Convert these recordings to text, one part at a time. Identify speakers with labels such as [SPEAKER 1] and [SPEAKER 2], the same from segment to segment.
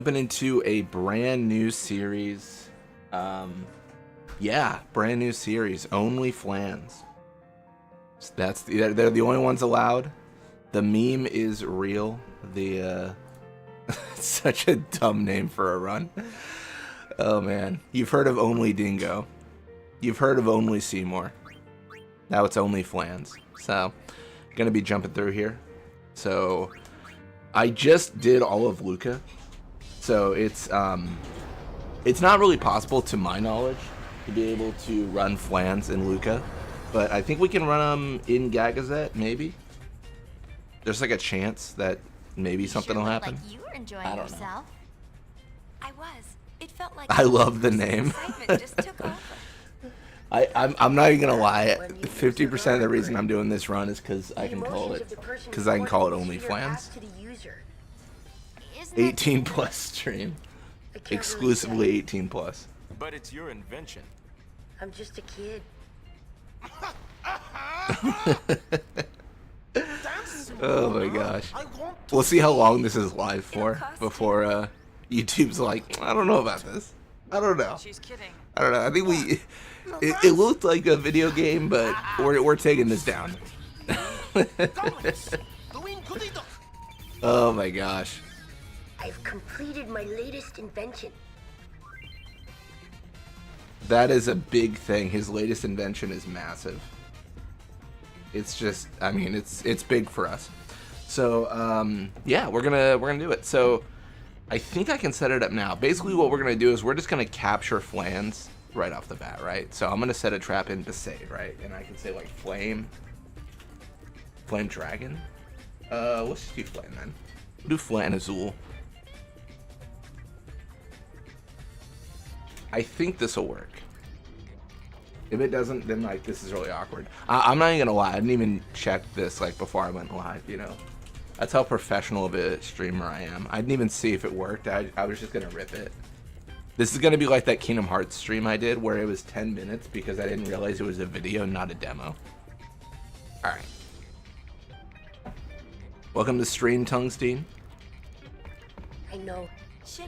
[SPEAKER 1] Jumping into a brand new series. Yeah, brand new series. OnlyFlans. They're the only ones allowed. The meme is real. The it's such a dumb name for a run. Oh man, you've heard of Only Dingo. You've heard of Only Seymour. Now it's OnlyFlans. So, gonna be jumping through here. So, I just did all of Luca. So it's not really possible, to my knowledge, to be able to run flans in Luca, but I think we can run them in Gagazette, maybe. There's like a chance that maybe something will happen.
[SPEAKER 2] Like you were enjoying
[SPEAKER 1] I don't know.
[SPEAKER 2] yourself. I was. It felt like
[SPEAKER 1] I love the name.
[SPEAKER 2] excitement just took over.
[SPEAKER 1] I'm not even gonna lie. 50% of the reason I'm doing this run is because I can call it OnlyFlans. 18 plus stream. Exclusively 18 plus.
[SPEAKER 3] But it's your invention.
[SPEAKER 4] I'm just a kid.
[SPEAKER 1] Oh my gosh. We'll see how long this is live for before YouTube's like, I don't know about this. I don't know.
[SPEAKER 2] She's kidding.
[SPEAKER 1] I don't know. I think it looked like a video game, but we're taking this down. Oh my gosh.
[SPEAKER 4] I've completed my latest invention.
[SPEAKER 1] That is a big thing. His latest invention is massive. It's just, I mean, it's big for us. So, yeah, we're gonna do it. So, I think I can set it up now. Basically, what we're gonna do is we're just gonna capture flans right off the bat, right? So I'm gonna set a trap in Besaid, right? And I can say like flame dragon. Let's just do flame then. We'll do flan azul. I think this will work. If it doesn't, then like this is really awkward. I'm not even gonna lie. I didn't even check this like before I went live. You know, that's how professional of a streamer I am. I didn't even see if it worked. I was just gonna rip it. This is gonna be like that Kingdom Hearts stream I did where it was 10 minutes because I didn't realize it was a video, not a demo. All right. Welcome to Stream Tungsten.
[SPEAKER 4] I know.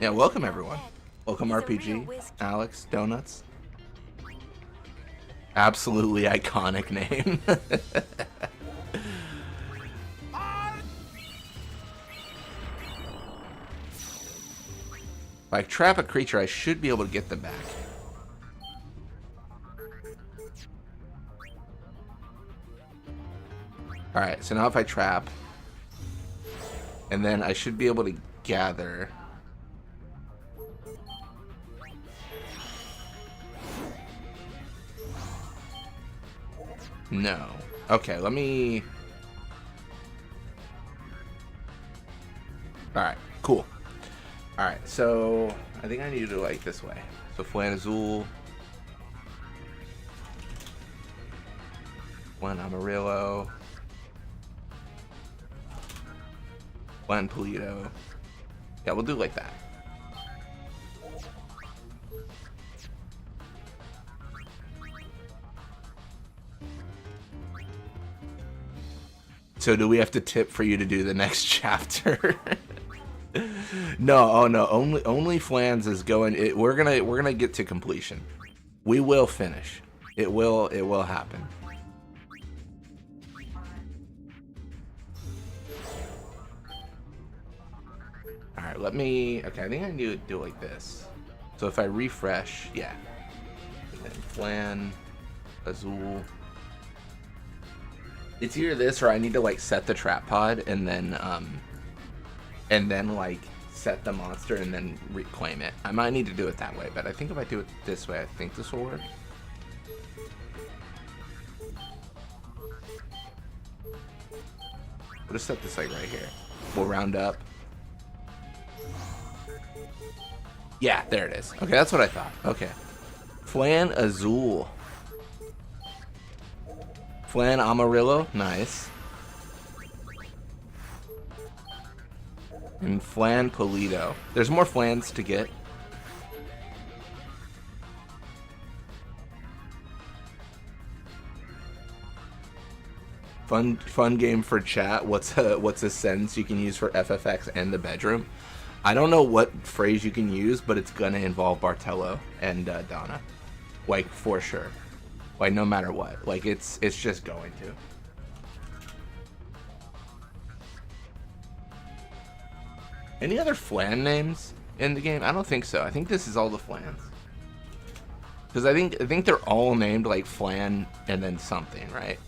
[SPEAKER 1] Yeah, welcome everyone. Welcome RPG, Alex, Donuts. Absolutely iconic name. If I trap a creature, I should be able to get them back. Alright, so now if I trap, and then I should be able to gather. No. Okay, let me... Alright, cool. Alright, so I think I need to do like this way. So Flan Azul. Flan Amarillo. Flan Polito. Yeah, we'll do it like that. So do we have to tip for you to do the next chapter? No, oh no, only flans is going. We're gonna get to completion. We will finish. It will happen. All right, let me. Okay, I think I need to do it like this. So if I refresh, yeah, and then flan, azul. It's either this or I need to like set the trap pod and then like set the monster and then reclaim it. I might need to do it that way, but I think if I do it this way, I think this will work. We'll just set this like right here. We'll round up. Yeah, there it is. Okay, that's what I thought. Okay. Flan Azul. Flan Amarillo, nice. And Flan Polito. There's more flans to get. Fun game for chat. What's a sentence you can use for FFX and the bedroom? I don't know what phrase you can use, but it's gonna involve Bartello and Donna, like for sure, like no matter what, like it's just going to. Any other flan names in the game? I don't think so. I think this is all the flans. Because I think they're all named like flan and then something, right?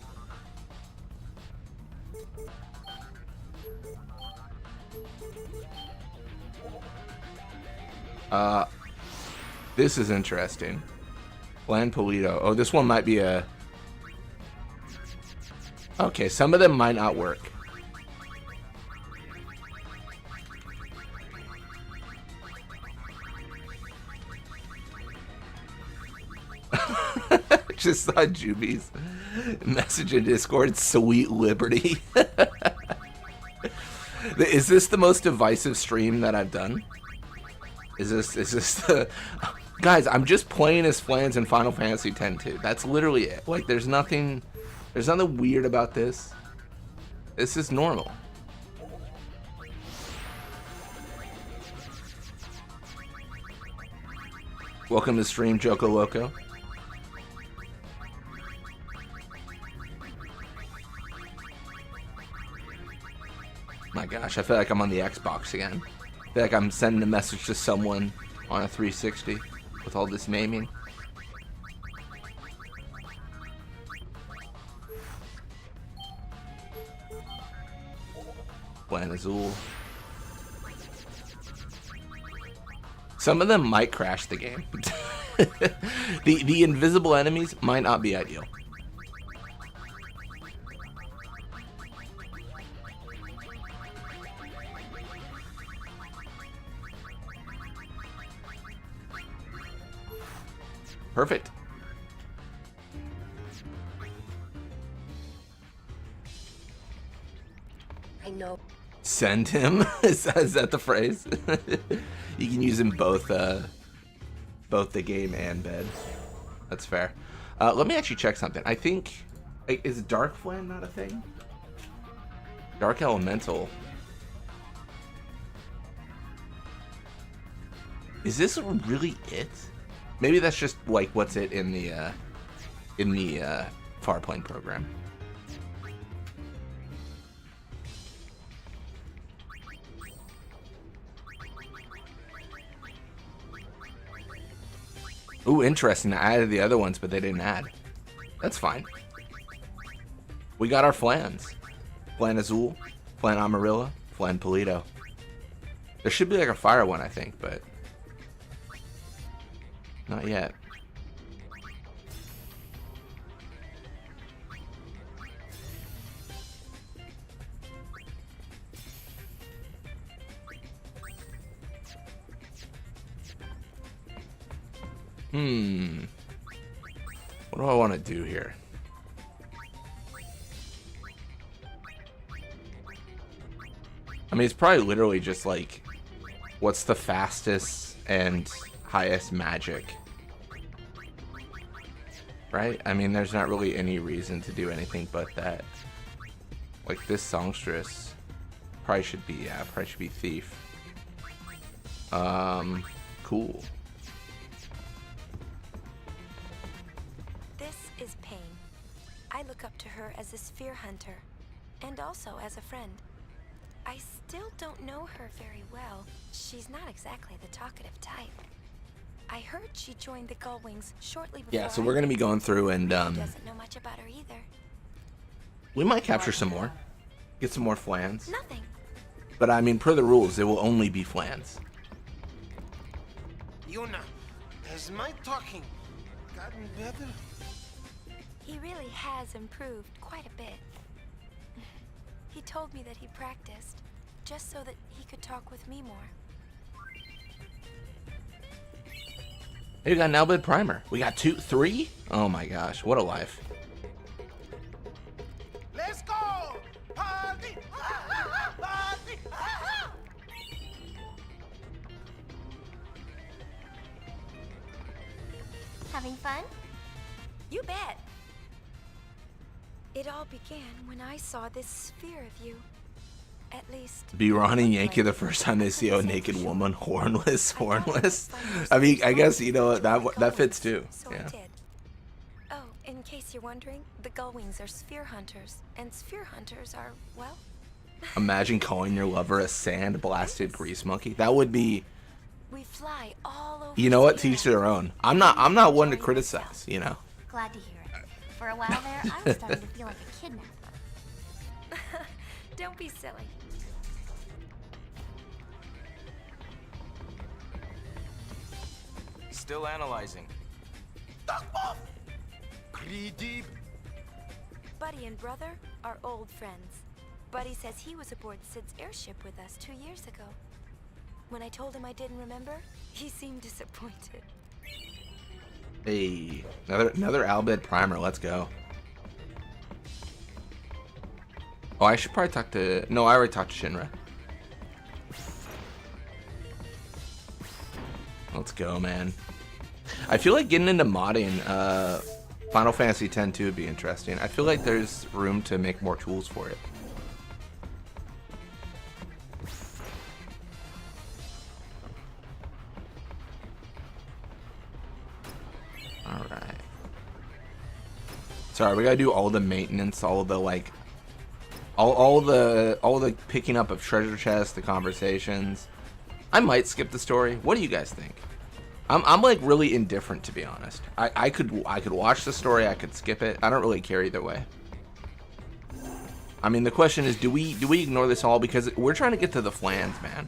[SPEAKER 1] This is interesting. Flan Polito. Oh, this one might be a... Okay, some of them might not work. Just saw Juby's message in Discord. Sweet Liberty. Is this the most divisive stream that I've done? Is this the... Guys, I'm just playing as Flans in Final Fantasy X-2. That's literally it. Like, there's nothing weird about this. This is normal. Welcome to stream, Joko Loco. My gosh, I feel like I'm on the Xbox again. I feel like I'm sending a message to someone on a 360 with all this naming. Plan Azul. Some of them might crash the game. The invisible enemies might not be ideal. Perfect.
[SPEAKER 4] I know.
[SPEAKER 1] Send him? Is that the phrase? You can use him both the game and bed. That's fair. Let me actually check something. I think... Is Dark Flan not a thing? Dark Elemental. Is this really it? Maybe that's just like what's it in the Farplane program. Ooh, interesting. I added the other ones, but they didn't add. That's fine. We got our flans. Flan Azul, Flan Amarilla, Flan Polito. There should be like a fire one, I think, but not yet. What do I want to do here? I mean, it's probably literally just like, what's the fastest and highest magic? Right? I mean, there's not really any reason to do anything but that. Like, this songstress probably should be, yeah, probably should be Thief. Cool.
[SPEAKER 2] This is Pain. I look up to her as a sphere hunter, and also as a friend. I still don't know her very well. She's not exactly the talkative type. I heard she joined the Gullwings shortly before.
[SPEAKER 1] Yeah, so we're gonna be going through and
[SPEAKER 2] She doesn't know much about her either.
[SPEAKER 1] we might capture some more, get some more flans.
[SPEAKER 2] Nothing.
[SPEAKER 1] But I mean, per the rules, it will only be flans.
[SPEAKER 3] Yuna, has my talking gotten better?
[SPEAKER 2] He really has improved quite a bit. He told me that he practiced just so that he could talk with me more.
[SPEAKER 1] Hey, we got an Albed Primer. We got 2, 3? Oh my gosh, what a life.
[SPEAKER 3] Let's go! Party! Party!
[SPEAKER 2] Having fun? You bet. It all began when I saw this sphere of you. At least...
[SPEAKER 1] Be Ron and Yankee the first time they see a naked woman. Hornless. I mean, I guess, you know, that fits too.
[SPEAKER 2] So
[SPEAKER 1] Yeah.
[SPEAKER 2] I did. Oh, in case you're wondering, the gullwings are sphere hunters, and sphere hunters are, well...
[SPEAKER 1] Imagine calling your lover a sand-blasted grease monkey. That would be...
[SPEAKER 2] We fly all over.
[SPEAKER 1] You know what?
[SPEAKER 2] Spira.
[SPEAKER 1] Teach their own. I'm not one to criticize, you know.
[SPEAKER 5] Glad to hear it. For a while there, I was starting to feel like a kidnapper.
[SPEAKER 2] Don't be silly.
[SPEAKER 6] Still analyzing.
[SPEAKER 3] Greedy.
[SPEAKER 2] Buddy and brother are old friends. Buddy says he was aboard Sid's airship with us 2 years ago. When I told him I didn't remember, he seemed disappointed.
[SPEAKER 1] Hey, another Albed primer. Let's go. Oh, I should probably talk to... No, I already talked to Shinra. Let's go, man. I feel like getting into modding Final Fantasy X-2 would be interesting. I feel like there's room to make more tools for it. Alright. Sorry, we gotta do all the maintenance, all the like... All the picking up of treasure chests, the conversations. I might skip the story. What do you guys think? I'm like really indifferent, to be honest. I could watch the story, I could skip it. I don't really care either way. I mean, the question is, do we ignore this all because we're trying to get to the flans, man?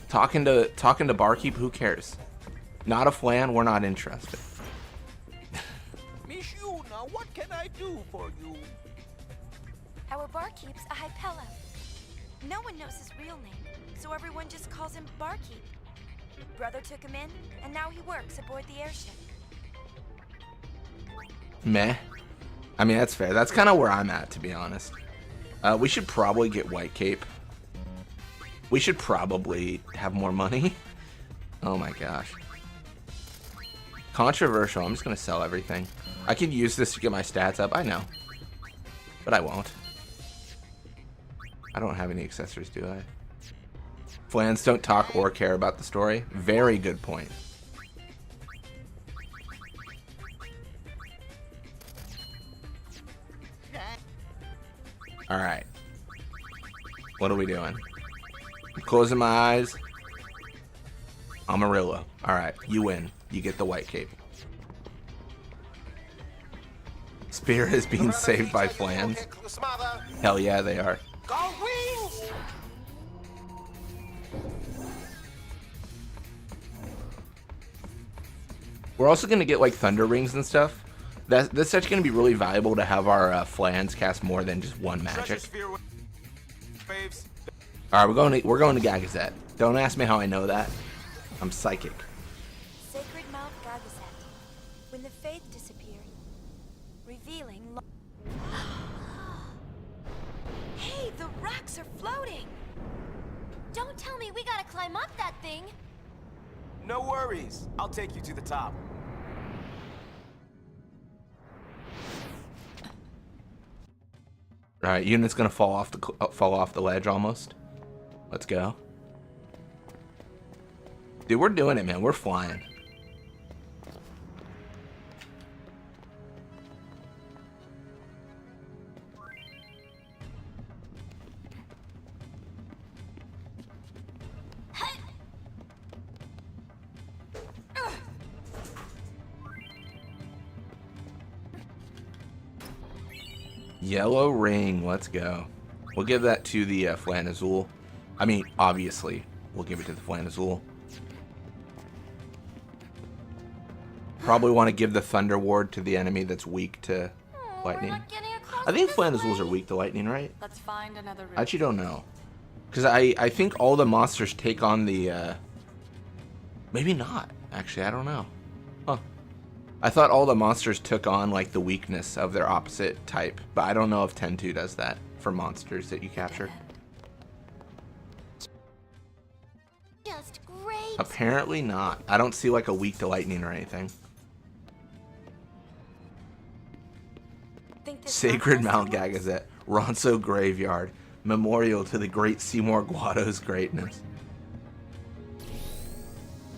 [SPEAKER 1] Talking to Barkeep, who cares? Not a flan, we're not interested.
[SPEAKER 6] Miss Yuna, what can I do for you?
[SPEAKER 2] Our barkeep's a Hypella. No one knows his real name, so everyone just calls him Barkeep. Brother took him in, and now he works aboard the airship.
[SPEAKER 1] Meh. I mean, that's fair. That's kind of where I'm at, to be honest. We should probably get White Cape. We should probably have more money. Oh my gosh. Controversial. I'm just going to sell everything. I could use this to get my stats up. I know. But I won't. I don't have any accessories, do I? Flans don't talk or care about the story. Very good point. Alright. What are we doing? I'm closing my eyes. Amarillo. Alright, you win. You get the White Cape. Spira is being saved by Flans. Hell yeah, they are.
[SPEAKER 3] Go wings!
[SPEAKER 1] We're also going to get like thunder rings and stuff. That's actually going to be really valuable to have our Flans cast more than just one magic. Alright, we're going to Gagazette. Don't ask me how I know that. I'm psychic.
[SPEAKER 2] Sacred Mount Gargazet. When the faith disappeared, revealing... Hey, the rocks are floating!
[SPEAKER 5] Don't tell me we gotta climb up that thing.
[SPEAKER 6] No worries. I'll take you to the top.
[SPEAKER 1] Alright, unit's gonna fall off the ledge almost. Let's go. Dude, we're doing it, man. We're flying. Yellow ring, let's go. We'll give that to the Flan Azul. I mean, obviously, we'll give it to the Flan Azul. Probably want to give the Thunder Ward to the enemy that's weak to lightning. I think Flan Azuls are weak to lightning, right?
[SPEAKER 5] Let's find another route.
[SPEAKER 1] I actually don't know. Because I think all the monsters take on the... Maybe not, actually, I don't know. Huh. I thought all the monsters took on like the weakness of their opposite type, but I don't know if 10-2 does that for monsters that you capture.
[SPEAKER 5] Just great.
[SPEAKER 1] Apparently not. I don't see like a weak to lightning or anything.
[SPEAKER 2] Think this
[SPEAKER 1] Sacred
[SPEAKER 2] outpost
[SPEAKER 1] Mount
[SPEAKER 2] works?
[SPEAKER 1] Gagazet, Ronso Graveyard, Memorial to the great Seymour Guado's greatness.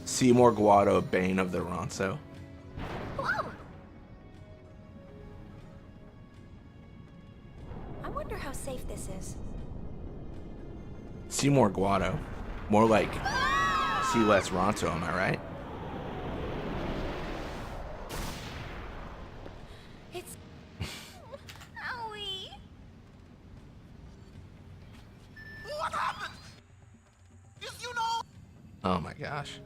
[SPEAKER 1] Seymour Guado, Bane of the Ronso.
[SPEAKER 2] Whoa! I wonder how safe this is.
[SPEAKER 1] Seymour Guado. More like see less Ronso, am I right?
[SPEAKER 2] It's... Owie!
[SPEAKER 3] What happened? You know?
[SPEAKER 1] Oh my gosh.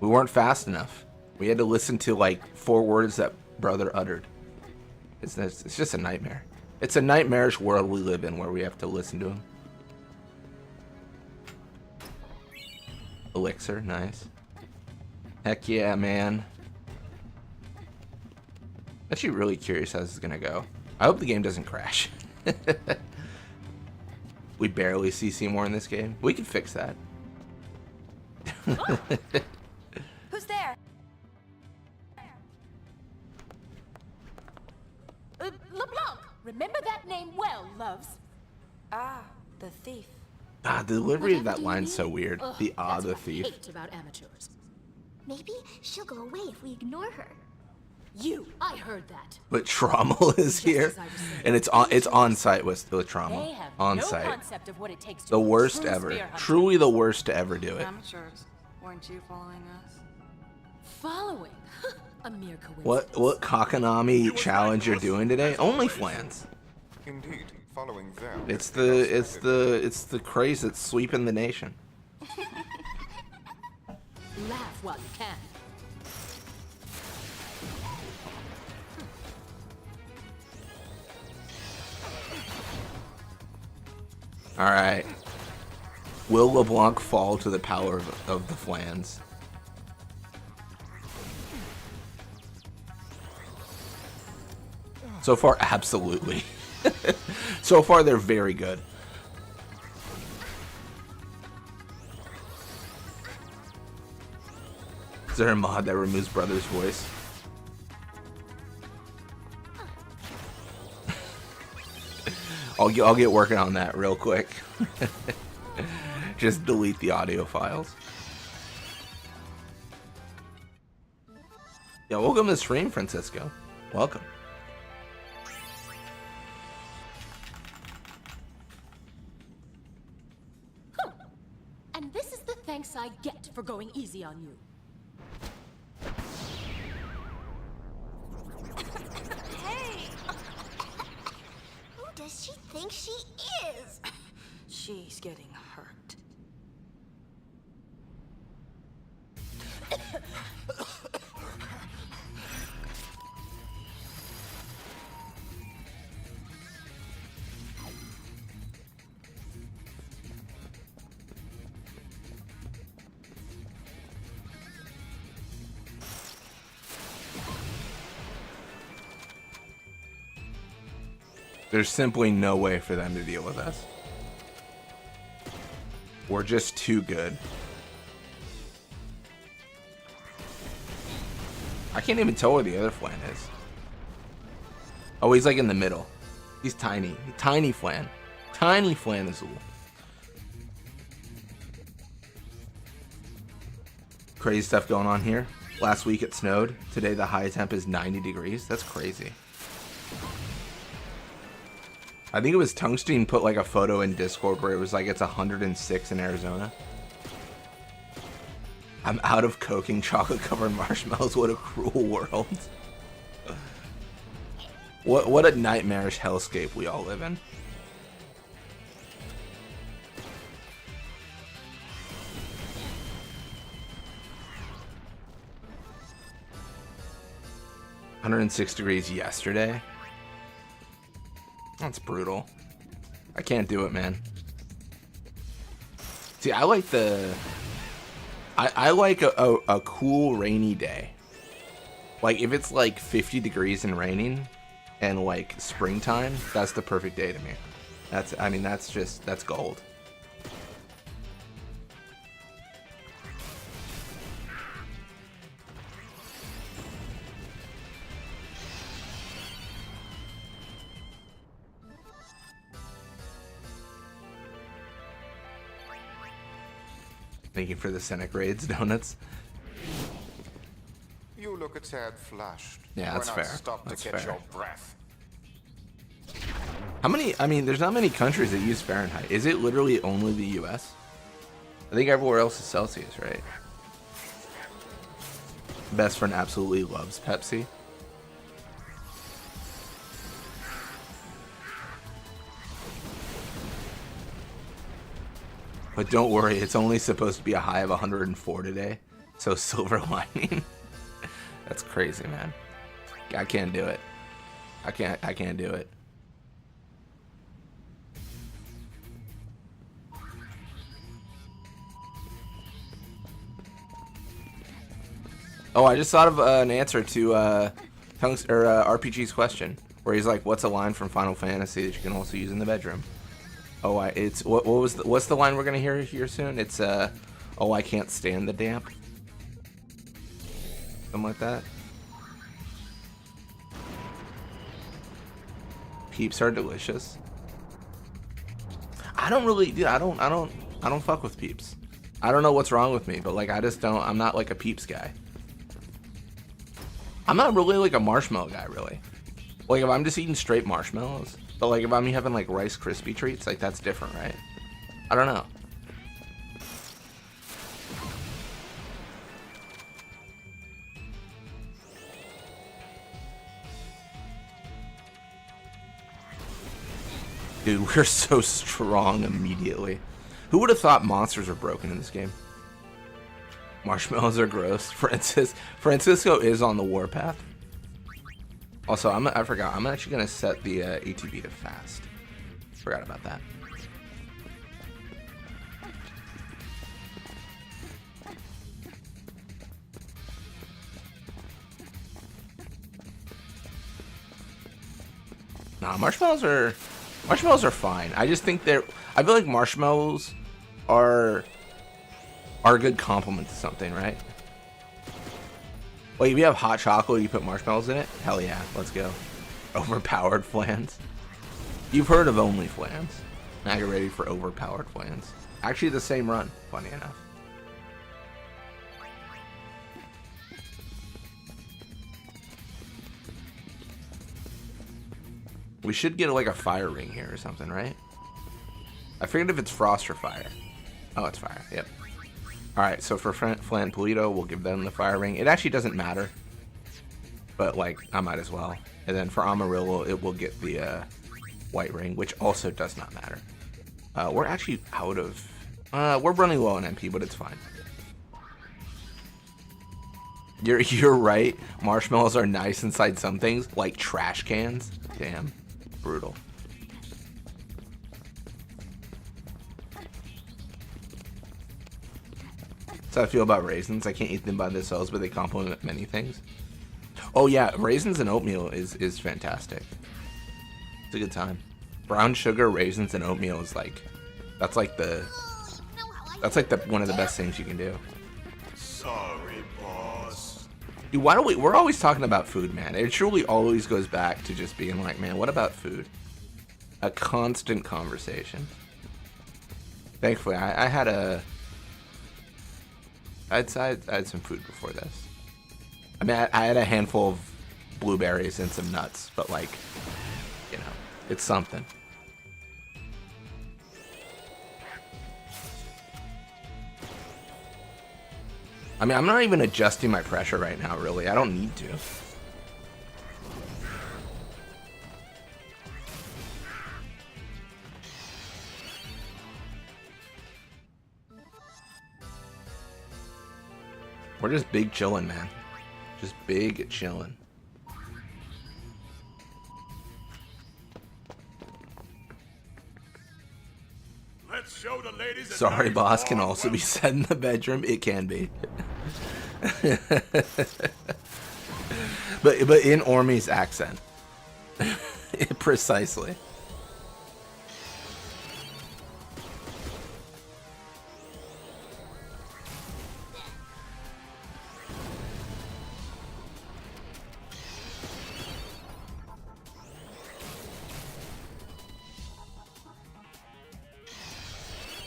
[SPEAKER 1] We weren't fast enough. We had to listen to like 4 words that brother uttered. It's just a nightmare. It's a nightmarish world we live in where we have to listen to him. Elixir, nice. Heck yeah, man. Actually really curious how this is gonna go. I hope the game doesn't crash. We barely see Seymour in this game. We can fix that.
[SPEAKER 2] Who's there?
[SPEAKER 7] LeBlanc! Remember that name well, loves.
[SPEAKER 2] Ah, the thief.
[SPEAKER 1] Ah, the delivery of
[SPEAKER 7] Whatever
[SPEAKER 1] that
[SPEAKER 7] do you
[SPEAKER 1] line's
[SPEAKER 7] need?
[SPEAKER 1] so weird.
[SPEAKER 7] Ugh,
[SPEAKER 1] The
[SPEAKER 7] that's
[SPEAKER 1] the
[SPEAKER 7] what I
[SPEAKER 1] thief.
[SPEAKER 7] hate about amateurs.
[SPEAKER 5] Maybe she'll go away if we ignore her.
[SPEAKER 7] You, I heard that.
[SPEAKER 1] But Trommel is here,
[SPEAKER 7] as I was saying,
[SPEAKER 1] and it's on site with Trommel.
[SPEAKER 7] They have
[SPEAKER 1] On
[SPEAKER 7] no
[SPEAKER 1] site.
[SPEAKER 7] concept of what it takes to
[SPEAKER 1] The
[SPEAKER 7] be a
[SPEAKER 1] worst
[SPEAKER 7] true
[SPEAKER 1] ever.
[SPEAKER 7] spear hunter.
[SPEAKER 1] Truly the worst to ever do it.
[SPEAKER 8] Amateurs, weren't you following us?
[SPEAKER 7] Following. A mere coincidence.
[SPEAKER 1] What Kakanami challenge you're doing today? OnlyFlans.
[SPEAKER 9] Indeed, following them.
[SPEAKER 1] It's the craze that's sweeping the nation.
[SPEAKER 7] Laugh while you can.
[SPEAKER 1] All right. Will LeBlanc fall to the power of the flans? So far, absolutely. So far, they're very good. Is there a mod that removes brother's voice? I'll get working on that real quick. Just delete the audio files. Yeah, welcome to the stream, Francisco. Welcome.
[SPEAKER 7] And this is the thanks I get for going easy on you.
[SPEAKER 2] Hey!
[SPEAKER 5] Who does she think she is?
[SPEAKER 8] She's getting hurt.
[SPEAKER 1] There's simply no way for them to deal with us. We're just too good. I can't even tell where the other flan is. Oh, he's like in the middle. He's tiny. Tiny flan. Tiny flan is little. Crazy stuff going on here. Last week it snowed. Today the high temp is 90 degrees. That's crazy. I think it was Tungsten put like a photo in Discord where it was like it's 106 in Arizona. I'm out of coking chocolate covered marshmallows. What a cruel world. What a nightmarish hellscape we all live in. $106 yesterday. That's brutal. I can't do it, man. See, I like I like a cool rainy day. Like if it's like 50 degrees and raining and like springtime, that's the perfect day to me. That's gold. Thank you for the Senec raids, donuts.
[SPEAKER 9] You look a tad flushed.
[SPEAKER 1] Yeah, that's
[SPEAKER 9] Why not
[SPEAKER 1] fair.
[SPEAKER 9] Stop
[SPEAKER 1] That's
[SPEAKER 9] to catch
[SPEAKER 1] fair.
[SPEAKER 9] your breath.
[SPEAKER 1] How many? I mean, there's not many countries that use Fahrenheit. Is it literally only the U.S.? I think everywhere else is Celsius, right? Best friend absolutely loves Pepsi. But don't worry, it's only supposed to be a high of 104 today. So silver lining. That's crazy, man. I can't do it. I can't do it. Oh, I just thought of an answer to RPG's question, where he's like, "What's a line from Final Fantasy that you can also use in the bedroom?" Oh, it's what's the line we're gonna hear here soon? It's oh, I can't stand the damp. Something like that. Peeps are delicious. I don't really, dude. I don't fuck with Peeps. I don't know what's wrong with me, but like I just don't. I'm not like a Peeps guy. I'm not really like a marshmallow guy, really. Like if I'm just eating straight marshmallows, but like if I'm having like Rice Krispie treats, like that's different, right? I don't know. Dude, we're so strong immediately. Who would have thought monsters are broken in this game? Marshmallows are gross. Francisco is on the warpath. Also, I forgot. I'm actually gonna set the ATB to fast. Forgot about that. Nah, marshmallows are fine. I just think I feel like marshmallows are a good complement to something, right? Like if you have hot chocolate, you put marshmallows in it. Hell yeah, let's go. Overpowered flans. You've heard of OnlyFlans. Now you're ready for overpowered flans. Actually, the same run. Funny enough. We should get like a fire ring here or something, right? I figured if it's frost or fire. Oh, it's fire. Yep. Alright, so for Flan Polito, we'll give them the fire ring. It actually doesn't matter. But, like, I might as well. And then for Amarillo, it will get the white ring, which also does not matter. We're actually out of... we're running low on MP, but it's fine. You're right. Marshmallows are nice inside some things, like trash cans. Damn. Brutal. That's how I feel about raisins. I can't eat them by themselves, but they complement many things. Oh yeah, raisins and oatmeal is fantastic. It's a good time. Brown sugar, raisins, and oatmeal is like, that's like the one of the best things you can do.
[SPEAKER 3] Sorry, boss.
[SPEAKER 1] Dude, why don't we're always talking about food, man. It truly always goes back to just being like, man, what about food? A constant conversation. Thankfully, I had some food before this. I mean, I had a handful of blueberries and some nuts, but like, you know, it's something. I mean, I'm not even adjusting my pressure right now, really. I don't need to. We're just big chillin', man. Just big chillin'.
[SPEAKER 3] Let's show the ladies.
[SPEAKER 1] Sorry, boss can also be said in the bedroom. It can be. but in Ormy's accent. Precisely.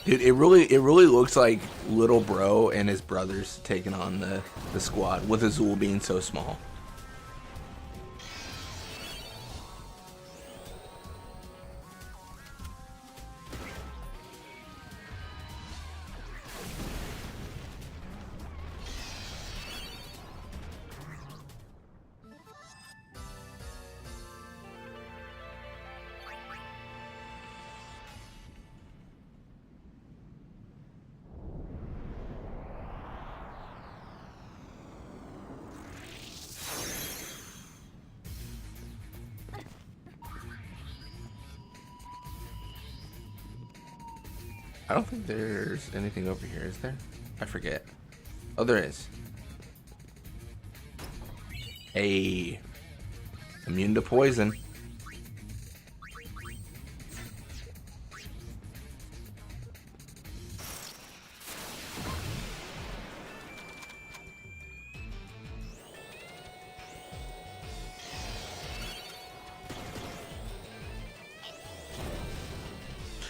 [SPEAKER 1] Dude, it really looks like little bro and his brothers taking on the squad, with Azul being so small. I don't think there's anything over here, is there? I forget. Oh, there is. Hey. Immune to poison.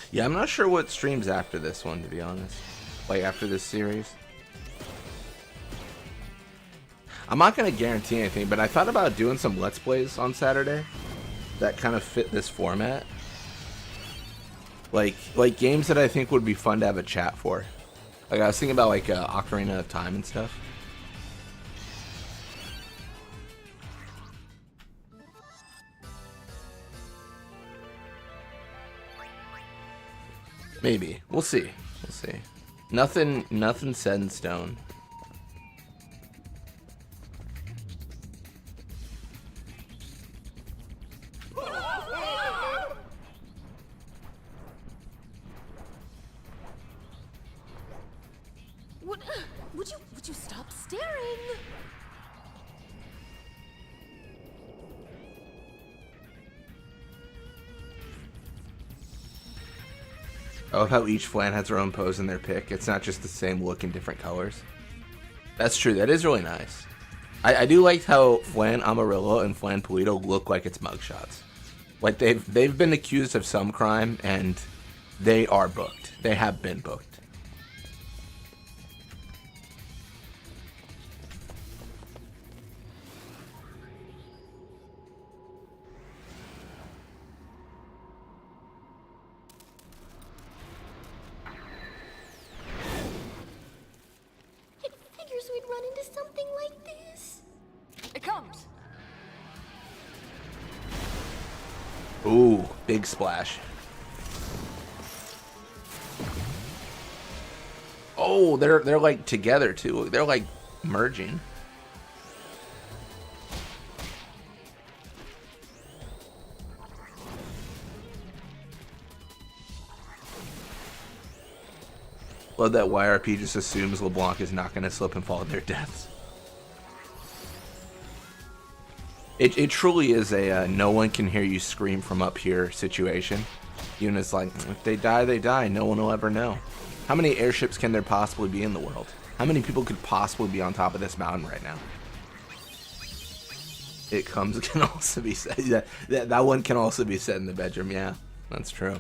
[SPEAKER 1] Yeah, I'm not sure what streams after this one, to be honest. Like, after this series. I'm not going to guarantee anything, but I thought about doing some Let's Plays on Saturday that kind of fit this format. Like games that I think would be fun to have a chat for. Like, I was thinking about, like, Ocarina of Time and stuff. Maybe. We'll see. We'll see. Nothing set in stone.
[SPEAKER 7] What? Would you stop staring?
[SPEAKER 1] I love how each flan has their own pose in their pick. It's not just the same look in different colors. That's true. That is really nice. I do like how Flan Amarillo and Flan Polito look like it's mugshots. Like they've been accused of some crime and they are booked. They have been booked.
[SPEAKER 7] We'd run into something like this.
[SPEAKER 8] It comes.
[SPEAKER 1] Ooh, big splash. Oh, they're like together too. They're like merging. Love that YRP just assumes LeBlanc is not going to slip and fall to their deaths. It truly is a no one can hear you scream from up here situation. Yuna's like, if they die, they die. No one will ever know. How many airships can there possibly be in the world? How many people could possibly be on top of this mountain right now? It comes can also be said. That one can also be said in the bedroom. Yeah, that's true.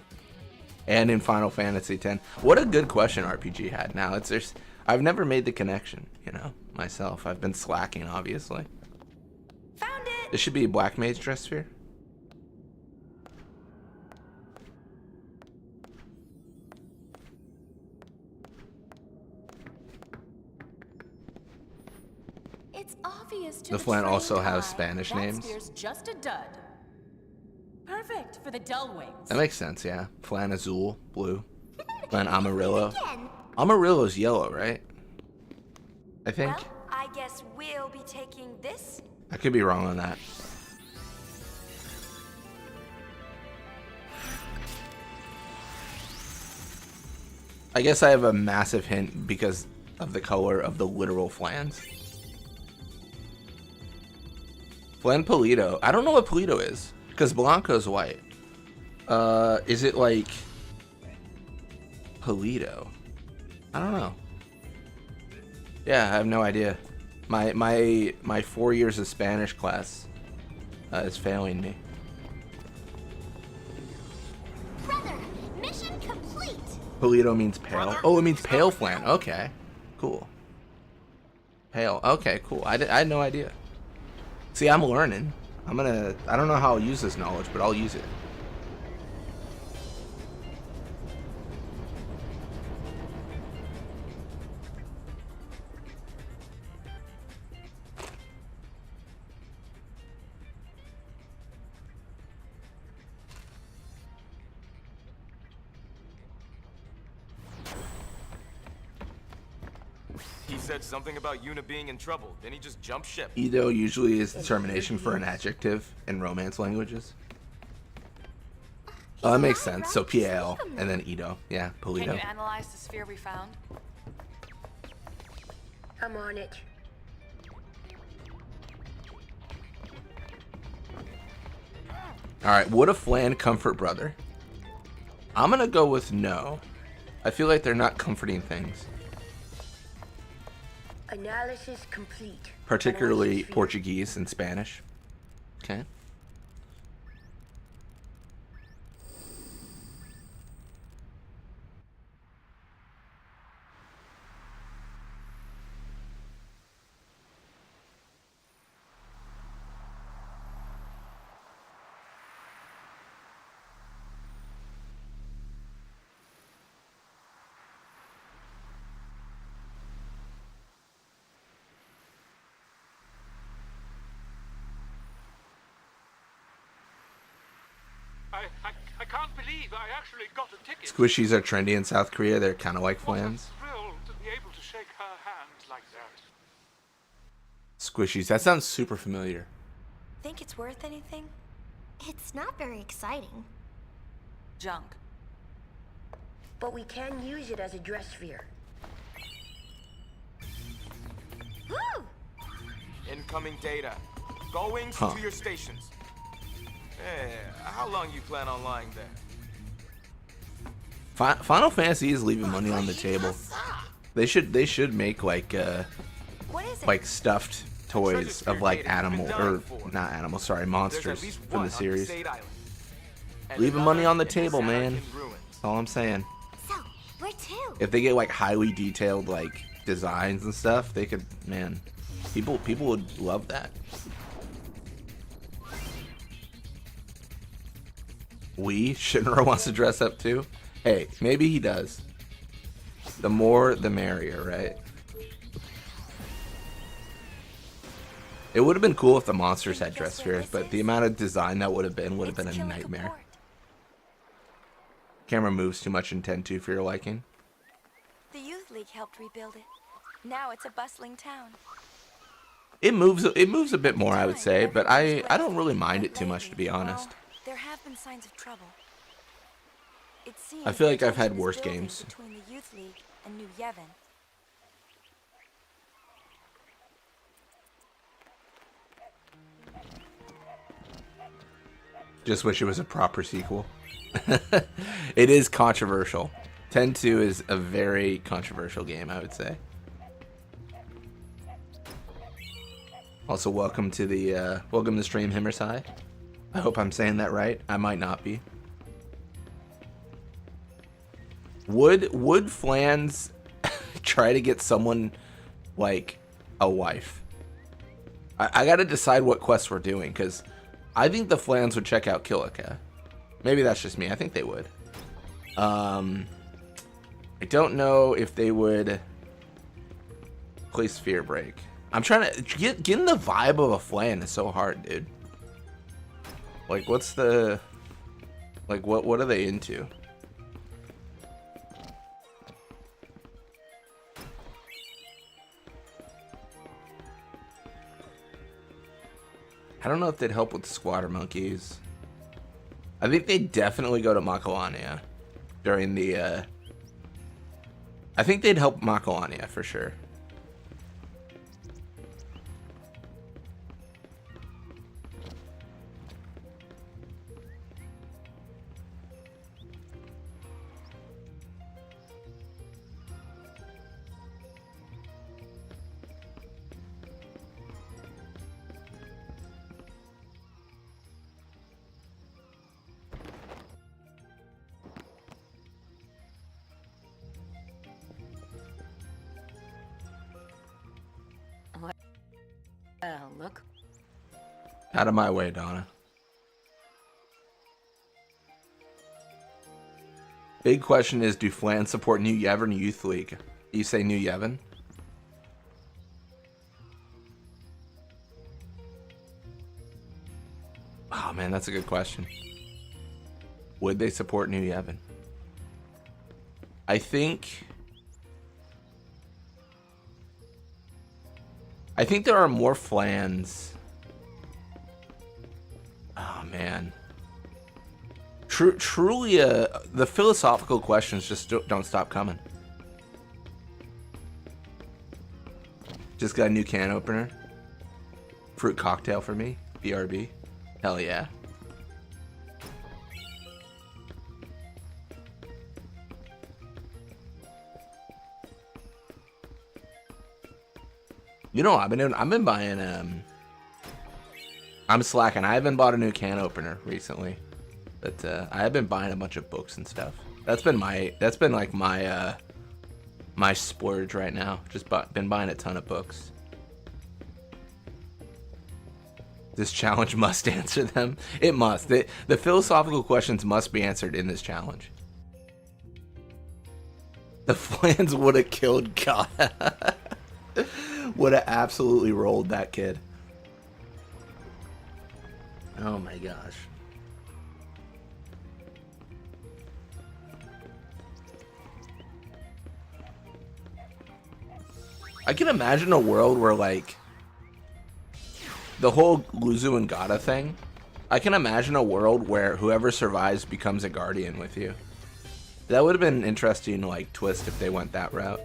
[SPEAKER 1] And in Final Fantasy X. What a good question RPG had. Now, I've never made the connection, you know, myself. I've been slacking, obviously.
[SPEAKER 2] Found it!
[SPEAKER 1] This should be a Black Mage dress sphere.
[SPEAKER 7] It's obvious to
[SPEAKER 1] The Flan
[SPEAKER 7] trained
[SPEAKER 1] also has
[SPEAKER 7] eye.
[SPEAKER 1] Spanish
[SPEAKER 7] That
[SPEAKER 1] names.
[SPEAKER 7] spear's just a dud. Perfect for the dull wings.
[SPEAKER 1] That makes sense, yeah. Flan Azul, blue. Flan Amarillo.
[SPEAKER 2] Again.
[SPEAKER 1] Amarillo's yellow, right? I think.
[SPEAKER 2] Well, I guess we'll be taking this.
[SPEAKER 1] I could be wrong on that. I guess I have a massive hint because of the color of the literal flans. Flan Polito. I don't know what Polito is because Blanco's white. Is it like Polito? I don't know. Yeah, I have no idea. My 4 years of Spanish class is failing me.
[SPEAKER 5] Brother, mission complete.
[SPEAKER 1] Polito means pale.
[SPEAKER 3] Brother?
[SPEAKER 1] Oh, it means pale flan. Okay, cool. Pale. Okay, cool. I had no idea. See, I'm learning. I don't know how I'll use this knowledge, but I'll use it.
[SPEAKER 6] He said something about Yuna being in trouble. Then he just jumped ship.
[SPEAKER 1] Ido usually is the termination for an adjective in Romance languages. Oh, that makes sense. So PAL and then Ido. Yeah,
[SPEAKER 8] Can
[SPEAKER 1] Polito.
[SPEAKER 8] you analyze the sphere we found?
[SPEAKER 4] I'm on it.
[SPEAKER 1] Alright, would a flan comfort brother? I'm gonna go with no. I feel like they're not comforting things.
[SPEAKER 4] Analysis complete.
[SPEAKER 1] Particularly
[SPEAKER 4] Analysis field.
[SPEAKER 1] Portuguese and Spanish. Okay.
[SPEAKER 10] I can't believe I actually got a ticket.
[SPEAKER 1] Squishies are trendy in South Korea. They're kind of like flans.
[SPEAKER 10] Thrilled to be able to shake her hand like that.
[SPEAKER 1] Squishies. That sounds super familiar.
[SPEAKER 2] Think it's worth anything?
[SPEAKER 5] It's not very exciting.
[SPEAKER 8] Junk.
[SPEAKER 4] But we can use it as a dress sphere.
[SPEAKER 5] Woo!
[SPEAKER 6] Incoming data. Go wings to your stations. Hey, how long you plan on lying there?
[SPEAKER 1] Final Fantasy is leaving money on the table. They should make like
[SPEAKER 2] What is it?
[SPEAKER 1] like stuffed toys of like animal or not animal, sorry, monsters from the series. Leaving money on the table, man. That's all I'm saying.
[SPEAKER 5] So, where to?
[SPEAKER 1] If they get like highly detailed like designs and stuff, they could, man. People would love that. Shinra wants to dress up too. Hey, maybe he does. The more, the merrier, right? It would have been cool if the monsters had dress spheres, but the amount of design that would have been a nightmare. Camera moves too much in 10-2 for your liking.
[SPEAKER 2] The Youth League helped rebuild it. Now it's a bustling town.
[SPEAKER 1] It moves a bit more, I would say, but I don't really mind it too much, to be honest.
[SPEAKER 2] There have been signs of trouble. It seems
[SPEAKER 1] I feel like I've had
[SPEAKER 2] tension is
[SPEAKER 1] worse
[SPEAKER 2] building
[SPEAKER 1] games.
[SPEAKER 2] between the Youth League and New Yevon.
[SPEAKER 1] Just wish it was a proper sequel. It is controversial. 10-2 is a very controversial game, I would say. Also, welcome to the stream, Himmersai. I hope I'm saying that right. I might not be. Would flans try to get someone like a wife? I gotta decide what quests we're doing, because I think the flans would check out Kilika. Maybe that's just me. I think they would. I don't know if they would play Sphere Break. I'm trying to getting the vibe of a flan is so hard, dude. Like, what's the what are they into? I don't know if they'd help with the squatter monkeys. I think they'd definitely go to Makalania during the I think they'd help Makalania for sure.
[SPEAKER 8] Look.
[SPEAKER 1] Out of my way, Donna. Big question is, do Flans support New Yevon Youth League? You say New Yevon? Oh man, that's a good question. Would they support New Yevon? I think there are more Flans. Oh man. Truly, the philosophical questions just don't stop coming. Just got a new can opener. Fruit cocktail for me. BRB. Hell yeah. You know, I've been buying I'm slacking. I haven't bought a new can opener recently, but I have been buying a bunch of books and stuff. That's been like my my splurge right now. Just been buying a ton of books. This challenge must answer them. It must. The philosophical questions must be answered in this challenge. The Flans would have killed God. Would have absolutely rolled that kid. Oh my gosh. I can imagine a world where, like, the whole Luzu and Gata thing, I can imagine a world where whoever survives becomes a guardian with you. That would have been an interesting, like, twist if they went that route.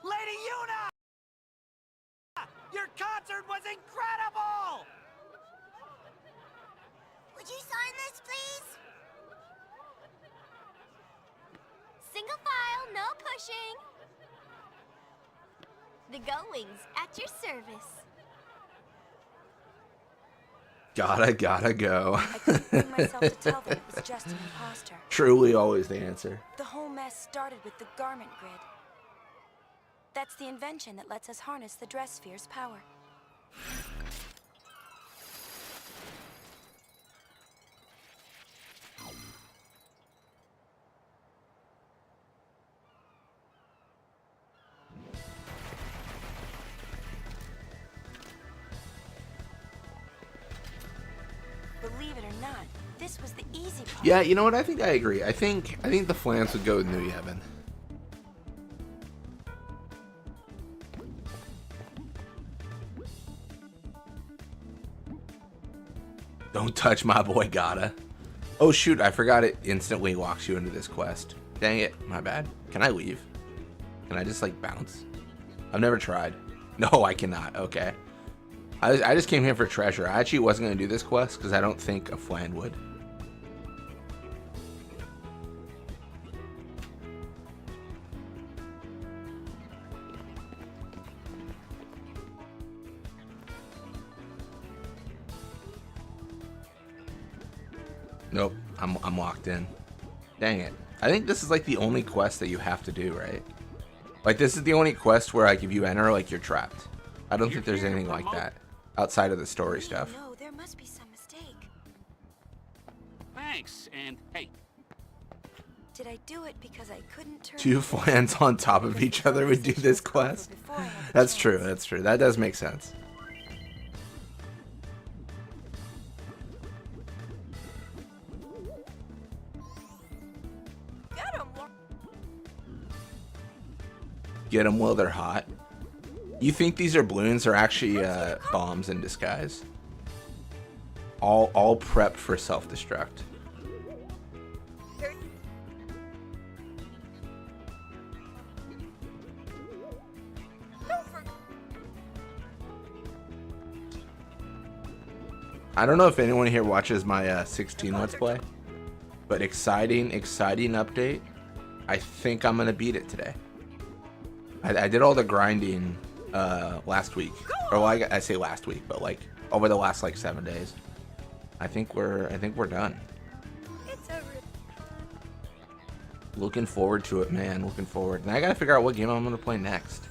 [SPEAKER 3] Lady Yuna! Your concert was incredible!
[SPEAKER 5] Would you sign this, please? Single file, no pushing. The Goings at your service.
[SPEAKER 1] Gotta go.
[SPEAKER 2] I couldn't bring myself to tell them it was just an imposter.
[SPEAKER 1] Truly always the answer.
[SPEAKER 2] The whole mess started with the garment grid. That's the invention that lets us harness the dress sphere's power. Believe it or not, this was the easy part.
[SPEAKER 1] Yeah, you know what? I think I agree. I think the Flans would go with New Yevon. Don't touch my boy Gata. Oh shoot, I forgot it instantly walks you into this quest. Dang it, my bad. Can I leave? Can I just like bounce? I've never tried. No, I cannot. Okay. I just came here for treasure. I actually wasn't going to do this quest because I don't think a Flan would. Nope, I'm locked in. Dang it. I think this is like the only quest that you have to do, right? Like this is the only quest where like if you enter, like you're trapped. I don't think there's anything like that outside of the story stuff.
[SPEAKER 2] No, there must be some mistake.
[SPEAKER 10] Thanks, and hey.
[SPEAKER 2] Did I do it because I couldn't turn?
[SPEAKER 1] Two Flans on top of each other would do this quest. That's true, that's true. That does make sense. Get them while they're hot. You think these are balloons or actually bombs in disguise? All prepped for self-destruct. I don't know if anyone here watches my 16 Let's Play, but exciting update. I think I'm gonna beat it today. I did all the grinding last week. Or well, I say last week, but like over the last like 7 days. I think we're done.
[SPEAKER 2] It's over.
[SPEAKER 1] Looking forward to it, man. Looking forward. Now I gotta figure out what game I'm gonna play next.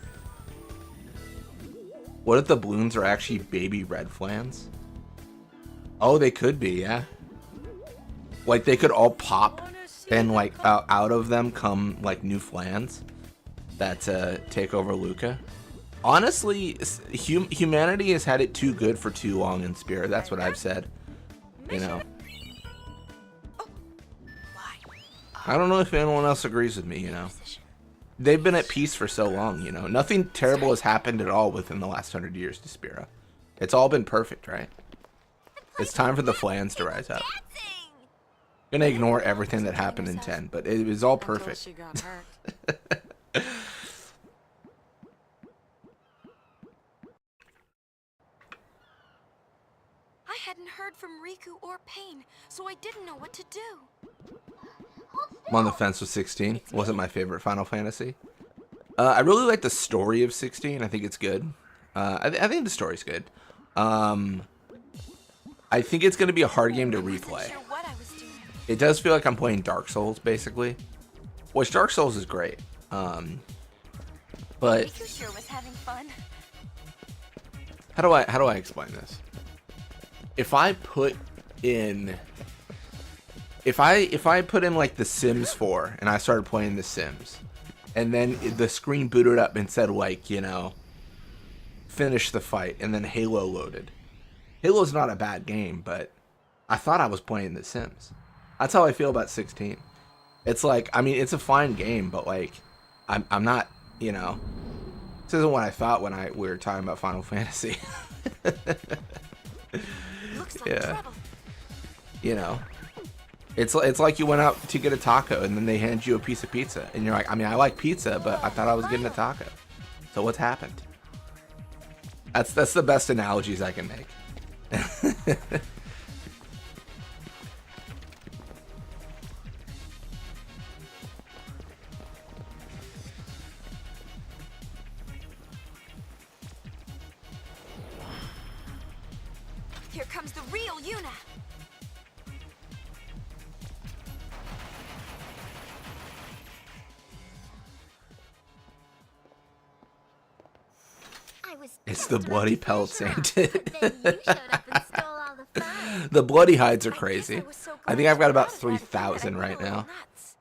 [SPEAKER 1] What if the balloons are actually baby red flans? Oh, they could be, yeah. Like they could all pop, and like out of them come like new flans that take over Luca. Honestly, humanity has had it too good for too long in Spira. That's what I've said. You know. I don't know if anyone else agrees with me, you know. They've been at peace for so long, you know. Nothing terrible has happened at all within the last 100 years to Spira. It's all been perfect, right? It's time for the flans to rise up. I'm gonna ignore everything that happened in 10, but it was all perfect.
[SPEAKER 8] She got hurt.
[SPEAKER 2] I hadn't heard from Riku or Pain, so I didn't know what to do.
[SPEAKER 1] I'm on the fence with 16. Wasn't my favorite Final Fantasy. I really like the story of 16. I think it's good. I think the story's good. I think it's going to be a hard game to replay. It does feel like I'm playing Dark Souls, basically. Which Dark Souls is great. But
[SPEAKER 2] Riku sure was having fun.
[SPEAKER 1] how do I explain this? If I put in like The Sims 4 and I started playing The Sims, and then the screen booted up and said like, you know, finish the fight, and then Halo loaded. Halo's not a bad game, but I thought I was playing The Sims. That's how I feel about 16. It's like, I mean, it's a fine game, but like, I'm not, you know, this isn't what I thought when we were talking about Final Fantasy.
[SPEAKER 2] Looks like
[SPEAKER 1] Yeah.
[SPEAKER 2] trouble.
[SPEAKER 1] You know, it's like you went out to get a taco and then they hand you a piece of pizza and you're like, I mean, I like pizza, but I thought I was getting a taco. So what's happened? That's the best analogies I can make.
[SPEAKER 2] Here comes the real Yuna.
[SPEAKER 1] It's the bloody pelts, ain't it?
[SPEAKER 5] Then you showed up and stole all the fun.
[SPEAKER 1] The bloody hides are crazy.
[SPEAKER 2] was so
[SPEAKER 1] I think
[SPEAKER 2] glad
[SPEAKER 1] I've got
[SPEAKER 2] you
[SPEAKER 1] about
[SPEAKER 2] brought it back that
[SPEAKER 1] 3,000
[SPEAKER 2] I
[SPEAKER 1] right
[SPEAKER 2] went a little
[SPEAKER 1] now.
[SPEAKER 2] nuts.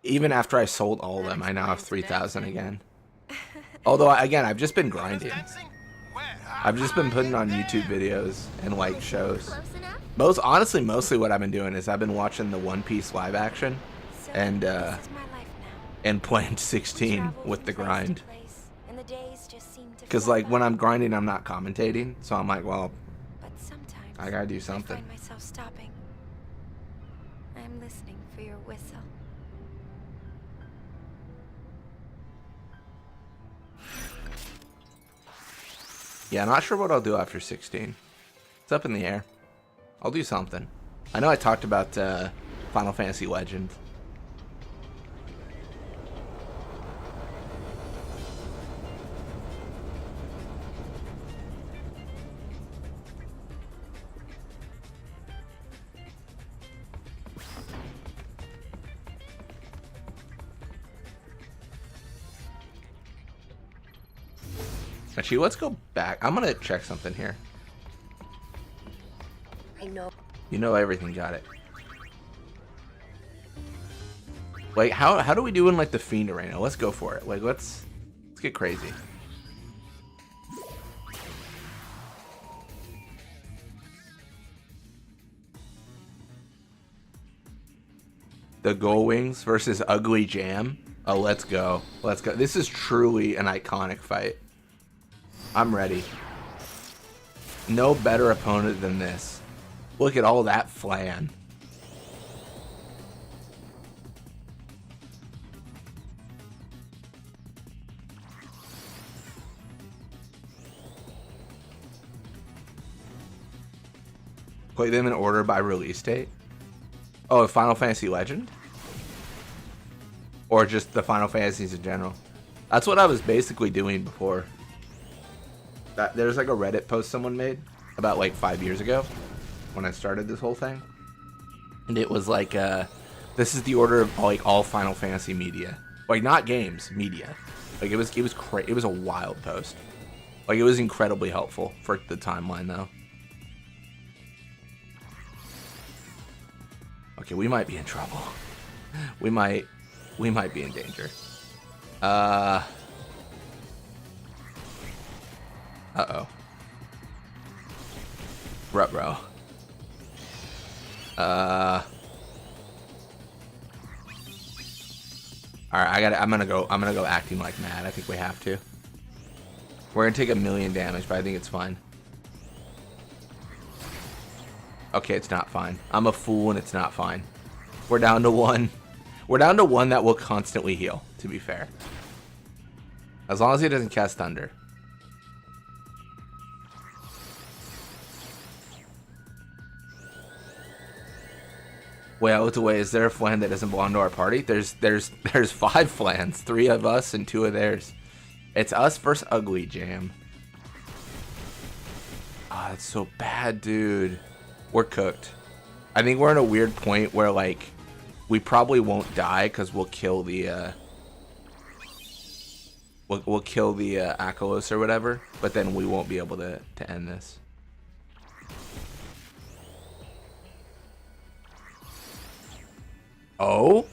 [SPEAKER 1] Even after I sold all of them, I now have 3,000 again. Although, again, I've just been grinding. I've just been putting on YouTube videos and like shows.
[SPEAKER 5] Close enough?
[SPEAKER 1] Mostly what I've been doing is I've been watching the One Piece live action
[SPEAKER 2] So,
[SPEAKER 1] and
[SPEAKER 2] this is my life now.
[SPEAKER 1] and playing 16
[SPEAKER 2] Travel
[SPEAKER 1] with
[SPEAKER 2] from
[SPEAKER 1] the
[SPEAKER 2] place to
[SPEAKER 1] grind.
[SPEAKER 2] place, and the days just seem to
[SPEAKER 1] Because
[SPEAKER 2] fly
[SPEAKER 1] like when
[SPEAKER 2] by.
[SPEAKER 1] I'm grinding, I'm not commentating, so I'm like, well,
[SPEAKER 2] But sometimes
[SPEAKER 1] I gotta do something.
[SPEAKER 2] I find myself stopping. I am listening for your whistle.
[SPEAKER 1] Yeah, not sure what I'll do after 16. It's up in the air. I'll do something. I know I talked about Final Fantasy Legend. Actually, let's go back. I'm gonna check something here.
[SPEAKER 4] I know.
[SPEAKER 1] You know everything, got it. Like, how do we do in like the Fiend Arena? Let's go for it. Like, let's get crazy. The Gull Wings versus Ugly Jam. Oh, let's go. Let's go. This is truly an iconic fight. I'm ready. No better opponent than this. Look at all that flan. Play them in order by release date. Oh, Final Fantasy Legend? Or just the Final Fantasies in general? That's what I was basically doing before. there's like a Reddit post someone made about like 5 years ago when I started this whole thing, and it was like, this is the order of like all Final Fantasy media, like not games, media. Like it was a wild post. Like it was incredibly helpful for the timeline though. Okay, we might be in trouble. We might be in danger. Uh-oh. Ruh-roh. Alright, I'm gonna go acting like mad. I think we have to. We're gonna take 1,000,000 damage, but I think it's fine. Okay, it's not fine. I'm a fool and it's not fine. We're down to one. We're down to one that will constantly heal, to be fair. As long as he doesn't cast thunder. Wait, I looked away. Is there a flan that doesn't belong to our party? There's 5 flans. 3 of us and 2 of theirs. It's us versus Ugly Jam. Ah, oh, that's so bad, dude. We're cooked. I think we're in a weird point where, like, we probably won't die because we'll kill the, we'll kill the Akalos or whatever, but then we won't be able to end this. Oh?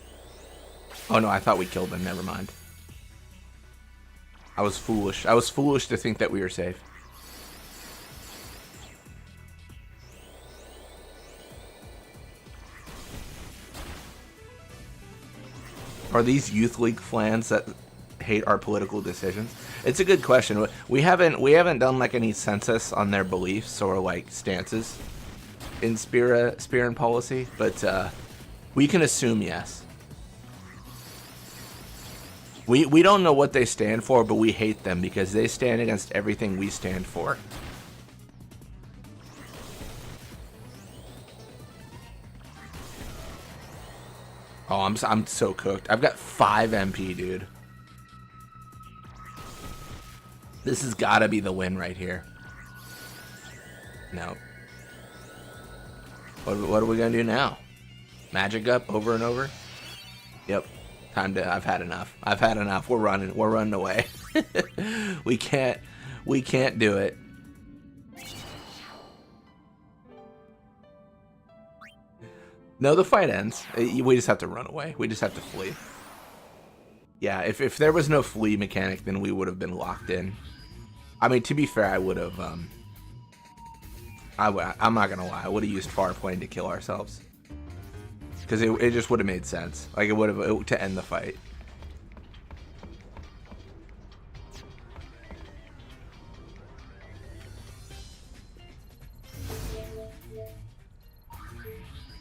[SPEAKER 1] Oh no, I thought we killed them. Never mind. I was foolish. I was foolish to think that we were safe. Are these youth league flans that hate our political decisions? It's a good question. We haven't done like any census on their beliefs or like stances in Spira and policy, but we can assume yes. We don't know what they stand for, but we hate them because they stand against everything we stand for. Oh, I'm so cooked. I've got 5 MP, dude. This has got to be the win right here. No. What are we gonna do now? Magic up over and over? Yep. Time to. I've had enough. I've had enough. We're running away. we can't do it. No, the fight ends. We just have to run away. We just have to flee. Yeah, if there was no flee mechanic, then we would have been locked in. I mean, to be fair, I would have. I'm not gonna lie. I would have used Farplane to kill ourselves. Because it just would have made sense. Like, it would have to end the fight.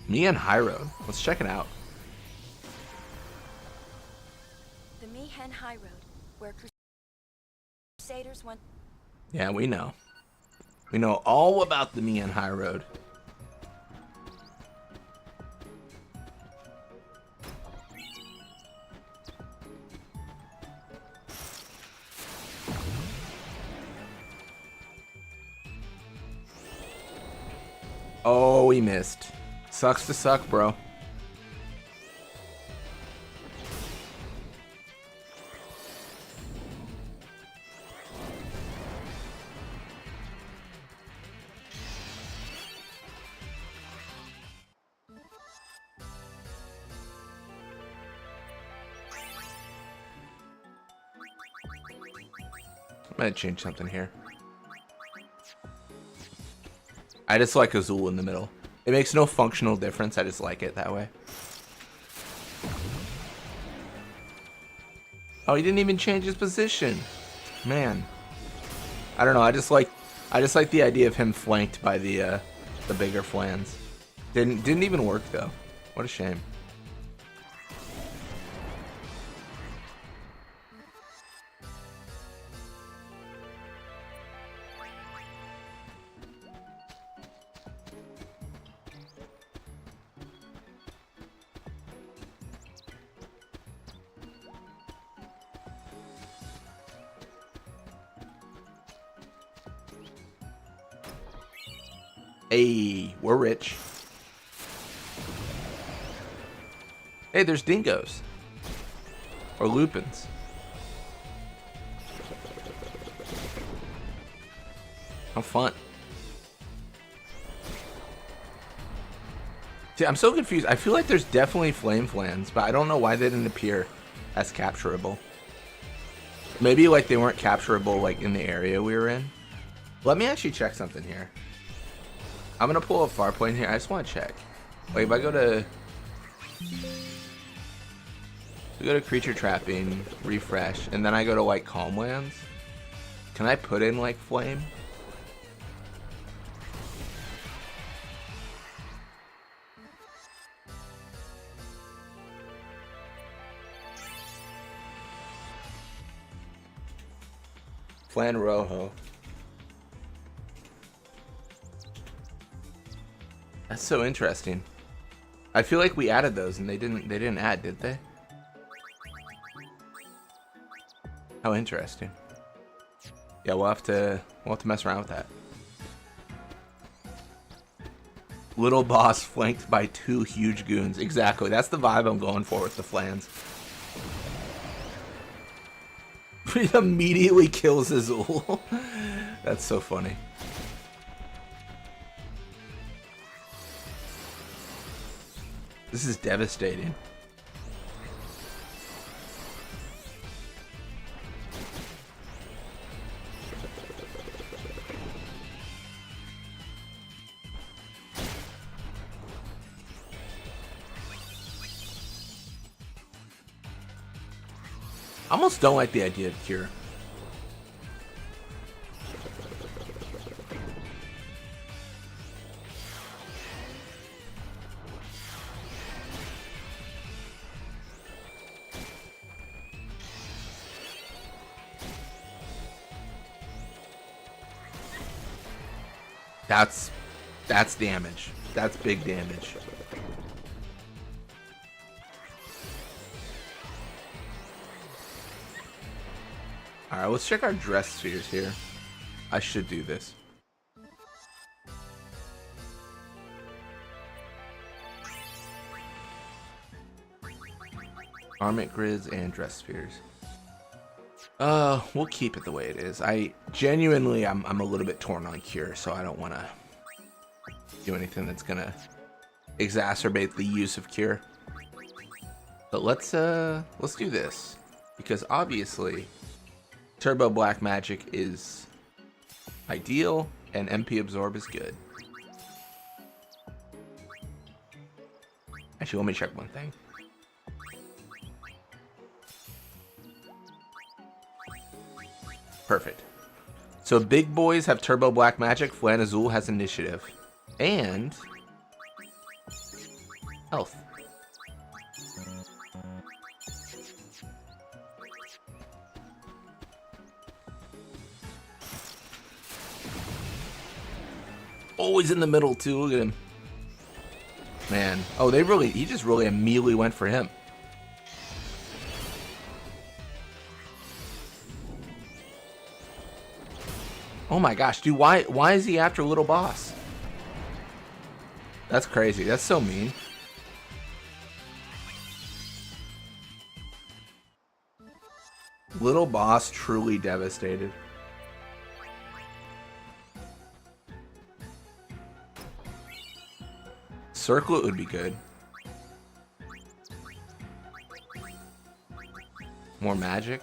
[SPEAKER 1] Mian High Road. Let's check it out.
[SPEAKER 2] The Mian High Road, where Crusaders went.
[SPEAKER 1] Yeah, we know. We know all about the Mian High Road. Oh, we missed. Sucks to suck, bro. I'm gonna change something here. I just like Azul in the middle. It makes no functional difference. I just like it that way. Oh, he didn't even change his position. Man. I don't know. I just like the idea of him flanked by the bigger flans. Didn't even work though. What a shame. Hey, we're rich. Hey, there's dingoes. Or lupins. How fun. See, I'm so confused. I feel like there's definitely flame flans, but I don't know why they didn't appear as capturable. Maybe like they weren't capturable like in the area we were in. Let me actually check something here. I'm gonna pull a Farpoint here. I just want to check. Like if I go to creature trapping, refresh, and then I go to like Calmlands, can I put in like flame? Flan Rojo. That's so interesting. I feel like we added those and they didn't add, did they? How interesting. Yeah, we'll have to mess around with that. Little boss flanked by 2 huge goons. Exactly. That's the vibe I'm going for with the flans. He immediately kills Azul. That's so funny. This is devastating. I almost don't like the idea of cure. That's damage. That's big damage. Alright, let's check our dress spheres here. I should do this. Armament grids and dress spheres. We'll keep it the way it is. I'm a little bit torn on cure, so I don't want to do anything that's gonna exacerbate the use of cure. But let's do this, because obviously Turbo Black Magic is ideal and MP Absorb is good. Actually, let me check one thing. Perfect. So big boys have Turbo Black Magic, Flan Azul has Initiative. And health. Always in the middle too, look at him. Man. Oh, he just really immediately went for him. Oh my gosh, dude, why is he after Little Boss? That's crazy. That's so mean. Little Boss truly devastated. Circlet would be good. More magic.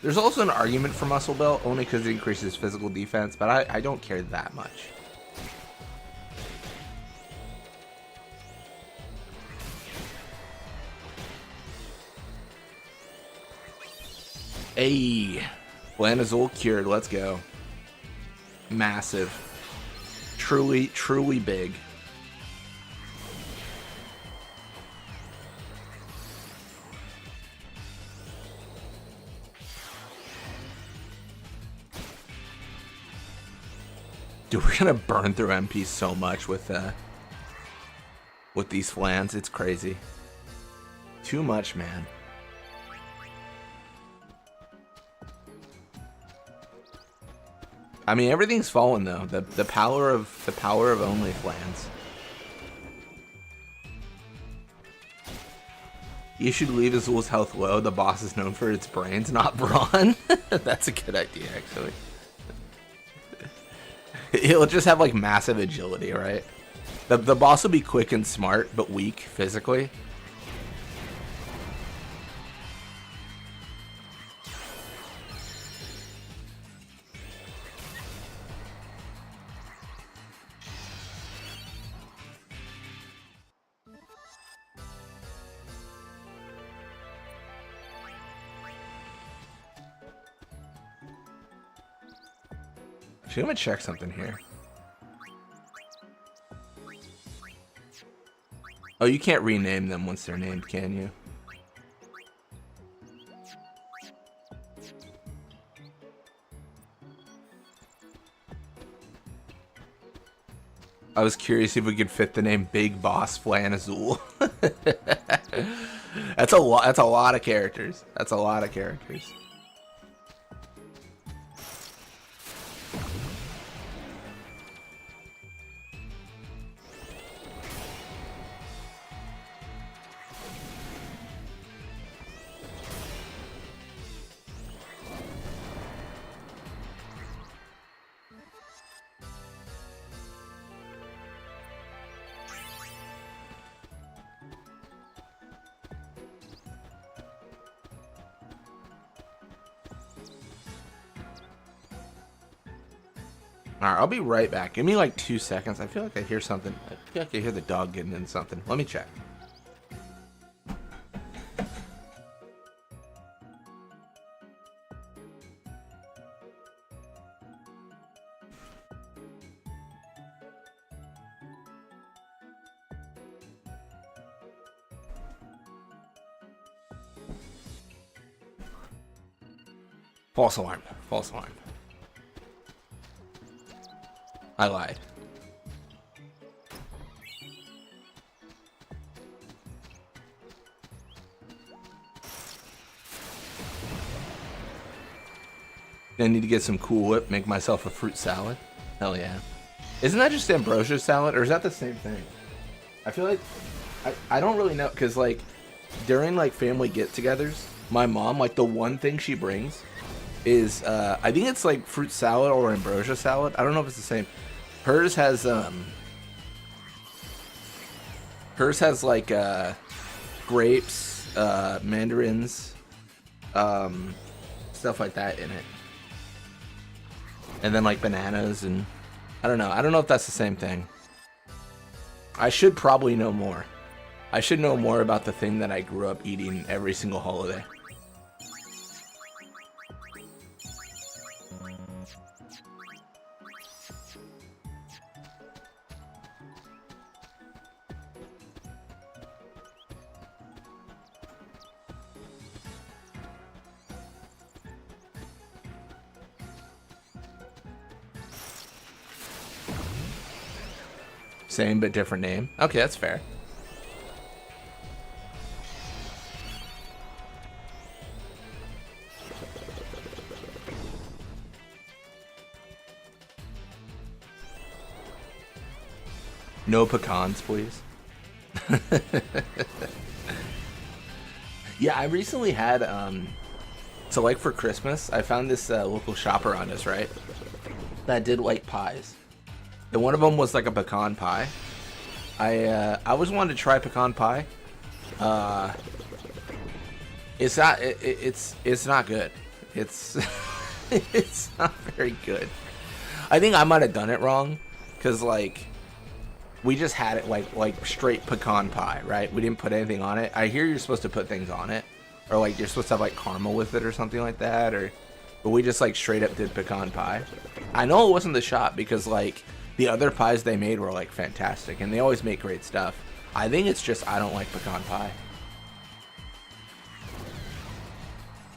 [SPEAKER 1] There's also an argument for Muscle Belt, only because it increases physical defense, but I don't care that much. Hey, Flan Azul cured. Let's go. Massive. Truly, truly big. Dude, we're gonna burn through MP so much with these flans. It's crazy. Too much, man. I mean, everything's fallen though. The power of OnlyFlans. You should leave Azul's health low. The boss is known for its brains, not brawn. That's a good idea, actually. He'll just have like massive agility, right? The boss will be quick and smart, but weak physically. Actually, I'm gonna check something here. Oh, you can't rename them once they're named, can you? I was curious if we could fit the name Big Boss Flan Azul. That's a lot. That's a lot of characters. That's a lot of characters. Alright, I'll be right back. Give me like 2 seconds. I feel like I hear something. I feel like I hear the dog getting in something. Let me check. False alarm. False alarm. I lied. I need to get some Cool Whip, make myself a fruit salad. Hell yeah. Isn't that just ambrosia salad, or is that the same thing? I feel like I don't really know, because like during like family get-togethers, my mom, like the one thing she brings is I think it's like fruit salad or ambrosia salad. I don't know if it's the same. Hers has like grapes, mandarins, stuff like that in it. And then like bananas, and I don't know if that's the same thing. I should probably know more. I should know more about the thing that I grew up eating every single holiday. Same but different name. Okay, that's fair. No pecans, please. Yeah, I recently had so like for Christmas, I found this local shop around us, right? That did like pies. And one of them was like a pecan pie. I always wanted to try pecan pie. It's not it's not good. It's it's not very good. I think I might have done it wrong, cause like we just had it like straight pecan pie, right? We didn't put anything on it. I hear you're supposed to put things on it, or like you're supposed to have like caramel with it or something like that, but we just like straight up did pecan pie. I know it wasn't the shop because like the other pies they made were like fantastic, and they always make great stuff. I think it's just I don't like pecan pie.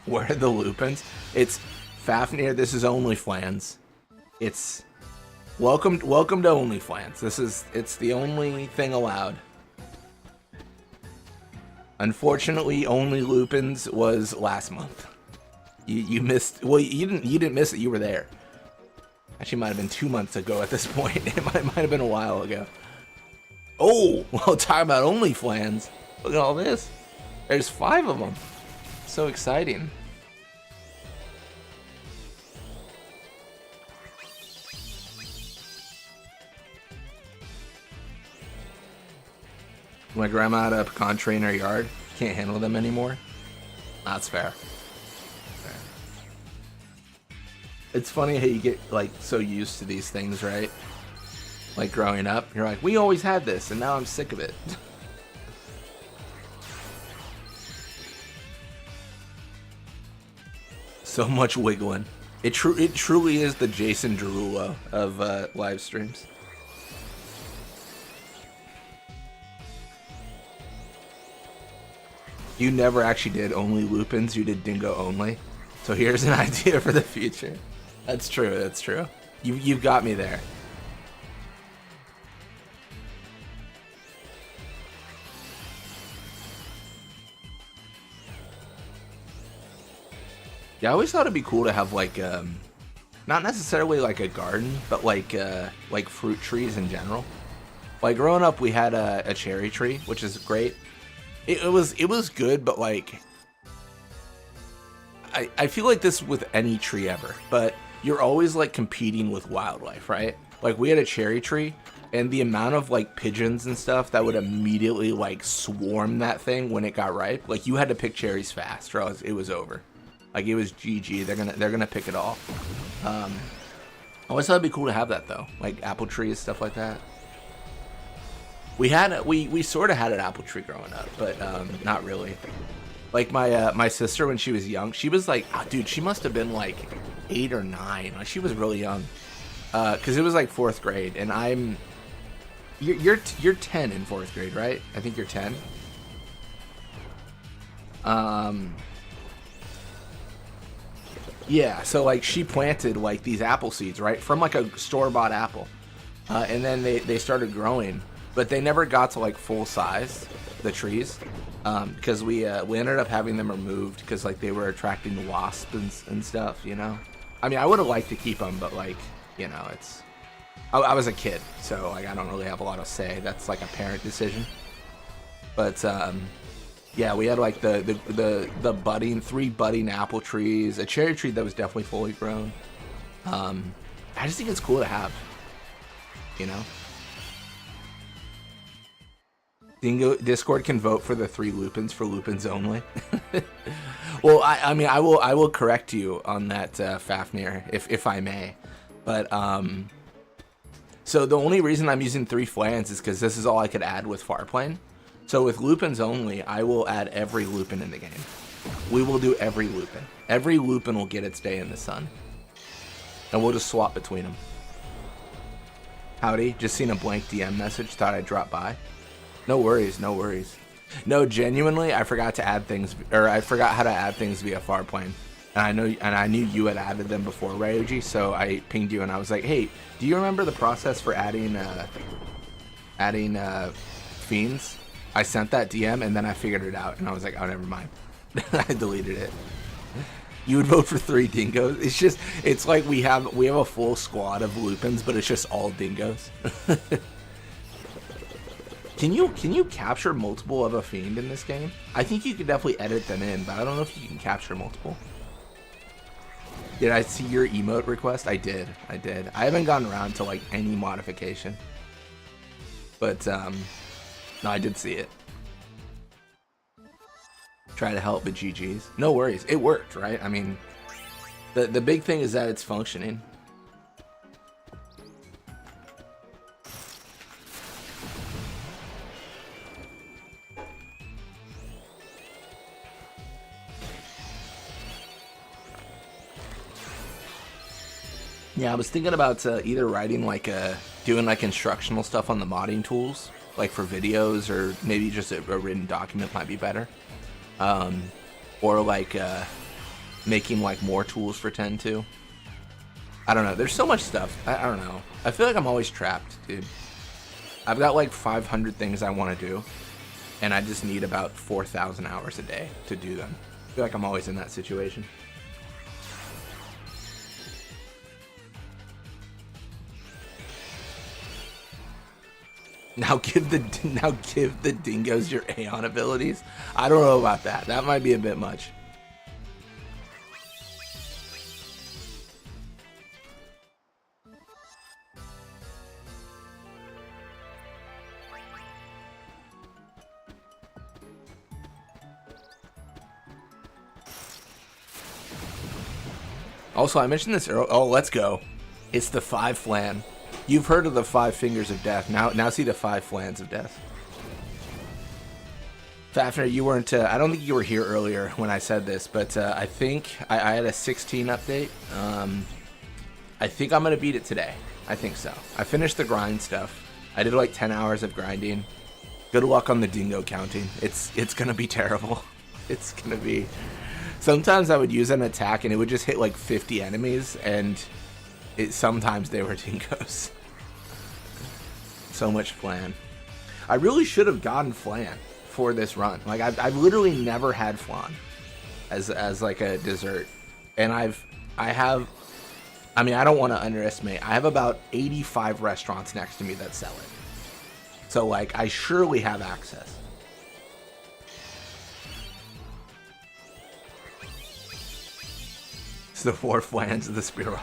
[SPEAKER 1] Where are the Lupins? It's Fafnir. This is OnlyFlans. It's welcome to OnlyFlans. It's the only thing allowed. Unfortunately, only Lupins was last month. You missed. Well, you didn't miss it. You were there. Actually, might have been 2 months ago at this point. It might have been a while ago. Oh, well, talk about OnlyFlans. Look at all this. There's 5 of them. So exciting. My grandma had a pecan tree in her yard. Can't handle them anymore. That's fair. It's funny how you get like so used to these things, right? Like growing up, you're like, we always had this, and now I'm sick of it. So much wiggling. It truly is the Jason Derulo of live streams. You never actually did only Lupins, you did Dingo only. So here's an idea for the future. That's true, that's true. You've got me there. Yeah, I always thought it'd be cool to have like not necessarily like a garden, but like fruit trees in general. Like growing up, we had a cherry tree, which is great. It was good, but like I feel like this with any tree ever, but you're always like competing with wildlife, right? Like we had a cherry tree, and the amount of like pigeons and stuff that would immediately like swarm that thing when it got ripe, like you had to pick cherries fast, or else it was over. Like it was GG. They're gonna pick it all. I always thought it'd be cool to have that though, like apple trees, stuff like that. We sort of had an apple tree growing up, but not really. Like my sister, when she was young, she was like, oh, dude, she must have been like 8 or 9. Like she was really young, because it was like 4th grade, and you're 10 in 4th grade, right? I think you're 10. Yeah, so like she planted like these apple seeds, right, from like a store-bought apple, and then they started growing. But they never got to like full size, the trees, because we ended up having them removed because like they were attracting wasps and stuff, you know. I mean, I would have liked to keep them, but like, you know, I was a kid, so like I don't really have a lot of say. That's like a parent decision. But yeah, we had like the budding 3 budding apple trees, a cherry tree that was definitely fully grown. I just think it's cool to have, you know. Dingo Discord can vote for the 3 Lupins for Lupins only. Well, I mean, I will correct you on that, Fafnir, if I may. But so the only reason I'm using 3 flans is because this is all I could add with Farplane. So with Lupins only, I will add every Lupin in the game. We will do every Lupin. Every Lupin will get its day in the sun, and we'll just swap between them. Howdy, just seen a blank DM message, thought I'd drop by. No worries, no worries. No, genuinely, I forgot to add things, or I forgot how to add things via Farplane. And I knew you had added them before, Ryuji, so I pinged you and I was like, hey, do you remember the process for adding fiends? I sent that DM and then I figured it out and I was like, oh, never mind. I deleted it. You would vote for 3 dingoes? It's like we have a full squad of Lupins, but it's just all dingoes. Can you capture multiple of a fiend in this game? I think you could definitely edit them in, but I don't know if you can capture multiple. Did I see your emote request? I did. I haven't gotten around to like any modification. But no, I did see it. Try to help, but GG's. No worries. It worked, right? I mean, the big thing is that it's functioning. Yeah, I was thinking about either writing like doing like instructional stuff on the modding tools, like for videos, or maybe just a written document might be better. Or like making like more tools for 10.2. I don't know. There's so much stuff. I don't know. I feel like I'm always trapped, dude. I've got like 500 things I want to do, and I just need about 4,000 hours a day to do them. I feel like I'm always in that situation. Now give the dingoes your Aeon abilities. I don't know about that. That might be a bit much. Also, I mentioned this earlier. Oh, let's go. It's the 5 flan. You've heard of the 5 fingers of death. Now see the 5 flans of death. Fafner, you weren't. I don't think you were here earlier when I said this, but I think I had a 16 update. I think I'm gonna beat it today. I think so. I finished the grind stuff. I did like 10 hours of grinding. Good luck on the dingo counting. It's gonna be terrible. It's gonna be. Sometimes I would use an attack and it would just hit like 50 enemies, and sometimes they were dingoes. So much flan. I really should have gotten flan for this run. Like I've literally never had flan as like a dessert, and I mean, I don't want to underestimate. I have about 85 restaurants next to me that sell it. So like I surely have access. The 4 flans of the Spira.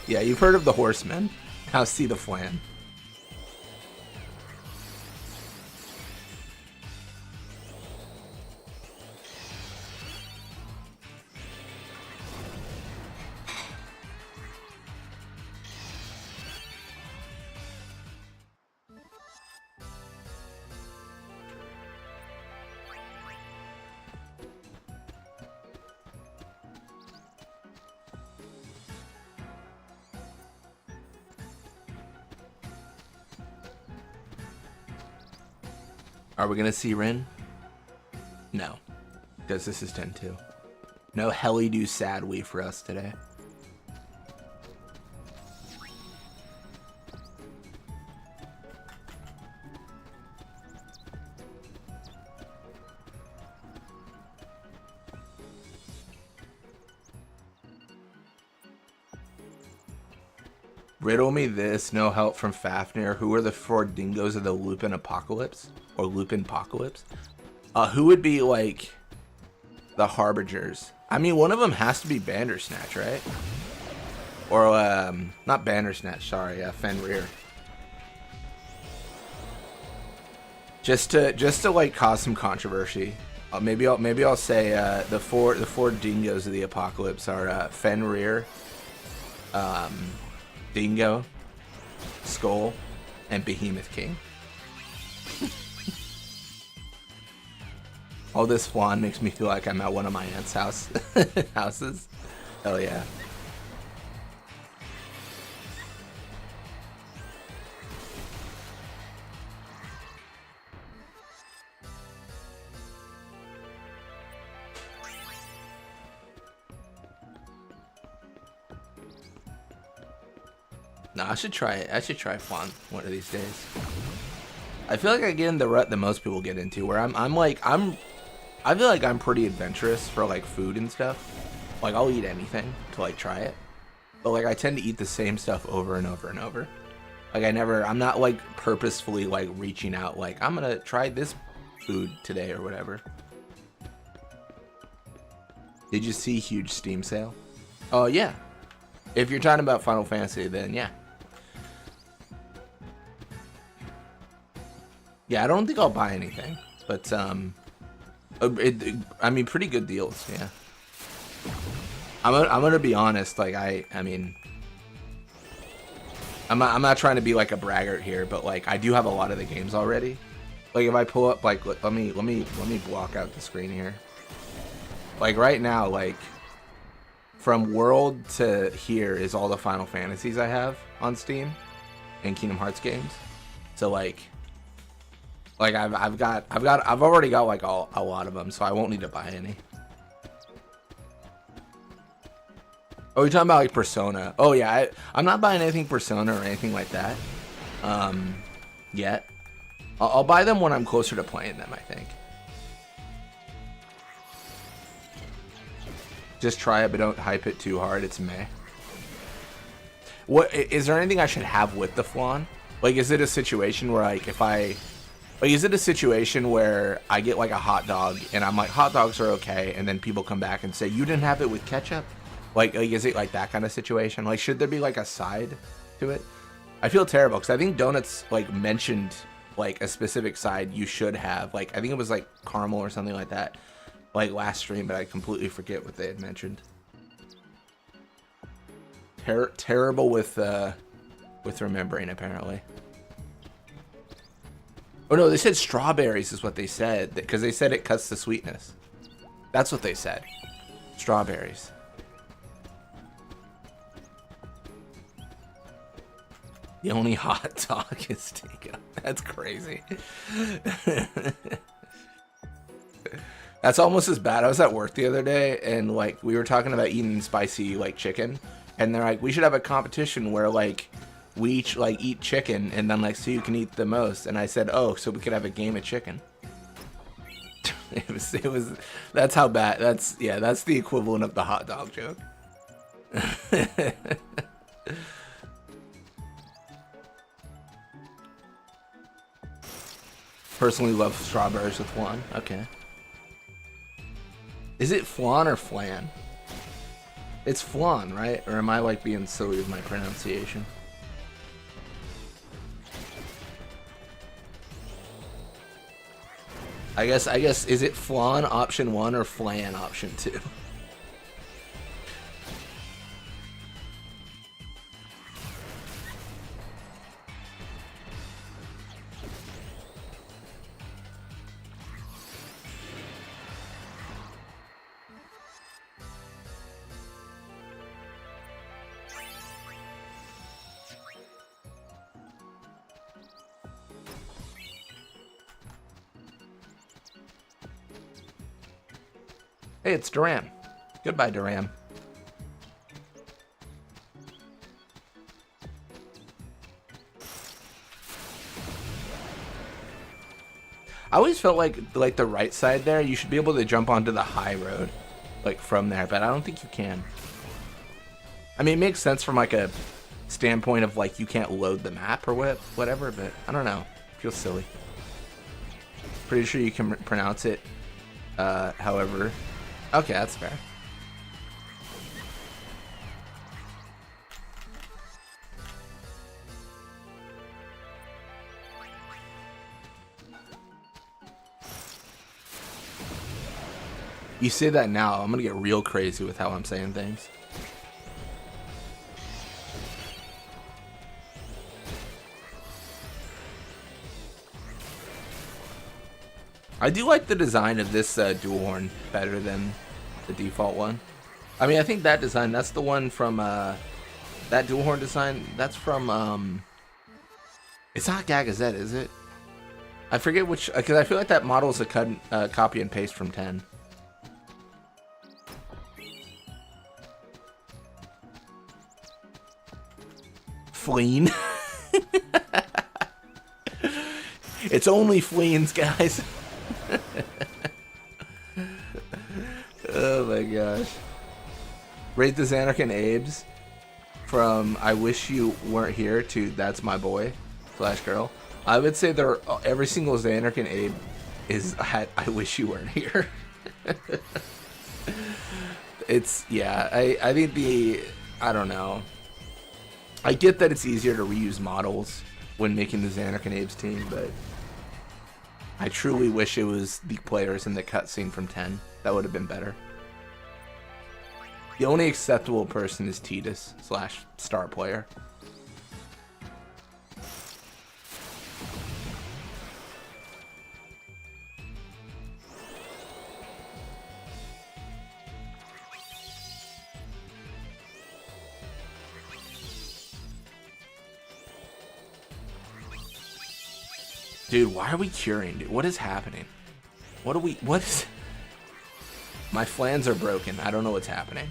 [SPEAKER 1] Yeah, you've heard of the horsemen. Now see the flan. Are we gonna see Rin? No, because this is 10-2. No heli do sad we for us today. Riddle me this, no help from Fafnir. Who are the 4 dingoes of the Lupin Apocalypse? Or Lupin Apocalypse? Who would be like the Harbingers? I mean, one of them has to be Bandersnatch, right? Or not Bandersnatch, sorry, Fenrir. Just to like cause some controversy. Maybe I'll say the four dingoes of the apocalypse are Fenrir, Dingo, Skull, and Behemoth King. All this flan makes me feel like I'm at one of my aunt's houses. Hell yeah. No, I should try it. I should try flan one of these days. I feel like I get in the rut that most people get into, where I feel like I'm pretty adventurous for like food and stuff. Like I'll eat anything to like try it, but like I tend to eat the same stuff over and over and over. Like I'm not like purposefully like reaching out like I'm gonna try this food today or whatever. Did you see huge Steam sale? Oh yeah. If you're talking about Final Fantasy, then yeah. Yeah, I don't think I'll buy anything, but I mean, pretty good deals, yeah. I'm gonna be honest, like I mean, I'm not trying to be like a braggart here, but like I do have a lot of the games already. Like if I pull up, like let me block out the screen here. Like right now, like from World to here is all the Final Fantasies I have on Steam and Kingdom Hearts games. So like I've already got like a lot of them, so I won't need to buy any. Oh, you're talking about like Persona? Oh yeah, I'm not buying anything Persona or anything like that. Yet. I'll buy them when I'm closer to playing them, I think. Just try it, but don't hype it too hard. It's meh. What is there anything I should have with the flan? Like, is it a situation where, like, is it a situation where I get, like, a hot dog, and I'm like, hot dogs are okay, and then people come back and say, you didn't have it with ketchup? Like is it, like, that kind of situation? Like, should there be, like, a side to it? I feel terrible, because I think Donuts, like, mentioned, like, a specific side you should have. Like, I think it was, like, caramel or something like that, like, last stream, but I completely forget what they had mentioned. Terrible with remembering, apparently. Oh no, they said strawberries is what they said, because they said it cuts the sweetness. That's what they said. Strawberries. The only hot dog is takeout. That's crazy. That's almost as bad. I was at work the other day, and like we were talking about eating spicy like chicken, and they're like, we should have a competition where like we each like eat chicken, and then like so you can eat the most. And I said, oh, so we could have a game of chicken. it was. That's how bad. That's the equivalent of the hot dog joke. Personally love strawberries with flan. Okay. Is it flan or flan? It's flan, right? Or am I like being silly with my pronunciation? I guess is it flan option 1 or flan option 2? Hey, it's Duran. Goodbye, Duran. I always felt like the right side there, you should be able to jump onto the high road, like from there, but I don't think you can. I mean, it makes sense from like a standpoint of like you can't load the map or whatever, but I don't know. It feels silly. Pretty sure you can pronounce it, however. Okay, that's fair. You say that now, I'm gonna get real crazy with how I'm saying things. I do like the design of this dual horn better than the default one. I mean, I think that design, that's the one from, that dual horn design, that's from, it's not Gagazette, is it? I forget which, because I feel like that model is a copy and paste from 10. Fleen. It's only fleens, guys. Oh my gosh. Rate the Xanark and Abes from I wish you weren't here to that's my boy / girl. I would say they're every single Xanark and Abe is I wish you weren't here. It's I think I don't know. I get that it's easier to reuse models when making the Xanark and Abe's team, but I truly wish it was the players in the cutscene from 10. That would have been better. The only acceptable person is Tidus / star player. Dude, why are we curing, dude? What is happening? What is... My flans are broken. I don't know what's happening.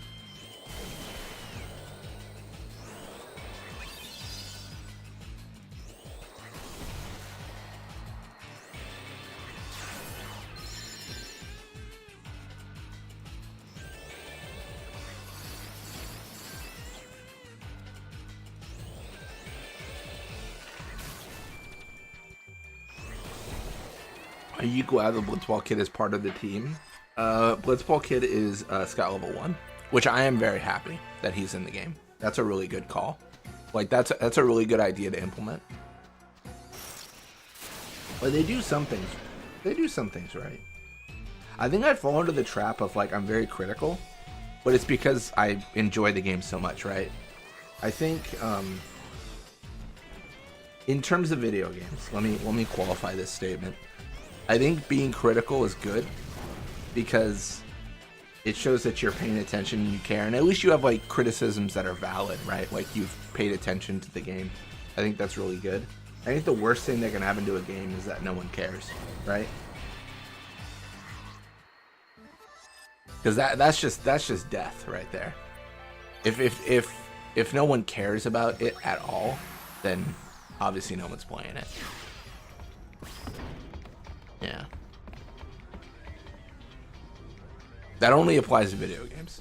[SPEAKER 1] you glad the Blitzball Kid is part of the team? Blitzball Kid is Scout level 1, which I am very happy that he's in the game. That's a really good call. Like, that's a really good idea to implement. But they do some things. They do some things right. I think I fall into the trap of, like, I'm very critical, but it's because I enjoy the game so much, right? I think, in terms of video games, let me qualify this statement. I think being critical is good because it shows that you're paying attention and you care, and at least you have like criticisms that are valid, right? Like you've paid attention to the game. I think that's really good. I think the worst thing that can happen to a game is that no one cares, right? Because that's just death right there. If no one cares about it at all, then obviously no one's playing it. Yeah. That only applies to video games.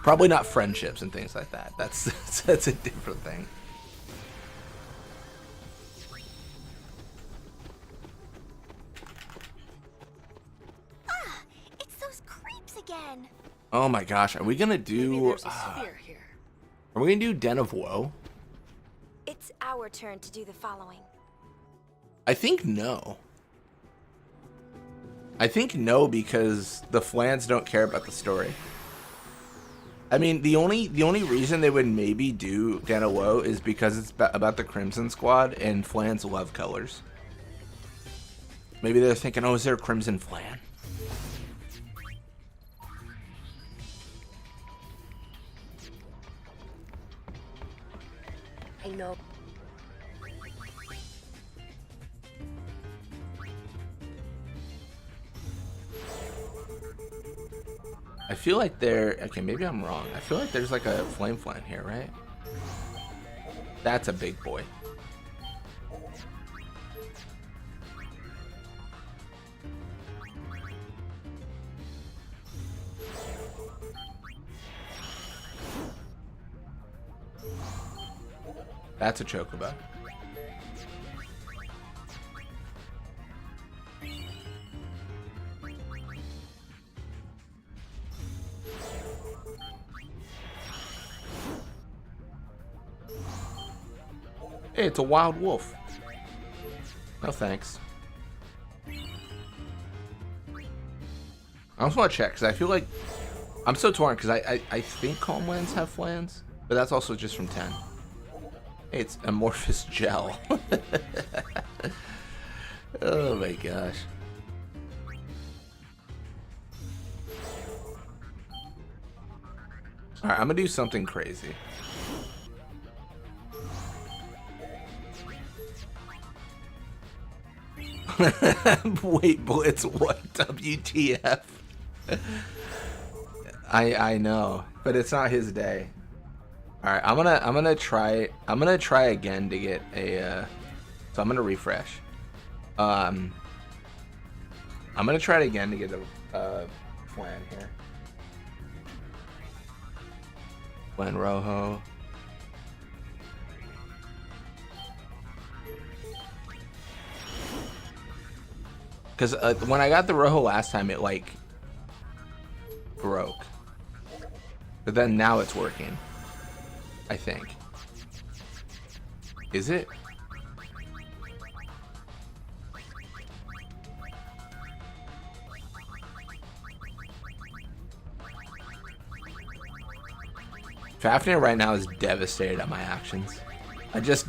[SPEAKER 1] Probably not friendships and things like that. That's a different thing.
[SPEAKER 5] Ah, it's those creeps again.
[SPEAKER 1] Oh my gosh, are we gonna do?
[SPEAKER 7] Here.
[SPEAKER 1] Are we gonna do Den of Woe?
[SPEAKER 2] It's our turn to do the following.
[SPEAKER 1] I think no. I think no, because the flans don't care about the story. I mean, the only reason they would maybe do Den of Woe is because it's about the Crimson Squad, and flans love colors. Maybe they're thinking, oh, is there a Crimson Flan?
[SPEAKER 4] I know.
[SPEAKER 1] I feel like okay, maybe I'm wrong. I feel like there's like a flame flan here, right? That's a big boy. That's a chocobo. Hey, it's a wild wolf. No thanks. I also want to check because I feel like I'm so torn because I think Homelands have flans, but that's also just from 10. Hey, it's amorphous gel. Oh my gosh. Alright, I'm gonna do something crazy. Wait, Blitz, what? WTF? I know, but it's not his day. All right, I'm gonna try again to get a. So I'm gonna refresh. I'm gonna try it again to get a flan here. Flan Rojo. Because when I got the Rojo last time, it like broke. But then now it's working. I think. Is it? Fafnir right now is devastated at my actions. I just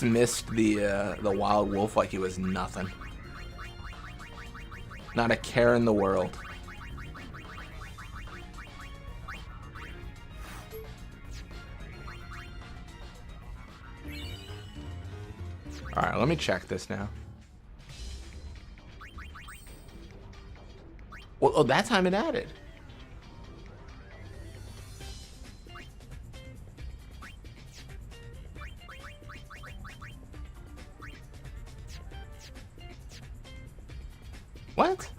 [SPEAKER 1] missed the wild wolf like it was nothing. Not a care in the world. Alright, let me check this now. Well, oh, that time it added. What?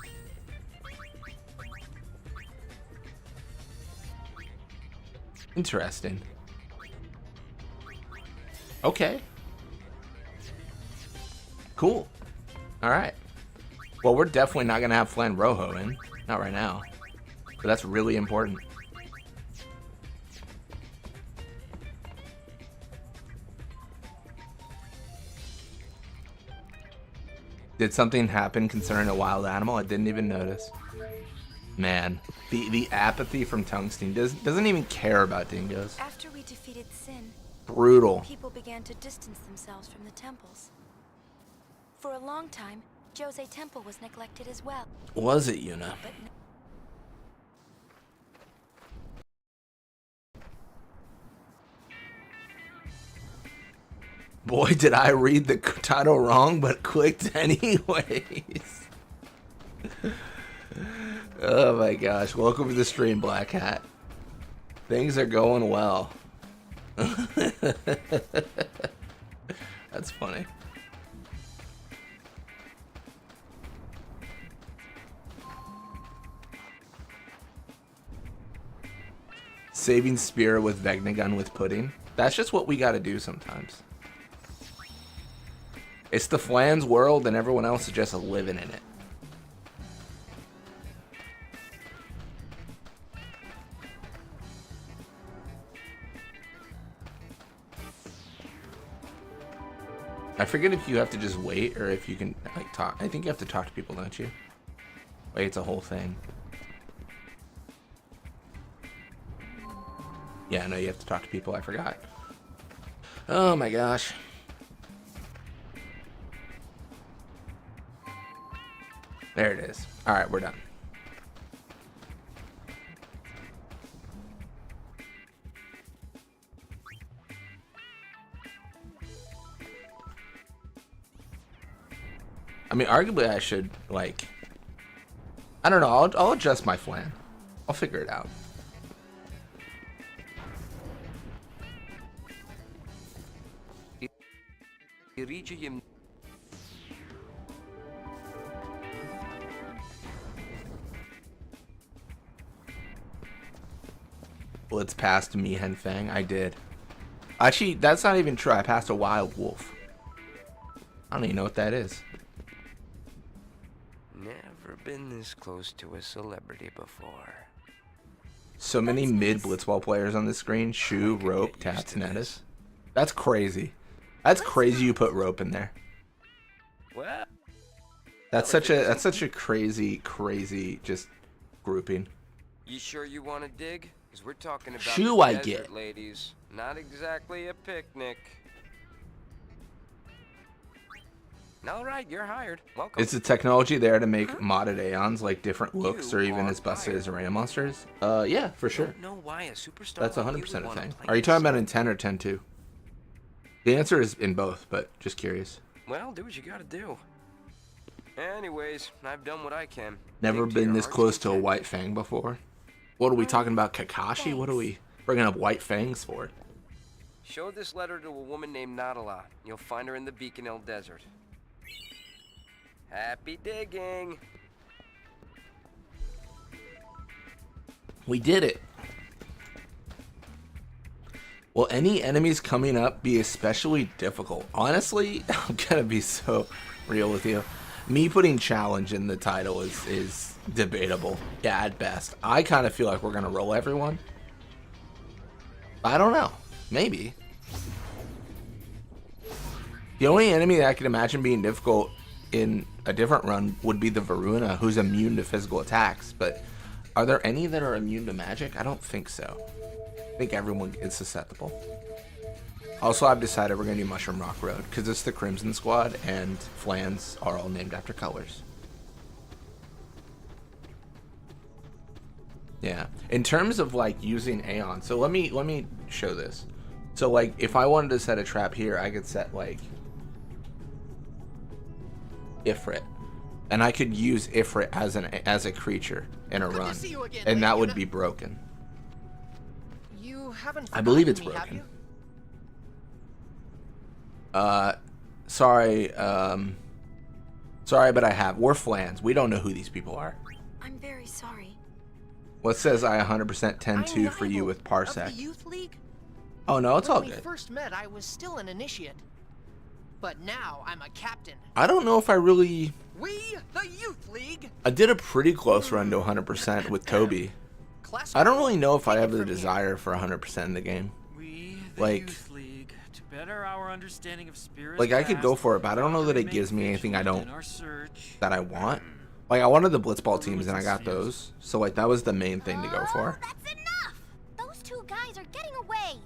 [SPEAKER 1] Interesting. Okay. Cool. Alright. Well, we're definitely not going to have Flan Rojo in. Not right now. But that's really important. Did something happen concerning a wild animal? I didn't even notice. Man, the apathy from Tungsten doesn't even care about dingoes.
[SPEAKER 2] After we defeated Sin,
[SPEAKER 1] Brutal.
[SPEAKER 2] people began to distance themselves from the temples. For a long time, Jose Temple was neglected as well.
[SPEAKER 1] Was it, Yuna?
[SPEAKER 2] But
[SPEAKER 1] Boy, did I read the title wrong, but clicked anyways. Oh my gosh. Welcome to the stream, Black Hat. Things are going well. That's funny. Saving Spira with Vegnagun with pudding. That's just what we gotta do sometimes. It's the Flans world and everyone else is just living in it. I forget if you have to just wait or if you can like talk. I think you have to talk to people, don't you? Wait, it's a whole thing. Yeah, no, you have to talk to people. I forgot. Oh my gosh. There it is. All right, we're done. I mean, arguably I should, like, I don't know, I'll adjust my flan. I'll figure it out. Blitz past me, Henfang. I did. Actually, that's not even true. I passed a wild wolf. I don't even know what that is.
[SPEAKER 11] Never been this close to a celebrity before.
[SPEAKER 1] So many mid Blitzball players on the screen. Shu, Rope, Tats, and Edis. That's crazy. That's crazy you put Rope in there.
[SPEAKER 11] Well,
[SPEAKER 1] that's such a crazy just grouping.
[SPEAKER 11] You sure you want to dig? Because we're talking about
[SPEAKER 1] Shu,
[SPEAKER 11] the
[SPEAKER 1] I
[SPEAKER 11] desert,
[SPEAKER 1] get.
[SPEAKER 11] ladies. Not exactly a picnic. All right, you're hired. Welcome.
[SPEAKER 1] Is the technology there to make modded Aeons like different looks or even as busted as arena monsters? Yeah, for sure.
[SPEAKER 11] Know why a superstar
[SPEAKER 1] That's
[SPEAKER 11] like
[SPEAKER 1] 100%
[SPEAKER 11] you
[SPEAKER 1] a
[SPEAKER 11] wanna
[SPEAKER 1] thing.
[SPEAKER 11] play
[SPEAKER 1] Are you
[SPEAKER 11] this
[SPEAKER 1] talking about
[SPEAKER 11] song?
[SPEAKER 1] in 10 or 10.2? The answer is in both, but just curious.
[SPEAKER 11] Well, do what you gotta do. Anyways, I've done what I can.
[SPEAKER 1] Never
[SPEAKER 11] Dig to
[SPEAKER 1] been
[SPEAKER 11] your
[SPEAKER 1] this
[SPEAKER 11] heart's
[SPEAKER 1] close to a
[SPEAKER 11] content.
[SPEAKER 1] White Fang before. What are we talking about, Kakashi? What are we bringing up White Fangs for?
[SPEAKER 11] Show this letter to a woman named Nadala. You'll find her in the Beacon Hill Desert. Happy digging.
[SPEAKER 1] We did it. Will any enemies coming up be especially difficult? Honestly, I'm gonna be so real with you. Me putting challenge in the title is debatable. Yeah, at best. I kind of feel like we're gonna roll everyone. I don't know. Maybe. The only enemy that I can imagine being difficult in a different run would be the Varuna, who's immune to physical attacks. But are there any that are immune to magic? I don't think so. I think everyone is susceptible. Also, I've decided we're going to do Mushroom Rock Road because it's the Crimson Squad and Flans are all named after colors. Yeah. In terms of like using Aeon, so let me show this. So like if I wanted to set a trap here, I could set like Ifrit. And I could use Ifrit as a creature in a run. And that would be broken.
[SPEAKER 8] You haven't
[SPEAKER 1] I believe it's
[SPEAKER 8] forgotten me,
[SPEAKER 1] broken. Sorry, but I have. We're Flans. We don't know who these people are.
[SPEAKER 2] I'm very sorry.
[SPEAKER 1] What says I 100% 10-2 for you with
[SPEAKER 8] Of
[SPEAKER 1] Parsec?
[SPEAKER 8] the youth league?
[SPEAKER 1] Oh no, it's all
[SPEAKER 8] When we
[SPEAKER 1] good.
[SPEAKER 8] first met, I was still an initiate. But now I'm a captain.
[SPEAKER 1] I don't know if I really...
[SPEAKER 8] We, the Youth League.
[SPEAKER 1] I did a pretty close run to 100% with Toby. I don't really know if I have the desire for 100% in the game.
[SPEAKER 10] We, the
[SPEAKER 1] Like,
[SPEAKER 10] Youth League, to better our understanding of Spira's
[SPEAKER 1] like I could go
[SPEAKER 10] past,
[SPEAKER 1] for it, but I don't know that it
[SPEAKER 10] remain
[SPEAKER 1] gives me anything I
[SPEAKER 10] vigilant
[SPEAKER 1] don't
[SPEAKER 10] in our search.
[SPEAKER 1] that I want. Like I wanted the blitzball teams and I got those, so like that was the main thing to go for.
[SPEAKER 5] That's enough! Those two guys are getting away.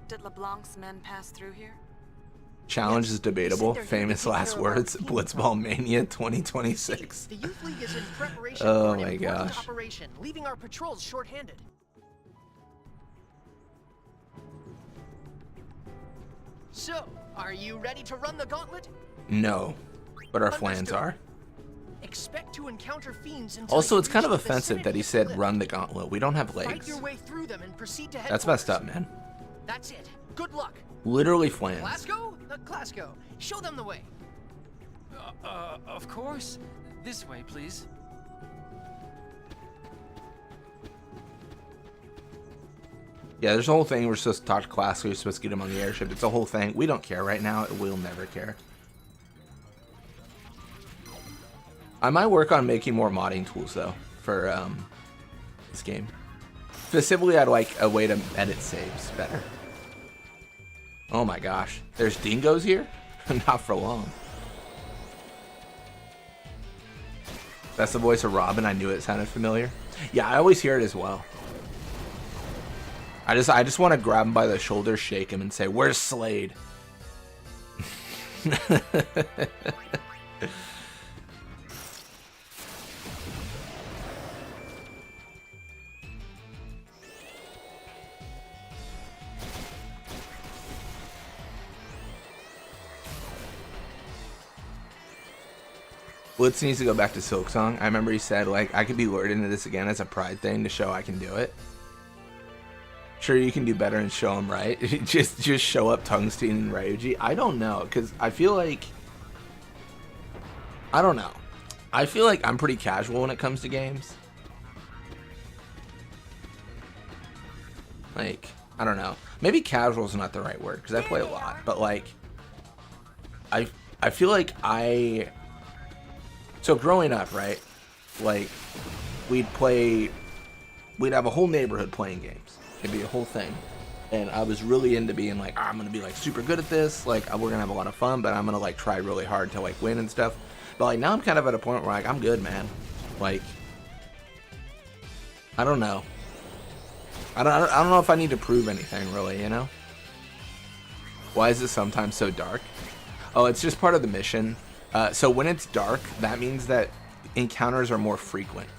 [SPEAKER 12] Did LeBlanc's men pass through here?
[SPEAKER 1] Challenge is debatable. Famous last words. Blitzball Mania 2026.
[SPEAKER 8] The Youth League is in preparation
[SPEAKER 1] Oh
[SPEAKER 8] for an
[SPEAKER 1] my
[SPEAKER 8] important
[SPEAKER 1] gosh.
[SPEAKER 8] operation, leaving our patrols short-handed. So, are you ready to run the gauntlet?
[SPEAKER 1] No, but our flans are.
[SPEAKER 8] Expect to encounter fiends until
[SPEAKER 1] Also,
[SPEAKER 8] you
[SPEAKER 1] it's kind of
[SPEAKER 8] reach the
[SPEAKER 1] offensive that he
[SPEAKER 8] vicinity of
[SPEAKER 1] said
[SPEAKER 8] the
[SPEAKER 1] run the gauntlet. We don't have
[SPEAKER 8] cliff. Fight
[SPEAKER 1] legs.
[SPEAKER 8] your way through them and proceed to
[SPEAKER 1] That's messed
[SPEAKER 8] headquarters.
[SPEAKER 1] up, man.
[SPEAKER 8] That's it. Good luck.
[SPEAKER 1] Literally flans.
[SPEAKER 8] Glasgow? Glasgow. Show them the way.
[SPEAKER 10] Of course. This way, please.
[SPEAKER 1] Yeah, there's a whole thing. We're supposed to talk to Classic. We're supposed to get him on the airship. It's a whole thing. We don't care right now. We'll never care. I might work on making more modding tools, though, for this game. Specifically, I'd like a way to edit saves better. Oh my gosh. There's dingoes here? Not for long. That's the voice of Robin. I knew it sounded familiar. Yeah, I always hear it as well. I just want to grab him by the shoulder, shake him, and say, "Where's Slade?" Blitz needs to go back to Silksong. I remember he said, like, I could be lured into this again as a pride thing to show I can do it. Sure, you can do better and show him right. just show up Tungsten and Ryuji. I don't know, because I feel like... I don't know. I feel like I'm pretty casual when it comes to games. Like, I don't know. Maybe casual is not the right word, because I play a lot. But, like, I feel like So growing up, right, like, we'd have a whole neighborhood playing games. It'd be a whole thing. And I was really into being like, I'm going to be, like, super good at this. Like, we're going to have a lot of fun, but I'm going to, like, try really hard to, like, win and stuff. But, like, now I'm kind of at a point where, like, I'm good, man. Like, I don't know. I don't know if I need to prove anything, really, you know? Why is it sometimes so dark? Oh, it's just part of the mission. So when it's dark, that means that encounters are more frequent.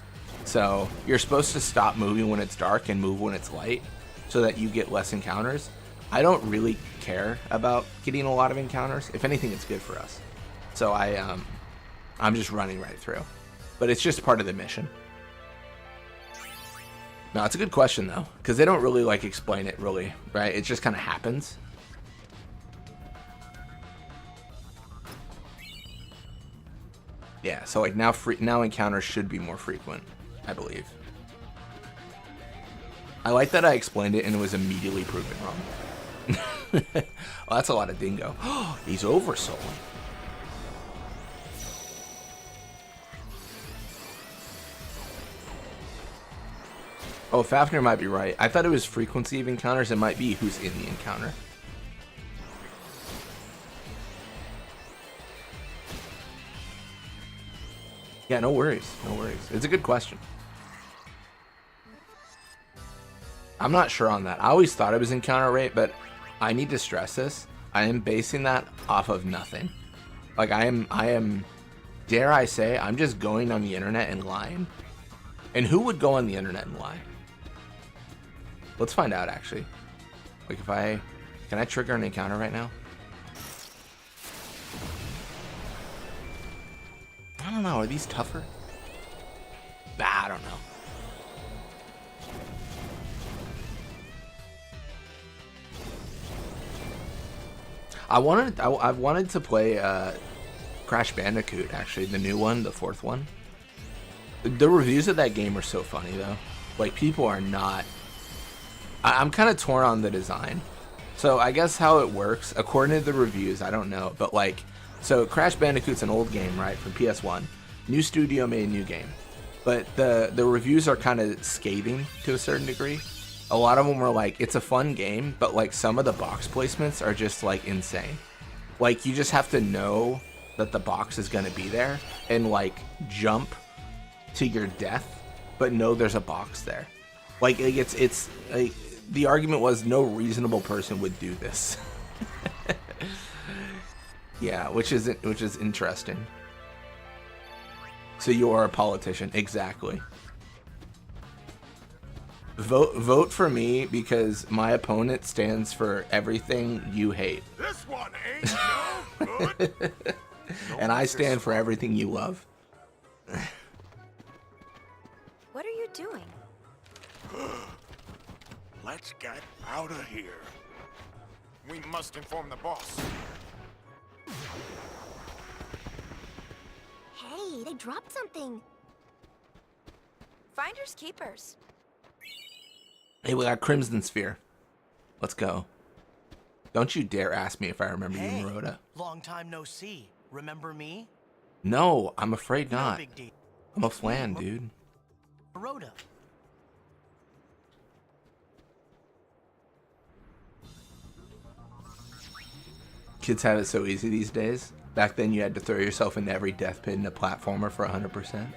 [SPEAKER 1] So you're supposed to stop moving when it's dark and move when it's light so that you get less encounters. I don't really care about getting a lot of encounters. If anything, it's good for us. So I'm just running right through. But it's just part of the mission. No, it's a good question, though, because they don't really, like, explain it, really, right? It just kind of happens. Yeah, so like now encounters should be more frequent, I believe. I like that I explained it and it was immediately proven wrong. Well, that's a lot of dingo. He's oversold. Oh, Fafnir might be right. I thought it was frequency of encounters. It might be who's in the encounter. Yeah, no worries. No worries. It's a good question. I'm not sure on that. I always thought it was encounter rate, but I need to stress this. I am basing that off of nothing. Like, I am, dare I say, I'm just going on the internet and lying. And who would go on the internet and lie? Let's find out, actually. Like, can I trigger an encounter right now? I don't know. Are these tougher? Nah, I don't know. I've wanted to play Crash Bandicoot, actually, the new one, the fourth one. The reviews of that game are so funny, though. Like, people are not... I'm kind of torn on the design. So I guess how it works, according to the reviews, I don't know, but like, so Crash Bandicoot's an old game, right, from PS1. New studio made a new game, but the reviews are kind of scathing to a certain degree. A lot of them were like, it's a fun game, but like some of the box placements are just like insane. Like you just have to know that the box is gonna be there and like jump to your death, but know there's a box there. Like it's like, the argument was no reasonable person would do this. Yeah, which is interesting. So you are a politician, exactly. Vote for me because my opponent stands for everything you hate.
[SPEAKER 3] This one ain't no good.
[SPEAKER 1] And I stand for everything you love.
[SPEAKER 2] What are you doing?
[SPEAKER 3] Let's get out of here.
[SPEAKER 6] We must inform the boss.
[SPEAKER 5] Hey, they dropped something.
[SPEAKER 2] Finders keepers.
[SPEAKER 1] Hey, we got Crimson Sphere. Let's go. Don't you dare ask me if I remember you, Maroda.
[SPEAKER 8] Long time no see. Remember me?
[SPEAKER 1] No, I'm afraid not.
[SPEAKER 8] No big deal.
[SPEAKER 1] I'm a flan, dude.
[SPEAKER 8] Rhoda.
[SPEAKER 1] Kids have it so easy these days. Back then, you had to throw yourself into every death pit in a platformer for 100%.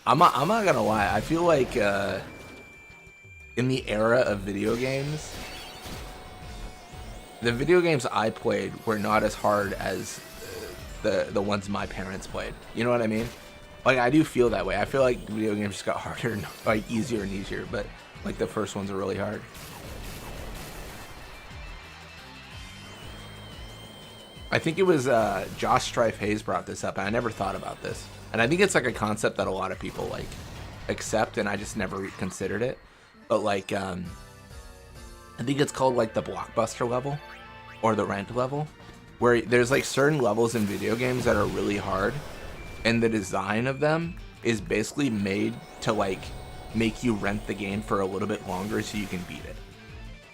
[SPEAKER 1] I'm not gonna lie. I feel like in the era of video games, the video games I played were not as hard as the ones my parents played. You know what I mean? Like I do feel that way. I feel like video games just got harder and like easier and easier, but like the first ones are really hard. I think it was Josh Strife Hayes brought this up, and I never thought about this. And I think it's like a concept that a lot of people like accept, and I just never considered it. But like, I think it's called like the blockbuster level or the rent level, where there's like certain levels in video games that are really hard, and the design of them is basically made to like make you rent the game for a little bit longer so you can beat it.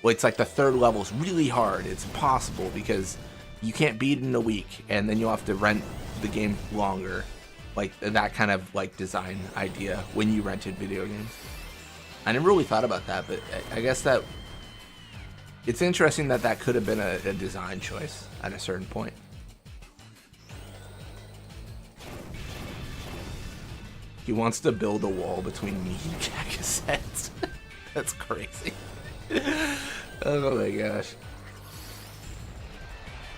[SPEAKER 1] Well, it's like the third level is really hard. It's impossible because you can't beat it in a week, and then you'll have to rent the game longer. Like that kind of like design idea when you rented video games. I never really thought about that, but I guess that it's interesting that that could have been a design choice at a certain point. He wants to build a wall between me and cassettes. That's crazy. Oh my gosh.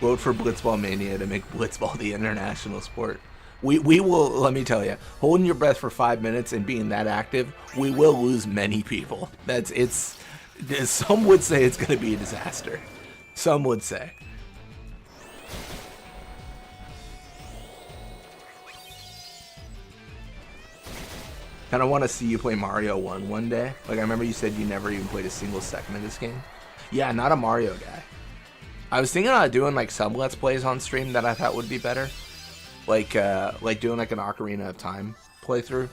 [SPEAKER 1] Vote for Blitzball Mania to make Blitzball the international sport. We will, let me tell you, holding your breath for 5 minutes and being that active, we will lose many people. Some would say it's going to be a disaster. Some would say. Kind of want to see you play Mario 1 one day. Like, I remember you said you never even played a single second of this game. Yeah, not a Mario guy. I was thinking about doing like some Let's Plays on stream that I thought would be better. Like doing like an Ocarina of Time playthrough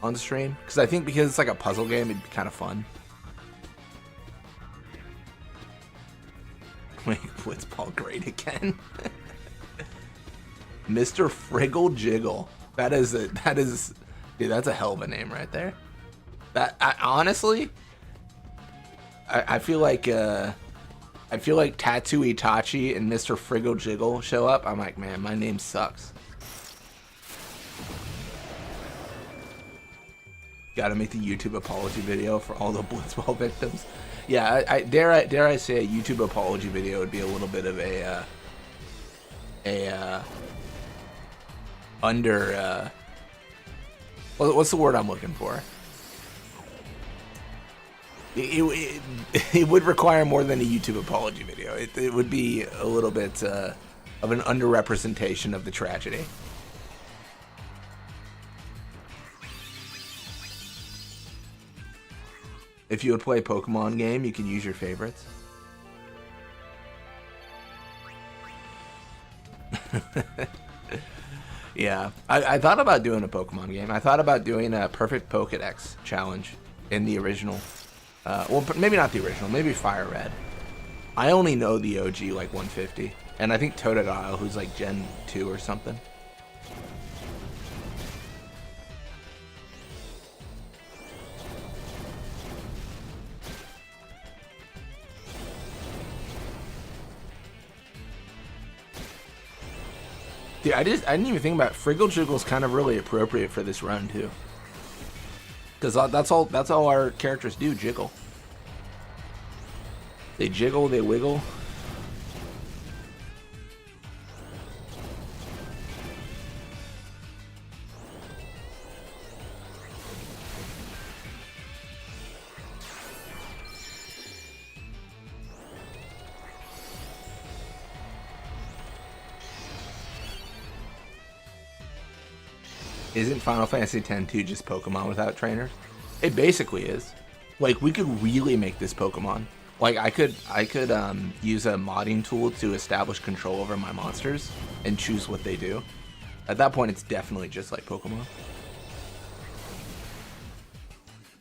[SPEAKER 1] on stream. Because I think because it's like a puzzle game, it'd be kind of fun. Make Blitzball great again. Mr. Friggle Jiggle. That is, dude, that's a hell of a name right there. Honestly, I feel like Tattoo Itachi and Mr. Friggle Jiggle show up. I'm like, man, my name sucks. Gotta make the YouTube apology video for all the Blitzball victims. Yeah, I dare I say a YouTube apology video would be a little bit of what's the word I'm looking for? It would require more than a YouTube apology video. It would be a little bit of an underrepresentation of the tragedy. If you would play a Pokemon game, you can use your favorites. Yeah, I thought about doing a Pokemon game. I thought about doing a Perfect Pokedex challenge in the original. Well, maybe not the original. Maybe Fire Red. I only know the OG like 150, and I think Totodile, who's like Gen 2 or something. Dude, I didn't even think about it. Friggle Jiggle's kind of really appropriate for this run too, because that's all our characters do. Jiggle. They jiggle, they wiggle. Isn't Final Fantasy X-2 just Pokemon without trainers? It basically is. Like, we could really make this Pokemon. Like, I could use a modding tool to establish control over my monsters and choose what they do. At that point, it's definitely just like Pokemon.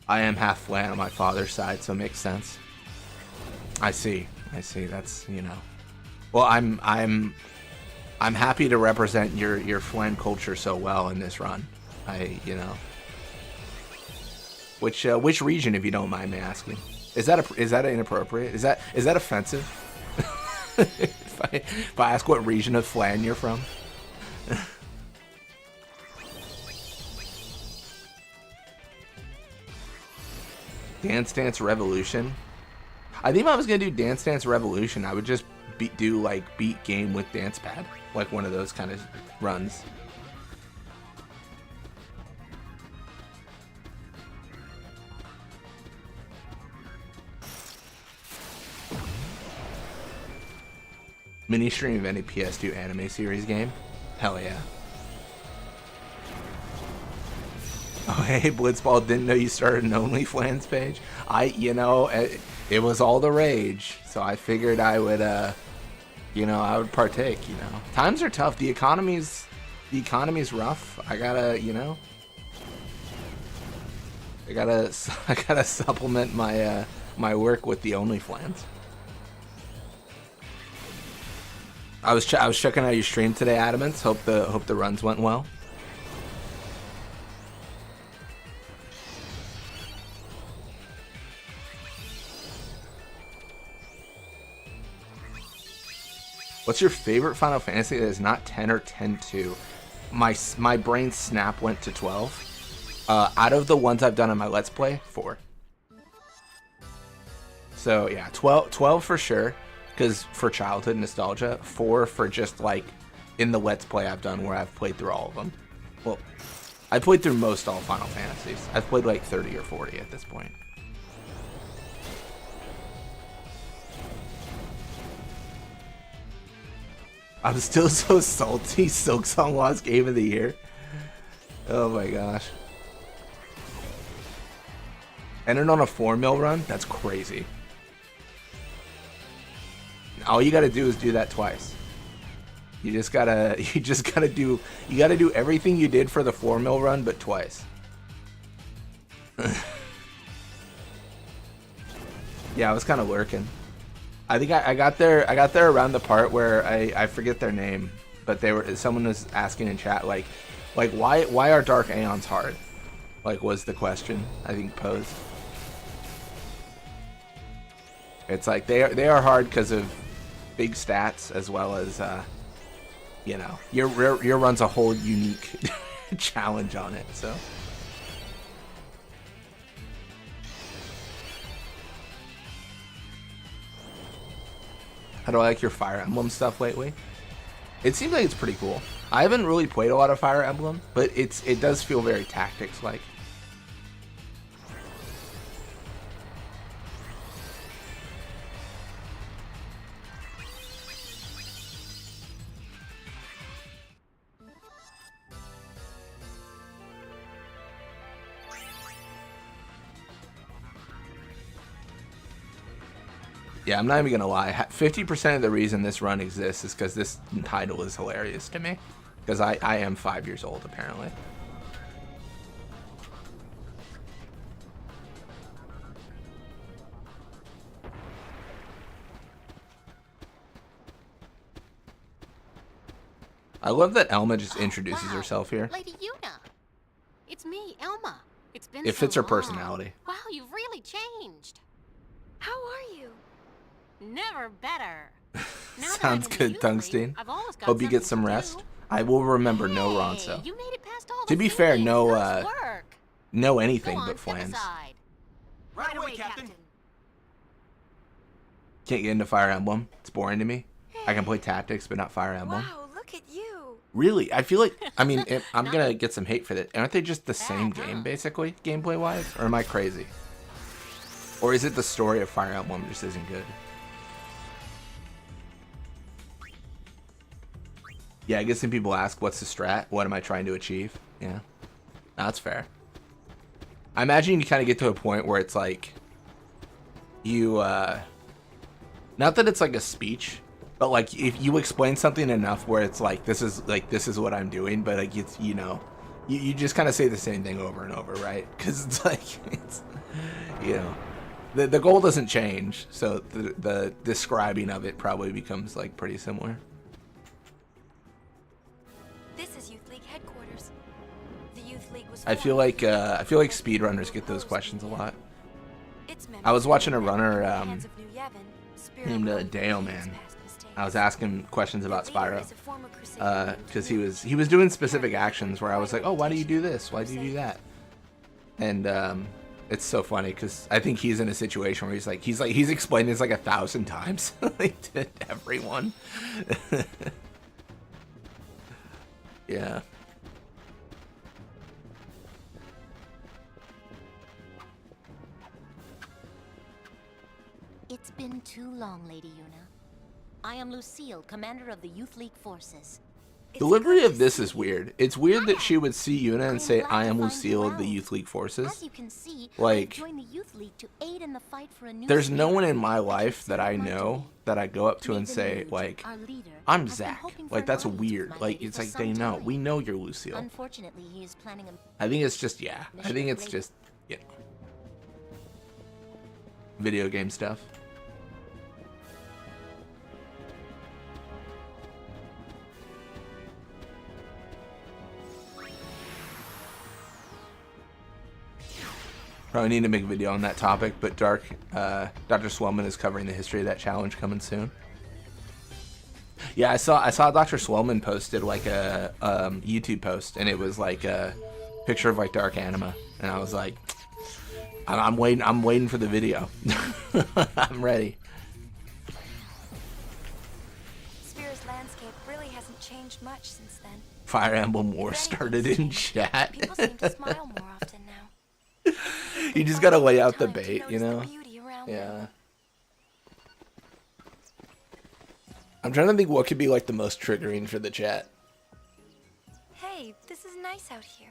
[SPEAKER 1] I am half flan on my father's side, so it makes sense. I see. That's, you know. Well, I'm happy to represent your flan culture so well in this run. You know. Which region, if you don't mind me asking? Is that inappropriate? Is that offensive? if I ask what region of flan you're from? Dance Dance Revolution. I think if I was gonna do Dance Dance Revolution, I would just beat game with dance pad, like one of those kind of runs. Mini stream of any PS2 anime series game? Hell yeah. Oh hey, Blitzball, didn't know you started an OnlyFlans page. It was all the rage, so I figured I would, I would partake. You know, times are tough. The economy's rough. I gotta supplement my my work with the OnlyFlans. I was checking out your stream today, Adamants. Hope the runs went well. What's your favorite Final Fantasy that is not 10 or 10-2? My brain snap went to 12. Out of the ones I've done on my Let's Play, 4. So yeah, 12 for sure, because for childhood nostalgia. 4 for just like in the Let's Play I've done where I've played through all of them. Well, I played through most all Final Fantasies. I've played like 30 or 40 at this point. I'm still so salty. Silksong lost Game of the Year. Oh my gosh. Entered on a 4-mil run? That's crazy. All you gotta do is do that twice. You gotta do everything you did for the 4-mil run, but twice. Yeah, I was kind of lurking. I think I got there around the part where I forget their name, but someone was asking in chat like why are Dark Aeons hard? Like, was the question I think posed. It's like they are hard because of big stats as well as your run's a whole unique challenge on it, so. How do I like your Fire Emblem stuff lately? It seems like it's pretty cool. I haven't really played a lot of Fire Emblem, but it does feel very tactics-like. Yeah, I'm not even gonna lie. 50% of the reason this run exists is because this title is hilarious to me. Because I am 5 years old, apparently. I love that Elma just introduces herself here.
[SPEAKER 7] Lady Yuna. It's me, Elma. It's been
[SPEAKER 1] It fits
[SPEAKER 7] so
[SPEAKER 1] her personality.
[SPEAKER 7] Wow, you've really changed.
[SPEAKER 2] How are you?
[SPEAKER 7] Never better.
[SPEAKER 1] Sounds good, Tungsten. Hope you get some rest. I will remember no Ronso.
[SPEAKER 7] You made it past all
[SPEAKER 1] To be fair, no no anything
[SPEAKER 7] Go on,
[SPEAKER 1] but
[SPEAKER 7] step
[SPEAKER 1] flans.
[SPEAKER 7] aside.
[SPEAKER 6] Right away, Captain.
[SPEAKER 1] Can't get into Fire Emblem. It's boring to me. I can play Tactics, but not Fire Emblem.
[SPEAKER 2] Wow, look at you.
[SPEAKER 1] Really? I feel like, I mean, I'm gonna get some hate for that. Aren't they just the same game, basically, gameplay-wise? Or am I crazy? Or is it the story of Fire Emblem just isn't good? Yeah, I guess when people ask, what's the strat? What am I trying to achieve? Yeah, that's fair. I imagine you kind of get to a point where it's like, you, not that it's like a speech, but like if you explain something enough where it's like, this is what I'm doing, but like it's, you know, you just kind of say the same thing over and over, right? Because it's like, it's, you know, the goal doesn't change, so the describing of it probably becomes like pretty similar.
[SPEAKER 2] This is Youth League headquarters. The Youth League was
[SPEAKER 1] I feel like speedrunners get those questions a lot. I was watching a runner named Dale, man. I was asking questions about Spira because he was doing specific actions where I was like, oh, why do you do this? Why do you do that? And it's so funny because I think he's in a situation where he's explained this like 1,000 times like to everyone. Yeah.
[SPEAKER 5] It's been too long, Lady Yuna. I am Lucille, commander of the Youth League forces.
[SPEAKER 1] Delivery of this is weird. It's weird that she would see Yuna and say, I am Lucille of the Youth League forces.
[SPEAKER 5] As you can see,
[SPEAKER 1] like,
[SPEAKER 5] I joined the Youth League to aid in the fight for a new
[SPEAKER 1] there's no one in my life that I know that I go up to and say, like, I'm Zach. Like, that's weird. Like, it's like, they know. We know you're Lucille.
[SPEAKER 5] Unfortunately, he is planning a...
[SPEAKER 1] I think it's just, yeah. I think it's just, you know, video game stuff. Probably need to make a video on that topic, but Dr. Swellman is covering the history of that challenge coming soon. Yeah, I saw Dr. Swellman posted like a YouTube post, and it was like a picture of like Dark Anima, and I was like, I'm waiting for the video. I'm ready.
[SPEAKER 2] Spira's landscape really hasn't changed much since then.
[SPEAKER 1] Fire Emblem War started in chat.
[SPEAKER 2] People seem to smile more often now.
[SPEAKER 1] You just gotta lay out the bait, you know? Yeah. I'm trying to think what could be like the most triggering for the chat.
[SPEAKER 2] Hey, this is nice out here.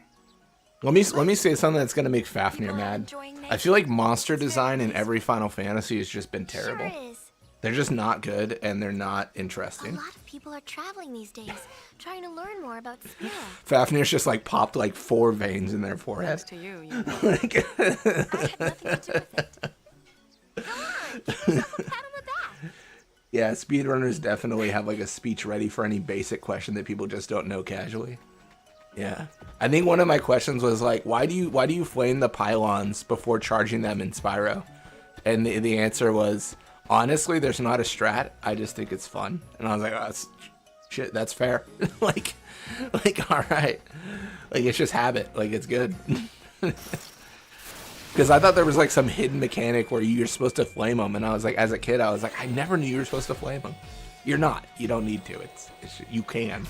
[SPEAKER 1] Let me say something that's gonna make Fafnir mad. I feel like monster design in every Final Fantasy has just been terrible.
[SPEAKER 2] Sure is.
[SPEAKER 1] They're just not good and they're not interesting.
[SPEAKER 2] A lot of people are traveling these days, trying to learn more about Spira.
[SPEAKER 1] Fafnir's just like popped like 4 veins in their forehead.
[SPEAKER 12] Thanks to you,
[SPEAKER 1] Like,
[SPEAKER 2] I had nothing to do with it. Come on, give yourself a pat on the back.
[SPEAKER 1] Yeah, speedrunners definitely have like a speech ready for any basic question that people just don't know casually. Yeah. I think one of my questions was like, why do you flame the pylons before charging them in Spyro? And the answer was, honestly, there's not a strat. I just think it's fun. And I was like, oh, shit, that's fair. like, all right. Like, it's just habit. Like, it's good. Because I thought there was like some hidden mechanic where you're supposed to flame them. And I was like, as a kid, I was like, I never knew you were supposed to flame them. You're not. You don't need to. It's you can.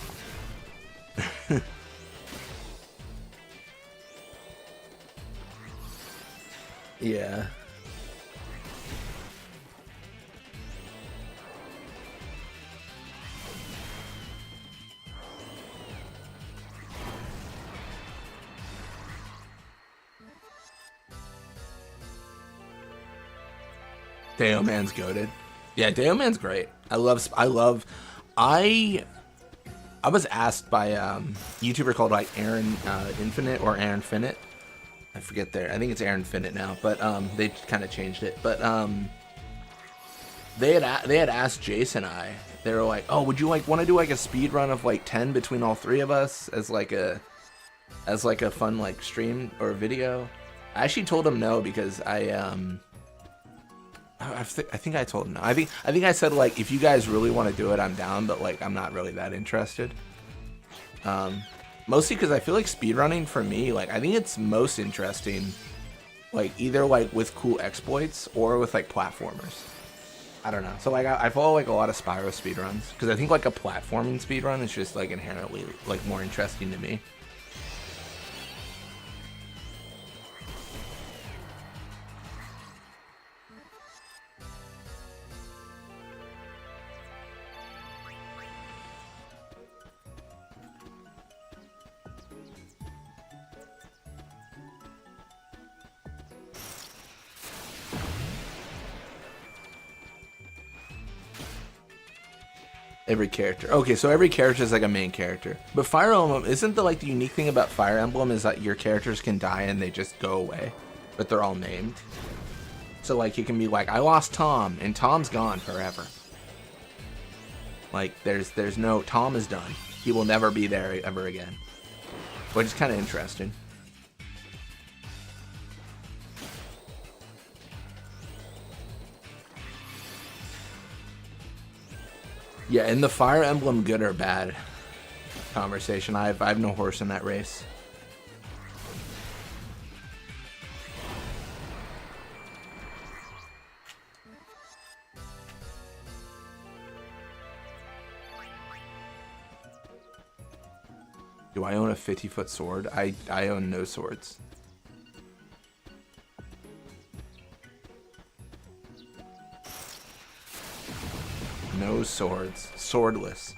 [SPEAKER 1] Yeah. Deo Man's goated. Yeah, Deo Man's great. I was I was asked by a YouTuber called like Aaron Infinite or Aaron Finite. I forget there. I think it's Aaron Finite now, but they kind of changed it. But they had asked Jason and I. They were like, "Oh, would you like want to do like a speed run of like 10 between all three of us as like a fun like stream or video?" I actually told him no because I think I told him no. I think I said like if you guys really want to do it, I'm down, but like I'm not really that interested. Mostly because I feel like speedrunning for me, like I think it's most interesting, like either like with cool exploits or with like platformers. I don't know. So like I follow like a lot of Spyro speedruns because I think like a platforming speedrun is just like inherently like more interesting to me. Every character. Okay, so every character is like a main character. But Fire Emblem, isn't the like the unique thing about Fire Emblem is that your characters can die and they just go away, but they're all named. So like you can be like, I lost Tom, and Tom's gone forever. Like there's no Tom is done. He will never be there ever again, which is kind of interesting. Yeah, in the Fire Emblem good or bad conversation, I have no horse in that race. Do I own a 50-foot sword? I own no swords. No swords. Swordless.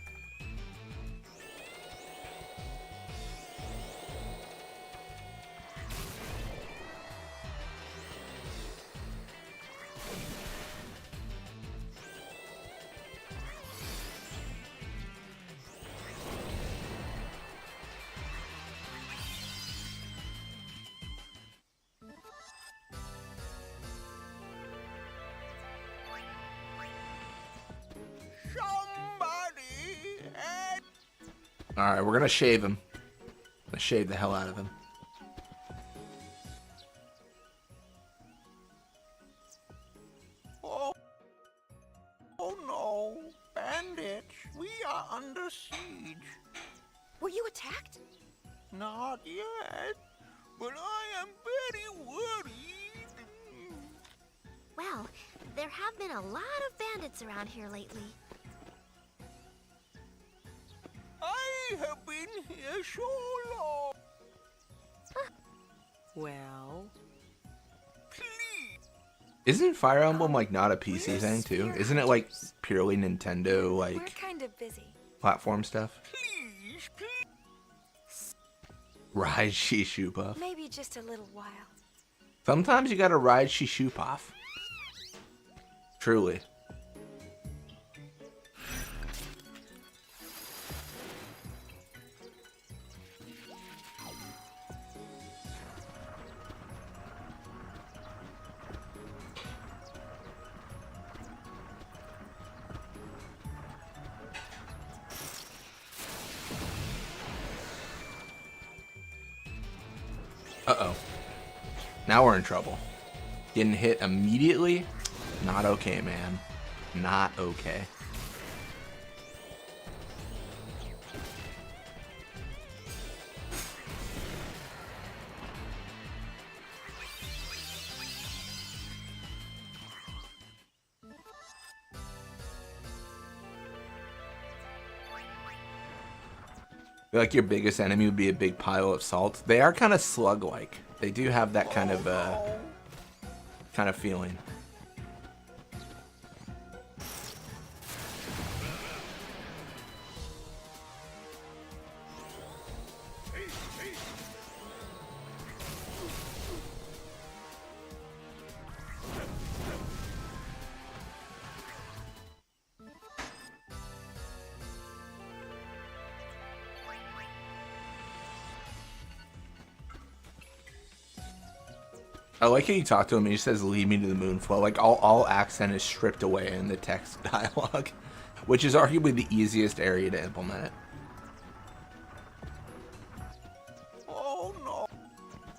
[SPEAKER 1] Alright, we're gonna shave him. I'm gonna shave the hell out of him.
[SPEAKER 3] Oh no, bandits, we are under siege.
[SPEAKER 7] Were you attacked?
[SPEAKER 3] Not yet, but I am very worried.
[SPEAKER 5] Well, there have been a lot of bandits around here lately.
[SPEAKER 3] I have been here so long.
[SPEAKER 12] Well,
[SPEAKER 3] Please.
[SPEAKER 1] Isn't Fire Emblem like not a PC thing too? Isn't it like purely Nintendo
[SPEAKER 2] We're
[SPEAKER 1] like
[SPEAKER 2] kind of busy.
[SPEAKER 1] platform stuff?
[SPEAKER 3] Please, please.
[SPEAKER 1] Ride Shishupuff.
[SPEAKER 2] Maybe just a little while.
[SPEAKER 1] Sometimes you gotta ride Shishupuff. Truly. Uh-oh. Now we're in trouble. Getting hit immediately? Not okay, man. Not okay. I feel like your biggest enemy would be a big pile of salt. They are kind of slug-like. They do have that kind of feeling. I like how you talk to him and he says, lead me to the moon flow. Like, all accent is stripped away in the text dialogue, which is arguably the easiest area to implement it.
[SPEAKER 3] Oh no.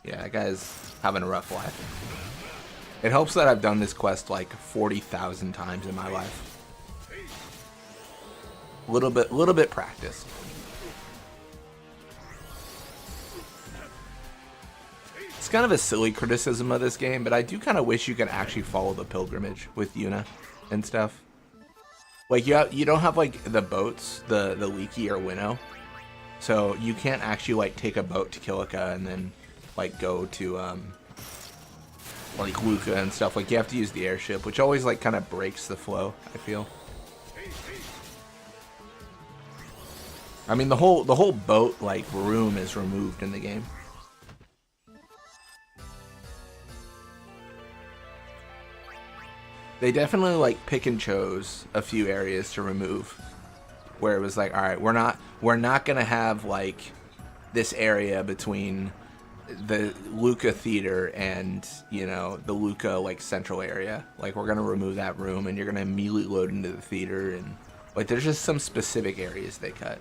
[SPEAKER 1] Yeah, that guy's having a rough life. It helps that I've done this quest like 40,000 times in my life. Little bit practice. It's kind of a silly criticism of this game, but I do kind of wish you could actually follow the pilgrimage with Yuna and stuff. Like you don't have like the boats, the Leaky or Winnow, so you can't actually like take a boat to Kilika and then like go to like Luca and stuff. Like you have to use the airship, which always like kind of breaks the flow, I feel. I mean the whole boat like room is removed in the game. They definitely like pick and chose a few areas to remove, where it was like, all right, we're not gonna have like this area between the Luca Theater and, you know, the Luca like central area. Like we're gonna remove that room, and you're gonna immediately load into the theater, and like there's just some specific areas they cut,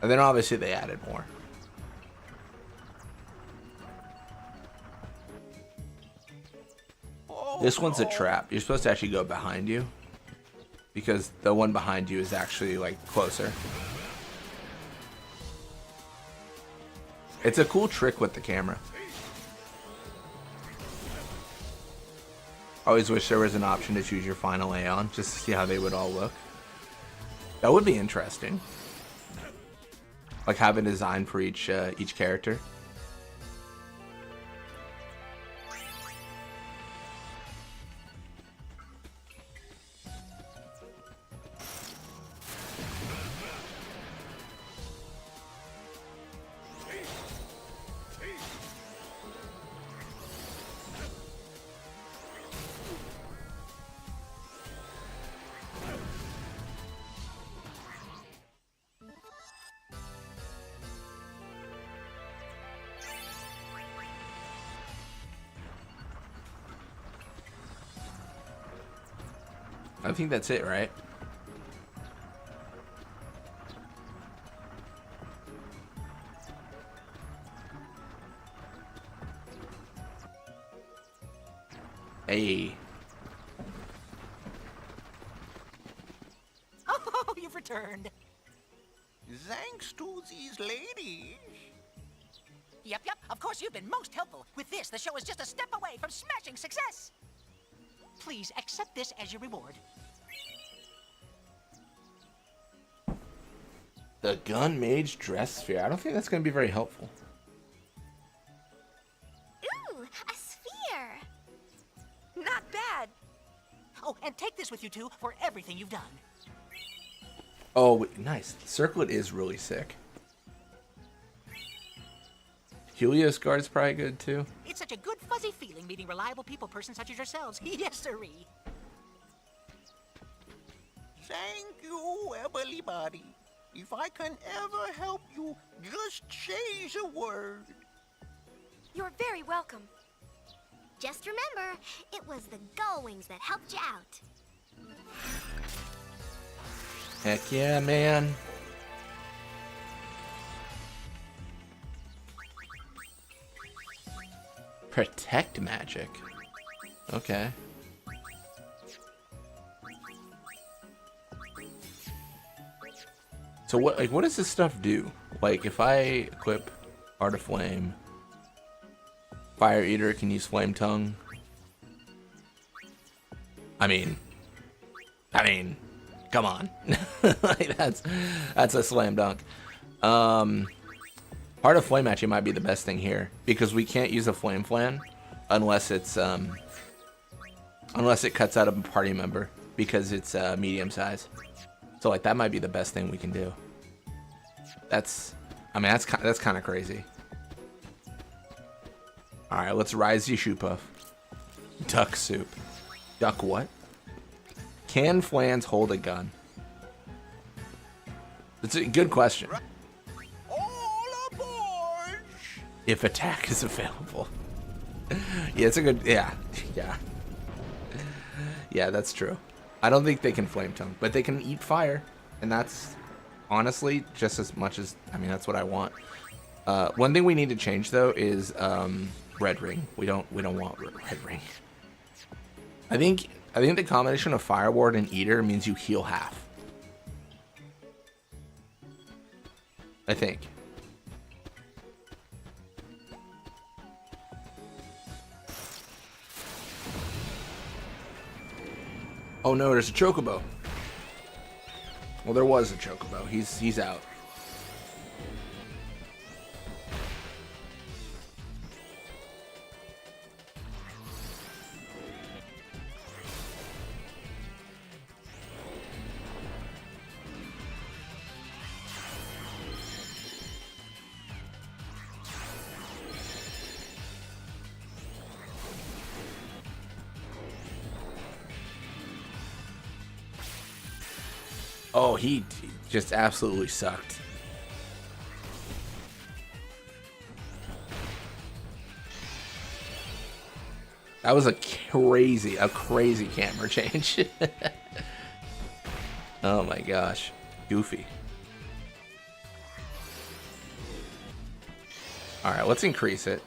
[SPEAKER 1] and then obviously they added more. This one's a trap. You're supposed to actually go behind you, because the one behind you is actually like closer. It's a cool trick with the camera. I always wish there was an option to choose your final Aeon, just to see how they would all look. That would be interesting. Like have a design for each character. I think that's it, right? Hey.
[SPEAKER 8] Oh, you've returned.
[SPEAKER 3] Thanks to these ladies.
[SPEAKER 8] Yep, of course you've been most helpful. With this, the show is just a step away from smashing success. Please accept this as your reward.
[SPEAKER 1] The Gun Mage Dress Sphere. I don't think that's going to be very helpful.
[SPEAKER 2] Ooh, a sphere. Not bad.
[SPEAKER 8] Oh, and take this with you two for everything you've done.
[SPEAKER 1] Oh, nice. The circlet is really sick. Helios Guard's probably good too.
[SPEAKER 8] It's such a good fuzzy feeling meeting reliable people persons such as yourselves. Yes, sirree.
[SPEAKER 3] Thank you, everybody. If I can ever help you, just say the word.
[SPEAKER 2] You're very welcome.
[SPEAKER 5] Just remember, it was the Gullwings that helped you out.
[SPEAKER 1] Heck yeah, man. Protect magic. Okay. So what does this stuff do? Like if I equip Art of Flame, Fire Eater can use Flame Tongue. I mean, come on. Like that's a slam dunk. Heart of Flame actually might be the best thing here, because we can't use a Flame Flan unless it's unless it cuts out a party member, because it's medium size. So like that might be the best thing we can do. That's kind of crazy. All right, let's rise the shoe puff. Duck soup. Duck what? Can flans hold a gun? It's a good question.
[SPEAKER 3] All aboard!
[SPEAKER 1] If attack is available. Yeah, it's a good. Yeah, yeah, yeah. That's true. I don't think they can flame tongue, but they can eat fire, and that's honestly just as much as. I mean, that's what I want. One thing we need to change though is red ring. We don't want red ring. I think the combination of fire ward and eater means you heal half. I think. Oh no, there's a chocobo. Well, there was a chocobo. He's out. Oh, he just absolutely sucked. That was a crazy camera change. Oh my gosh. Goofy. Alright, let's increase it.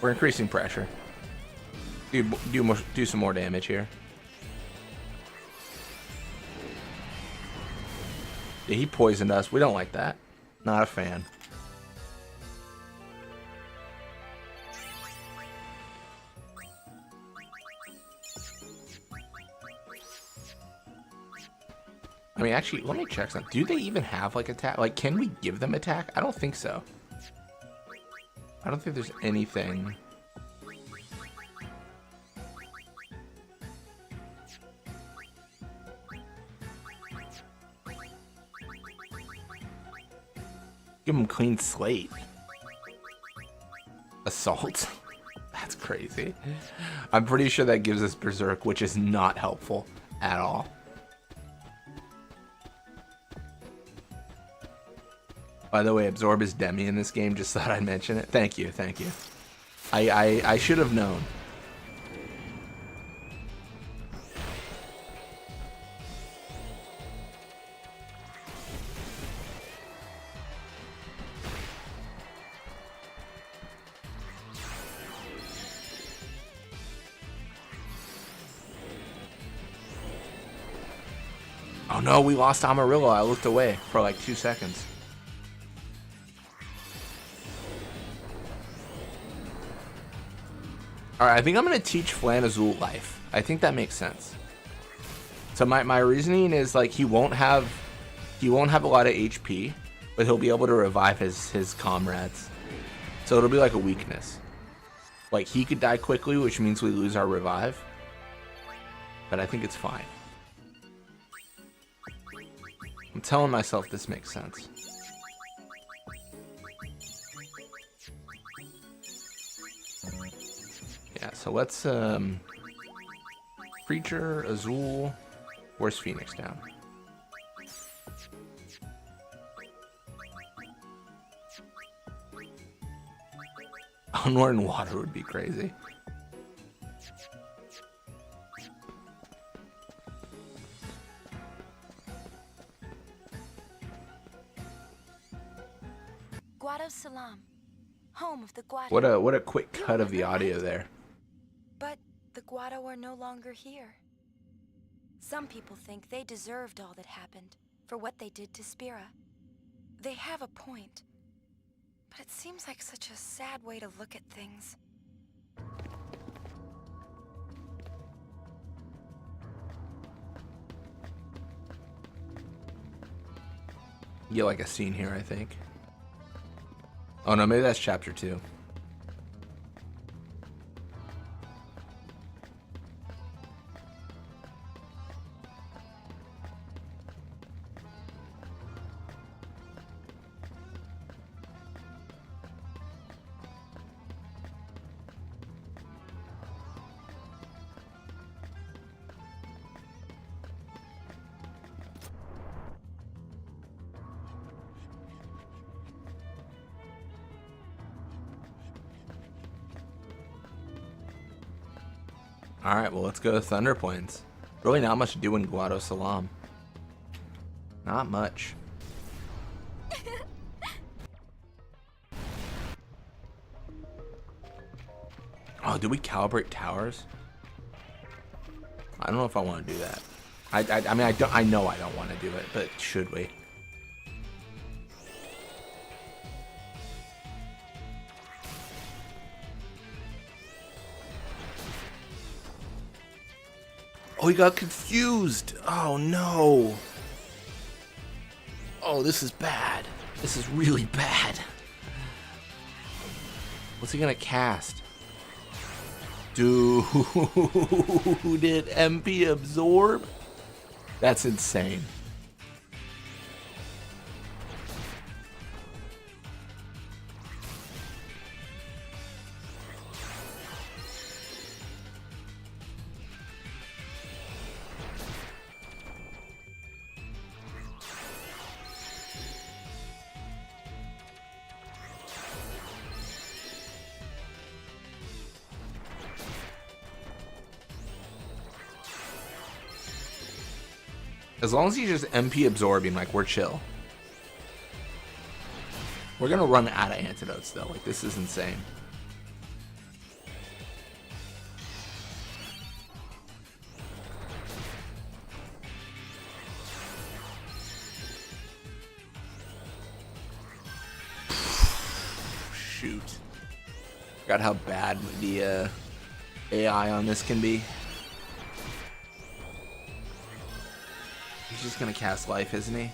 [SPEAKER 1] We're increasing pressure. Do some more damage here. Yeah, he poisoned us. We don't like that. Not a fan. I mean, actually, let me check something. Do they even have, like, attack? Like, can we give them attack? I don't think so. I don't think there's anything. Give them clean slate. Assault? That's crazy. I'm pretty sure that gives us Berserk, which is not helpful at all. By the way, Absorb is Demi in this game. Just thought I'd mention it. Thank you, thank you. I should have known. Oh no, we lost Amarillo. I looked away for like 2 seconds. Alright, I think I'm going to teach Flan Azul life. I think that makes sense. So my reasoning is like he won't have a lot of HP, but he'll be able to revive his comrades. So it'll be like a weakness. Like he could die quickly, which means we lose our revive. But I think it's fine. I'm telling myself this makes sense. Yeah, so let's Preacher, Azul. Where's Phoenix down? Onward and water would be crazy.
[SPEAKER 2] Guado Salam, home of the Guado.
[SPEAKER 1] What a quick cut of the audio there.
[SPEAKER 2] But the Guado are no longer here. Some people think they deserved all that happened for what they did to Spira. They have a point, but it seems like such a sad way to look at things.
[SPEAKER 1] You get like a scene here, I think. Oh no, maybe that's chapter 2. Alright, well, let's go to Thunder Plains. Really not much to do in Guado Salam. Not much. Oh, do we calibrate towers? I don't know if I want to do that. I mean, I know I don't want to do it, but should we? Oh, he got confused. Oh, no. Oh, this is bad. This is really bad. What's he gonna cast? Dude, did MP absorb? That's insane. As long as he's just MP absorbing, like, we're chill. We're gonna run out of antidotes, though. Like, this is insane. Shoot. Forgot how bad the AI on this can be. He's just gonna cast life, isn't he?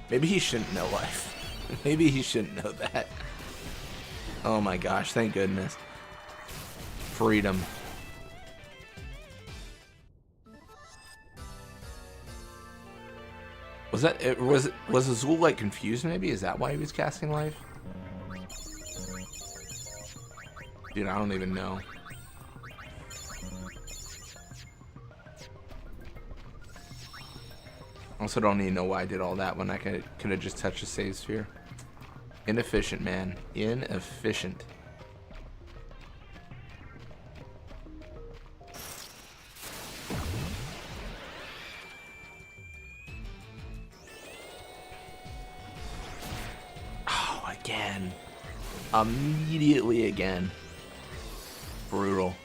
[SPEAKER 1] Maybe he shouldn't know life. Maybe he shouldn't know that. Oh my gosh, thank goodness. Freedom. Was that it? Was Azul like confused maybe? Is that why he was casting life? Dude, I don't even know. Also don't even know why I did all that when I could have just touched the save sphere. Inefficient, man. Inefficient. Oh, again. Immediately again. Brutal.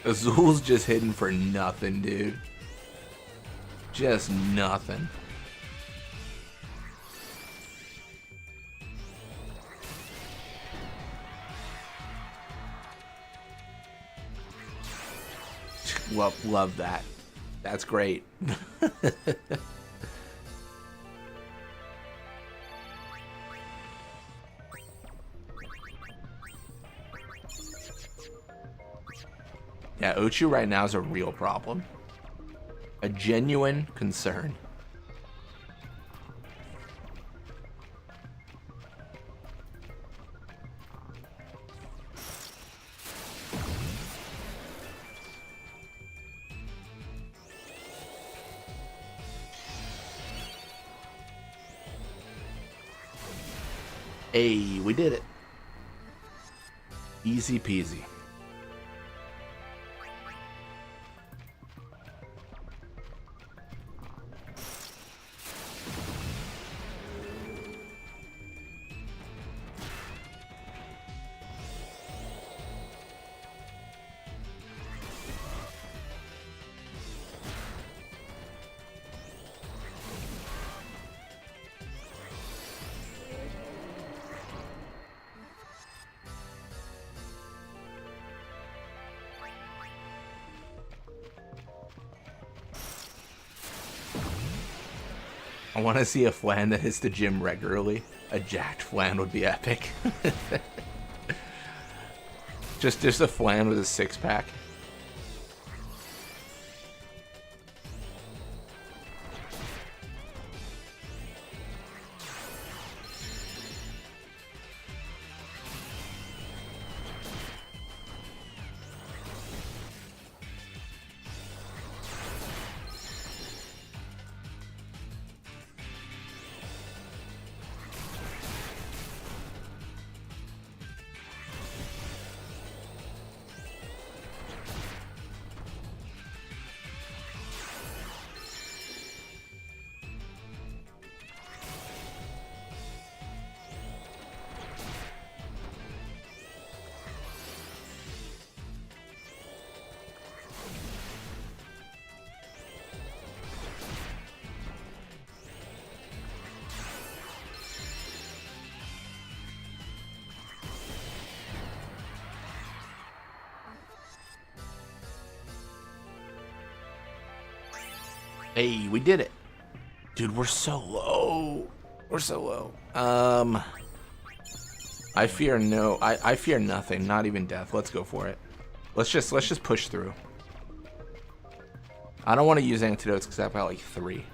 [SPEAKER 1] Azul's just hitting for nothing, dude. Just nothing. Love that. That's great. Yeah, Ochu right now is a real problem. A genuine concern. Hey, we did it. Easy peasy. I want to see a flan that hits the gym regularly. A jacked flan would be epic. just a flan with a six-pack. Hey, we did it. Dude, we're so low. We're so low. I fear I fear nothing, not even death. Let's go for it. Let's just push through. I don't want to use antidotes because I've got like 3.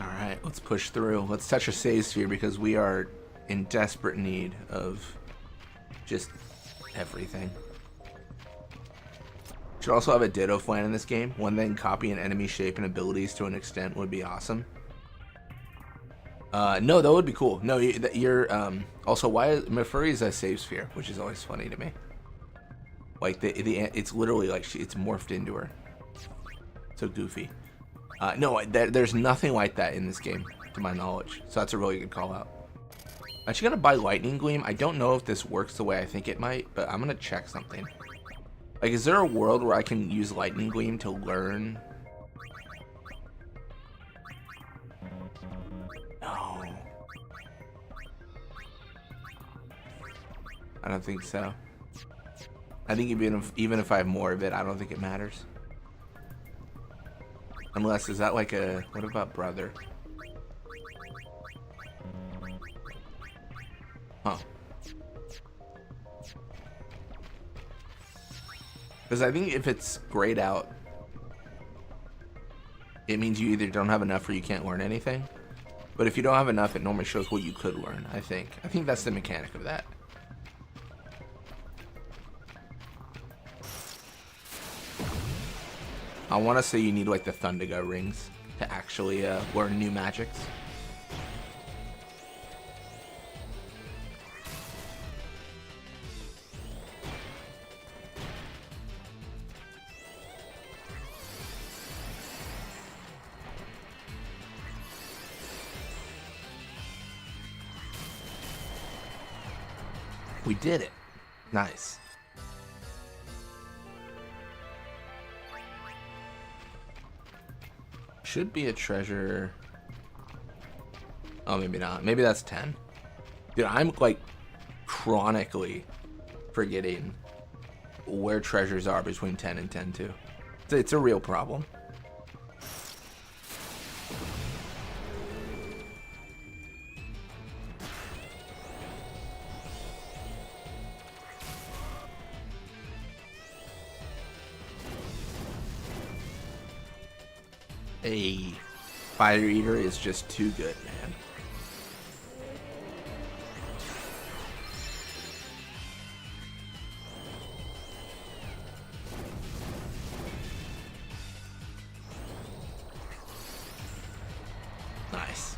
[SPEAKER 1] Alright, let's push through. Let's touch a save sphere because we are in desperate need of just everything. Should also have a Ditto Flan in this game. One thing, copy an enemy shape and abilities to an extent would be awesome. No, that would be cool. No, you're also, why is Mafuri's a save sphere, which is always funny to me. Like it's literally like it's morphed into her. So goofy. No, there's nothing like that in this game, to my knowledge. So that's a really good call out. I'm actually gonna buy Lightning Gleam. I don't know if this works the way I think it might, but I'm gonna check something. Like, is there a world where I can use Lightning Gleam to learn? No. I don't think so. I think even if I have more of it, I don't think it matters. Unless, is that like a... What about brother? Huh. Because I think if it's grayed out, it means you either don't have enough or you can't learn anything. But if you don't have enough, it normally shows what you could learn, I think. I think that's the mechanic of that. I want to say you need like the Thundaga rings to actually learn new magics. We did it. Nice. Should be a treasure. Oh, maybe not. Maybe that's 10. Dude, I'm like chronically forgetting where treasures are between 10 and 10 too. It's a real problem. A Fire Eater is just too good, man. Nice.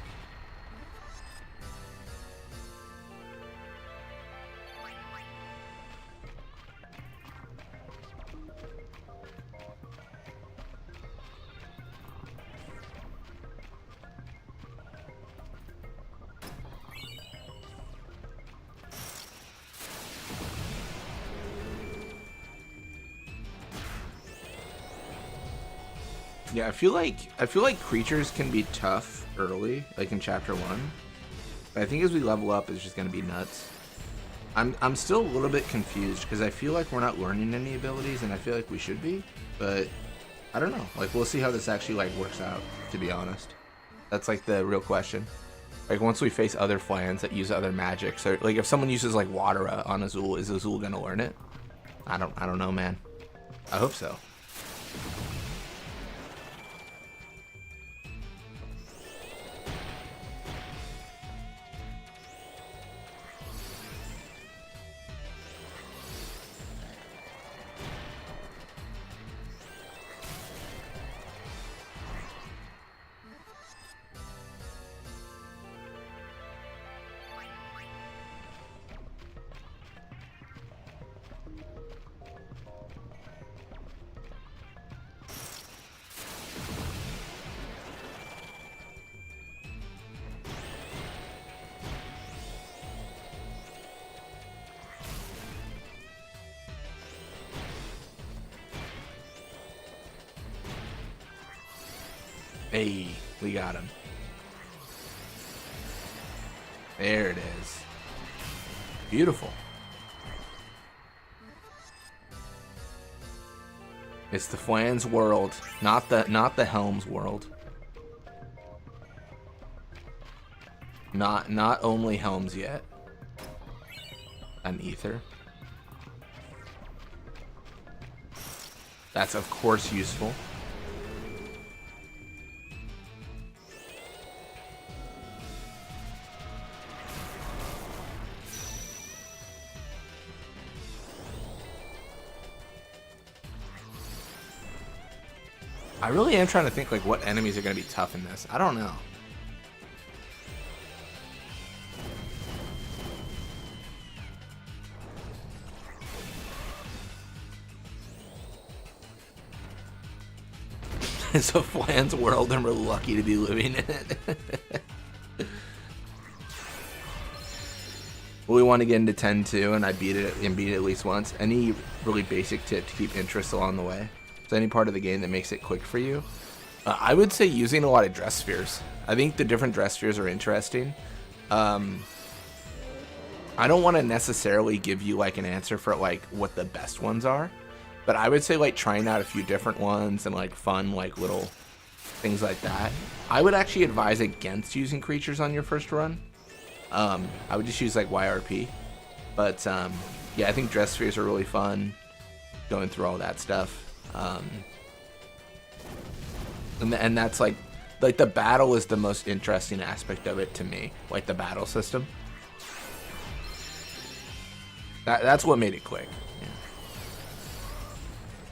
[SPEAKER 1] Yeah, I feel like creatures can be tough early, like in chapter 1. But I think as we level up, it's just gonna be nuts. I'm still a little bit confused because I feel like we're not learning any abilities, and I feel like we should be, but I don't know. Like, we'll see how this actually like works out. To be honest, that's like the real question. Like, once we face other flans that use other magics, or like if someone uses like Watera on Azul, is Azul gonna learn it? I don't know, man. I hope so. Hey, we got him. There it is. Beautiful. It's the Flans world, not the Helms world. Not only Helms yet. An ether. That's of course useful. I really am trying to think like what enemies are going to be tough in this. I don't know. It's a Flans world and we're lucky to be living in it. We want to get into 10-2 and I beat it at least once. Any really basic tip to keep interest along the way? So any part of the game that makes it quick for you? I would say using a lot of dress spheres. I think the different dress spheres are interesting. I don't want to necessarily give you like an answer for like what the best ones are, but I would say like trying out a few different ones and like fun like little things like that. I would actually advise against using creatures on your first run. I would just use like YRP, but yeah, I think dress spheres are really fun. Going through all that stuff. And that's like the battle is the most interesting aspect of it to me, like the battle system. That's what made it quick.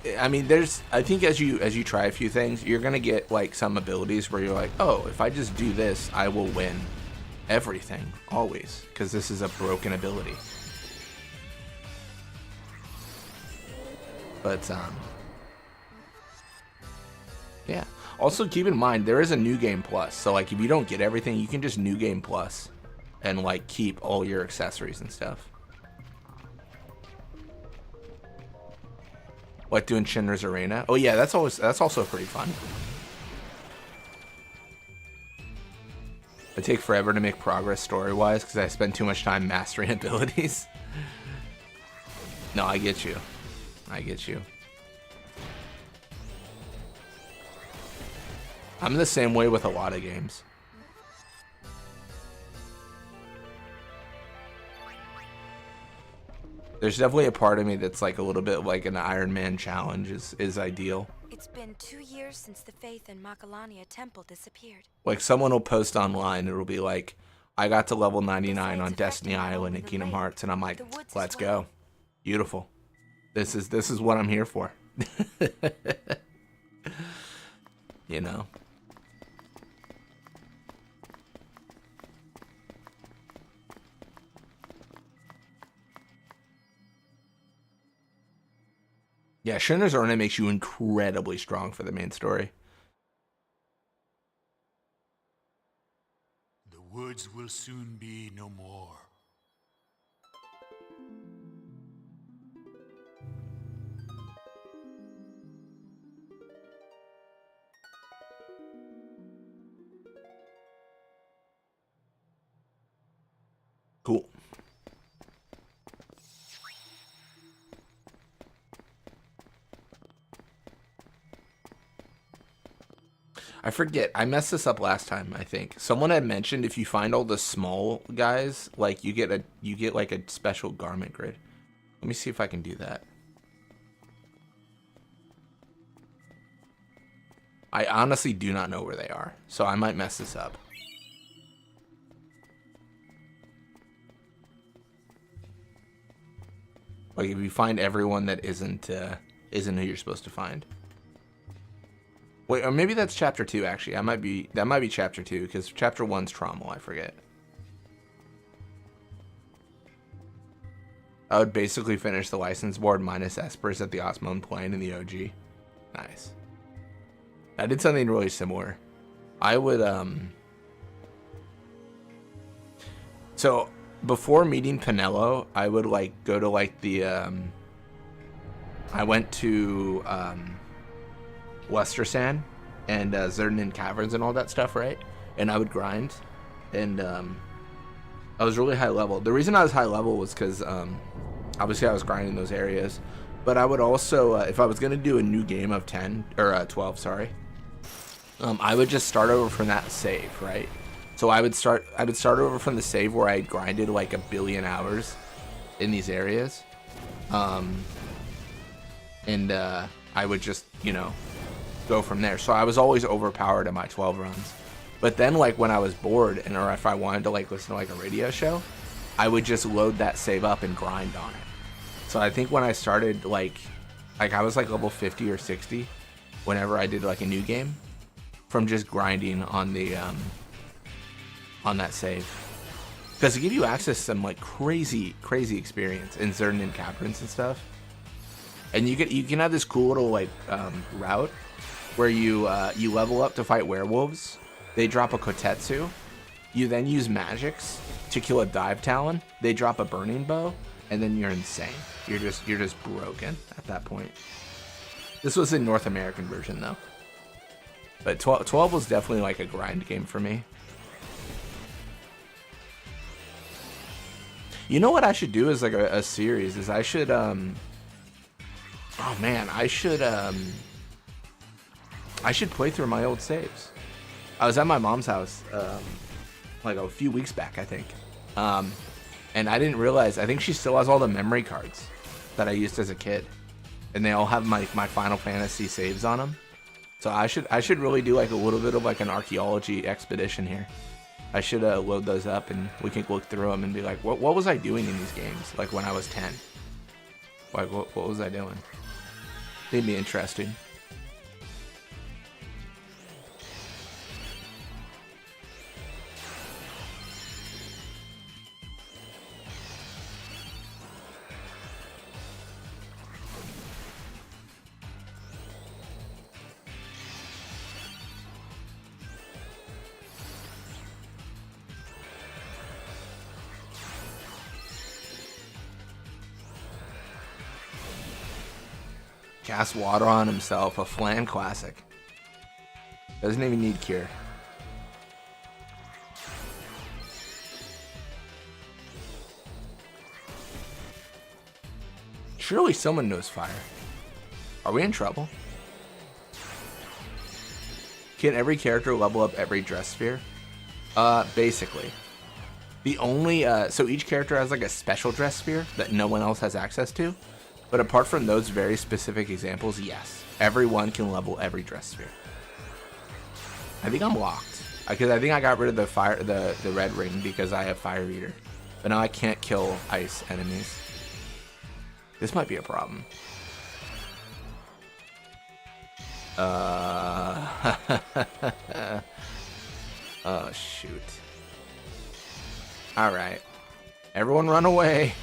[SPEAKER 1] Yeah. I mean, I think as you try a few things, you're gonna get like some abilities where you're like, oh, if I just do this, I will win everything always, because this is a broken ability. But yeah. Also, keep in mind there is a new game plus. So like, if you don't get everything, you can just new game plus, and like keep all your accessories and stuff. Like doing Shinra's Arena. Oh yeah, that's also pretty fun. I take forever to make progress story-wise because I spend too much time mastering abilities. No, I get you. I get you. I'm the same way with a lot of games. There's definitely a part of me that's like a little bit like an Iron Man challenge is ideal.
[SPEAKER 2] It's been 2 years since the faith in Makalania Temple disappeared.
[SPEAKER 1] Like someone will post online, it'll be like, I got to level 99 on Destiny Island in Kingdom Hearts, and I'm like, let's go. Beautiful. This is what I'm here for. You know. Yeah, Shinra's Arena makes you incredibly strong for the main story.
[SPEAKER 13] The woods will soon be no more.
[SPEAKER 1] Cool. I forget. I messed this up last time, I think. Someone had mentioned if you find all the small guys, like you get like a special garment grid. Let me see if I can do that. I honestly do not know where they are, so I might mess this up. Like if you find everyone that isn't who you're supposed to find. Wait, or maybe that's chapter 2 actually. That might be chapter 2 because chapter 1's Trommel, I forget. I would basically finish the license board minus Espers at the Osmond plane in the OG. Nice. I did something really similar. I would so before meeting Pinello, I would like go to like the I went to Westersan and Zerdan Caverns and all that stuff, right? And I would grind, and I was really high level. The reason I was high level was because obviously I was grinding those areas, but I would also, if I was going to do a new game of 10, or 12, sorry, I would just start over from that save, right? So I would start over from the save where I had grinded like 1 billion hours in these areas. And I would just, you know, go from there. So I was always overpowered in my 12 runs. But then, like, when I was bored, and or if I wanted to, like, listen to, like, a radio show, I would just load that save up and grind on it. So I think when I started, like I was, like, level 50 or 60 whenever I did, like, a new game from just grinding on the, on that save. Because it give you access to some, like, crazy experience in certain caverns and stuff. And you can have this cool little, like, route where you level up to fight werewolves. They drop a Kotetsu. You then use magics to kill a Dive Talon. They drop a Burning Bow, and then you're insane. You're just broken at that point. This was a North American version though. But 12 was definitely like a grind game for me. You know what I should do is like a series is I should oh man, I should play through my old saves. I was at my mom's house like a few weeks back, I think. And I didn't realize, I think she still has all the memory cards that I used as a kid. And they all have my Final Fantasy saves on them. So I should really do like a little bit of like an archaeology expedition here. I should load those up and we can look through them and be like, what was I doing in these games? Like when I was 10. Like what was I doing? It'd be interesting. Cast water on himself, a flan classic. Doesn't even need cure. Surely someone knows fire. Are we in trouble? Can every character level up every dress sphere? Basically. The only, so each character has like a special dress sphere that no one else has access to. But apart from those very specific examples, yes, everyone can level every dress sphere. I think I'm locked because I think I got rid of the red ring because I have Fire Eater, but now I can't kill ice enemies. This might be a problem. Oh shoot! All right, everyone, run away.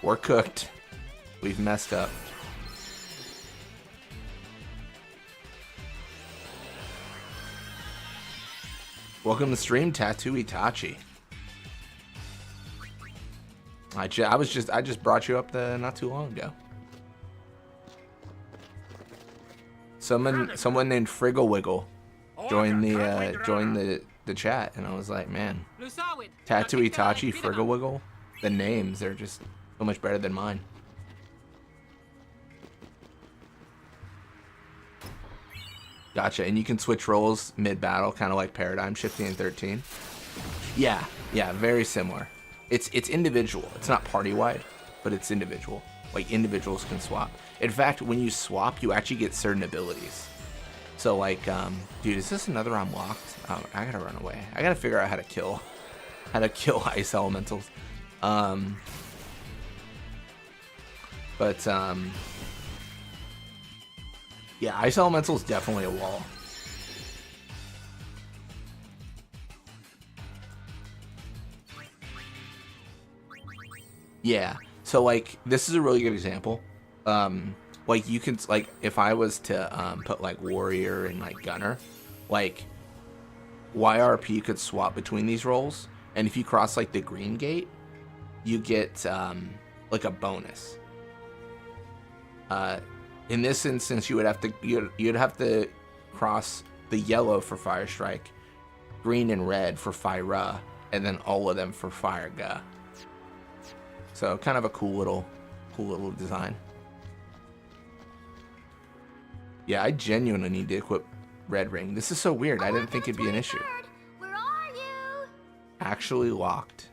[SPEAKER 1] We're cooked. We've messed up. Welcome to stream, Tattoo Itachi. I just brought you up not too long ago. Someone named Frigglewiggle joined the chat, and I was like, man, Tattoo Itachi, Frigglewiggle, the names are just so much better than mine. Gotcha, and you can switch roles mid-battle, kind of like paradigm shifting in 13. Yeah, very similar. It's individual. It's not party-wide, but it's individual. Like, individuals can swap. In fact, when you swap, you actually get certain abilities. So, like, dude, is this another unlocked? Oh, I gotta run away. I gotta figure out how to kill ice elementals. Yeah, ice elemental is definitely a wall. Yeah, so like this is a really good example. Like you can like if I was to put like warrior and like gunner, like YRP could swap between these roles, and if you cross like the green gate, you get like a bonus. In this instance, you'd have to cross the yellow for Fire Strike, green and red for Fire, and then all of them for Fire Ga. So kind of a cool little design. Yeah, I genuinely need to equip Red Ring. This is so weird. I didn't think it'd be an issue.
[SPEAKER 5] Where are you?
[SPEAKER 1] Actually locked.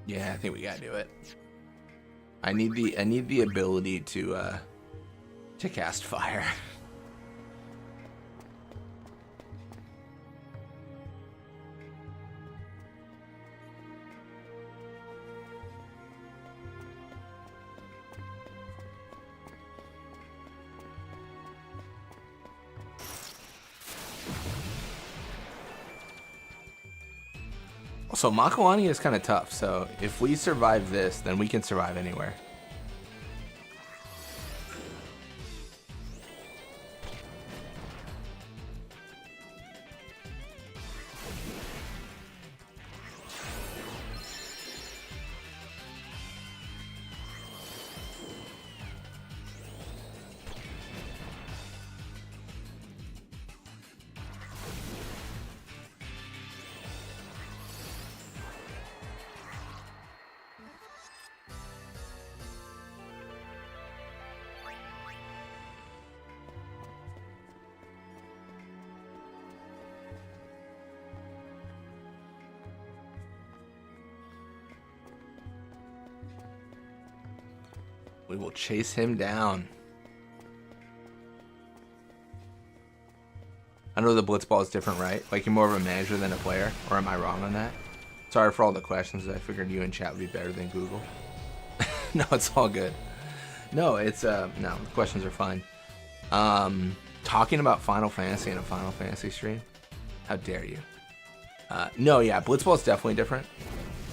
[SPEAKER 1] Yeah, I think we gotta do it. I need the ability to cast fire. So Makawani is kind of tough, so if we survive this, then we can survive anywhere. We will chase him down. I know the Blitzball is different, right? Like you're more of a manager than a player, or am I wrong on that? Sorry for all the questions. I figured you and chat would be better than Google. No, it's all good. No, it's no, the questions are fine. Talking about Final Fantasy in a Final Fantasy stream? How dare you? No, yeah, Blitzball is definitely different.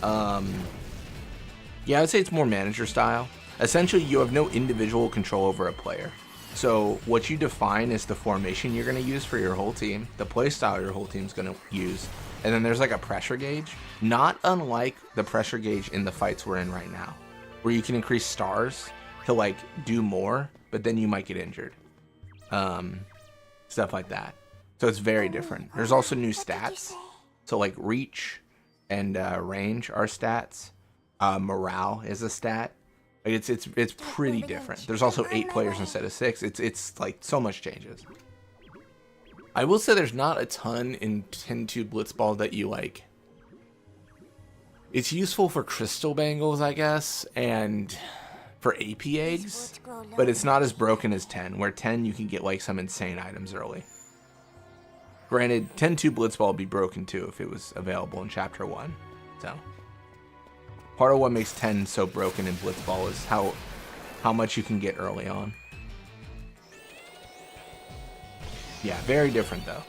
[SPEAKER 1] Yeah, I would say it's more manager style. Essentially, you have no individual control over a player. So what you define is the formation you're going to use for your whole team, the play style your whole team's going to use, and then there's like a pressure gauge, not unlike the pressure gauge in the fights we're in right now, where you can increase stars to like do more, but then you might get injured. Stuff like that. So it's very different. There's also new stats. So like reach and range are stats. Morale is a stat. It's pretty different. There's also 8 players instead of 6. It's like so much changes. I will say there's not a ton in 10-2 Blitzball that you like. It's useful for crystal bangles, I guess, and for AP eggs, but it's not as broken as 10, where 10 you can get like some insane items early. Granted, 10-2 Blitzball would be broken too if it was available in Chapter 1. So part of what makes 10 so broken in Blitzball is how much you can get early on. Yeah, very different though.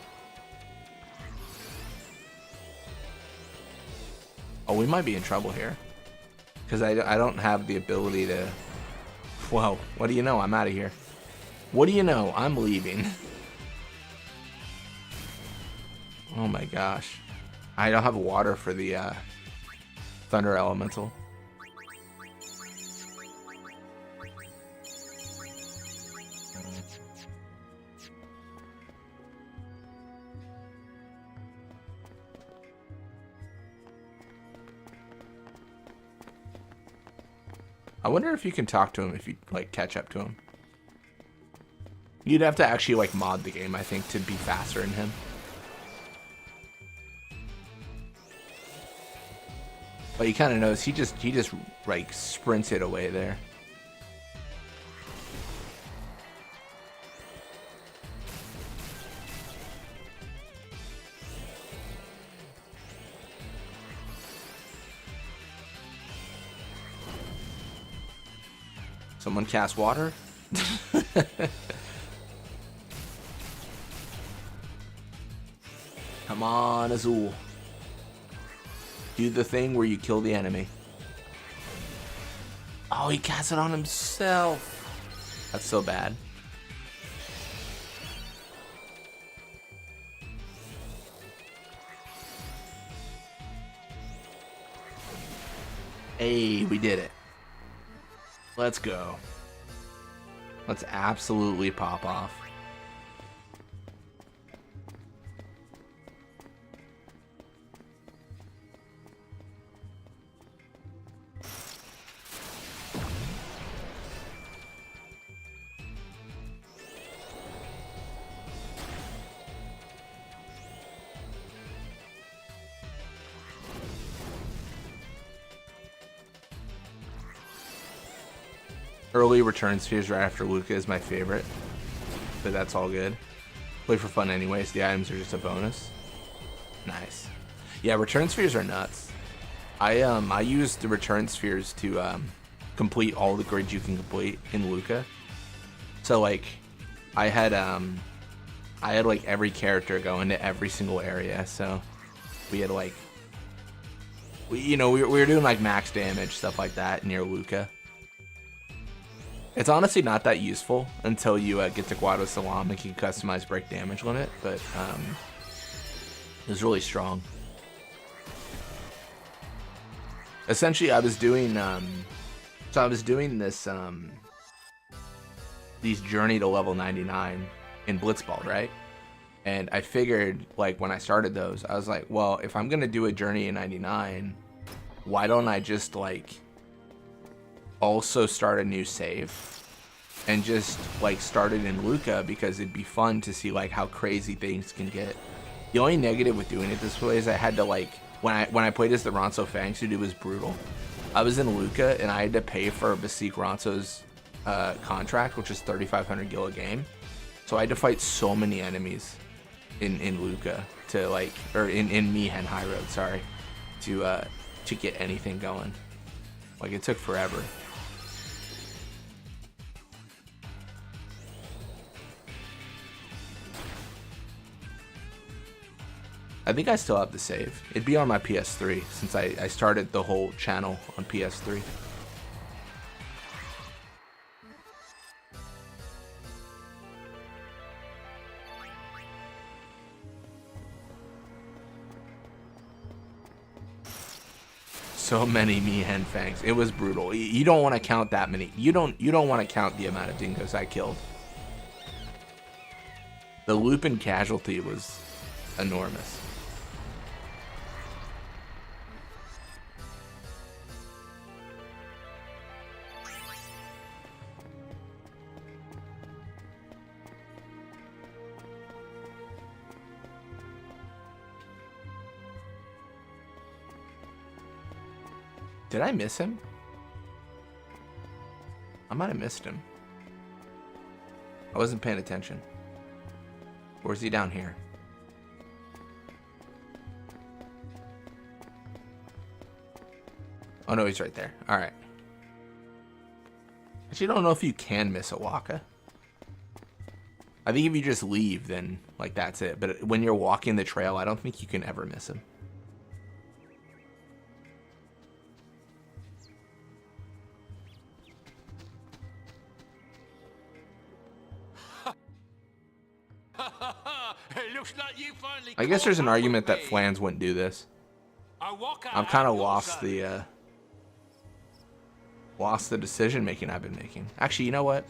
[SPEAKER 1] Oh, we might be in trouble here. Because I don't have the ability to... Whoa, what do you know? I'm out of here. What do you know? I'm leaving. Oh my gosh. I don't have water for the Thunder Elemental. I wonder if you can talk to him if you like catch up to him. You'd have to actually like mod the game, I think, to be faster than him. But he kind of knows. He just like sprints it away there. Someone cast water? Come on, Azul. Do the thing where you kill the enemy. Oh, he cast it on himself. That's so bad. Hey, we did it. Let's go. Let's absolutely pop off. Early return spheres right after Luca is my favorite, but that's all good. Play for fun anyways. The items are just a bonus. Nice. Yeah, return spheres are nuts. I used the return spheres to complete all the grids you can complete in Luca. So like, I had like every character go into every single area. So we had like, we were doing like max damage, stuff like that near Luca. It's honestly not that useful until you get to Guado Salam and can customize break damage limit, but it was really strong. Essentially, I was doing this these journey to level 99 in Blitzball, right? And I figured, like, when I started those, I was like, well, if I'm gonna do a journey in 99, why don't I just like also start a new save and just like start it in Luca, because it'd be fun to see like how crazy things can get. The only negative with doing it this way is I had to like, when I played as the Ronso Fang suit, it was brutal. I was in Luca and I had to pay for Basik Ronso's contract, which is 3,500 gil a game. So I had to fight so many enemies in Luca to like, or in Mihen High Road, sorry, to get anything going. Like, it took forever. I think I still have the save. It'd be on my PS3 since I started the whole channel on PS3. So many Mihen Fangs. It was brutal. You don't want to count that many. You don't want to count the amount of dingoes I killed. The Lupin casualty was enormous. Did I miss him? I might have missed him. I wasn't paying attention. Or is he down here? Oh no, he's right there. Alright. Actually, I don't know if you can miss a Waka. I think if you just leave, then like that's it. But when you're walking the trail, I don't think you can ever miss him. I guess there's an argument that Flans wouldn't do this. I've kind of lost the decision making I've been making. Actually, you know what?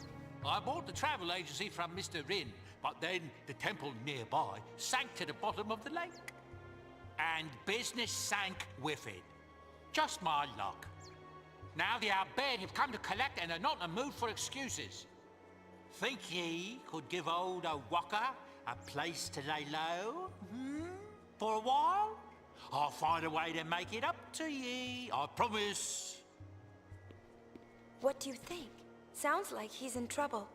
[SPEAKER 10] I bought the travel agency from Mr. Rin, but then the temple nearby sank to the bottom of the lake. And business sank with it. Just my luck. Now the Albert have come to collect and are not in the mood for excuses. Think ye could give old Waka a place to lay low? For a while? I'll find a way to make it up to ye, I promise.
[SPEAKER 2] What do you think? Sounds like he's in trouble.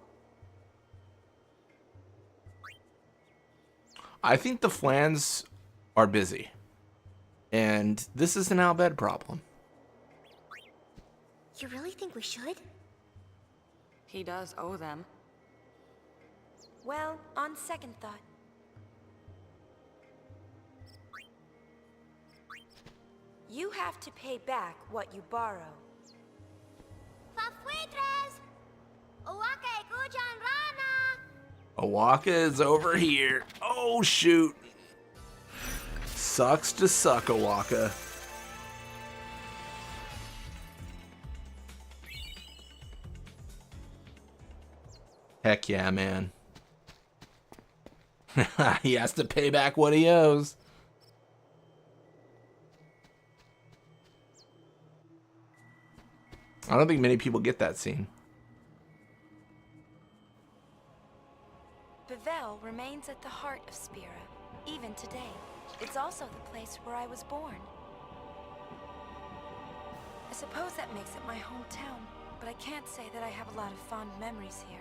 [SPEAKER 1] I think the Flans are busy. And this is an Albed problem.
[SPEAKER 4] You really think we should?
[SPEAKER 12] He does owe them.
[SPEAKER 2] Well, on second thought. You have to pay back what you borrow.
[SPEAKER 4] Pafuetres! Owaka
[SPEAKER 1] Awaka is over here. Oh, shoot. Sucks to suck, Awaka. Heck yeah, man. He has to pay back what he owes. I don't think many people get that scene.
[SPEAKER 2] Bevel remains at the heart of Spira, even today. It's also the place where I was born. I suppose that makes it my hometown, but I can't say that I have a lot of fond memories here.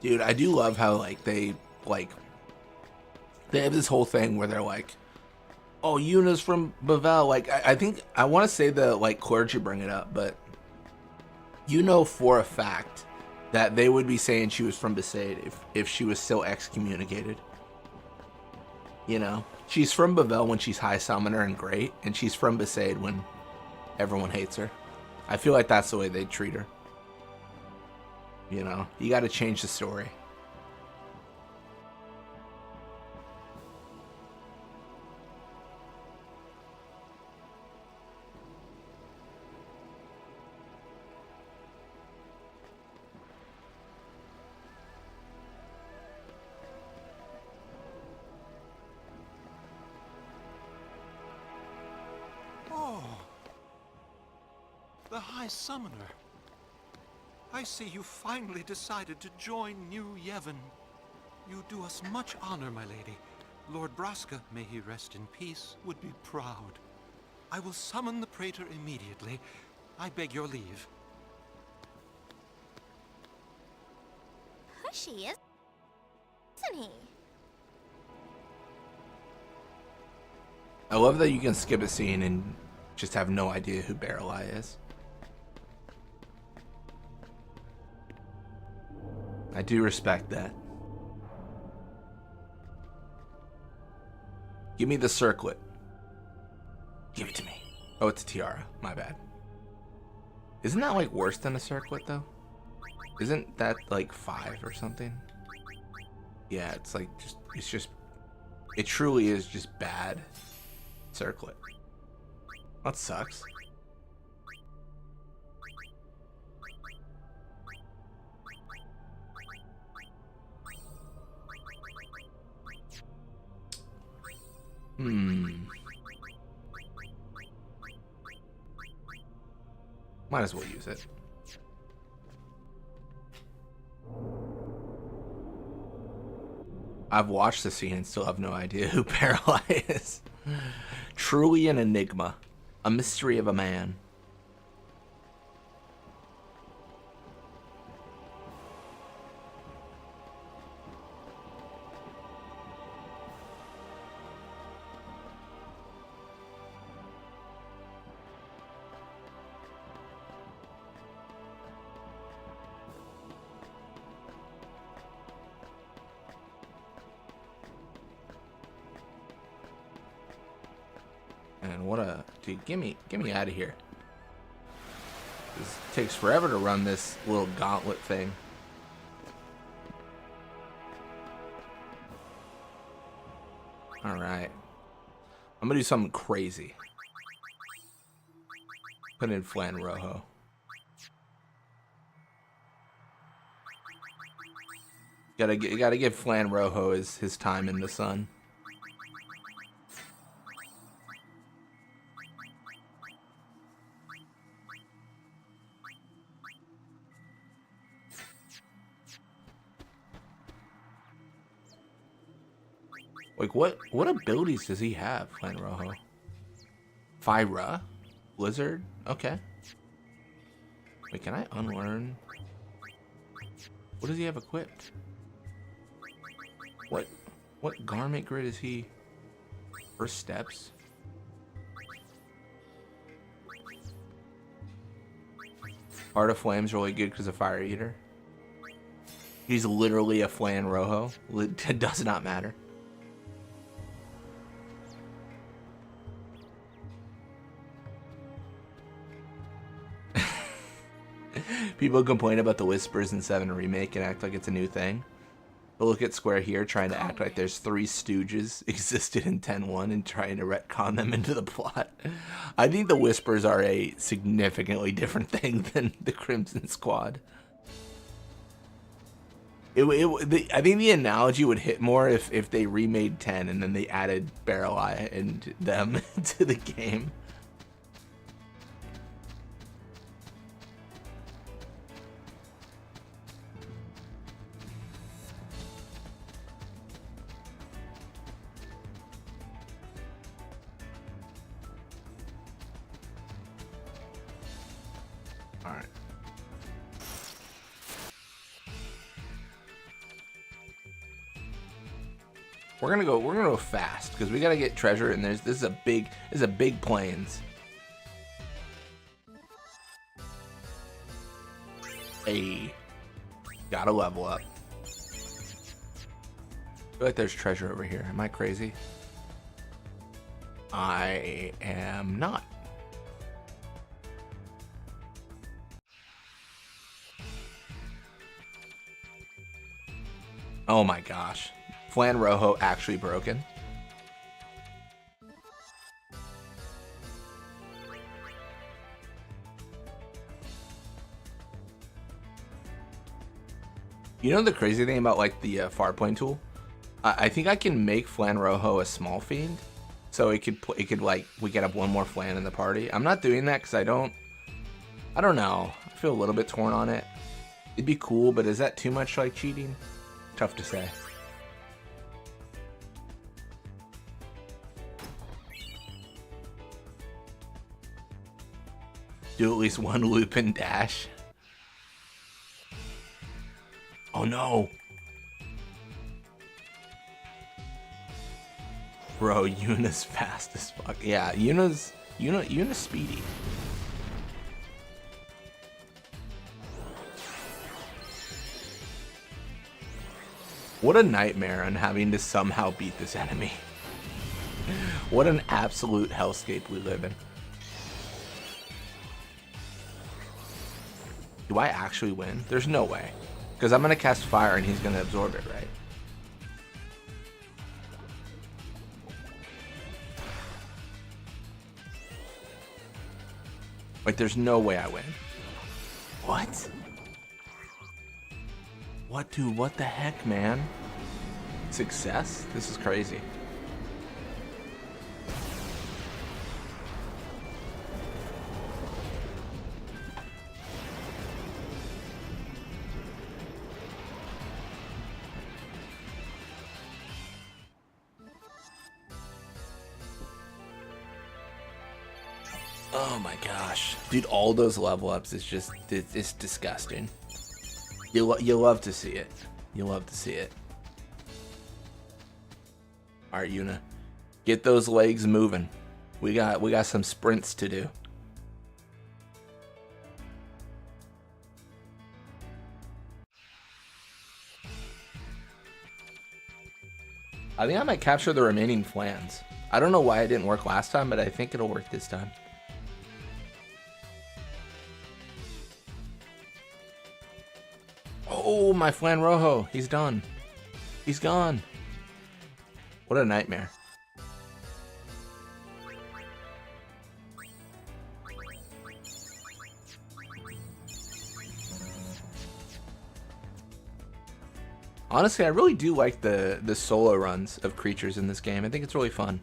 [SPEAKER 1] Dude, I do love how they have this whole thing where they're like, oh, Yuna's from Bevel. Like, I think I want to say the clergy bring it up, but you know for a fact that they would be saying she was from Besaid if she was still excommunicated. You know, she's from Bevel when she's High Summoner and great, and she's from Besaid when everyone hates her. I feel like that's the way they treat her. You know, you got to change the story.
[SPEAKER 14] Oh, the High Summoner. I see you finally decided to join New Yevon. You do us much honor, my lady. Lord Braska, may he rest in peace, would be proud. I will summon the Praetor immediately. I beg your leave.
[SPEAKER 5] Pushy, isn't he?
[SPEAKER 1] I love that you can skip a scene and just have no idea who Barreleye is. I do respect that. Give me the circlet. Give it to me. Oh, it's a tiara. My bad. Isn't that worse than a circlet though? Isn't that 5 or something? Yeah, it's it truly is just bad circlet. That sucks. Might as well use it. I've watched the scene and still have no idea who Barreleye is. Truly an enigma. A mystery of a man. And what a dude, get me out of here. This takes forever to run this little gauntlet thing. Alright. I'm gonna do something crazy. Put in Flan Rojo. Gotta give Flan Rojo his time in the sun. What abilities does he have, Flan Rojo? Fyra? Blizzard? Okay. Wait, can I unlearn? What does he have equipped? What garment grid is he? First steps? Art of Flame's really good because of Fire Eater. He's literally a Flan Rojo. It does not matter. People complain about the whispers in 7 Remake and act like it's a new thing. But look at Square here trying to act like there's 3 Stooges existed in 10-1 and trying to retcon them into the plot. I think the whispers are a significantly different thing than the Crimson Squad. I think the analogy would hit more if they remade 10 and then they added Barrel Eye and them to the game. All right. We're gonna go fast because we gotta get treasure, and this is a big plains. Hey, gotta level up. I feel like there's treasure over here. Am I crazy? I am not. Oh my gosh. Flan Rojo actually broken. You know the crazy thing about like the Farpoint tool? I think I can make Flan Rojo a small fiend, so it could like we could have one more Flan in the party. I'm not doing that because I don't know. I feel a little bit torn on it. It'd be cool, but is that too much like cheating? Tough to say. Do at least one loop and dash. Oh no. Bro, Yuna's fast as fuck. Yeah, Yuna's speedy. What a nightmare on having to somehow beat this enemy. What an absolute hellscape we live in. Do I actually win? There's no way. Because I'm going to cast fire and he's going to absorb it, right? Wait, there's no way I win. What? What, dude? What the heck, man? Success? This is crazy. Oh my gosh. Dude, all those level ups is just, it's disgusting. You love to see it. You love to see it. Alright, Yuna. Get those legs moving. We got some sprints to do. I think I might capture the remaining flans. I don't know why it didn't work last time, but I think it'll work this time. Oh, my Flan Rojo. He's done. He's gone. What a nightmare. Honestly, I really do like the solo runs of creatures in this game. I think it's really fun.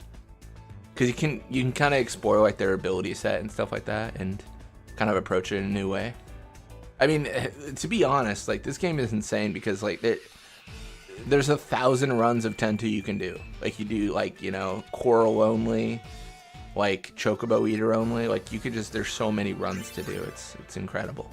[SPEAKER 1] Because you can kind of explore like their ability set and stuff like that and kind of approach it in a new way. I mean, to be honest, like this game is insane because like there's 1,000 runs of 10-2 you can do. Like you do like, you know, Coral only, like Chocobo Eater only. Like you could just, there's so many runs to do. It's incredible.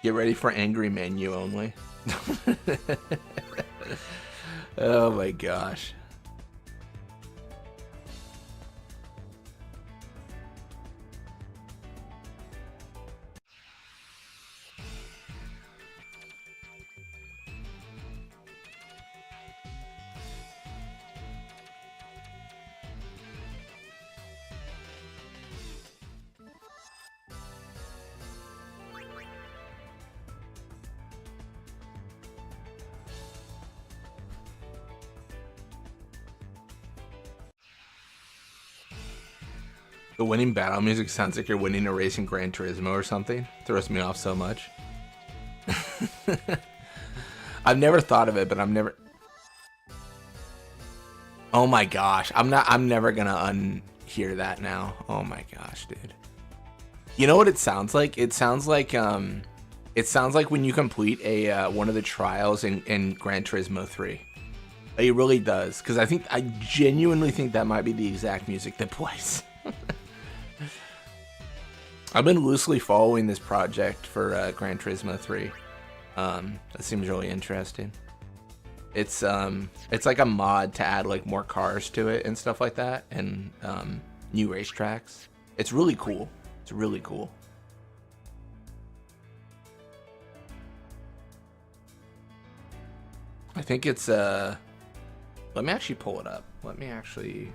[SPEAKER 1] Get ready for angry menu only. Oh my gosh. The winning battle music sounds like you're winning a race in Gran Turismo or something. Throws me off so much. I've never thought of it, but I'm never... Oh my gosh. I'm never gonna unhear that now. Oh my gosh, dude. You know what it sounds like? It sounds like when you complete a one of the trials in Gran Turismo 3. It really does, because I genuinely think that might be the exact music that plays. I've been loosely following this project for Gran Turismo 3. That seems really interesting. It's like a mod to add like more cars to it and stuff like that, and new racetracks. It's really cool. It's really cool. I think it's let me actually pull it up. Let me actually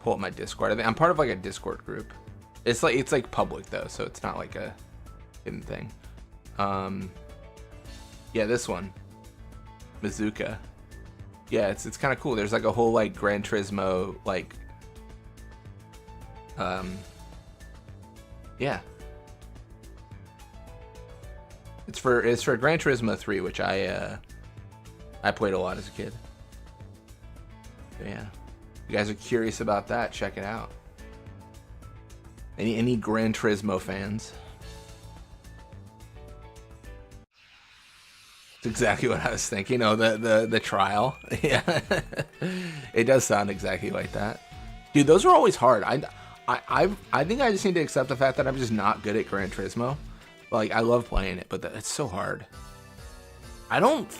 [SPEAKER 1] pull up my Discord. I'm part of like a Discord group. It's like public though, so it's not like a hidden thing. Yeah, this one, Bazooka. Yeah, it's kind of cool. There's like a whole like Gran Turismo like yeah. It's for Gran Turismo 3, which I played a lot as a kid. So yeah. If you guys are curious about that, check it out. Any Gran Turismo fans? It's exactly what I was thinking. Oh, the trial. Yeah. It does sound exactly like that. Dude, those are always hard. I think I just need to accept the fact that I'm just not good at Gran Turismo. Like, I love playing it, but it's so hard. I don't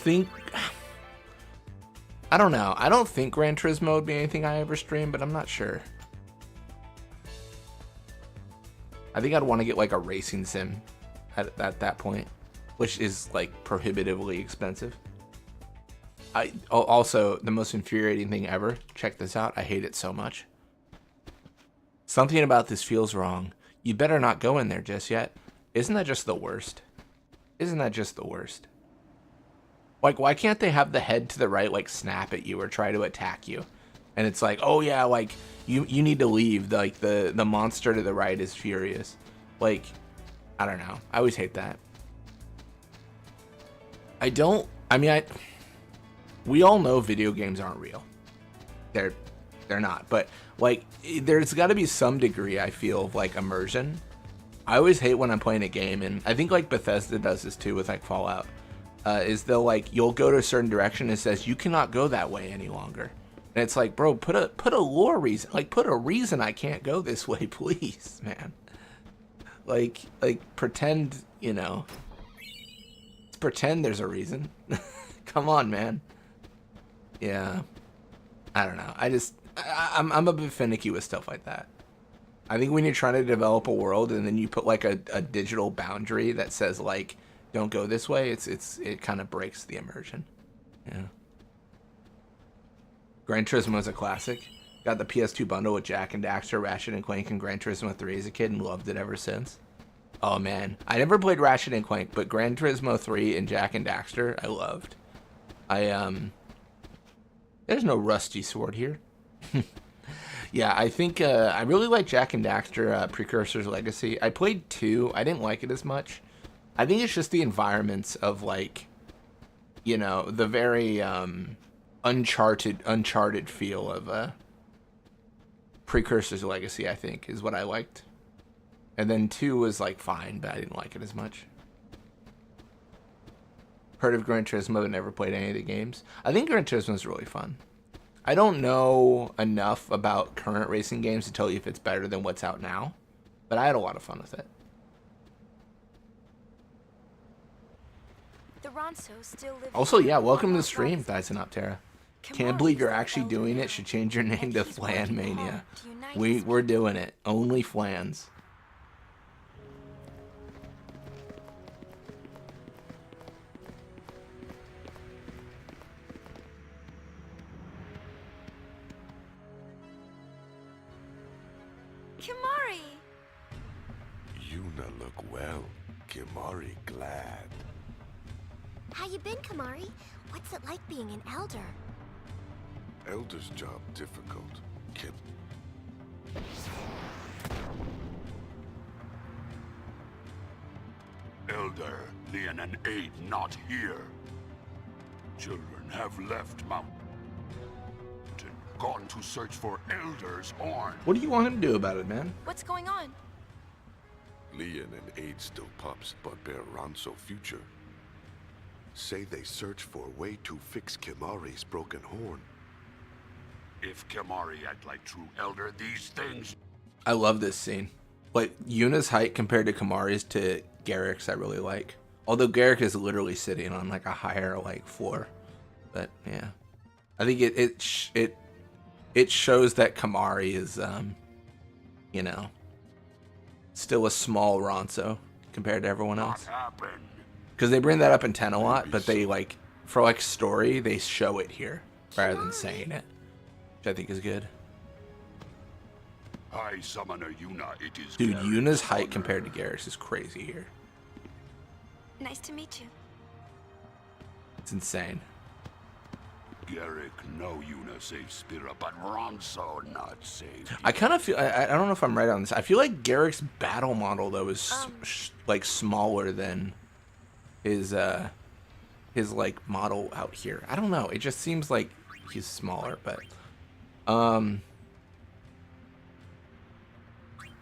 [SPEAKER 1] know. I don't think Gran Turismo would be anything I ever stream, but I'm not sure. I think I'd want to get like a racing sim at that point, which is like prohibitively expensive. Also, the most infuriating thing ever, check this out, I hate it so much. Something about this feels wrong. You better not go in there just yet. Isn't that just the worst? Isn't that just the worst? Like, why can't they have the head to the right, like, snap at you or try to attack you? And it's like, oh yeah, like, you need to leave. Like, the monster to the right is furious. Like, I don't know. I always hate that. We all know video games aren't real. They're not. But, like, there's got to be some degree, I feel, of, like, immersion. I always hate when I'm playing a game, and I think, like, Bethesda does this, too, with, like, Fallout. Is they'll, like, you'll go to a certain direction and it says, you cannot go that way any longer. And it's like, bro, put a lore reason. Like, put a reason I can't go this way, please, man. Like, pretend, you know. Pretend there's a reason. Come on, man. Yeah. I don't know. I'm a bit finicky with stuff like that. I think when you're trying to develop a world and then you put like a digital boundary that says like, don't go this way, it kind of breaks the immersion. Yeah. Gran Turismo is a classic. Got the PS2 bundle with Jak and Daxter, Ratchet & Clank, and Gran Turismo 3 as a kid and loved it ever since. Oh man, I never played Ratchet & Clank, but Gran Turismo 3 and Jak and Daxter, I loved. There's no rusty sword here. Yeah, I think, I really like Jak and Daxter, Precursor's Legacy. I played 2, I didn't like it as much. I think it's just the environments of like, you know, the very, uncharted feel of, Precursor's Legacy, I think, is what I liked. And then 2 was like fine, but I didn't like it as much. Heard of Gran Turismo, but never played any of the games. I think Gran Turismo is really fun. I don't know enough about current racing games to tell you if it's better than what's out now, but I had a lot of fun with it.
[SPEAKER 2] The Ronsos still live.
[SPEAKER 1] Also, yeah, welcome to the stream, Thysonoptera. Can't believe you're actually doing it. Should change your name to Flan Mania. We're doing it. OnlyFlans.
[SPEAKER 2] Kimari!
[SPEAKER 9] Yuna look well. Kimari glad.
[SPEAKER 5] How you been, Kimari? What's it like being an elder?
[SPEAKER 9] Elder's job difficult. Elder, Leon, and Aid not here. Children have left Mountain, gone to search for Elder's horn.
[SPEAKER 1] What do you want him to do about it, man?
[SPEAKER 2] What's going on?
[SPEAKER 9] Leon and Aid still pups, but bear Ronso future. Say they search for a way to fix Kimari's broken horn. If Kimari act like true Elder, these things...
[SPEAKER 1] I love this scene. Like, Yuna's height compared to Kamari's to Garrick's I really like. Although Garrick is literally sitting on like a higher like floor. But yeah. I think it shows that Kimari is you know, still a small Ronso compared to everyone else. Because they bring that up in 10 a lot, but they like, for like story, they show it here rather than saying it, which I think is good.
[SPEAKER 9] High Summoner Yuna, it is.
[SPEAKER 1] Dude, Yuna's height compared to Garrick's is crazy here.
[SPEAKER 2] Nice to meet you.
[SPEAKER 1] It's insane.
[SPEAKER 9] Garrick, no Yuna save Spira, but Ronso not save.
[SPEAKER 1] I kind of feel, I don't know if I'm right on this. I feel like Garrick's battle model though is like smaller than his like model out here. I don't know. It just seems like he's smaller, but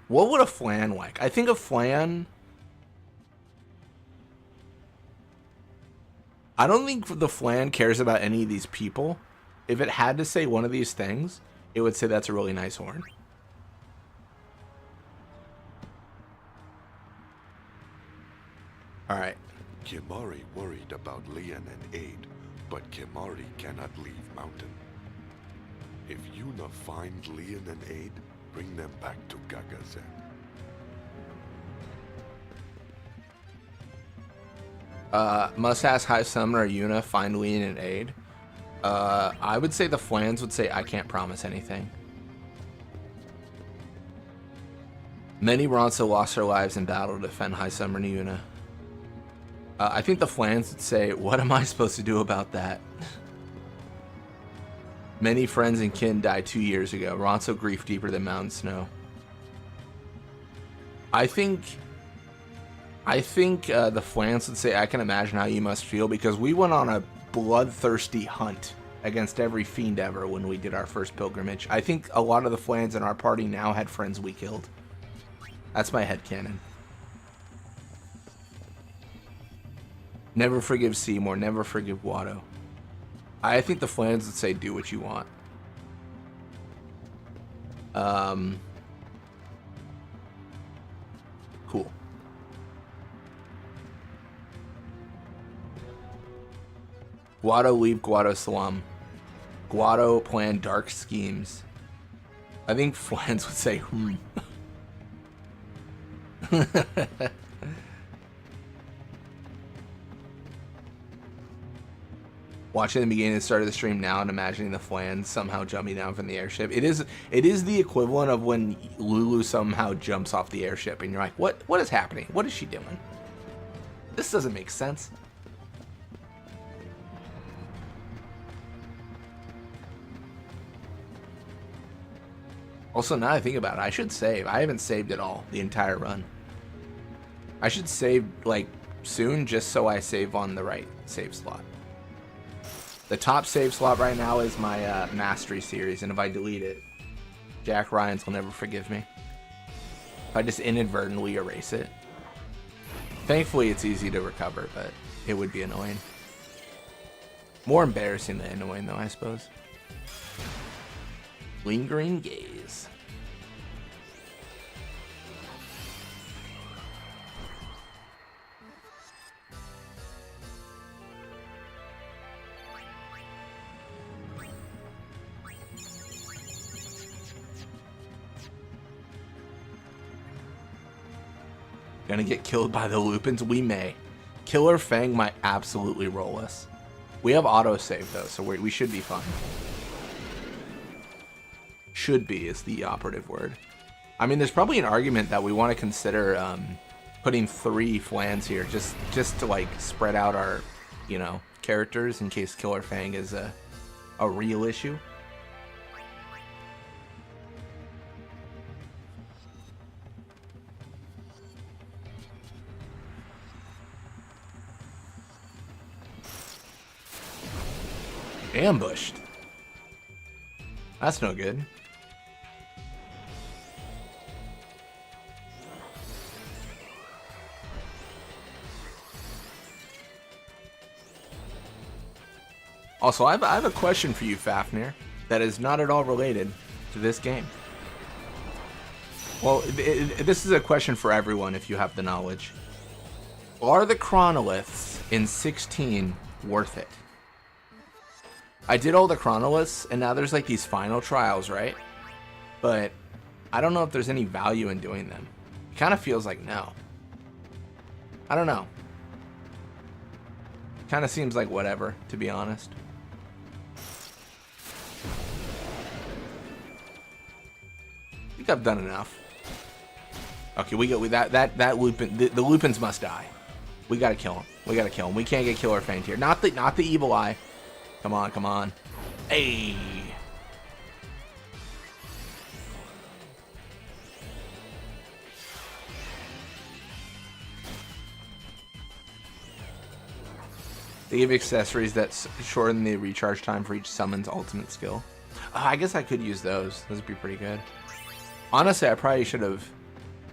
[SPEAKER 1] what would a flan like? I think a flan, I don't think the flan cares about any of these people. If it had to say one of these things, it would say that's a really nice horn. All right.
[SPEAKER 9] Kimari worried about Leon and Aid, but Kimari cannot leave Mountain. If Yuna find Leon and Aid, bring them back to Gagazet.
[SPEAKER 1] Must ask High Summoner Yuna, find Leon and Aid. I would say the flans would say I can't promise anything. Many Ronso lost their lives in battle to defend High Summoner Yuna. I think the flans would say, what am I supposed to do about that? Many friends and kin died 2 years ago. Ronso grief deeper than mountain snow. I think the flans would say, I can imagine how you must feel, because we went on a bloodthirsty hunt against every fiend ever when we did our first pilgrimage. I think a lot of the flans in our party now had friends we killed. That's my headcanon. Never forgive Seymour, never forgive Watto. I think the flans would say, do what you want. Cool. Guado leave, Guado salam. Guado plan dark schemes. I think flans would say, Watching the beginning and start of the stream now and imagining the flans somehow jumping down from the airship. It is the equivalent of when Lulu somehow jumps off the airship and you're like, what is happening? What is she doing? This doesn't make sense. Also, now I think about it, I should save. I haven't saved at all the entire run. I should save like soon just so I save on the right save slot. The top save slot right now is my Mastery series, and if I delete it, Jack Ryans will never forgive me. If I just inadvertently erase it. Thankfully, it's easy to recover, but it would be annoying. More embarrassing than annoying, though, I suppose. Lingering gaze. Gonna get killed by the Lupins? We may. Killer Fang might absolutely roll us. We have autosave though, so we should be fine. Should be is the operative word. I mean, there's probably an argument that we want to consider putting 3 flans here, just to like spread out our, you know, characters in case Killer Fang is a real issue. Ambushed. That's no good. Also, I have a question for you, Fafnir, that is not at all related to this game. Well, this is a question for everyone if you have the knowledge. Are the chronoliths in 16 worth it? I did all the chronoliths, and now there's like these final trials, right? But I don't know if there's any value in doing them. It kind of feels like no. I don't know. Kind of seems like whatever, to be honest. I think I've done enough. Okay, we got that Lupin. The Lupins must die. We gotta kill him. We gotta kill him. We can't get Killer Feint here. Not the evil eye. Come on, come on. Hey. They give accessories that shorten the recharge time for each summon's ultimate skill. I guess I could use those. Those would be pretty good. Honestly, I probably should have.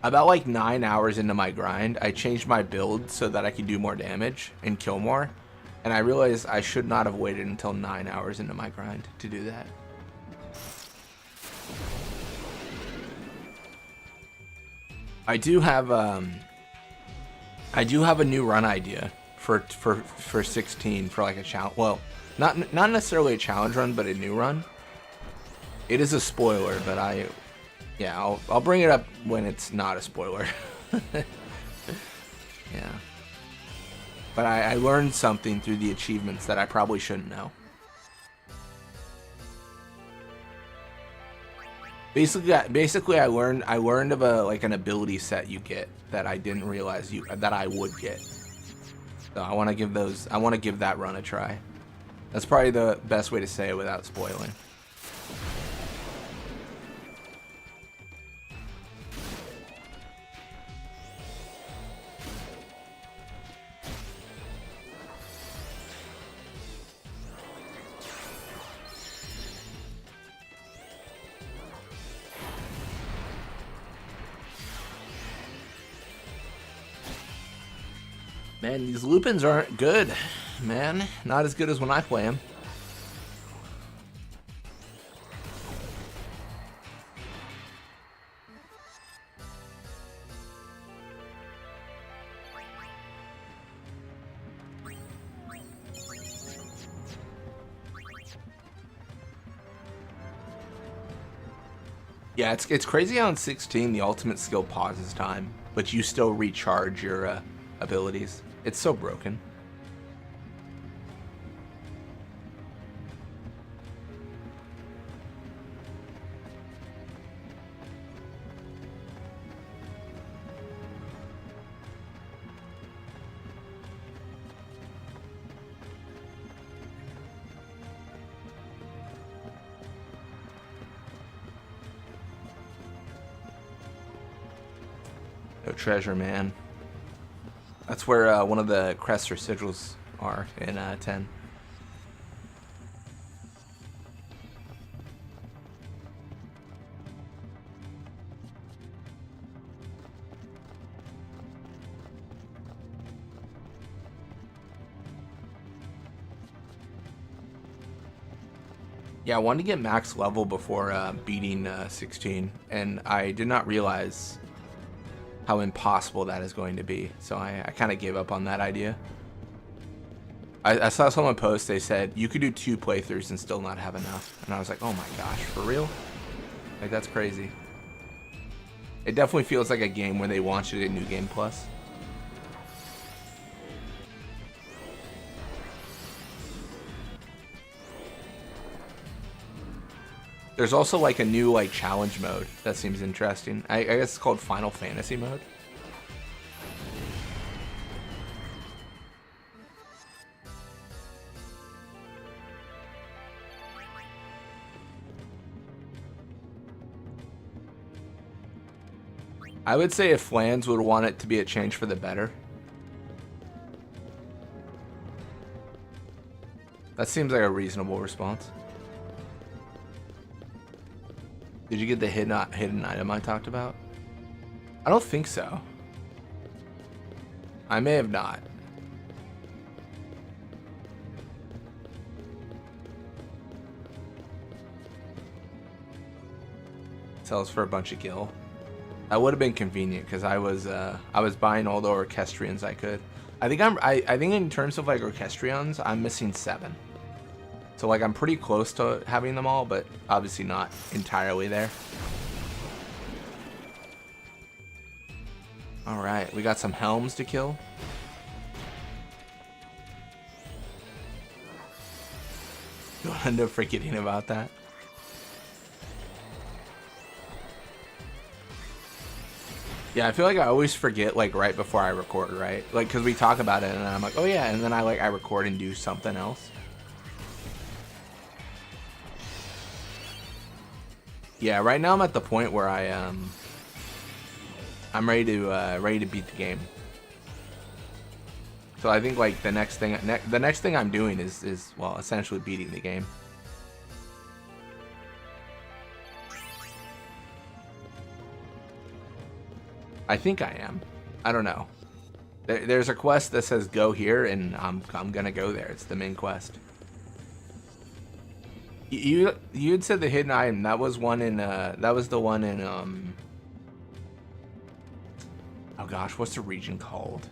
[SPEAKER 1] About like 9 hours into my grind, I changed my build so that I could do more damage and kill more. And I realized I should not have waited until 9 hours into my grind to do that. I do have a new run idea for 16 for like a challenge. Well, not necessarily a challenge run, but a new run. It is a spoiler, but yeah, I'll bring it up when it's not a spoiler. Yeah. But I learned something through the achievements that I probably shouldn't know. Basically, I learned of an ability set you get that I didn't realize that I would get. So I want to give that run a try. That's probably the best way to say it without spoiling. Man, these Lupins aren't good, man. Not as good as when I play them. Yeah, it's crazy how in 16 the ultimate skill pauses time, but you still recharge your abilities. It's so broken. No treasure, man. That's where one of the crests or sigils are in 10. Yeah, I wanted to get max level before beating 16, and I did not realize how impossible that is going to be. So I kind of gave up on that idea. I saw someone post, they said, you could do 2 playthroughs and still not have enough. And I was like, oh my gosh, for real? Like, that's crazy. It definitely feels like a game where they want you to get New Game Plus. There's also like a new like challenge mode that seems interesting. I guess it's called Final Fantasy mode. I would say if Flans would want it to be a change for the better. That seems like a reasonable response. Did you get the hidden item I talked about? I don't think so. I may have not. Sells for a bunch of gil. That would have been convenient because I was buying all the orchestrions I could. I think in terms of like orchestrions, I'm missing 7. So like I'm pretty close to having them all, but obviously not entirely there. All right, we got some helms to kill. You'll end up forgetting about that. Yeah, I feel like I always forget like right before I record, right? Like, cause we talk about it and I'm like, oh yeah, and then I record and do something else. Yeah, right now I'm at the point where I'm ready to beat the game. So I think like the next thing I'm doing is well, essentially beating the game. I think I am. I don't know. There's a quest that says go here, and I'm gonna go there. It's the main quest. You had said the hidden item. That was one in that was the one in oh gosh, what's the region called?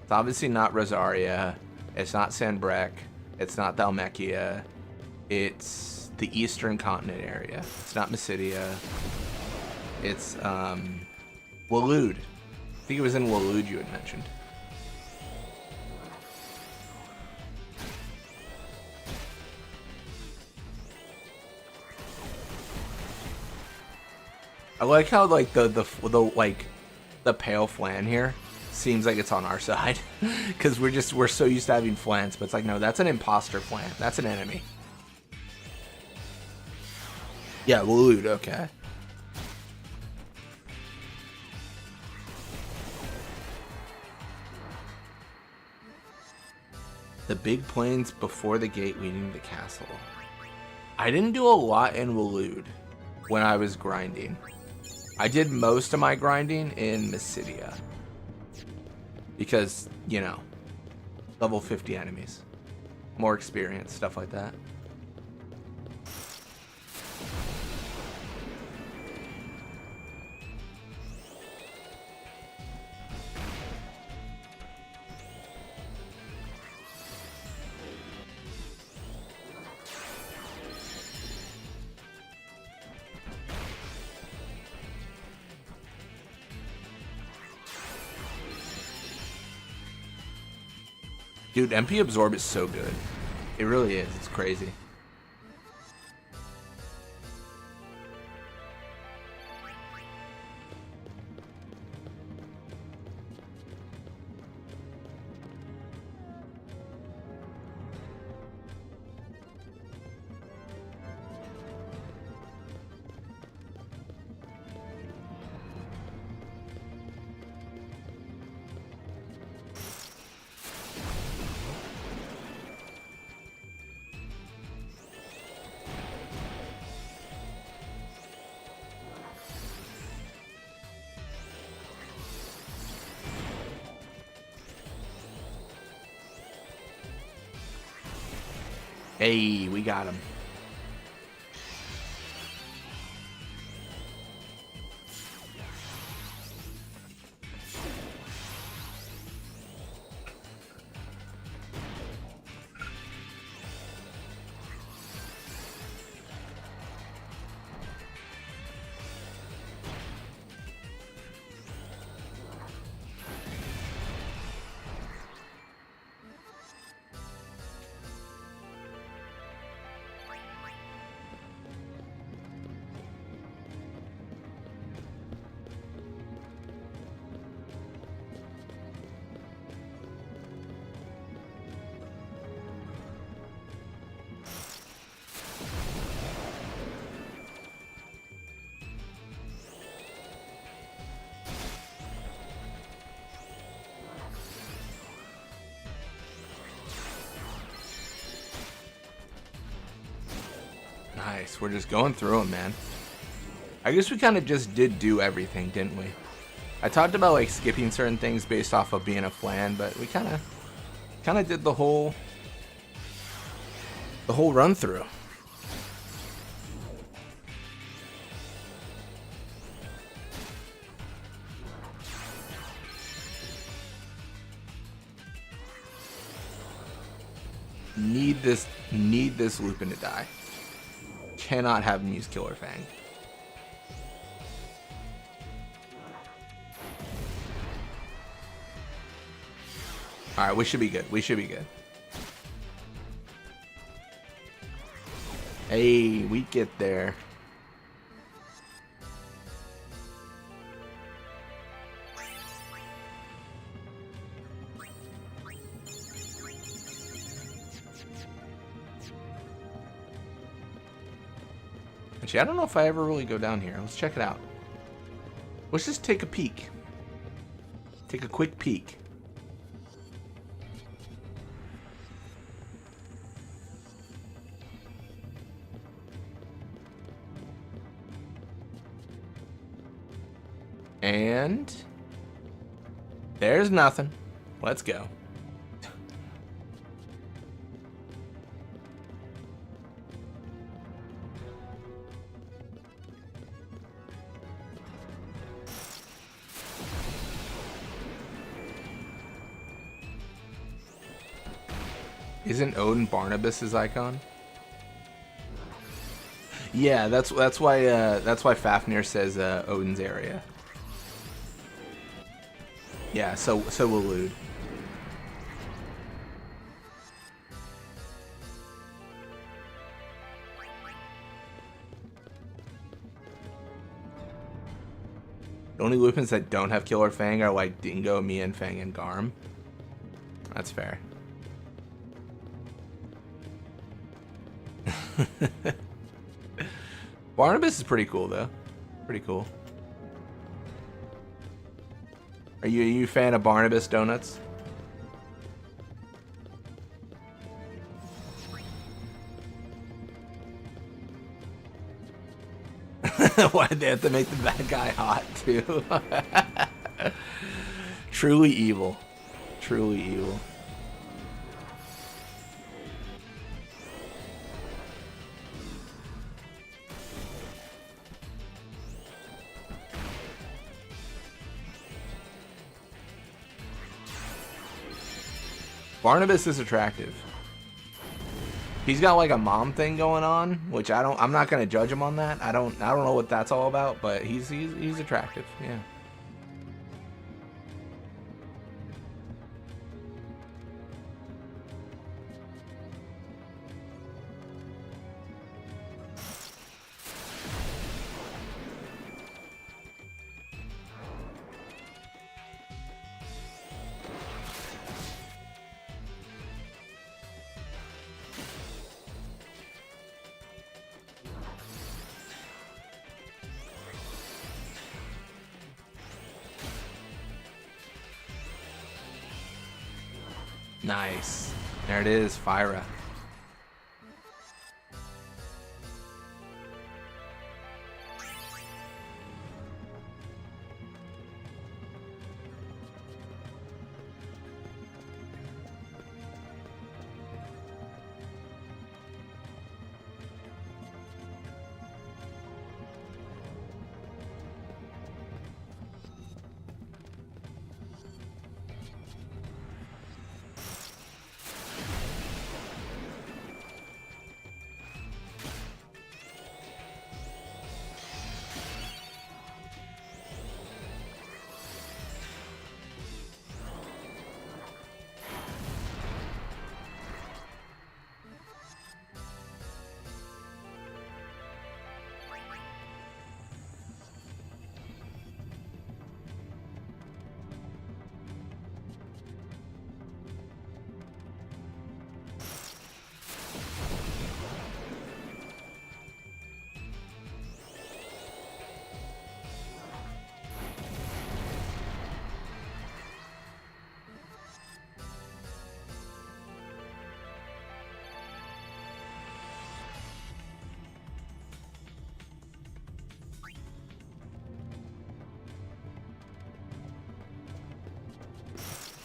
[SPEAKER 1] It's obviously not Rosaria. It's not Sanbreque. It's not Dhalmekia. It's the Eastern Continent area. It's not Mysidia. It's Waloed. I think it was in Waloed you had mentioned. I like how like the pale flan here seems like it's on our side because we're so used to having flans, but it's like no, that's an imposter flan. That's an enemy. Yeah, Waloed. Okay. The big plains before the gate leading to the castle. I didn't do a lot in Waloed when I was grinding. I did most of my grinding in Mysidia. Because, you know, level 50 enemies. More experience, stuff like that. Dude, MP Absorb is so good. It really is. It's crazy. Hey, we got him. Nice. We're just going through them, man. I guess we kind of just did do everything, didn't we? I talked about like skipping certain things based off of being a flan, but we kind of did the whole run through. Need this Lupin to die. Cannot have him use Killer Fang. Alright, we should be good. We should be good. Hey, we get there. Actually, I don't know if I ever really go down here. Let's check it out. Let's just take a peek. Take a quick peek. And there's nothing. Let's go. Isn't Odin Barnabas's icon? Yeah, that's why Fafnir says Odin's area. Yeah, so will Lude. The only Lupins that don't have Killer Fang are like Dingo, Mian Fang, and Garm. That's fair. Barnabas is pretty cool though. Pretty cool. Are you a fan of Barnabas donuts? Why did they have to make the bad guy hot too? Truly evil. Truly evil. Barnabas is attractive. He's got like a mom thing going on, which I'm not gonna judge him on that. I don't know what that's all about, but he's attractive, yeah. Nice. There it is, Spira.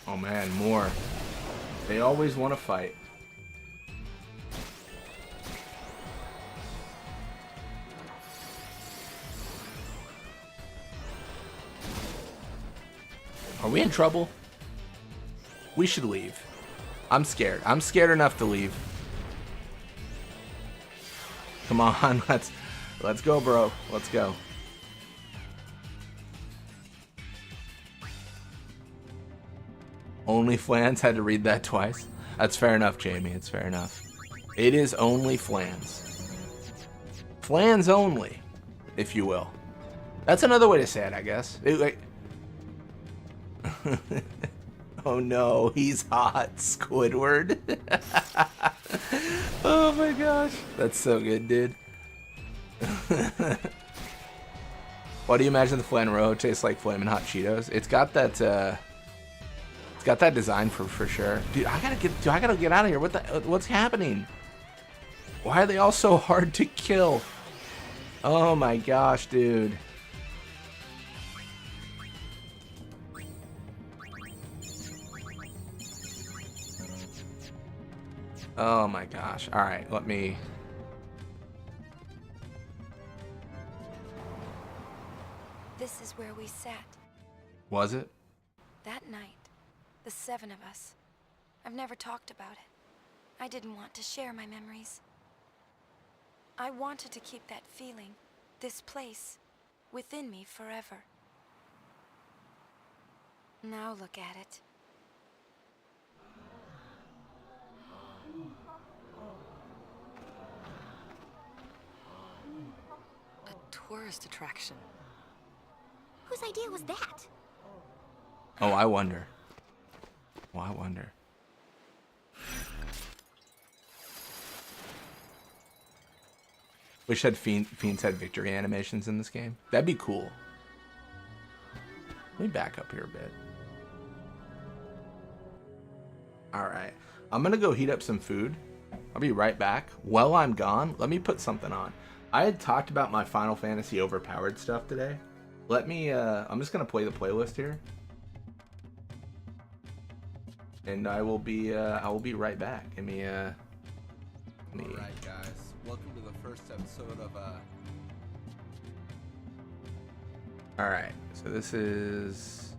[SPEAKER 1] Oh man, more. They always want to fight. Are we in trouble? We should leave. I'm scared. I'm scared enough to leave. Come on, let's go, bro. Let's go. OnlyFlans, had to read that twice. That's fair enough, Jamie. It's fair enough. It is OnlyFlans. Flans only, if you will. That's another way to say it, I guess. Oh no, he's hot, Squidward. Oh my gosh. That's so good, dude. Why do you imagine the Flan Rojo tastes like Flamin' Hot Cheetos? It's got that design for sure. Dude, I gotta get out of here. What's happening? Why are they all so hard to kill? Oh my gosh, dude. Oh my gosh. All right, let me...
[SPEAKER 2] This is where we sat.
[SPEAKER 1] Was it?
[SPEAKER 2] That night, the 7 of us. I've never talked about it. I didn't want to share my memories. I wanted to keep that feeling, this place, within me forever. Now look at it.
[SPEAKER 12] A tourist attraction.
[SPEAKER 5] Whose idea was that?
[SPEAKER 1] Oh, I wonder. Oh, I wonder. Wish Fiends had victory animations in this game. That'd be cool. Let me back up here a bit. Alright. I'm gonna go heat up some food. I'll be right back. While I'm gone, let me put something on. I had talked about my Final Fantasy overpowered stuff today. Let me, I'm just gonna play the playlist here. And I will be right back. Give me, Alright guys, welcome to the first episode of, Alright, so this is...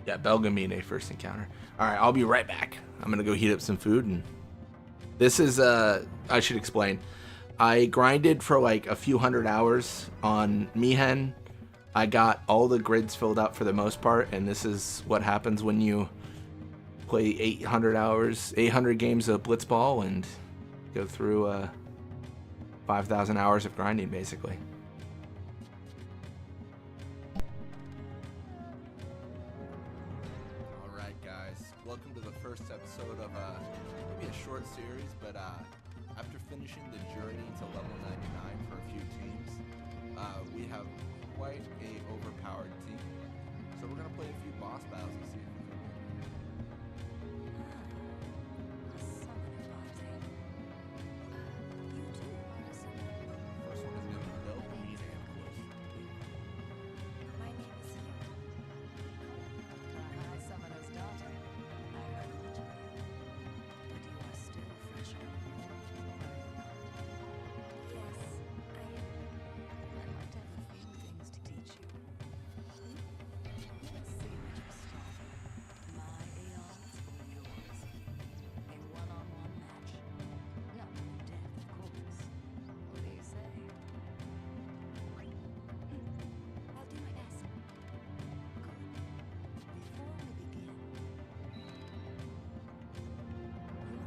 [SPEAKER 1] Yeah, Belgamine first encounter. Alright, I'll be right back. I'm gonna go heat up some food, and... This is, I should explain. I grinded for like a few hundred hours on Mihen. I got all the grids filled up for the most part, and this is what happens when you play 800 games of Blitzball and go through 5,000 hours of grinding, basically. Alright guys, welcome to the first episode of maybe a short series, but after finishing the journey to level 99 for a few teams, we have quite a overpowered team. So we're gonna play a few boss battles and see if we can win. First one is gonna be Belgamine.
[SPEAKER 2] My name is Hugh.
[SPEAKER 12] Summoner's daughter. I heard much of you, but you are still fresh on me.
[SPEAKER 2] Yes, I am.
[SPEAKER 12] I might have a few things to teach you. Let's see what you're starting. My aeons or yours? A one-on-one match. Not to the death, of course. What do you say?
[SPEAKER 2] I'll do my best.
[SPEAKER 12] Good. Before we begin,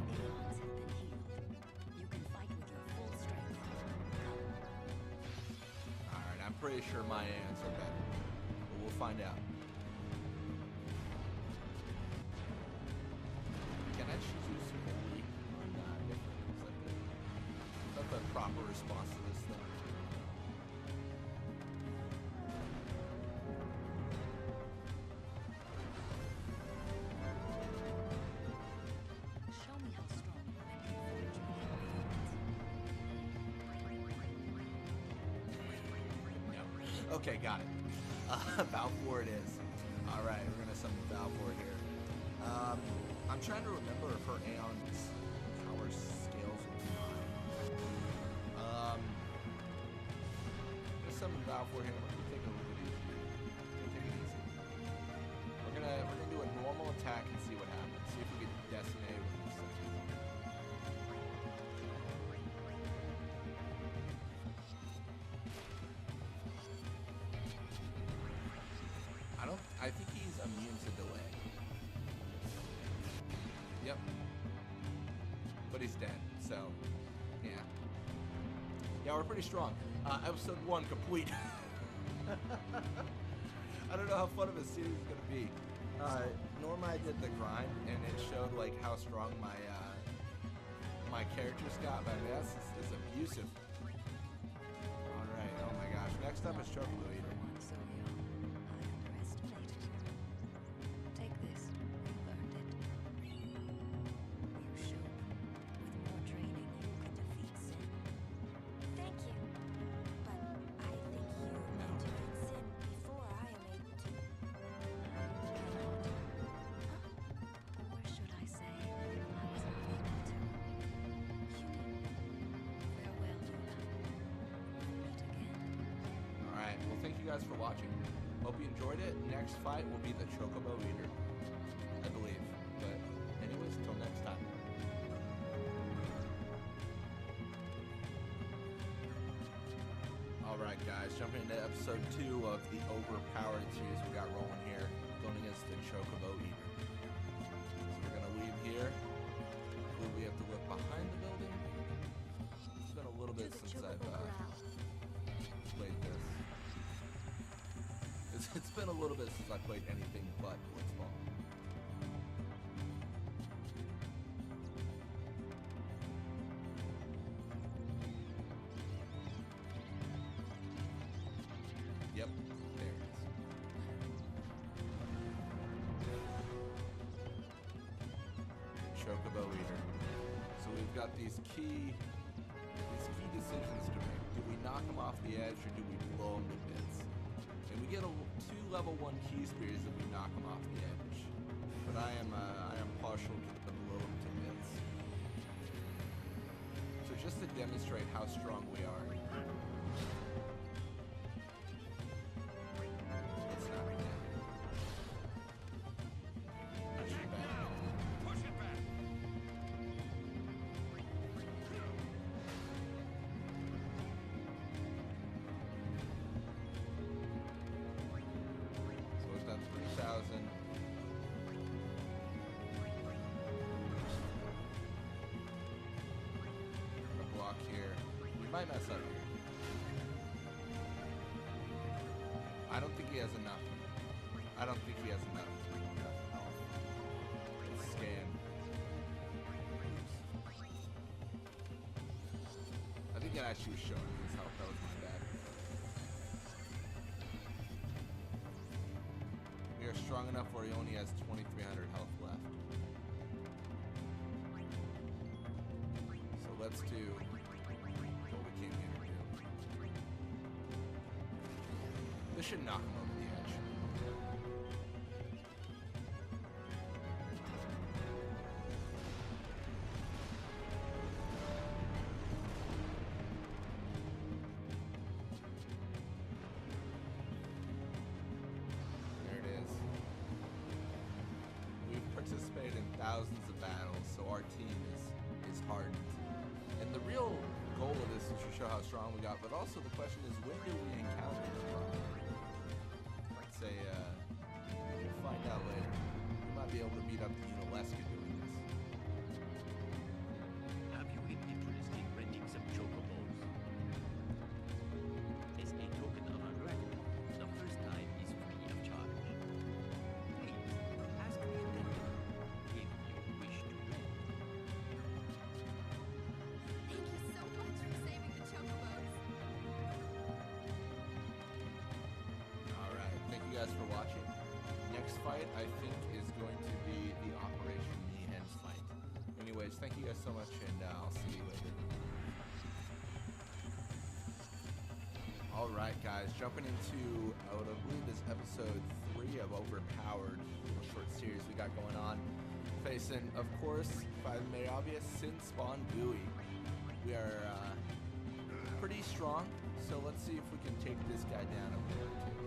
[SPEAKER 12] your aeons have been healed. You can fight with your full strength. Come.
[SPEAKER 1] Alright, I'm pretty sure my aeons are better. But we'll find out. Can I choose holy or not? Is that the proper response to this thing?
[SPEAKER 12] Show me how strong you can forge your aeons.
[SPEAKER 1] No. Okay, got it. About 4 it is. Alright, we're gonna summon Valvor here. I'm trying to remember if her Aeon's power scales with mine. I'm gonna summon Valvor here. We're gonna take a little bit easy. We're gonna take it easy. We're gonna do a normal attack and see what happens. See if we get decimated with this thing. I think he's immune to delay. Yep. But he's dead, so yeah. Yeah, we're pretty strong. Episode 1 complete. I don't know how fun of a series it's gonna be. Normally I did the grind and it showed like how strong my my characters got, but this is abusive. Alright, oh my gosh. Next up is Chocobo Eater.
[SPEAKER 12] Take this. You've earned it. You show. With more training, you can defeat sin.
[SPEAKER 2] Thank you. But I think you may defeat Sin before I am able to.
[SPEAKER 12] Or should I say, I was unable to. Farewell, Luna. Meet again.
[SPEAKER 1] Alright, well thank you guys for watching. Hope you enjoyed it. Next fight will be the Chocobo Eater, I believe. But anyways, till next time. Alright guys, jumping into episode 2 of the overpowered series we got rolling here, going against the Chocobo Eater. So we're gonna leave here. I believe we have to look behind the building. It's been a little bit since I've played this. It's been a little bit since I played anything but Blitzball. Yep, there it is. Chocobo Eater. So we've got these key decisions to make. Do we knock them off the edge or do we blow them to bits? And we get 2 level 1 key spears if we knock them off the edge. But I am partial to the blow them to bits. So just to demonstrate how strong we are. Let's knock it down. Push it back. Push it back. So we've done 3,000. A block here. We might mess up here. I don't think he has enough. I don't think he has enough health. Let's scan. I think it actually was showing his health. That was my bad. We are strong enough where he only has 2,300 health left. So let's do what we came here to do. This should knock him over the edge. There it is. We've participated in thousands of battles, so our team is hardened. And the real goal of this is to show how strong we got, but also the question is, when do we encounter the problem? Let's say, we'll find out later. We might be able to beat up the Unalesca doing this.
[SPEAKER 15] Have you an interest in renting some chocobos? As a token of our gratitude, the first time is free of charge. Please, ask the attendant if you wish to rent.
[SPEAKER 16] Thank you so much for saving the chocobos.
[SPEAKER 1] Alright, thank you guys for watching. Next fight, I think, is going to be the Operation Mayhem's fight. Anyways, thank you guys so much, and I'll see you later. Alright, guys, jumping into, I would believe this episode 3 of overpowered little short series we got going on. Facing, of course, if I made obvious, Sin Spawn Gooey. We are pretty strong, so let's see if we can take this guy down a bit or two.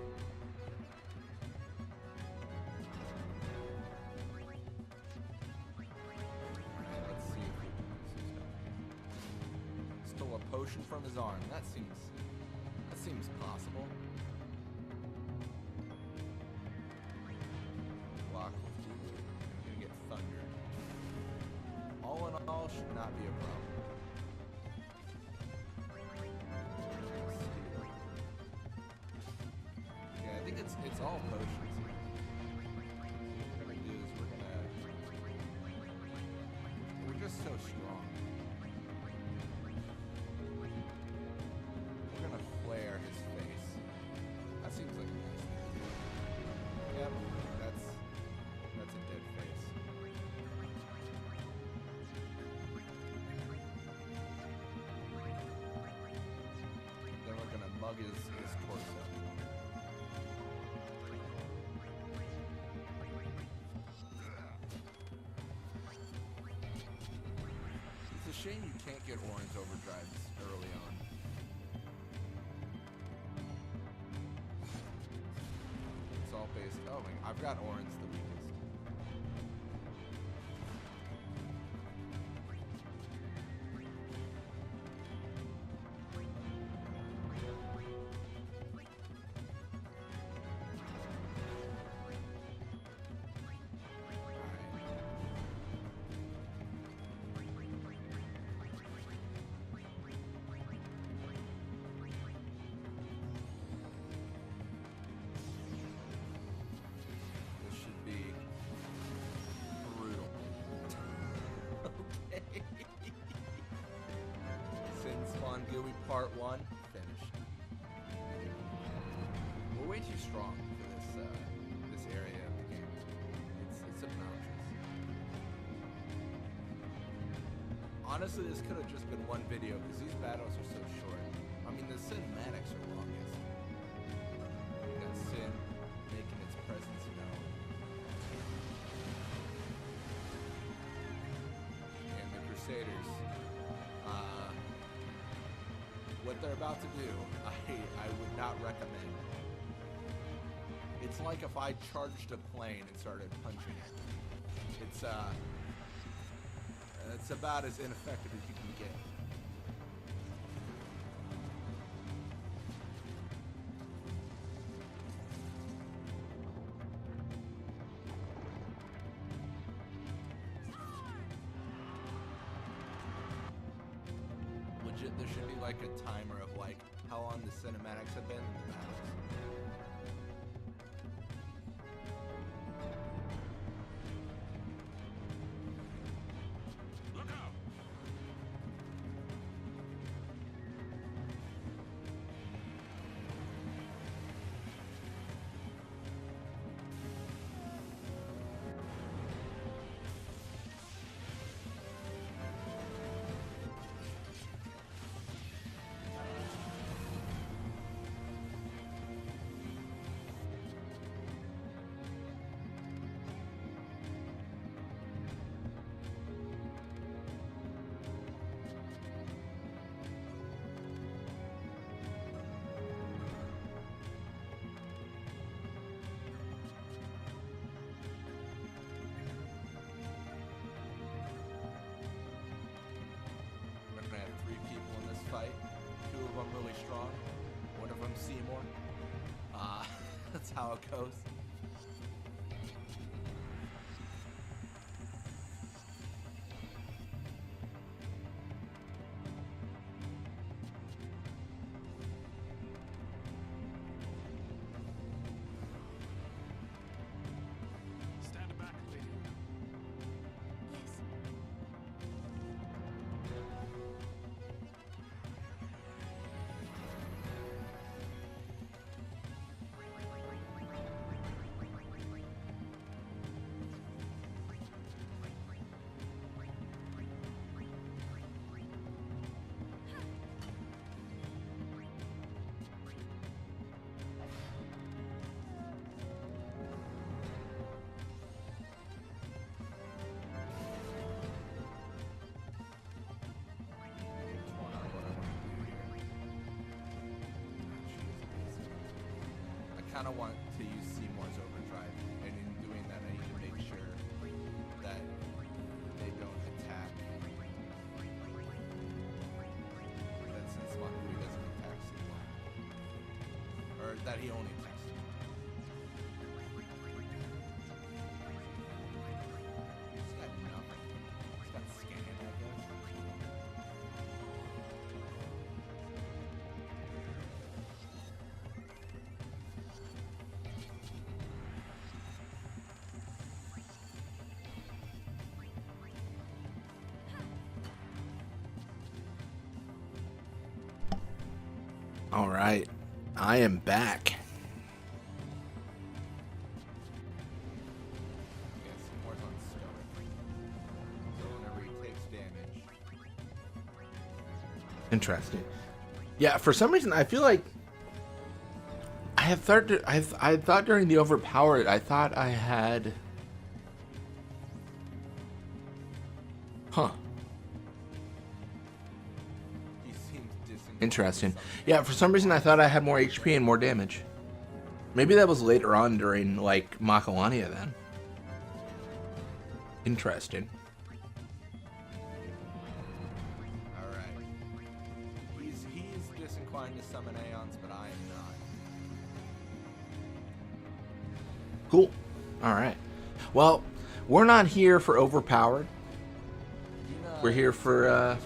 [SPEAKER 1] Let's see if we can do some stuff. Stole a potion from his arm. That seems possible. Block with Gooey. I'm gonna get thundered. All in all, should not be a problem. Yeah, I think it's all potions here. What we're gonna do is we're just so strong. We're gonna flare his face. That seems like a nice thing to do. Yep, that's a dead face. Then we're gonna mug his torso. It's a shame you can't get orange overdrives early on. It's all based. Oh my! I've got orange the weakest. This should be brutal. Okay. Sin Spawn Gooey Part 1 finished. We're way too strong for this area of the game. It's obnoxious. Honestly, this could have just been one video because these battles are so short. I mean, the cinematics are longest. We got Sin making its presence known. And the Crusaders, what they're about to do, I would not recommend. It's like if I charged a plane and started punching it. It's about as ineffective as you can get. Legit, there should be like a timer of like how long the cinematics have been in the battles. Fight. Two of them really strong. One of them Seymour. That's how it goes.
[SPEAKER 13] Stand back, lady.
[SPEAKER 2] Yes.
[SPEAKER 1] kind of want to use Seymour's overdrive, and in doing that, I need to make sure that they don't attack. That since Makui doesn't attack Seymour, or that he only attacks Seymour. He's got nothing. He's got scan, I guess. All right, I am back. Interesting. Yeah, for some reason I feel like I thought during the overpowered I thought I had. Huh. Interesting. Yeah, for some reason I thought I had more HP and more damage. Maybe that was later on during, like, Macalania then. Interesting. Alright. He's disinclined to summon Aeons, but I am not. Cool. Alright. Well, we're not here for overpowered. We're here for,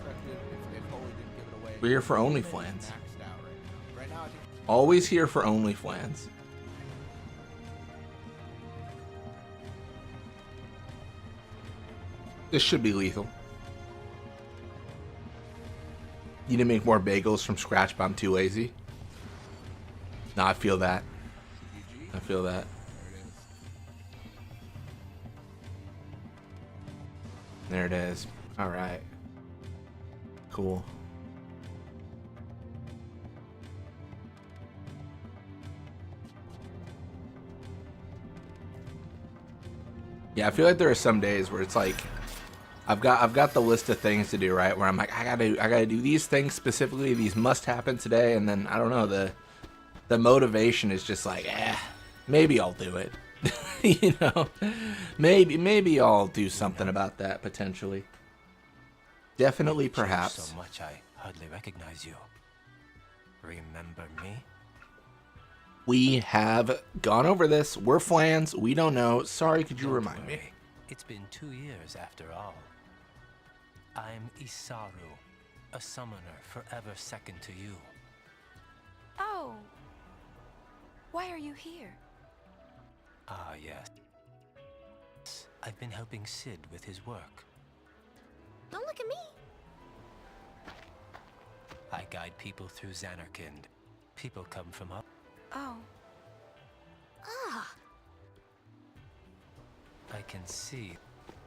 [SPEAKER 1] we're here for OnlyFlans. Always here for OnlyFlans. This should be lethal. You need to make more bagels from scratch, but I'm too lazy. No, I feel that. I feel that. There it is. All right. Cool. Yeah, I feel like there are some days where it's like I've got the list of things to do, right? Where I'm like, I gotta do these things specifically. These must happen today, and then I don't know, the motivation is just like, maybe I'll do it. You know, maybe I'll do something about that potentially. Definitely, perhaps.
[SPEAKER 17] So much I hardly recognize you. Remember me?
[SPEAKER 1] We have gone over this. We're flans. We don't know. Sorry, could you remind me?
[SPEAKER 17] It's been 2 years after all. I'm Isaru, a summoner forever second to you.
[SPEAKER 2] Oh. Why are you here?
[SPEAKER 17] Ah, yes. I've been helping Sid with his work.
[SPEAKER 2] Don't look at me.
[SPEAKER 17] I guide people through Xanarkand. People come from up.
[SPEAKER 2] Oh. Ah.
[SPEAKER 17] I can see,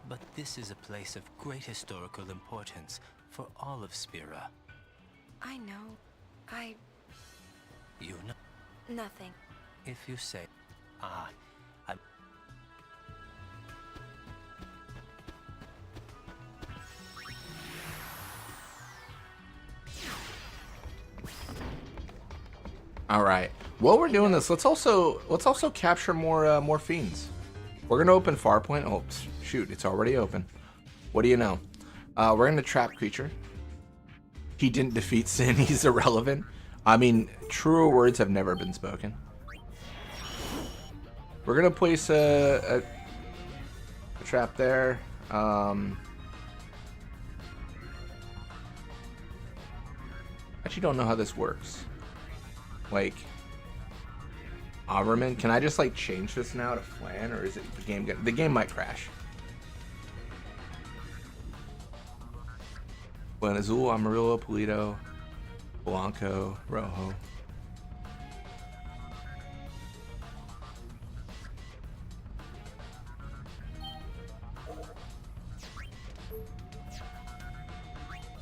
[SPEAKER 17] but this is a place of great historical importance for all of Spira.
[SPEAKER 2] I know.
[SPEAKER 17] You know?
[SPEAKER 2] Nothing.
[SPEAKER 17] If you say, I'm...
[SPEAKER 1] All right. While we're doing this, let's also capture more fiends. We're gonna open Farpoint. Oh shoot, it's already open. What do you know? We're gonna trap creature. He didn't defeat Sin. He's irrelevant. I mean, truer words have never been spoken. We're gonna place a trap there. Actually, don't know how this works. Like, Armorman, can I just like change this now to Flan, or is it the game? The game might crash. Flan Azul, Amarillo, Polito, Blanco, Rojo.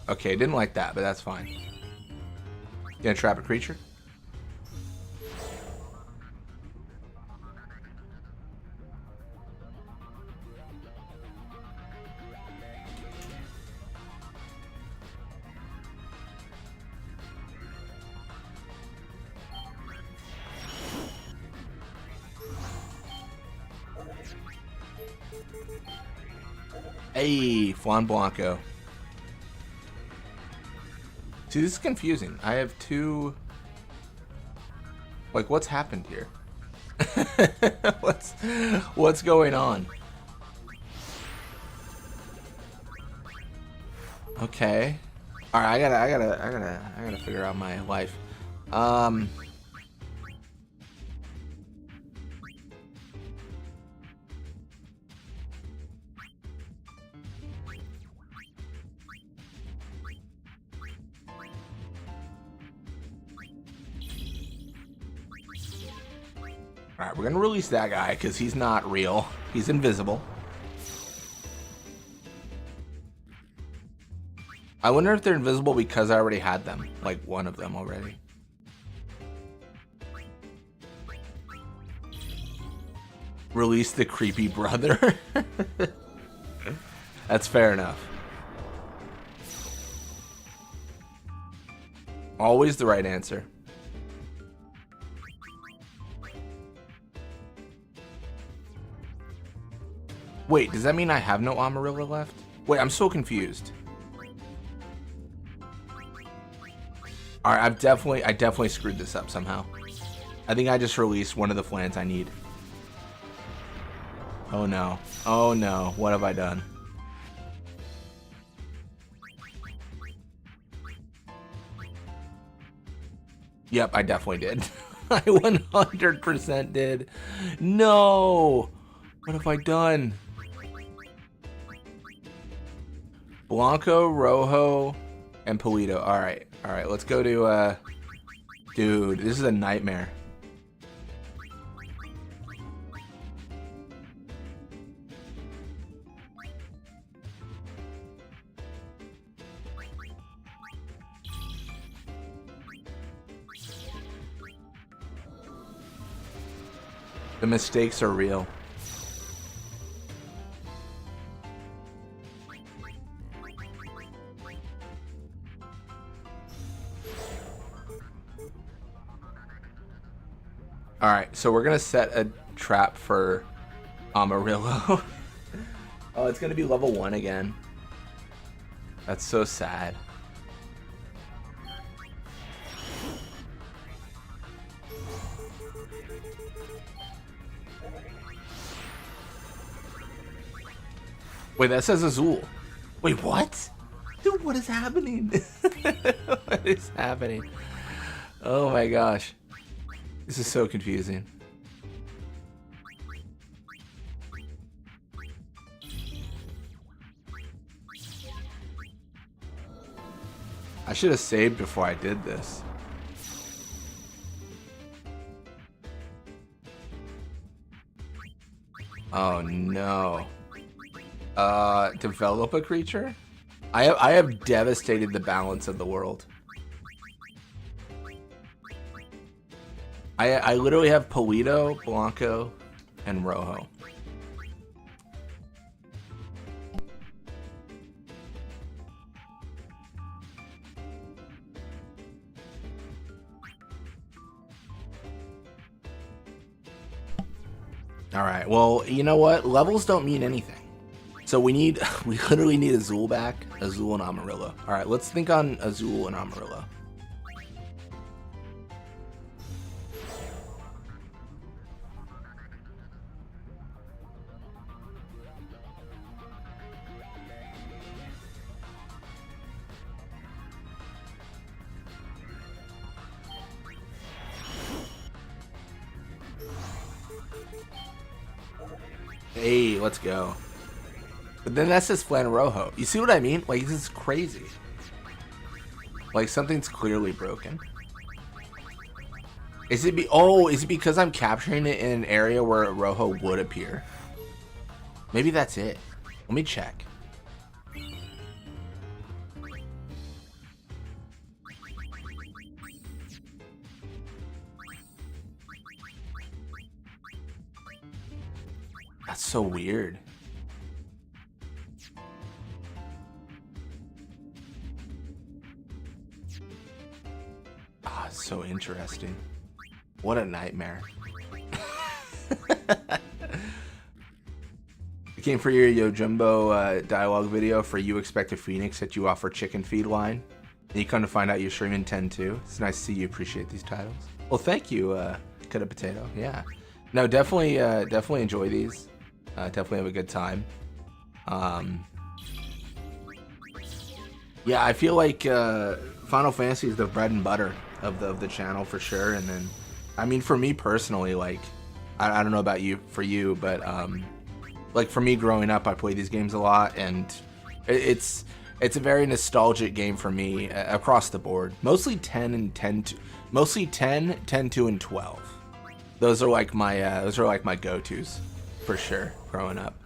[SPEAKER 1] Okay, didn't like that, but that's fine. Gonna trap a creature? Hey, Flan Blanco. See, this is confusing. I have two... Like, what's happened here? What's going on? Okay. All right, I gotta figure out my life. Alright, we're gonna release that guy because he's not real. He's invisible. I wonder if they're invisible because I already had them. Like, one of them already. Release the creepy brother. That's fair enough. Always the right answer. Wait, does that mean I have no Amarilla left? Wait, I'm so confused. Alright, I definitely screwed this up somehow. I think I just released one of the flans I need. Oh no. Oh no. What have I done? Yep, I definitely did. I 100% did. No! What have I done? Blanco, Rojo, and Polito. Alright, alright, let's go to, dude, this is a nightmare. The mistakes are real. Alright, so we're gonna set a trap for Amarillo. Oh, it's gonna be level 1 again. That's so sad. Wait, that says Azul. Wait, what? Dude, what is happening? What is happening? Oh my gosh. This is so confusing. I should have saved before I did this. Oh no. Develop a creature? I have devastated the balance of the world. I literally have Polito, Blanco, and Rojo. Alright, well, you know what? Levels don't mean anything. So we literally need Azul back, Azul and Amarillo. Alright, let's think on Azul and Amarillo. Hey, let's go. But then that's just Flan Rojo. You see what I mean? Like, this is crazy. Like, something's clearly broken. Is it because I'm capturing it in an area where Rojo would appear? Maybe that's it. Let me check. That's so weird. Ah, so interesting. What a nightmare. Came for your Yojimbo dialogue video for You Expect a Phoenix that you offer chicken feed line. And you come to find out you're streaming 10 too. It's nice to see you appreciate these titles. Well, thank you, Cut a Potato. Yeah. No, definitely enjoy these. Definitely have a good time. Yeah, I feel like Final Fantasy is the bread and butter of the channel for sure. And then, I mean, for me personally, like, I don't know about you, but like for me growing up, I played these games a lot, and it's a very nostalgic game for me across the board. Mostly 10 and 10, mostly 10, 10, 2, and 12. Those are like my go-tos for sure growing up.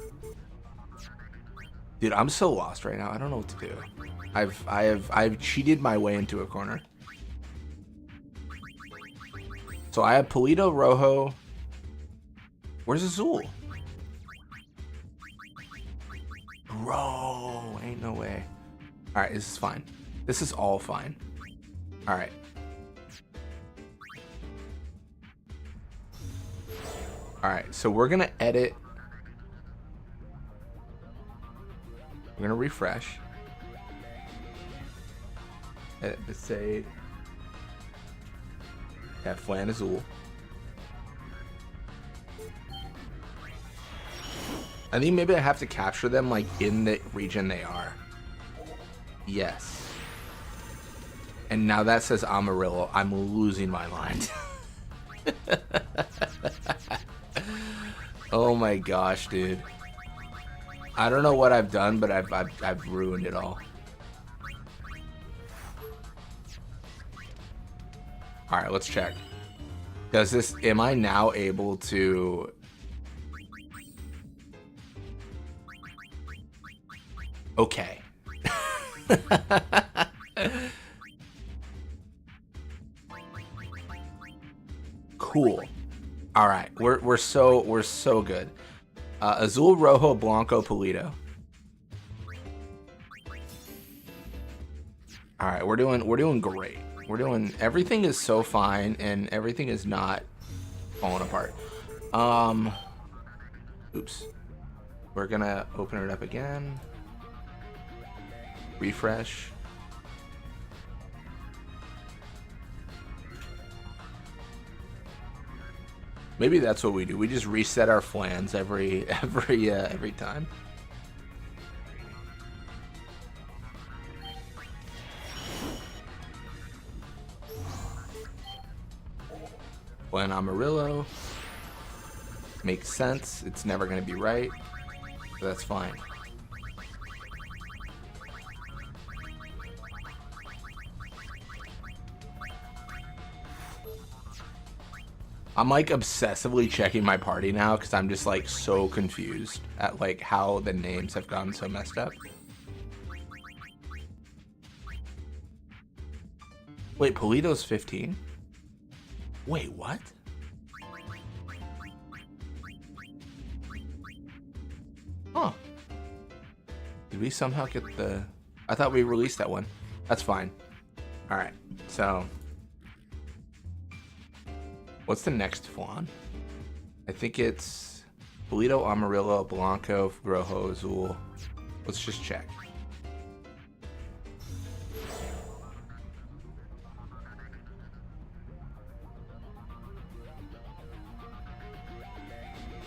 [SPEAKER 1] Dude, I'm so lost right now. I don't know what to do. I've cheated my way into a corner. So I have Polito, Rojo. Where's Azul? Bro, ain't no way. All right, this is fine. This is all fine. All right. All right, so we're gonna edit. We're gonna refresh. Edit Besaid. Have Flan Azul. I think maybe I have to capture them like in the region they are. Yes. And now that says Amarillo. I'm losing my mind. Oh my gosh, dude. I don't know what I've done, but I've ruined it all. All right, let's check. Does this? Am I now able to? Okay. Cool. All right, we're so good. Azul, Rojo, Blanco, Polito. All right, we're doing great. Everything is so fine, and everything is not falling apart. Oops. We're gonna open it up again. Refresh. Maybe that's what we do. We just reset our flans every time. Flan Amarillo. Makes sense. It's never going to be right. But that's fine. I'm like obsessively checking my party now because I'm just like so confused at like how the names have gotten so messed up. Wait, Polito's 15? Wait, what? Huh. Did we somehow get the... I thought we released that one. That's fine. Alright, so... What's the next flan? I think it's Polito, Amarillo, Blanco, Rojo, Azul. Let's just check.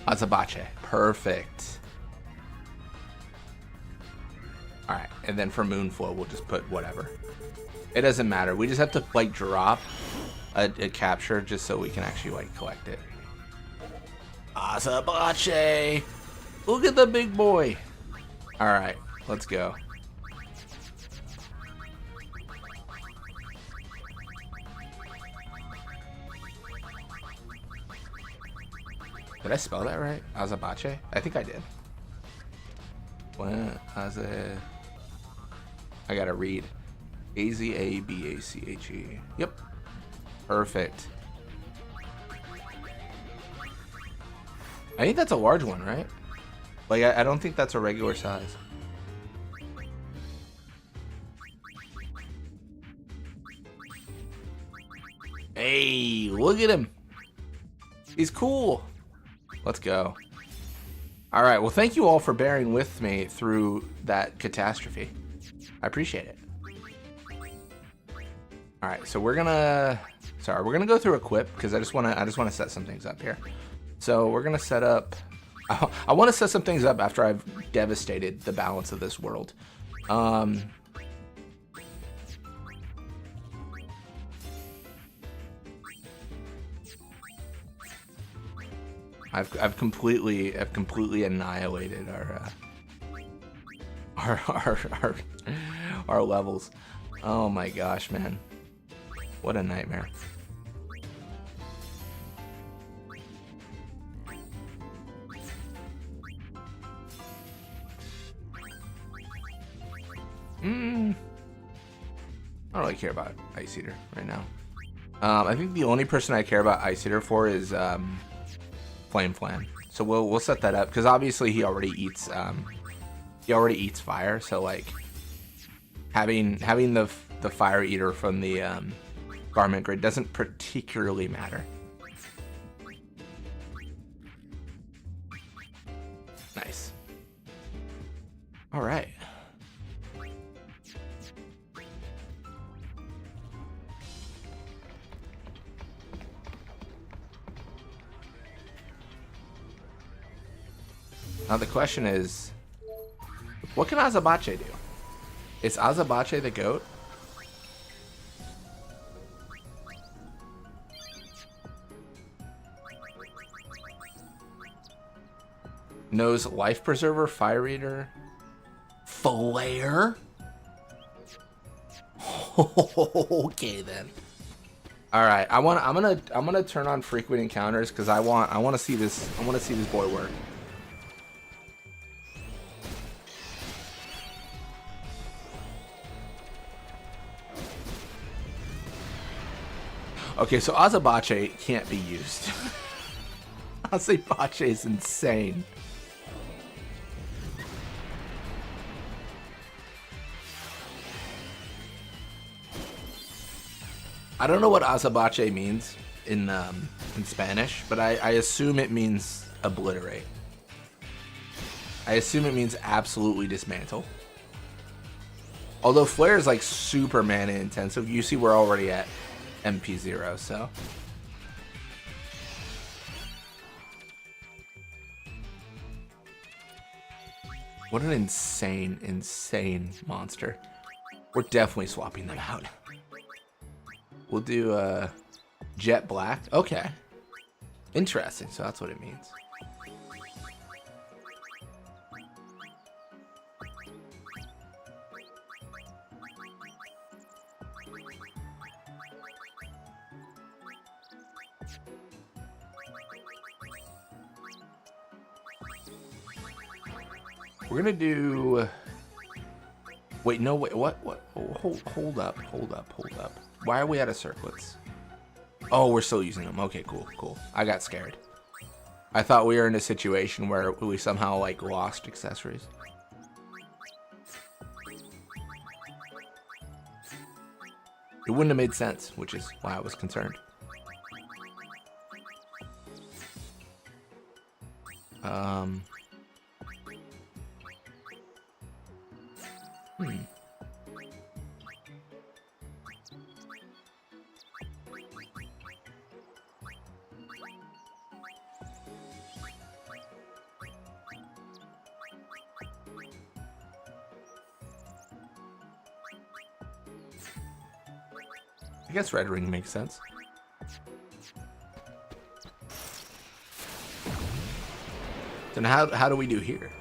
[SPEAKER 1] Azabache. Perfect. Alright, and then for Moonflow, we'll just put whatever. It doesn't matter. We just have to, like, drop a capture just so we can actually, like, collect it. Azabache! Look at the big boy! Alright, let's go. Did I spell that right? Azabache? I think I did. I gotta read. Azabache. Yep. Perfect. I think that's a large one, right? Like, I don't think that's a regular size. Hey, look at him. He's cool. Let's go. All right. Well, thank you all for bearing with me through that catastrophe. I appreciate it. All right. So we're gonna go through equip because I just want to set some things up here. So we're gonna set up. I want to set some things up after I've devastated the balance of this world. I've completely annihilated our levels. Oh my gosh, man. What a nightmare. I don't really care about Ice Eater right now. I think the only person I care about Ice Eater for is Flan. So we'll set that up because obviously he already eats fire. So like having the Fire Eater from the garment grid doesn't particularly matter. Nice. All right. Now the question is, what can Azabache do? Is Azabache the goat? Knows Life Preserver, Fire Eater, Flare? Okay then. All right, I'm gonna turn on frequent encounters because I want to see this boy work. Okay, so Azabache can't be used. Azabache is insane. I don't know what Azabache means in Spanish, but I assume it means obliterate. I assume it means absolutely dismantle. Although Flare is like super mana intensive, you see we're already at MP0, so. What an insane monster. We're definitely swapping them out. We'll do Jet Black. Okay. Interesting, so that's what it means. We're gonna do. Wait, no, wait, what? Hold up. Why are we out of circlets? Oh, we're still using them. Okay, cool. I got scared. I thought we were in a situation where we somehow like lost accessories. It wouldn't have made sense, which is why I was concerned. I guess Red Ring makes sense. Then how do we do here?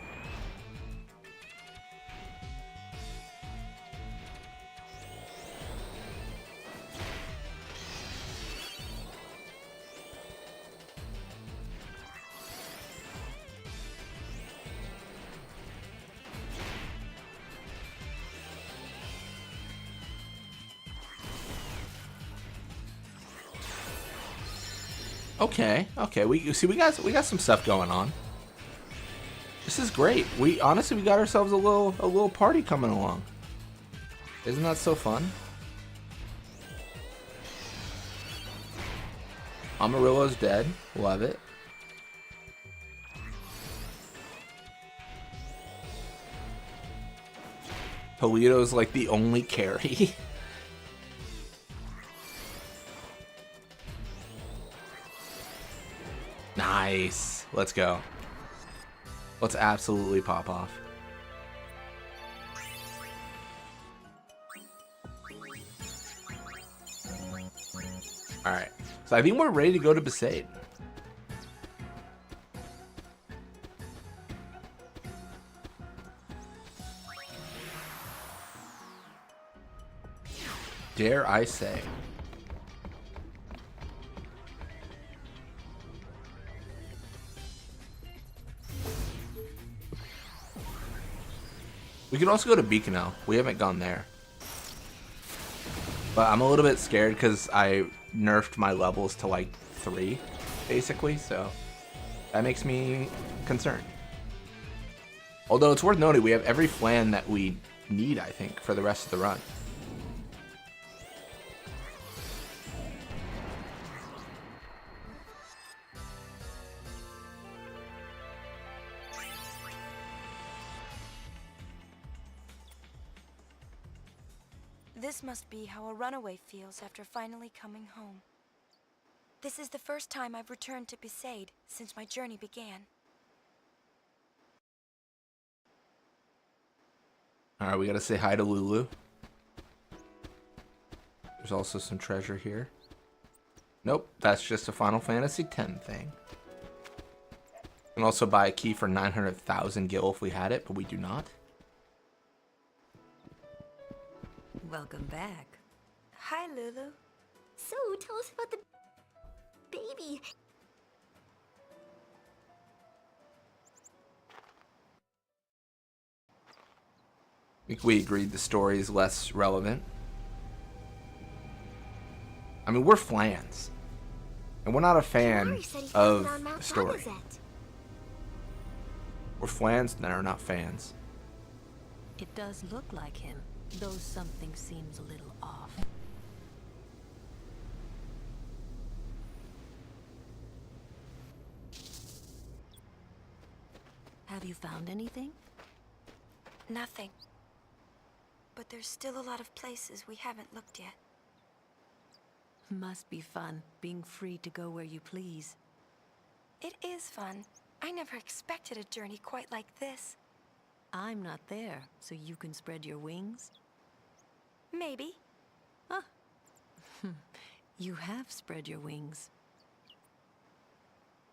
[SPEAKER 1] Okay. We got some stuff going on. This is great. We got ourselves a little party coming along. Isn't that so fun? Amarillo's dead. Love it. Polito's like the only carry. Nice. Let's go. Let's absolutely pop off. Alright. So I think we're ready to go to Besaid. Dare I say. We can also go to Beacon. We haven't gone there. But I'm a little bit scared because I nerfed my levels to like 3, basically, so that makes me concerned. Although it's worth noting, we have every flan that we need, I think, for the rest of the run.
[SPEAKER 2] This must be how a runaway feels after finally coming home. This is the first time I've returned to Besaid since my journey began.
[SPEAKER 1] Alright, we gotta say hi to Lulu. There's also some treasure here. Nope, that's just a Final Fantasy X thing. We can also buy a key for 900,000 gil if we had it, but we do not.
[SPEAKER 12] Welcome back.
[SPEAKER 2] Hi, Lulu.
[SPEAKER 4] So, tell us about the baby.
[SPEAKER 1] I think we agreed the story is less relevant. I mean, we're flans. And we're not a fan of the story. We're flans that are not fans.
[SPEAKER 12] It does look like him, though something seems a little off. Have you found anything?
[SPEAKER 2] Nothing. But there's still a lot of places we haven't looked yet.
[SPEAKER 12] Must be fun, being free to go where you please.
[SPEAKER 2] It is fun. I never expected a journey quite like this.
[SPEAKER 12] I'm not there, so you can spread your wings?
[SPEAKER 2] Maybe.
[SPEAKER 12] Huh. You have spread your wings.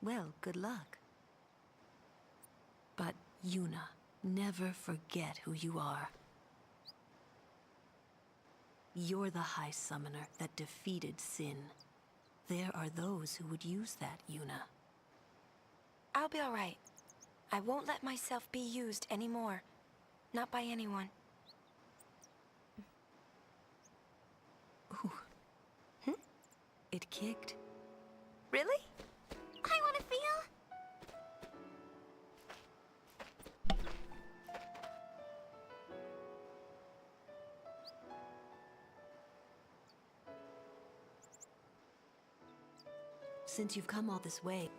[SPEAKER 12] Well, good luck. But, Yuna, never forget who you are. You're the High Summoner that defeated Sin. There are those who would use that, Yuna.
[SPEAKER 2] I'll be alright. I won't let myself be used anymore. Not by anyone.
[SPEAKER 12] Ooh. It kicked.
[SPEAKER 2] Really? I want to feel.
[SPEAKER 12] Since you've come all this way,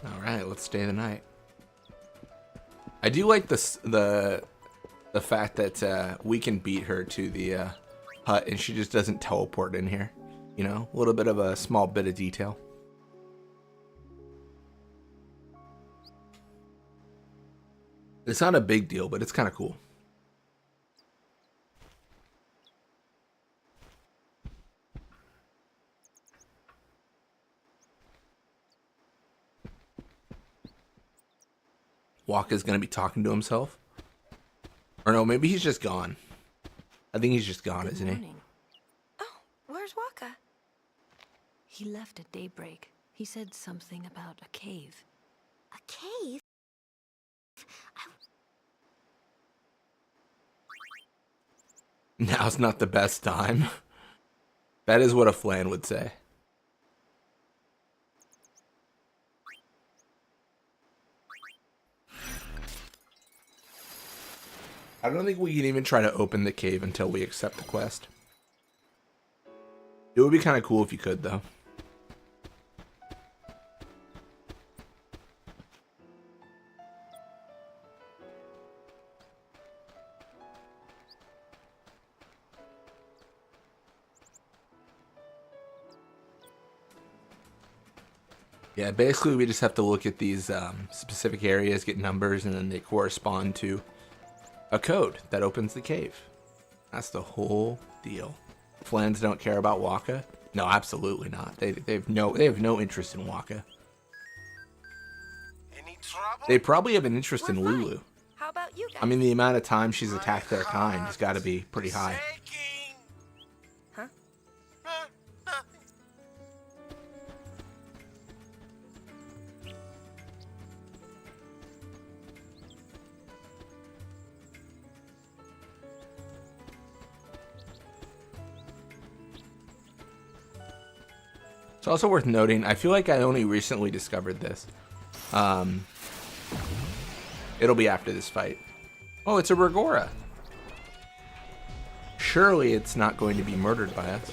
[SPEAKER 1] Alright, let's stay the night. I do like this, the fact that we can beat her to the hut and she just doesn't teleport in here. You know, a little bit of a small bit of detail. It's not a big deal, but it's kind of cool. Waka's gonna be talking to himself. Or no, maybe he's just gone. I think he's just gone, isn't he?
[SPEAKER 2] Oh, where's Waka?
[SPEAKER 12] he left at daybreak. He said something about a cave.
[SPEAKER 4] A cave?
[SPEAKER 1] Now's not the best time. That is what a flan would say. I don't think we can even try to open the cave until we accept the quest. It would be kind of cool if you could, though. Yeah, basically we just have to look at these specific areas, get numbers, and then they correspond to a code that opens the cave. That's the whole deal. Flans don't care about Waka? No, absolutely not. They have no interest in Waka.
[SPEAKER 3] Any trouble?
[SPEAKER 1] They probably have an interest in Lulu.
[SPEAKER 2] How about you guys?
[SPEAKER 1] I mean, the amount of time she's attacked their kind has got to be pretty high.
[SPEAKER 2] Huh?
[SPEAKER 1] It's also worth noting, I feel like I only recently discovered this. It'll be after this fight. Oh, it's a Regora. Surely it's not going to be murdered by us.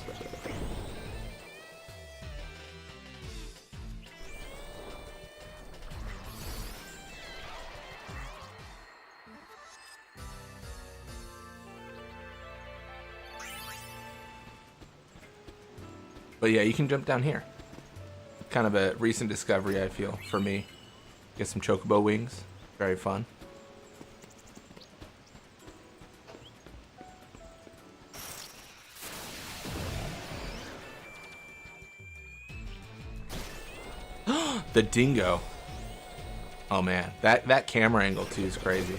[SPEAKER 1] But yeah, you can jump down here. Kind of a recent discovery, I feel, for me. Get some chocobo wings. Very fun. The dingo. Oh man, that camera angle too is crazy.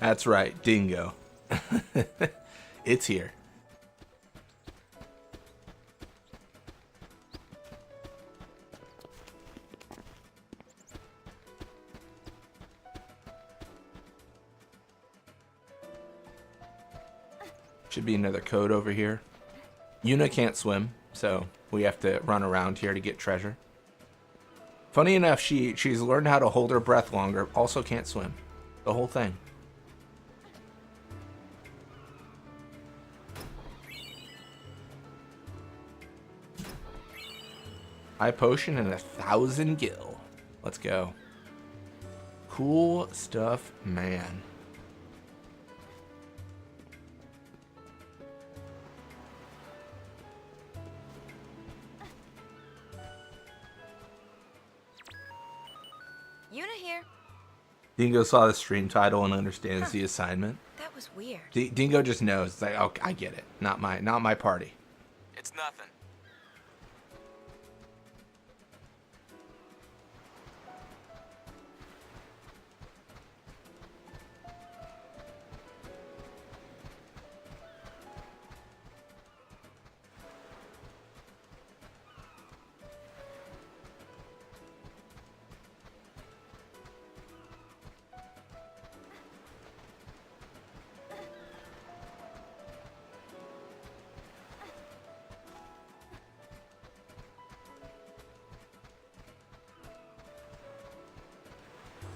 [SPEAKER 1] That's right, dingo. It's here. Should be another code over here. Yuna can't swim, so we have to run around here to get treasure. Funny enough, she's learned how to hold her breath longer, also can't swim. The whole thing. High potion and 1,000 gil. Let's go. Cool stuff, man.
[SPEAKER 2] Yuna here.
[SPEAKER 1] Dingo saw the stream title and understands the assignment.
[SPEAKER 2] That was weird.
[SPEAKER 1] Dingo just knows. It's like, oh, I get it. Not my party.
[SPEAKER 6] It's nothing.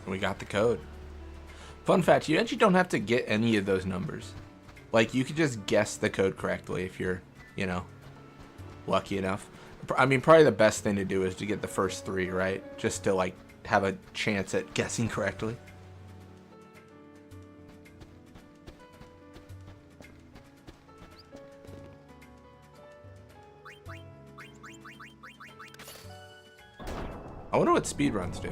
[SPEAKER 1] We got the code. Fun fact, you actually don't have to get any of those numbers. Like, you could just guess the code correctly if you're, you know, lucky enough. I mean, probably the best thing to do is to get the first 3, right? Just to, like, have a chance at guessing correctly. I wonder what speedruns do.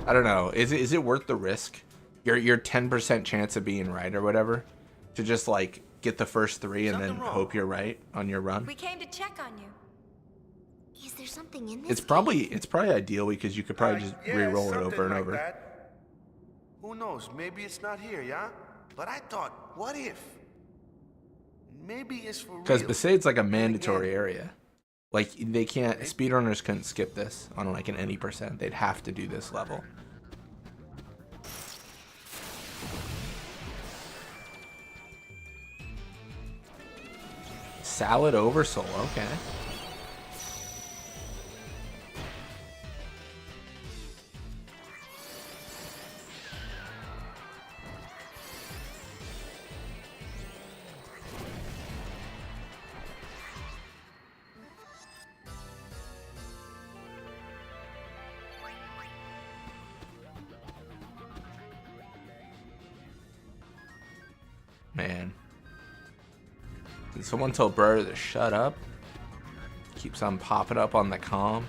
[SPEAKER 1] I don't know. Is it worth the risk? Your 10% chance of being right or whatever, to just like get the first 3 and then hope you're right on your run.
[SPEAKER 2] We came to check on you.
[SPEAKER 4] Is there something in this?
[SPEAKER 1] It's probably ideal because you could probably just re-roll it over and over.
[SPEAKER 18] That. Who knows? Maybe it's not here, yeah? But I thought, what if? Maybe it's for real.
[SPEAKER 1] Because Besaid's like a mandatory area. Like, they can't, speedrunners couldn't skip this on like an any percent. They'd have to do this level. Salad oversoul, okay. Man. Did someone tell Brother to shut up? Keeps on popping up on the comm.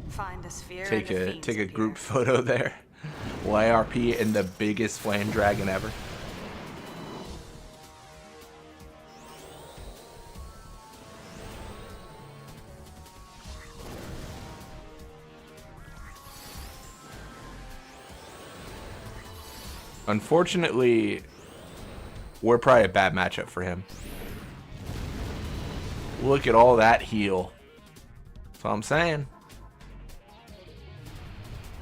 [SPEAKER 19] Find a sphere.
[SPEAKER 1] Take a group photo there. YRP and the biggest flame dragon ever. Unfortunately, we're probably a bad matchup for him. Look at all that heal. That's what I'm saying.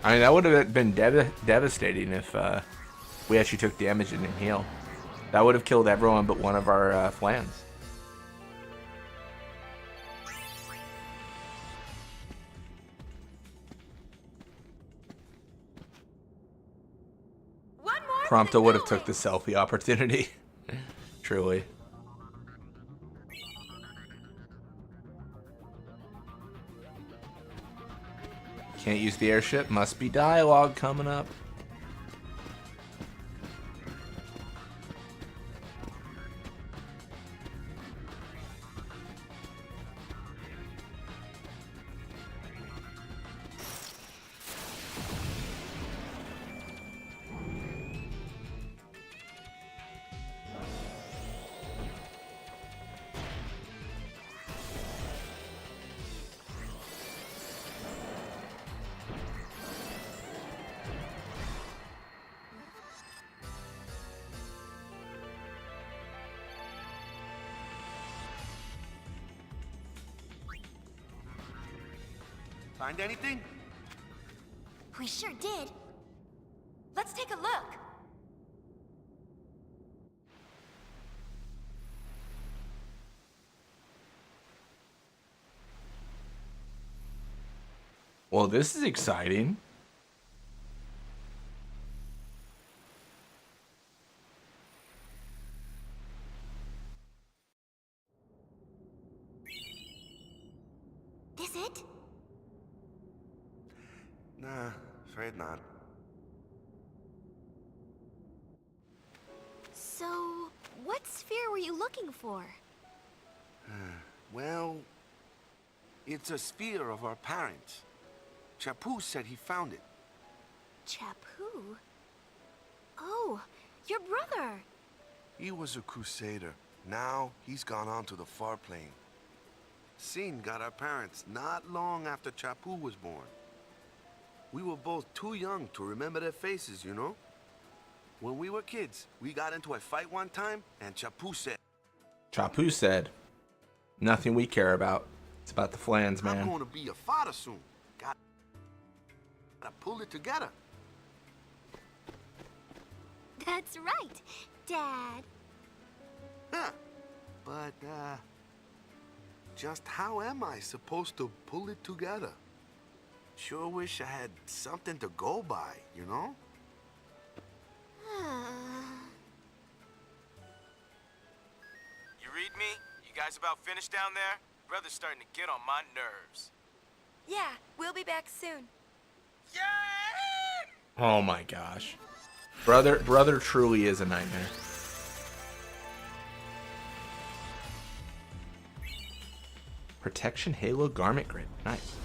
[SPEAKER 1] I mean, that would have been devastating if we actually took damage and didn't heal. That would have killed everyone but one of our flans. Prompto would have took the selfie opportunity. Truly. Can't use the airship. Must be dialogue coming up.
[SPEAKER 18] Find anything?
[SPEAKER 2] We sure did. Let's take a look.
[SPEAKER 1] Well, this is exciting.
[SPEAKER 2] This it?
[SPEAKER 18] Nah, afraid not.
[SPEAKER 2] So, what sphere were you looking for?
[SPEAKER 18] Well, it's a sphere of our parents. Chapu said he found it.
[SPEAKER 2] Chapu? Oh, your brother.
[SPEAKER 18] He was a crusader. Now he's gone on to the far plane. Sin got our parents not long after Chapu was born. We were both too young to remember their faces, you know? When we were kids, we got into a fight one time, and
[SPEAKER 1] Chapu said, nothing we care about. It's about the flans, man.
[SPEAKER 18] I'm going to be a father soon. Gotta pull it together.
[SPEAKER 2] That's right, Dad.
[SPEAKER 18] Huh. But, just how am I supposed to pull it together? Sure wish I had something to go by, you know?
[SPEAKER 6] You read me? You guys about finished down there? Brother's starting to get on my nerves.
[SPEAKER 2] Yeah, we'll be back soon.
[SPEAKER 1] Oh my gosh. Brother truly is a nightmare. Protection Halo Garment Grid. Nice.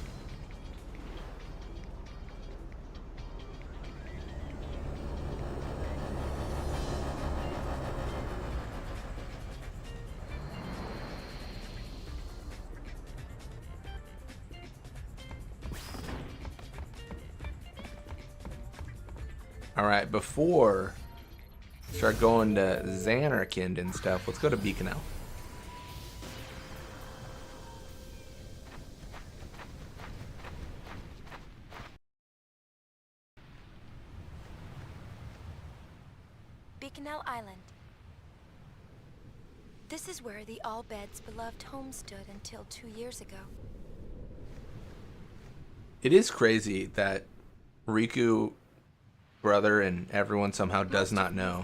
[SPEAKER 1] Alright, before we start going to Xanarkand and stuff, let's go to Beaconel.
[SPEAKER 2] Beaconel Island. This is where the All-Bed's beloved home stood until 2 years ago.
[SPEAKER 1] It is crazy that Riku, brother, and everyone somehow does not know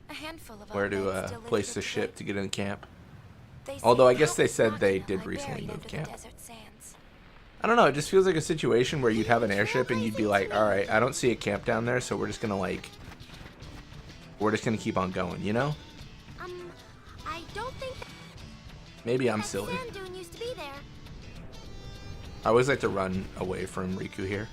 [SPEAKER 2] A handful of
[SPEAKER 1] where
[SPEAKER 2] All-Beds
[SPEAKER 1] to
[SPEAKER 2] still live
[SPEAKER 1] place
[SPEAKER 2] here
[SPEAKER 1] the
[SPEAKER 2] today.
[SPEAKER 1] ship to get in camp.
[SPEAKER 2] They
[SPEAKER 1] Although I
[SPEAKER 2] say
[SPEAKER 1] guess they
[SPEAKER 2] countless
[SPEAKER 1] said they
[SPEAKER 2] machina
[SPEAKER 1] did
[SPEAKER 2] lie
[SPEAKER 1] recently
[SPEAKER 2] buried
[SPEAKER 1] move
[SPEAKER 2] under the
[SPEAKER 1] camp.
[SPEAKER 2] desert sands.
[SPEAKER 1] I don't know, it just feels like a situation where you'd have an airship and you'd be like, alright, I don't see a camp down there, so we're just gonna keep on going, you know?
[SPEAKER 19] I don't think
[SPEAKER 1] Maybe I'm
[SPEAKER 19] that
[SPEAKER 1] silly.
[SPEAKER 19] sand dune used to be there.
[SPEAKER 1] I always like to run away from Riku here.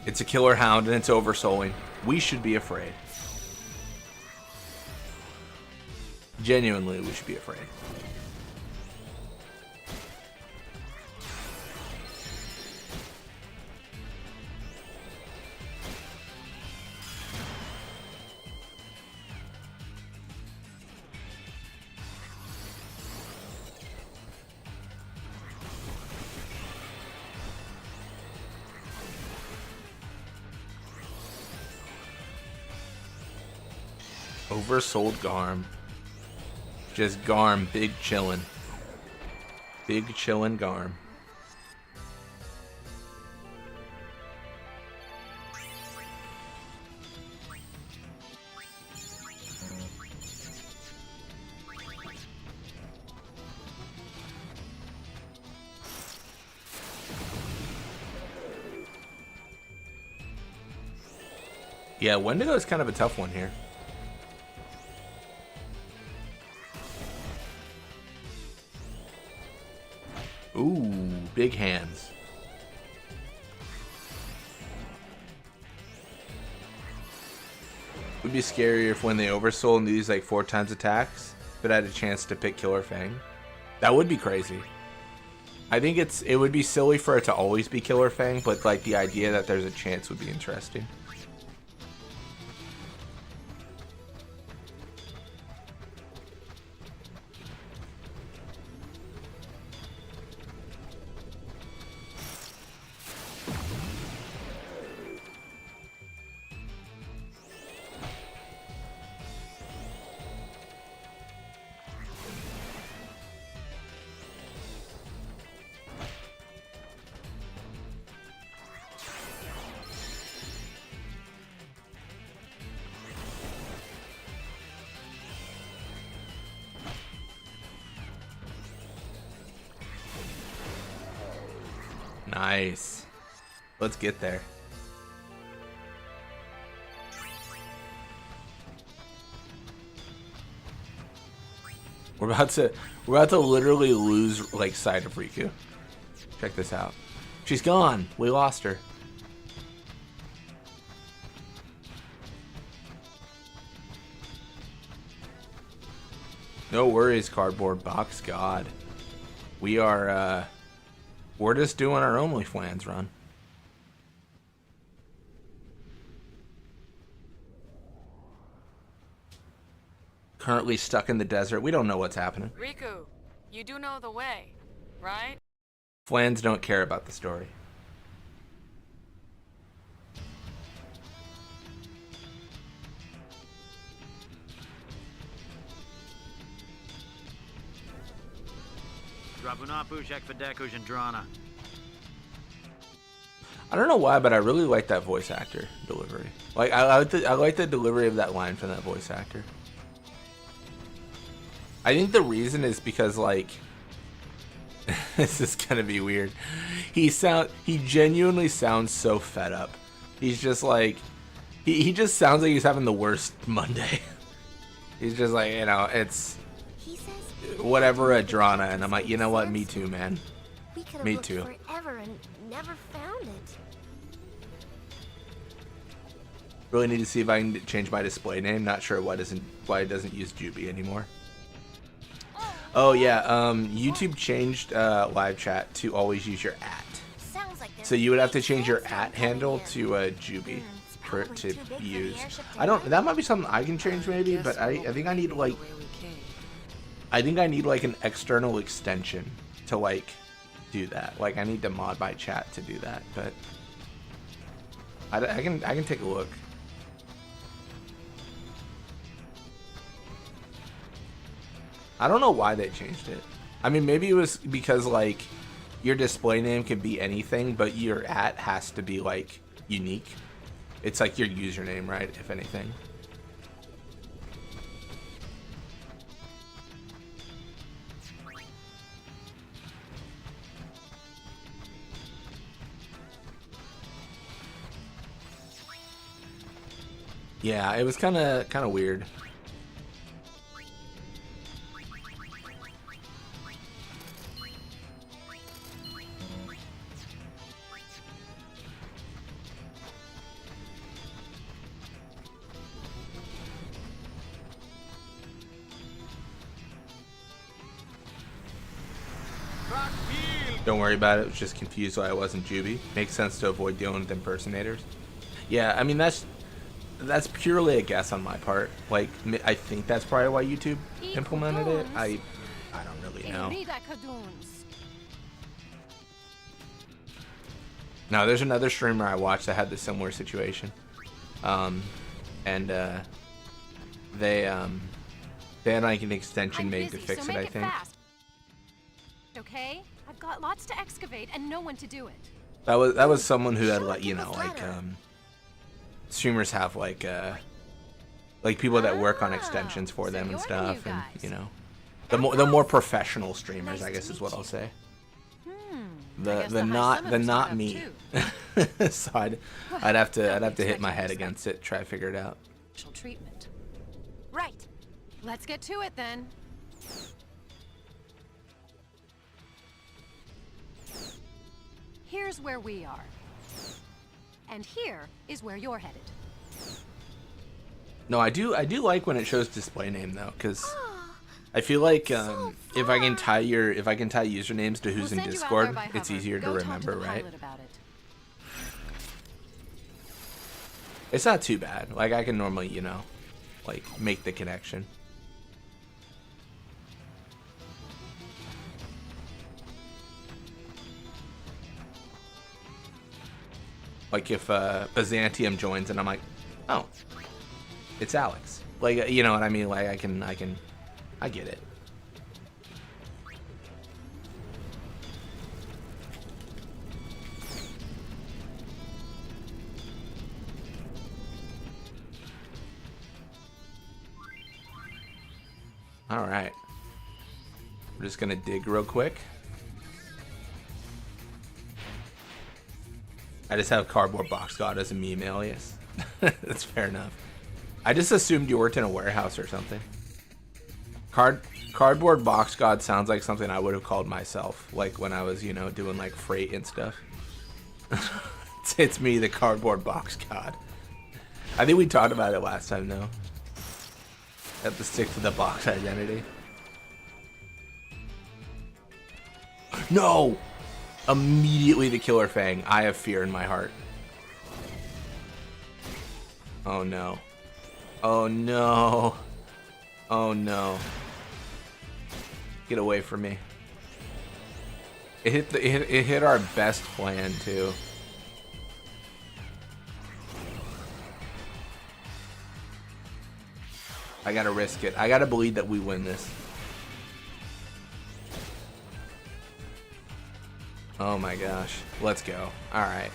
[SPEAKER 1] It's a killer hound and it's oversouling. We should be afraid. Genuinely, we should be afraid. Oversold Garm. Just Garm, big chillin'. Big chillin' Garm. Yeah, Wendigo is kind of a tough one here. Ooh, big hands. Would be scarier if when they oversold and these like 4 times attacks, but I had a chance to pick Killer Fang. That would be crazy. I think it would be silly for it to always be Killer Fang, but like the idea that there's a chance would be interesting. Nice. Let's get there. We're about to literally lose like sight of Riku. Check this out. She's gone. We lost her. No worries, cardboard box god. We're just doing our OnlyFlans run. Currently stuck in the desert. We don't know what's happening.
[SPEAKER 20] Riku, you do know the way, right?
[SPEAKER 1] Flans don't care about the story. I don't know why, but I really like that voice actor delivery. Like I like the delivery of that line from that voice actor. I think the reason is because like this is gonna be weird. He genuinely sounds so fed up. He's just like he just sounds like he's having the worst Monday. He's just like, you know, it's whatever a Drana, and I'm like, you know what, me too, man.
[SPEAKER 19] We could have
[SPEAKER 1] Me
[SPEAKER 19] looked
[SPEAKER 1] too.
[SPEAKER 19] forever and never found it.
[SPEAKER 1] Really need to see if I can change my display name. Not sure why it doesn't use Juby anymore. Oh yeah, YouTube changed live chat to always use your @. So you would have to change your @handle to Juby for it to be used. I don't. That might be something I can change maybe, but I think I need like. I think I need like an external extension to like do that. Like I need to mod my chat to do that, but I can take a look. I don't know why they changed it. I mean, maybe it was because like your display name can be anything, but your @ has to be like unique. It's like your username, right? If anything. Yeah, it was kind of weird. Don't worry about it. I was just confused why I wasn't Juby. Makes sense to avoid dealing with impersonators. Yeah, I mean that's purely a guess on my part. Like I think that's probably why YouTube implemented it. I don't really know. No, there's another streamer I watched that had the similar situation, and they had like an extension made to fix it. I think.
[SPEAKER 7] Okay, I've got lots to excavate and no one to do it.
[SPEAKER 1] That was someone who had like, you know, like streamers have like people that work on extensions for them and stuff, and you know, the more professional streamers, I guess is what I'll say. The not me. So I'd have to hit my head against it, try to figure it out.
[SPEAKER 7] Treatment. Right. Let's get to it then. Here's where we are. And here is where you're headed.
[SPEAKER 1] No, I do like when it shows display name though, because I feel like if I can tie usernames to who's in Discord, it's easier to remember, right? It's not too bad. Like I can normally, you know, like make the connection. Like if Byzantium joins and I'm like, oh, it's Alex. Like, you know what I mean? Like I get it. All right. We're just gonna dig real quick. I just have Cardboard Box God as a meme alias. That's fair enough. I just assumed you worked in a warehouse or something. Cardboard Box God sounds like something I would have called myself, like when I was, you know, doing like freight and stuff. It's me, the Cardboard Box God. I think we talked about it last time, though. Have to stick to the box identity. No! Immediately the Killer Fang. I have fear in my heart. Oh no. Oh no. Oh no. Get away from me. It hit our best plan too. I gotta risk it. I gotta believe that we win this. Oh my gosh. Let's go. Alright.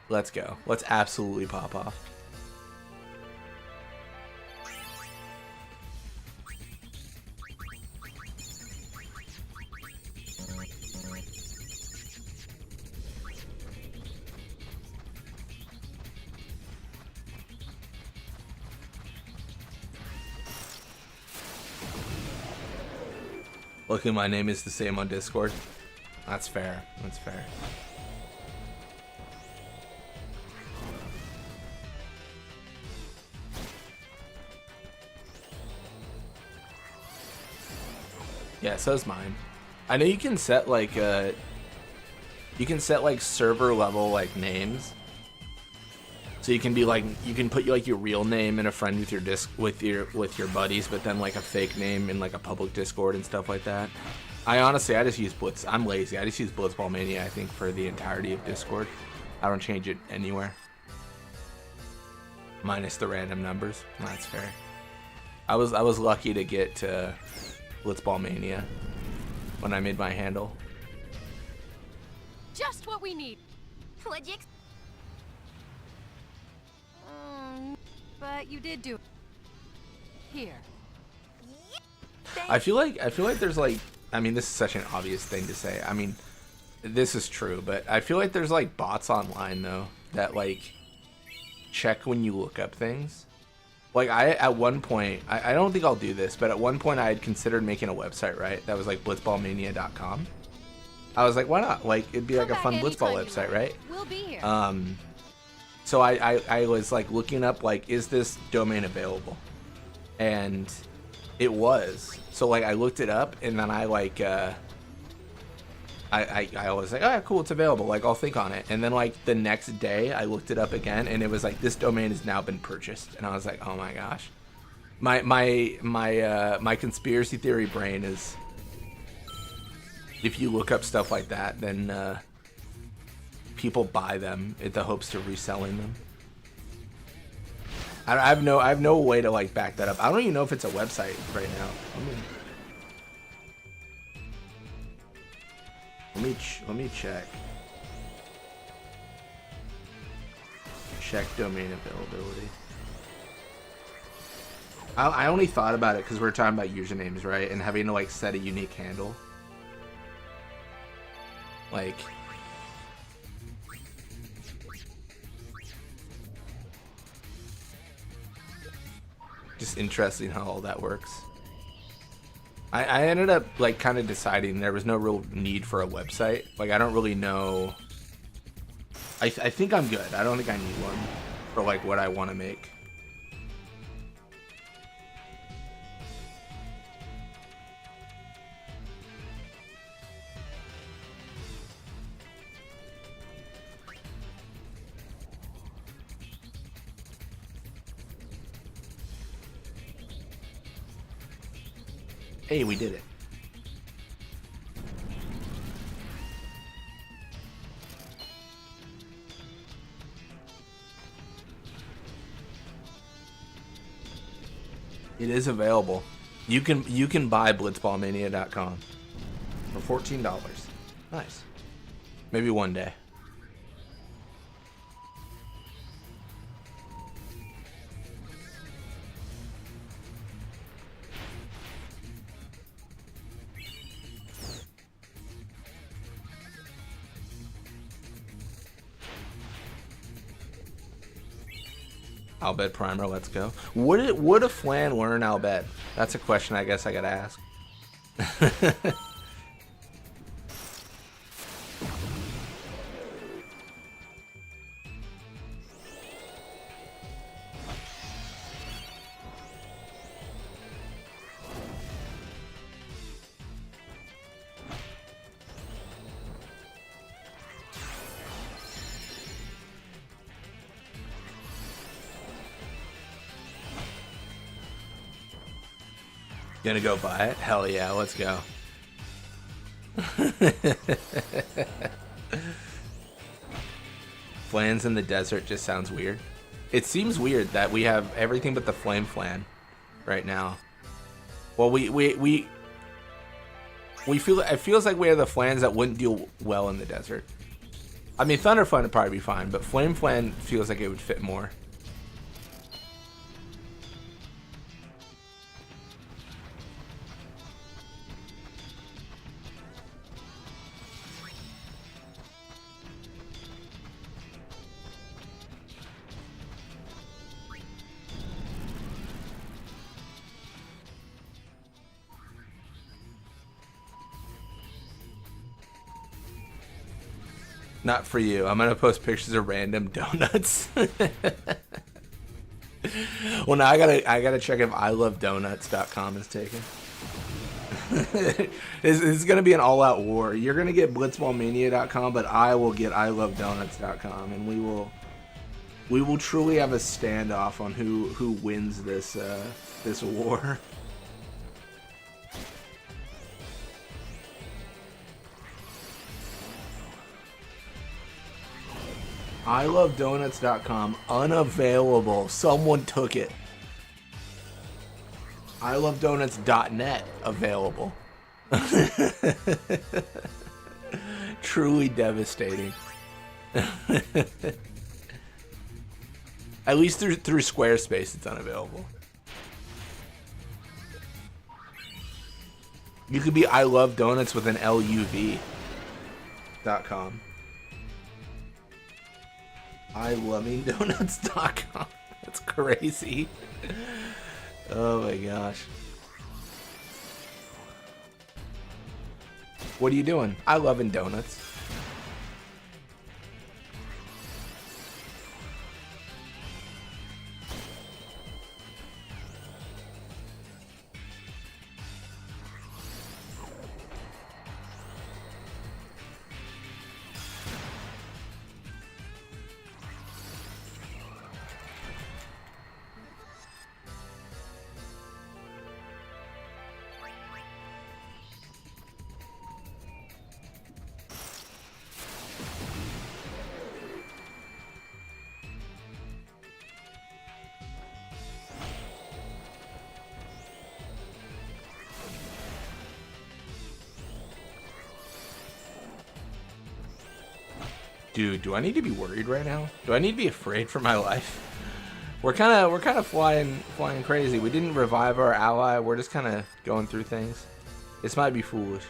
[SPEAKER 1] Let's go. Let's absolutely pop off. Luckily my name is the same on Discord. That's fair. That's fair. Yeah, so's mine. I know you can set like server level like names. So you can be like, you can put like your real name in a friend with your buddies, but then like a fake name in like a public Discord and stuff like that. I just use Blitz. I'm lazy. I just use Blitzball Mania, I think, for the entirety of Discord. I don't change it anywhere. Minus the random numbers. That's fair. I was lucky to get Blitzball Mania when I made my handle.
[SPEAKER 7] Just what we need.
[SPEAKER 19] What'd you
[SPEAKER 7] But you did do it. Here.
[SPEAKER 1] I feel like there's like, I mean, this is such an obvious thing to say. I mean, this is true, but I feel like there's like bots online though that like check when you look up things. Like at one point, I don't think I'll do this, but at one point I had considered making a website, right? That was like blitzballmania.com. I was like, why not? Like, it'd be like a fun Blitzball website, right?
[SPEAKER 7] We'll be here.
[SPEAKER 1] So I was like looking up like, is this domain available? And it was. So like I looked it up and then I like I was like, oh cool, it's available. Like I'll think on it. And then like the next day I looked it up again and it was like, this domain has now been purchased. And I was like, oh my gosh. My conspiracy theory brain is, if you look up stuff like that, then people buy them in the hopes of reselling them. I have no way to like back that up. I don't even know if it's a website right now. Let me check. Check domain availability. I only thought about it because we're talking about usernames, right? And having to like set a unique handle. Like, just interesting how all that works. I ended up like kind of deciding there was no real need for a website. Like I don't really know. I think I'm good. I don't think I need one for like what I want to make. Hey, we did it. It is available. You can buy blitzballmania.com for $14. Nice. Maybe one day. Albed Primer, let's go. Would a flan learn Albed? That's a question I guess I gotta ask. Gonna go buy it? Hell yeah, let's go. Flans in the desert just sounds weird. It seems weird that we have everything but the flame flan right now. Well, we feel, it feels like we have the flans that wouldn't do well in the desert. I mean, thunder flan would probably be fine, but flame flan feels like it would fit more. Not for you. I'm gonna post pictures of random donuts. Well, now I gotta check if ilovedonuts.com is taken. This is going to be an all-out war. You're going to get blitzballmania.com, but I will get ilovedonuts.com, and we will truly have a standoff on who wins this this war. ilovedonuts.com unavailable. Someone took it. ilovedonuts.net available. Truly devastating. At least through Squarespace it's unavailable. You could be ilovedonuts with an LUV.com. ilovingdonuts.com. That's crazy. Oh my gosh. What are you doing? I love donuts. Dude, do I need to be worried right now? Do I need to be afraid for my life? We're kind of flying crazy. We didn't revive our ally. We're just kind of going through things. This might be foolish.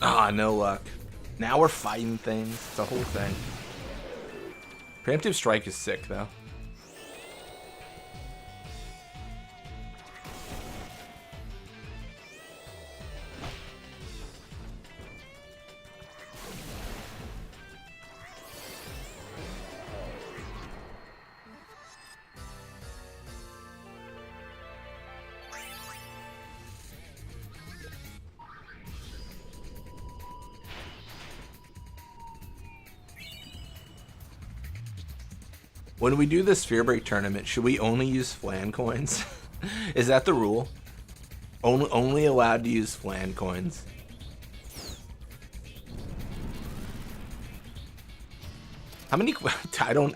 [SPEAKER 1] Ah, no luck. Now we're fighting things. It's a whole thing. Preemptive strike is sick, though. When we do the Sphere Break tournament, should we only use flan coins? Is that the rule? Only allowed to use flan coins. How many?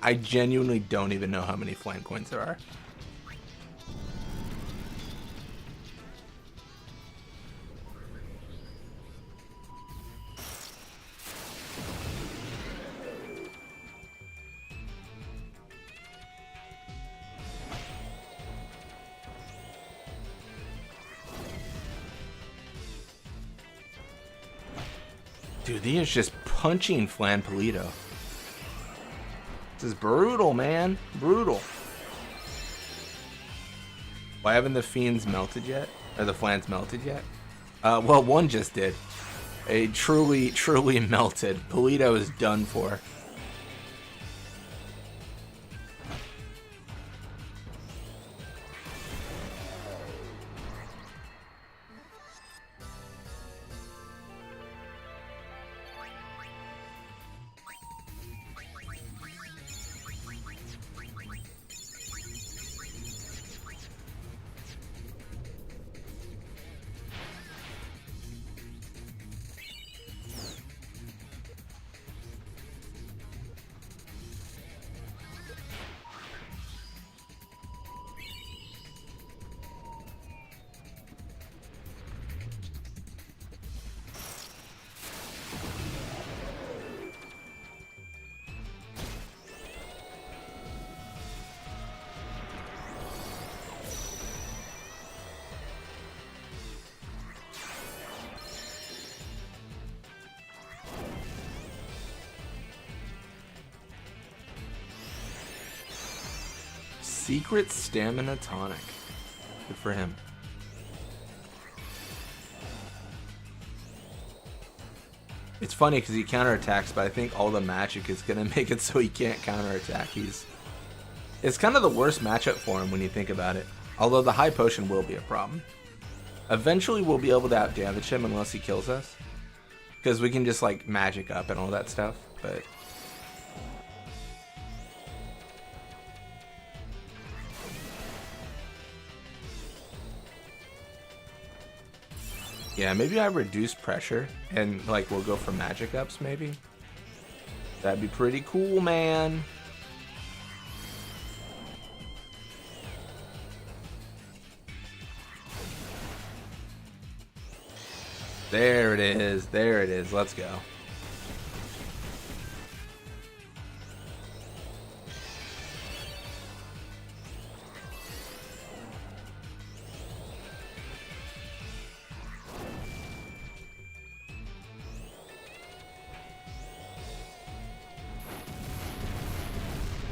[SPEAKER 1] I genuinely don't even know how many flan coins there are. Dude, he is just punching Flan Polito. This is brutal, man. Brutal. Why haven't the fiends melted yet? Or the flans melted yet? Well, one just did. A truly melted. Polito is done for. Secret stamina tonic. Good for him. It's funny because he counterattacks, but I think all the magic is gonna make it so he can't counterattack. It's kind of the worst matchup for him when you think about it. Although the high potion will be a problem. Eventually we'll be able to outdamage him unless he kills us. Because we can just like magic up and all that stuff, but... Yeah, maybe I reduce pressure and like we'll go for magic ups maybe. That'd be pretty cool, man. There it is. There it is. Let's go.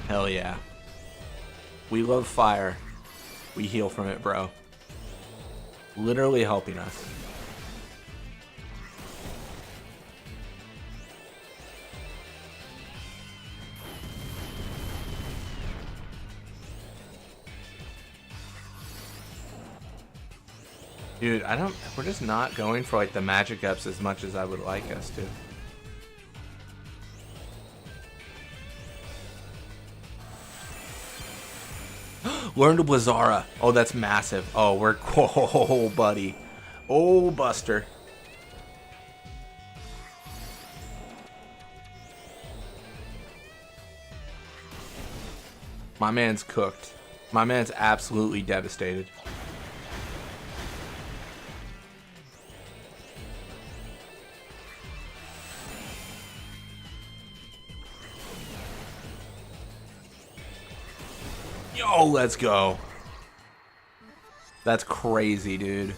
[SPEAKER 1] Hell yeah. We love fire. We heal from it, bro. Literally helping us. Dude, we're just not going for like the magic ups as much as I would like us to. Learn to Blizzara. Oh, that's massive. Oh, we're... Oh, buddy. Oh, Buster. My man's cooked. My man's absolutely devastated. Yo, let's go. That's crazy, dude.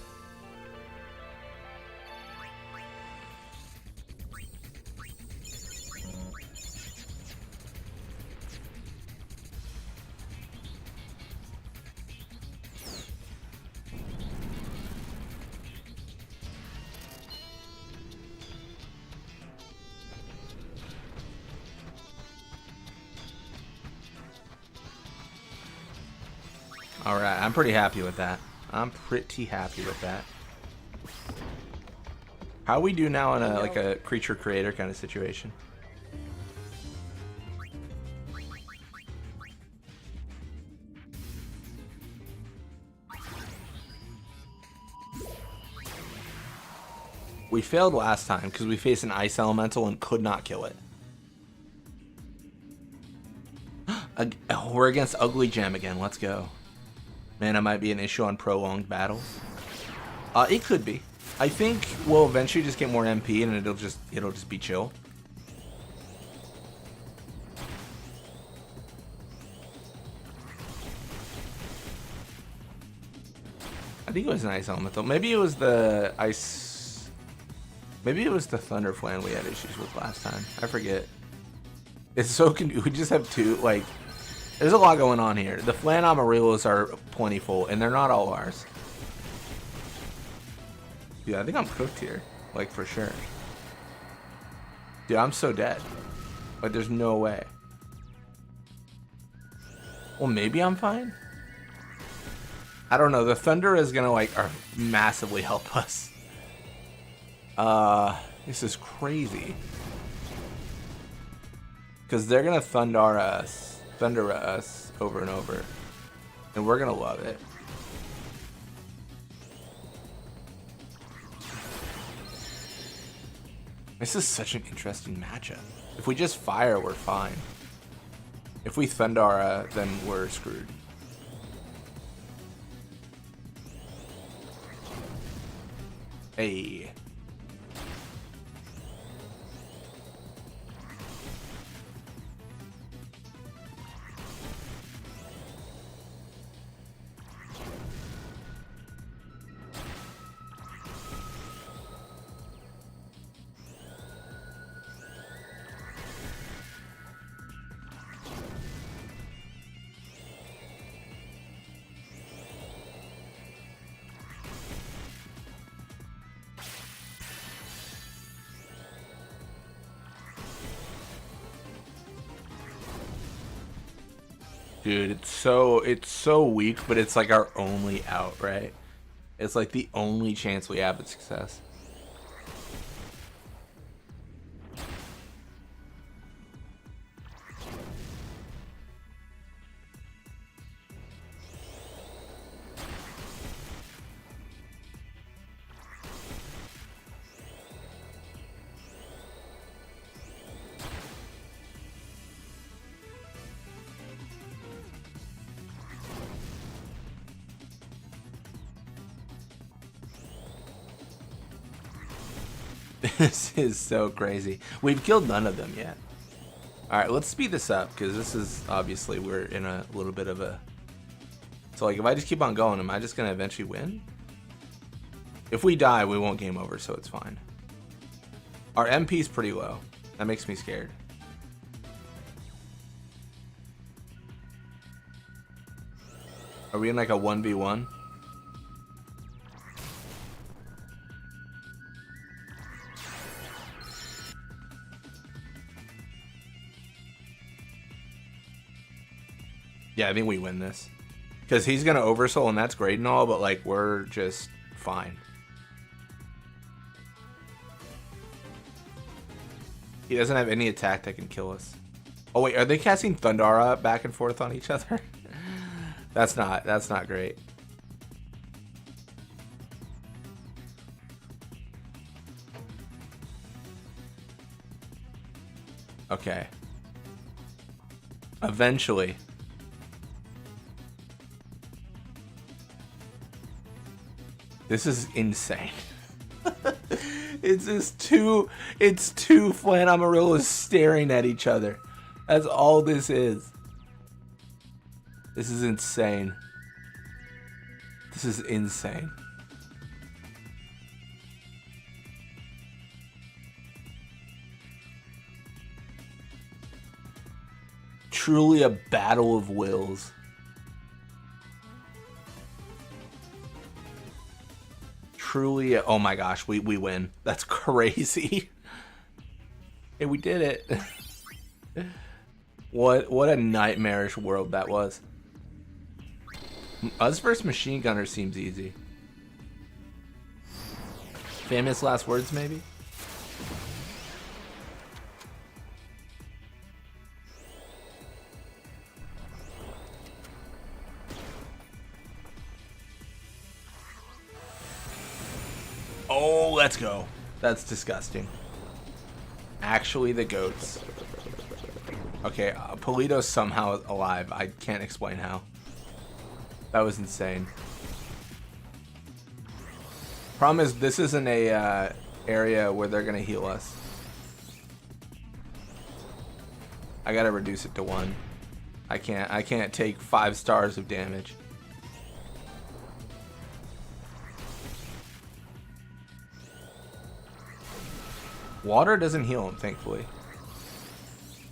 [SPEAKER 1] Alright, I'm pretty happy with that. I'm pretty happy with that. How we do now in a like a creature creator kind of situation? We failed last time because we faced an ice elemental and could not kill it. Oh, we're against Ugly Gem again. Let's go. Man, that might be an issue on prolonged battles. It could be. I think we'll eventually just get more MP and it'll just be chill. I think it was an ice elemental. Maybe it was the ice. Maybe it was the thunder flan we had issues with last time. I forget. It's so we just have two like. There's a lot going on here. The flan Amarillos are plentiful, and they're not all ours. Dude, I think I'm cooked here. Like, for sure. Dude, I'm so dead. Like, there's no way. Well, maybe I'm fine? I don't know. The Thunder is gonna, like, massively help us. This is crazy. Because they're gonna thunder us over and over, and we're gonna love it. This is such an interesting matchup. If we just fire, we're fine. If we Thundara, then we're screwed. Hey. Dude, it's so weak, but it's like our only out, right? It's like the only chance we have at success. This is so crazy. We've killed none of them yet. Alright, let's speed this up, because this is, obviously, we're in a little bit of a... So, like, if I just keep on going, am I just going to eventually win? If we die, we won't game over, so it's fine. Our MP's pretty low. That makes me scared. Are we in, like, a 1v1? Yeah, I think we win this. Because he's going to oversoul, and that's great and all, but, like, we're just fine. He doesn't have any attack that can kill us. Oh, wait, are they casting Thundara back and forth on each other? That's not great. Okay. Eventually. This is insane. It's two Flan Amarillos staring at each other. That's all this is. This is insane. This is insane. Truly a battle of wills. Truly, oh my gosh, we win. That's crazy. Hey, we did it. What a nightmarish world that was. Us versus machine gunner seems easy. Famous last words, maybe? Oh, let's go. That's disgusting. Actually, the goats. Okay, Polito's somehow alive. I can't explain how. That was insane. Problem is, this isn't a area where they're gonna heal us. I gotta reduce it to 1. I can't take 5 stars of damage. Water doesn't heal him, thankfully.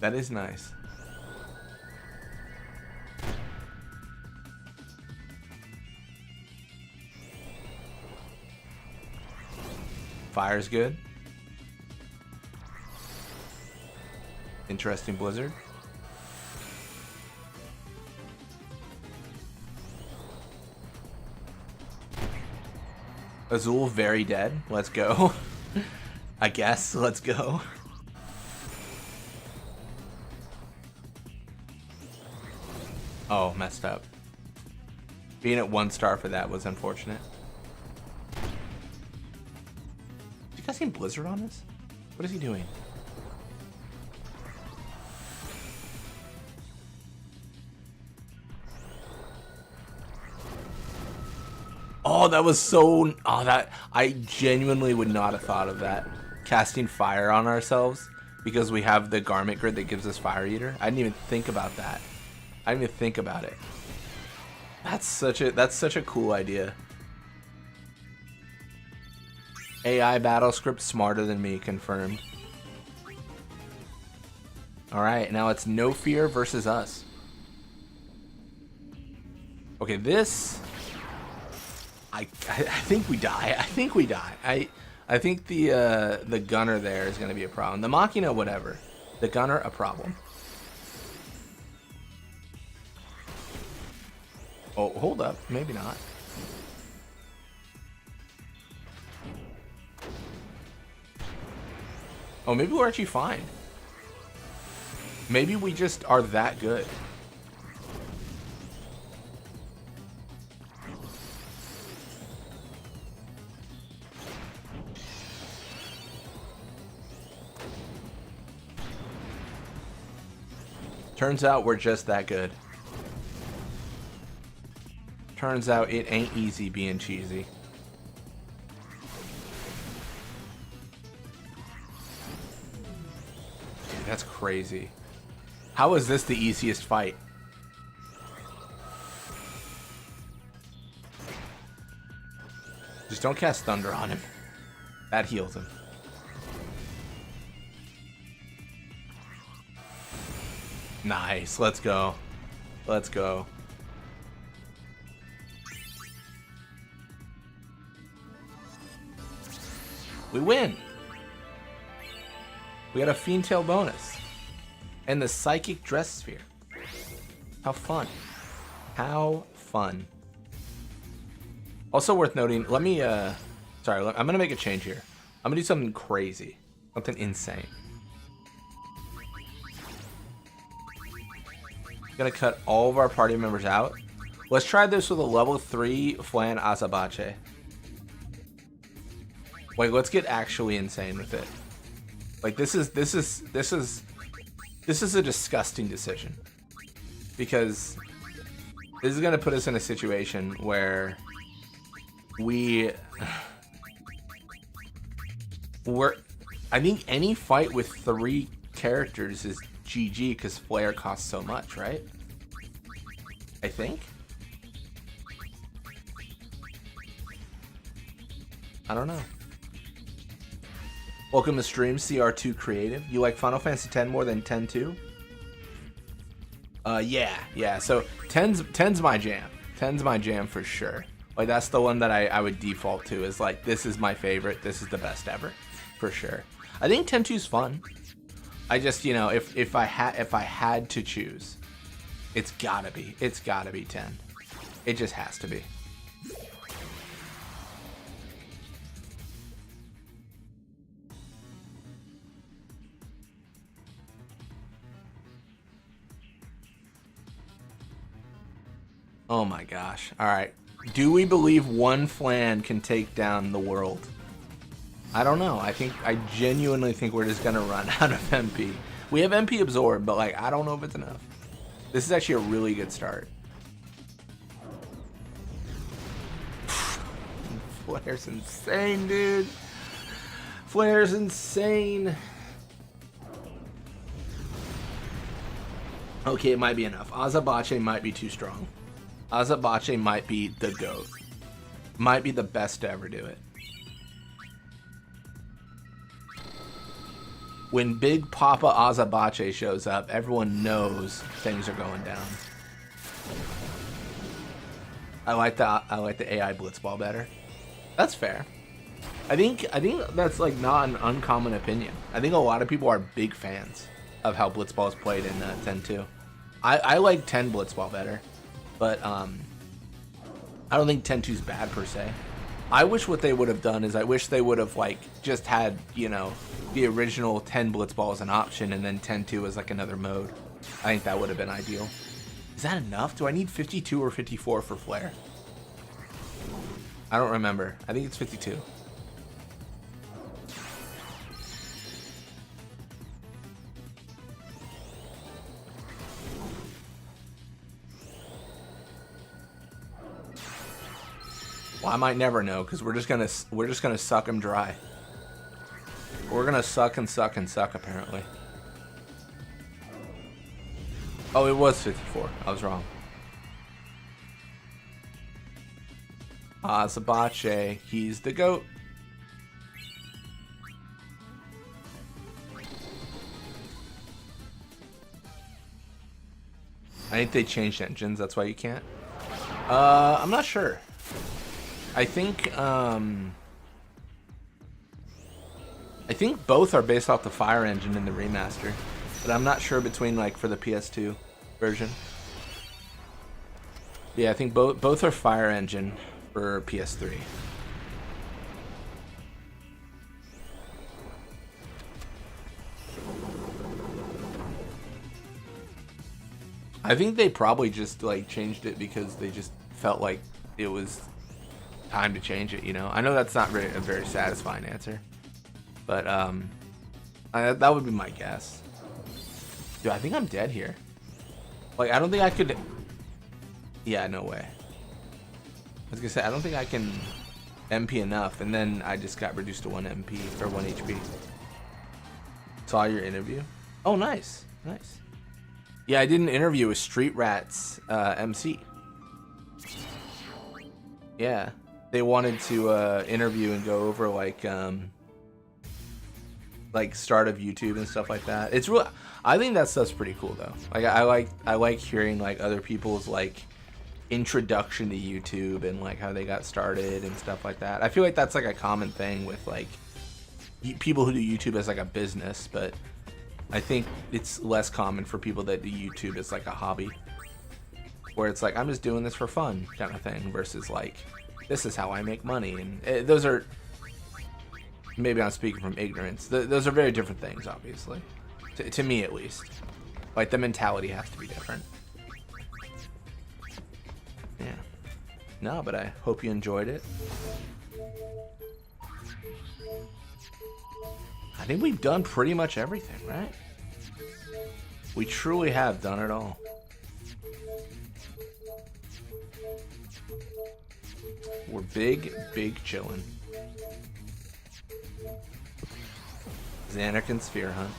[SPEAKER 1] That is nice. Fire's good. Interesting blizzard. Azul very dead. Let's go. I guess. Let's go. Oh, messed up. Being at 1 star for that was unfortunate. Did you guys see Blizzard on this? What is he doing? Oh, that was so... Oh, that... I genuinely would not have thought of that. Casting fire on ourselves because we have the garment grid that gives us Fire Eater. I didn't even think about that. I didn't even think about it. That's such a cool idea. AI battle script smarter than me, confirmed. Alright, now it's No Fear versus us. Okay, this... I think we die. I think we die. I think the gunner there is going to be a problem. The Machina, whatever. The gunner, a problem. Oh, hold up. Maybe not. Oh, maybe we're actually fine. Maybe we just are that good. Turns out we're just that good. Turns out it ain't easy being cheesy. Dude, that's crazy. How is this the easiest fight? Just don't cast Thunder on him. That heals him. Nice. Let's go. Let's go. We win. We got a Fiend Tail bonus. And the Psychic Dress Sphere. How fun. How fun. Also worth noting, let me, sorry, I'm gonna make a change here. I'm gonna do something crazy. Something insane. Gonna cut all of our party members out. Let's try this with a level 3 Flan Azabache. Wait, let's get actually insane with it. Like this is a disgusting decision. Because this is gonna put us in a situation where I think any fight with 3 characters is GG because Flare costs so much, right? I think. I don't know. Welcome to stream, CR2 Creative. You like Final Fantasy X more than 10-2? Yeah. So 10's my jam. 10's my jam for sure. Like that's the one that I would default to. Is like this is my favorite. This is the best ever, for sure. I think 10-2's fun. I just, you know, if I had to choose, it's gotta be 10. It just has to be. Oh my gosh. All right. Do we believe one Flan can take down the world? I don't know. I genuinely think we're just gonna run out of MP. We have MP absorb, but like I don't know if it's enough. This is actually a really good start. Flare's insane, dude. Flare's insane. Okay, it might be enough. Azabache might be too strong. Azabache might be the GOAT. Might be the best to ever do it. When Big Papa Azabache shows up, everyone knows things are going down. I like the AI Blitzball better. That's fair. I think that's like not an uncommon opinion. I think a lot of people are big fans of how Blitzball is played in 10-2. I like 10 Blitzball better, but I don't think 10-2's bad per se. I wish what they would have done is I wish they would have like just had, you know, the original 10 Blitzball as an option and then 10-2 as like another mode. I think that would have been ideal. Is that enough? Do I need 52 or 54 for Flare? I don't remember. I think it's 52. Well, I might never know because we're just gonna suck him dry. We're gonna suck and suck and suck apparently. Oh, it was 54. I was wrong. Azabache, he's the GOAT. I think they changed engines, that's why you can't. I'm not sure. I think both are based off the Fire engine in the remaster, but I'm not sure between like for the PS2 version. Yeah, I think both are Fire Engine for PS3. I think they probably just like changed it because they just felt like it was time to change it, you know? I know that's not a very satisfying answer, but that would be my guess. Dude, I think I'm dead here. Like, I don't think I could... Yeah, no way. I was gonna say, I don't think I can MP enough, and then I just got reduced to 1 MP, or 1 HP. Saw your interview? Oh, nice. Nice. Yeah, I did an interview with Street Rats MC. Yeah. They wanted to interview and go over like start of YouTube and stuff like that. It's real. I think that stuff's pretty cool though. Like I like hearing like other people's like introduction to YouTube and like how they got started and stuff like that. I feel like that's like a common thing with like people who do YouTube as like a business, but I think it's less common for people that do YouTube as like a hobby, where it's like I'm just doing this for fun kind of thing versus like this is how I make money. And those are, maybe I'm speaking from ignorance, those are very different things, obviously, to me at least. Like the mentality has to be different. Yeah. No, but I hope you enjoyed it. I think we've done pretty much everything, right? We truly have done it all. We're big chillin'. Xanakin Sphere Hunt.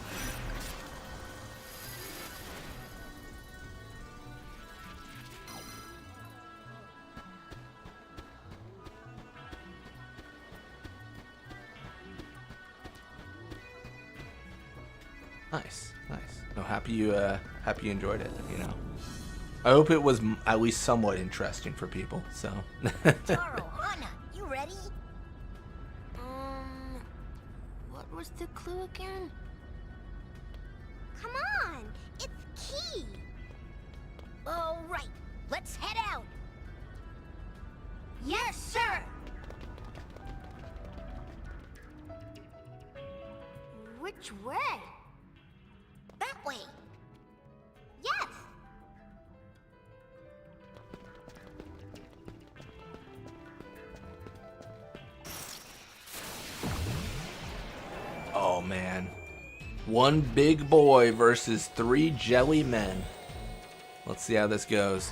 [SPEAKER 1] Nice. No, happy you enjoyed it, you know. I hope it was at least somewhat interesting for people, so.
[SPEAKER 4] Taro, Hana, you ready?
[SPEAKER 19] What was the clue again? Come on, it's key.
[SPEAKER 4] All right, let's head out. Yes, sir.
[SPEAKER 19] Which way?
[SPEAKER 4] That way.
[SPEAKER 19] Yes.
[SPEAKER 1] Oh man. One big boy versus 3 jelly men. Let's see how this goes.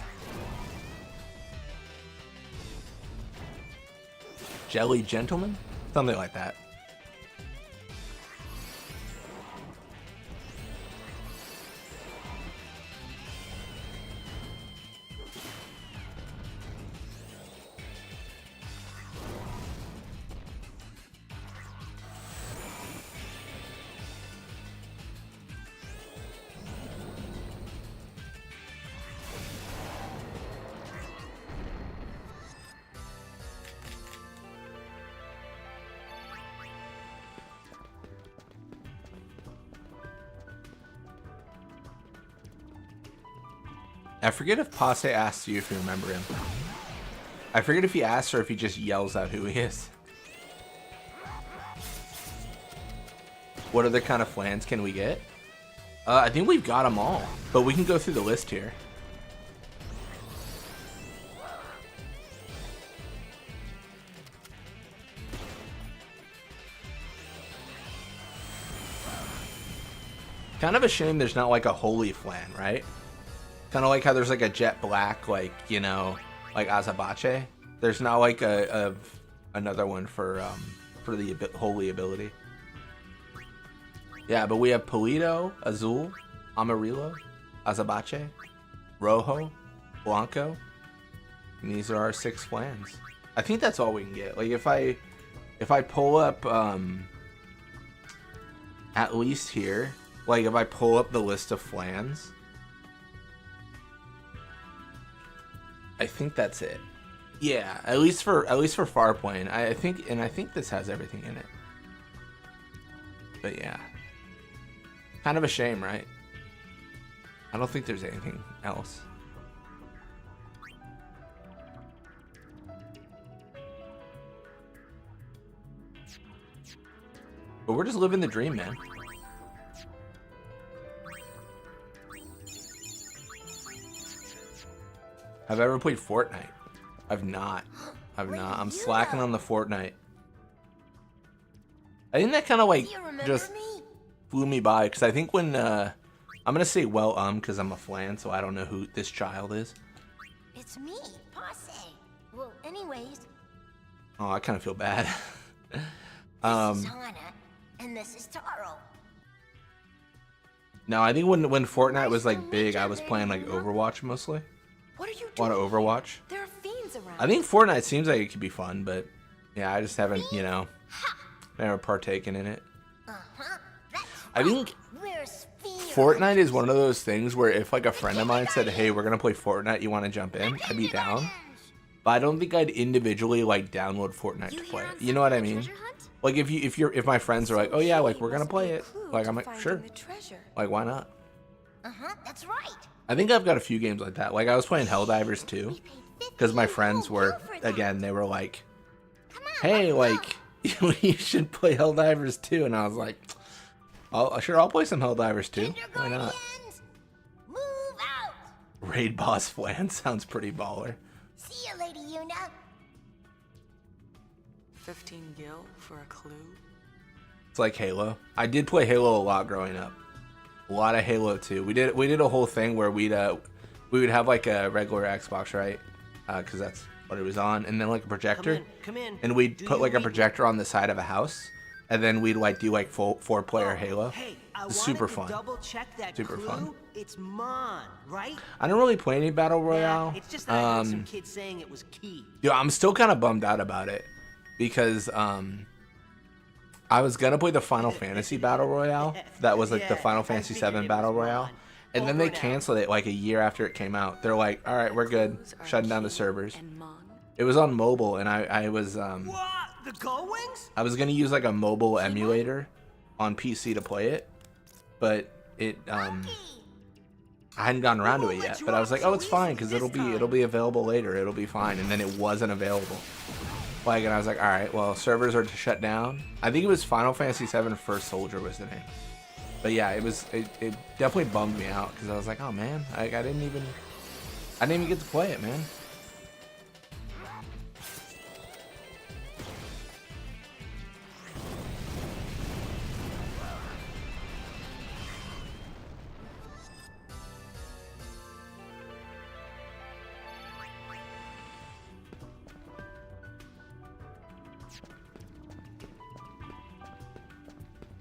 [SPEAKER 1] Jelly gentlemen? Something like that. I forget if Passe asked you if you remember him. I forget if he asks or if he just yells out who he is. What other kind of flans can we get? I think we've got them all, but we can go through the list here. Kind of a shame there's not like a holy flan, right? Kind of like how there's like a jet black, like, you know, like Azabache. There's not like another one for the holy ability. Yeah, but we have Polito, Azul, Amarillo, Azabache, Rojo, Blanco. And these are our 6 flans. I think that's all we can get. Like if I pull up at least here, like if I pull up the list of flans, I think that's it. Yeah, at least for Farplane. I think this has everything in it. But yeah. Kind of a shame, right? I don't think there's anything else. But we're just living the dream, man. Have I ever played Fortnite? I've not. I'm slacking on the Fortnite. I think that kind of like just flew me by because I think when I'm gonna say because I'm a flan, so I don't know who this child is.
[SPEAKER 5] It's me, Posse. Well, anyways,
[SPEAKER 1] Oh, I kind of feel bad.
[SPEAKER 5] this is Hana, and this is Taro.
[SPEAKER 1] No, I think when Fortnite was like big, I was playing like Overwatch mostly.
[SPEAKER 2] What are you
[SPEAKER 1] A lot of Overwatch.
[SPEAKER 2] There are fiends around.
[SPEAKER 1] I think Fortnite seems like it could be fun, but yeah, I just haven't, never partaken in it. I think Fortnite is one of those things where if like a friend of mine said, "Hey, we're gonna play Fortnite, you want to jump in?" I'd be down. But I don't think I'd individually like download Fortnite to play it. You know what I mean? Like if my friends are like, "Oh yeah, like we're gonna play it," like I'm like, sure. Like why not?
[SPEAKER 5] That's right.
[SPEAKER 1] I think I've got a few games like that. Like I was playing Helldivers 2 because my friends were they were like, "Hey, like you should play Helldivers 2," and I was like, I'll play some Helldivers 2. Why not? Raid boss flan sounds pretty baller.
[SPEAKER 5] See you, Lady Yuna.
[SPEAKER 20] 15 gil for a clue?
[SPEAKER 1] It's like Halo. I did play Halo a lot growing up. A lot of Halo 2. We did a whole thing where we would have like a regular Xbox, right? Because that's what it was on, and then like a projector.
[SPEAKER 21] Come in.
[SPEAKER 1] And we'd put like a projector on the side of a house, and then we'd like do like full 4-player Halo.
[SPEAKER 21] Hey,
[SPEAKER 1] Super fun.
[SPEAKER 21] Double check that
[SPEAKER 1] Super
[SPEAKER 21] clue.
[SPEAKER 1] fun.
[SPEAKER 21] It's Mon, right?
[SPEAKER 1] I don't really play any battle royale.
[SPEAKER 21] It's just that I heard some kids saying it was key.
[SPEAKER 1] Yeah, I'm still kind of bummed out about it because I was gonna play the Final Fantasy battle royale. That was like the Final Fantasy VII battle royale, and then they canceled it like a year after it came out. They're like, "All right, we're good, shutting down the servers." It was on mobile, and I was
[SPEAKER 21] What? The Gullwings?
[SPEAKER 1] I was gonna use like a mobile emulator on PC to play it, but it I hadn't gotten around to it yet. But I was like, "Oh, it's fine because it'll be available later. It'll be fine." And then it wasn't available. Like, and I was like, "All right, well, servers are to shut down." I think it was Final Fantasy VII First Soldier was the name. But yeah, it definitely bummed me out because I was like, "Oh man, I didn't even get to play it, man."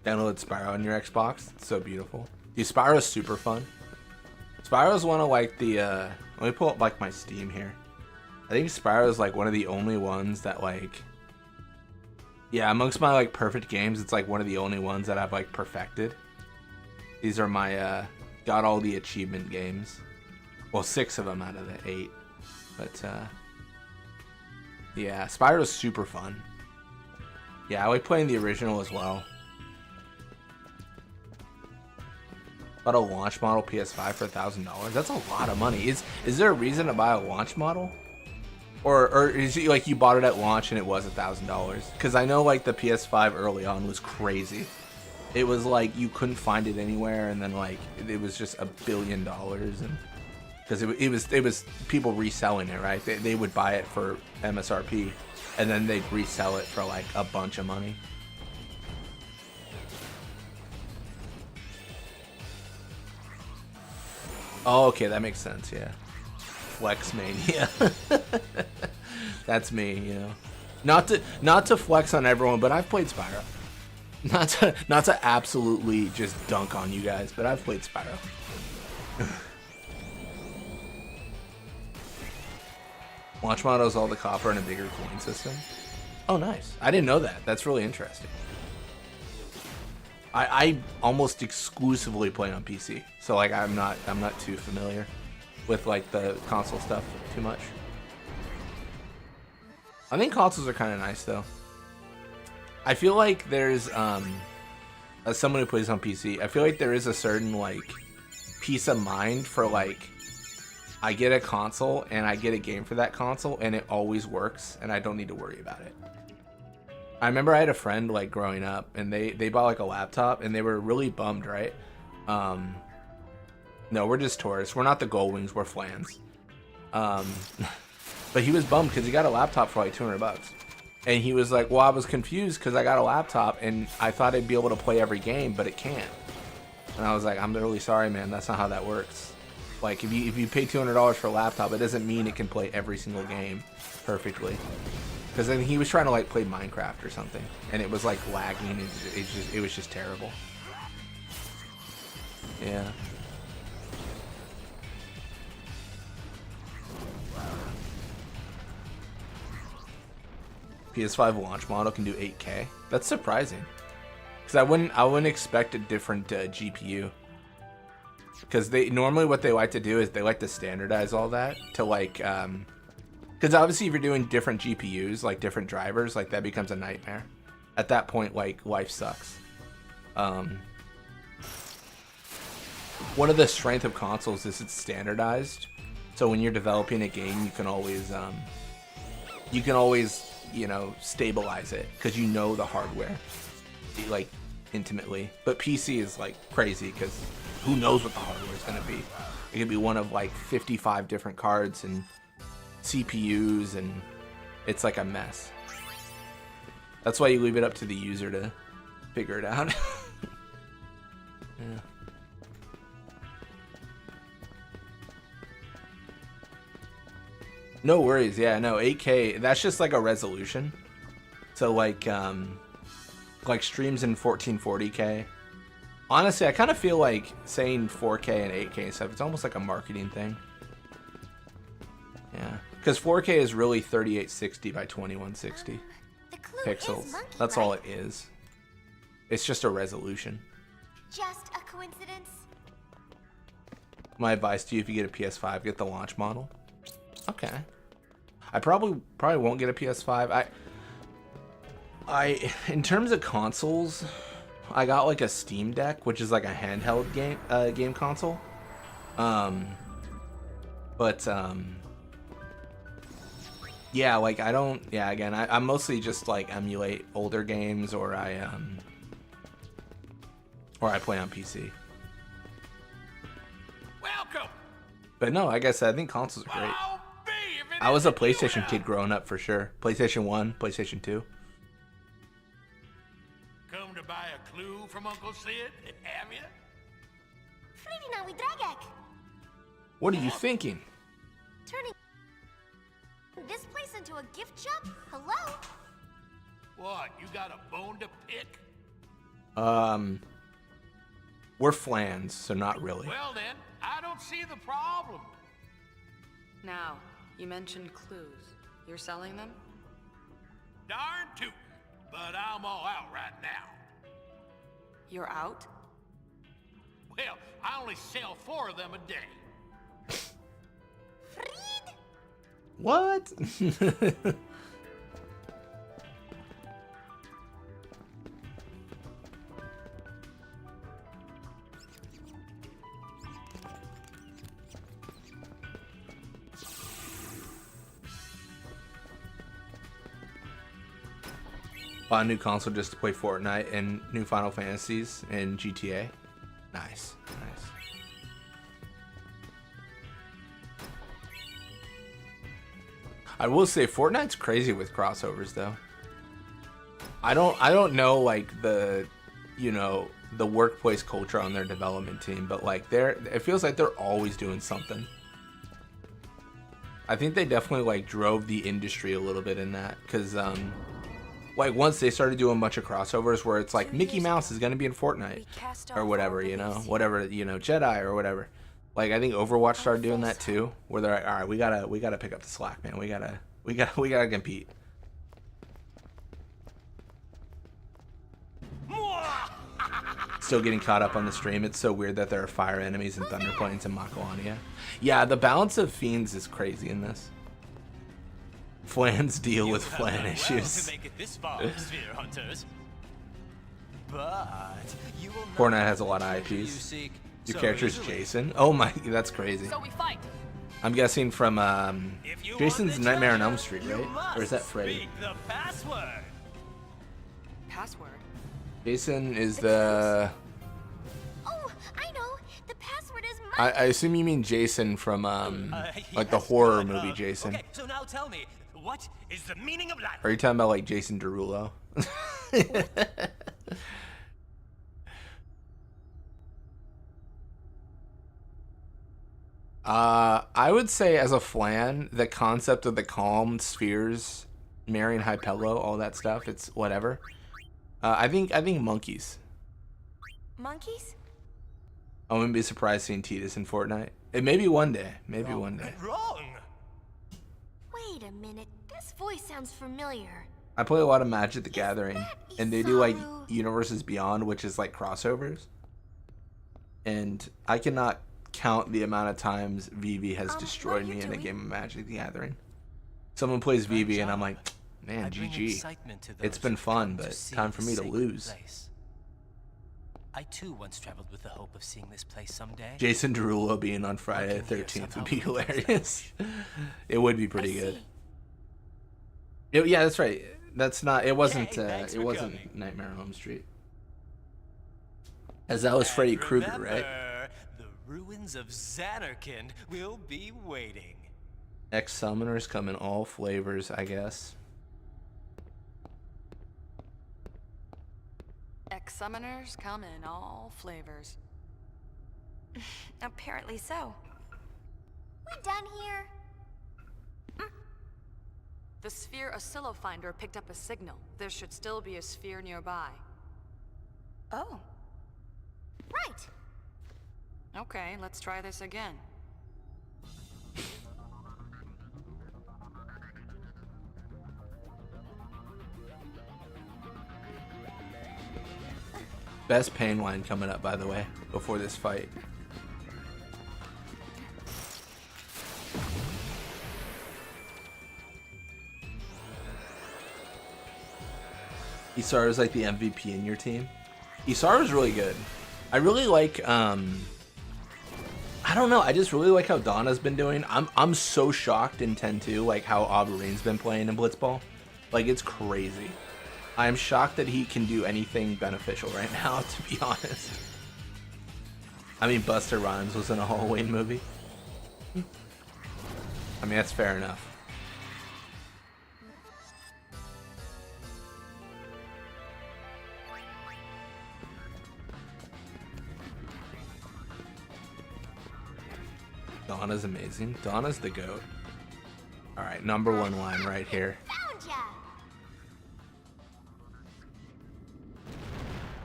[SPEAKER 1] Download Spyro on your Xbox. It's so beautiful. Dude, Spyro's super fun. Spyro's one of like the let me pull up like my Steam here. I think Spyro's like one of the only ones that like amongst my like perfect games, it's like one of the only ones that I've like perfected. These are my got all the achievement games. Well, 6 of them out of the 8. But yeah, Spyro's super fun. Yeah, I like playing the original as well. Bought a launch model PS5 for $1,000. That's a lot of money. Is there a reason to buy a launch model, or is it like you bought it at launch and it was $1,000? Because I know like the PS5 early on was crazy. It was like you couldn't find it anywhere, and then like it was just $1 billion, and because it was people reselling it, right? They would buy it for MSRP, and then they'd resell it for like a bunch of money. Oh, okay, that makes sense, yeah. Flex mania. That's me, you know. Not to flex on everyone, but I've played Spyro. Not to absolutely just dunk on you guys, but I've played Spyro. Launch model is all the copper and a bigger coin system. Oh, nice. I didn't know that. That's really interesting. I almost exclusively play on PC, so like I'm not too familiar with like the console stuff too much. I think consoles are kind of nice though. I feel like there's as someone who plays on PC, I feel like there is a certain like peace of mind for like I get a console and I get a game for that console and it always works and I don't need to worry about it. I remember I had a friend like growing up, and they bought like a laptop, and they were really bummed, right? No, we're just tourists. We're not the gold wings. We're flans. But he was bummed because he got a laptop for like $200, and he was like, "Well, I was confused because I got a laptop and I thought I'd be able to play every game, but it can't." And I was like, "I'm really sorry, man. That's not how that works. Like, if you pay $200 for a laptop, it doesn't mean it can play every single game perfectly." Because then he was trying to like play Minecraft or something, and it was like lagging. And it was just terrible. Yeah. PS5 launch model can do 8K. That's surprising, because I wouldn't expect a different GPU. Because they normally what they like to do is they like to standardize all that to like, because obviously if you're doing different GPUs, like different drivers, like that becomes a nightmare. At that point, like life sucks. One of the strength of consoles is it's standardized, so when you're developing a game, you can always you know, stabilize it because you know the hardware like intimately. But PC is like crazy because who knows what the hardware is going to be. It could be one of like 55 different cards and CPUs, and it's like a mess. That's why you leave it up to the user to figure it out. Yeah. No worries. Yeah, no, 8K, that's just like a resolution. So like streams in 1440K. Honestly, I kind of feel like saying 4K and 8K and stuff, it's almost like a marketing thing. Yeah, because 4K is really 3860 by 2160 pixels. That's all it is. It's just a resolution.
[SPEAKER 19] Just a coincidence?
[SPEAKER 1] My advice to you, if you get a PS5, get the launch model. Okay. I probably won't get a PS5. I in terms of consoles, I got like a Steam Deck, which is like a handheld game console. Yeah, like again, I mostly just like emulate older games, or I play on PC.
[SPEAKER 10] Welcome.
[SPEAKER 1] But no, like I said, I think consoles are great. I was a PlayStation kid growing up for sure. PlayStation 1, PlayStation 2.
[SPEAKER 10] Come to buy a clue from Uncle Sid, have you?
[SPEAKER 1] What are you thinking?
[SPEAKER 19] Turning this place into a gift shop? Hello?
[SPEAKER 10] What, you got a bone to pick?
[SPEAKER 1] We're flans, so not really.
[SPEAKER 10] Well then, I don't see the problem.
[SPEAKER 20] Now, you mentioned clues. You're selling them?
[SPEAKER 10] Darn tootin', but I'm all out right now.
[SPEAKER 20] You're out?
[SPEAKER 10] Well, I only sell 4 of them a day.
[SPEAKER 1] What? Bought a new console just to play Fortnite and new Final Fantasies and GTA. Nice, nice. I will say Fortnite's crazy with crossovers though. I don't know like the workplace culture on their development team, but like it feels like they're always doing something. I think they definitely like drove the industry a little bit in that, because like once they started doing a bunch of crossovers where it's like Mickey Mouse is gonna be in Fortnite or whatever, Jedi or whatever. Like I think Overwatch started doing that too, where they're like, all right, we gotta pick up the slack, man. We gotta compete. Still getting caught up on the stream. It's so weird that there are fire enemies and thunder planes in Makalania. Yeah, the balance of fiends is crazy in this. Flans deal with flan issues.
[SPEAKER 11] To make it this far, Sphere Hunters. But you will not
[SPEAKER 1] Fortnite has a lot of IPs. Your character is Jason. Oh my, that's crazy.
[SPEAKER 11] So we fight.
[SPEAKER 1] I'm guessing from Jason's Nightmare on Elm Street, right? Or is that Freddy?
[SPEAKER 11] The password.
[SPEAKER 20] password.
[SPEAKER 1] Jason is the...
[SPEAKER 19] Oh, I know. The password is
[SPEAKER 1] I assume you mean Jason from, like the horror movie Jason.
[SPEAKER 11] Okay, so now tell me, what is the meaning of life?
[SPEAKER 1] Are you talking about like Jason Derulo? I would say as a flan, the concept of the calm spheres, Marion Hypello, all that stuff, it's whatever. I think monkeys.
[SPEAKER 2] Monkeys?
[SPEAKER 1] I wouldn't be surprised seeing Titus in Fortnite. It maybe one day. Maybe one day.
[SPEAKER 11] Wrong.
[SPEAKER 19] Wait a minute. This voice sounds familiar.
[SPEAKER 1] I play a lot of Magic the Gathering, and they do like Universes Beyond, which is like crossovers. And I cannot count the amount of times Vivi has destroyed me in a game of Magic the Gathering. Someone plays Vivi, and I'm like, man, GG. It's been fun, but time for me to lose.
[SPEAKER 17] I too once traveled with the hope of seeing this place someday.
[SPEAKER 1] Jason Derulo being on Friday the 13th would be hilarious. It would be pretty good. Yeah, that's right. That's not. It wasn't. It wasn't Nightmare on Elm Street. As that was Freddy Krueger, right?
[SPEAKER 11] The ruins of Xanarkand will be waiting.
[SPEAKER 1] X-Summoners come in all flavors, I guess.
[SPEAKER 20] X-summoners come in all flavors.
[SPEAKER 2] Apparently so.
[SPEAKER 19] We done here?
[SPEAKER 20] The sphere oscillo finder picked up a signal. There should still be a sphere nearby.
[SPEAKER 2] Oh.
[SPEAKER 19] Right.
[SPEAKER 20] Okay, let's try this again.
[SPEAKER 1] Best pain line coming up, by the way, before this fight. Isaru is like the MVP in your team. Isaru is really good. I really like, I don't know, I just really like how Donna's been doing. I'm so shocked in 10-2, like how Auberline's been playing in Blitzball. Like, it's crazy. I'm shocked that he can do anything beneficial right now, to be honest. I mean, Buster Rhymes was in a Halloween movie. I mean, that's fair enough. Donna's amazing. Donna's the GOAT. Alright, number one line right here.
[SPEAKER 19] Found ya!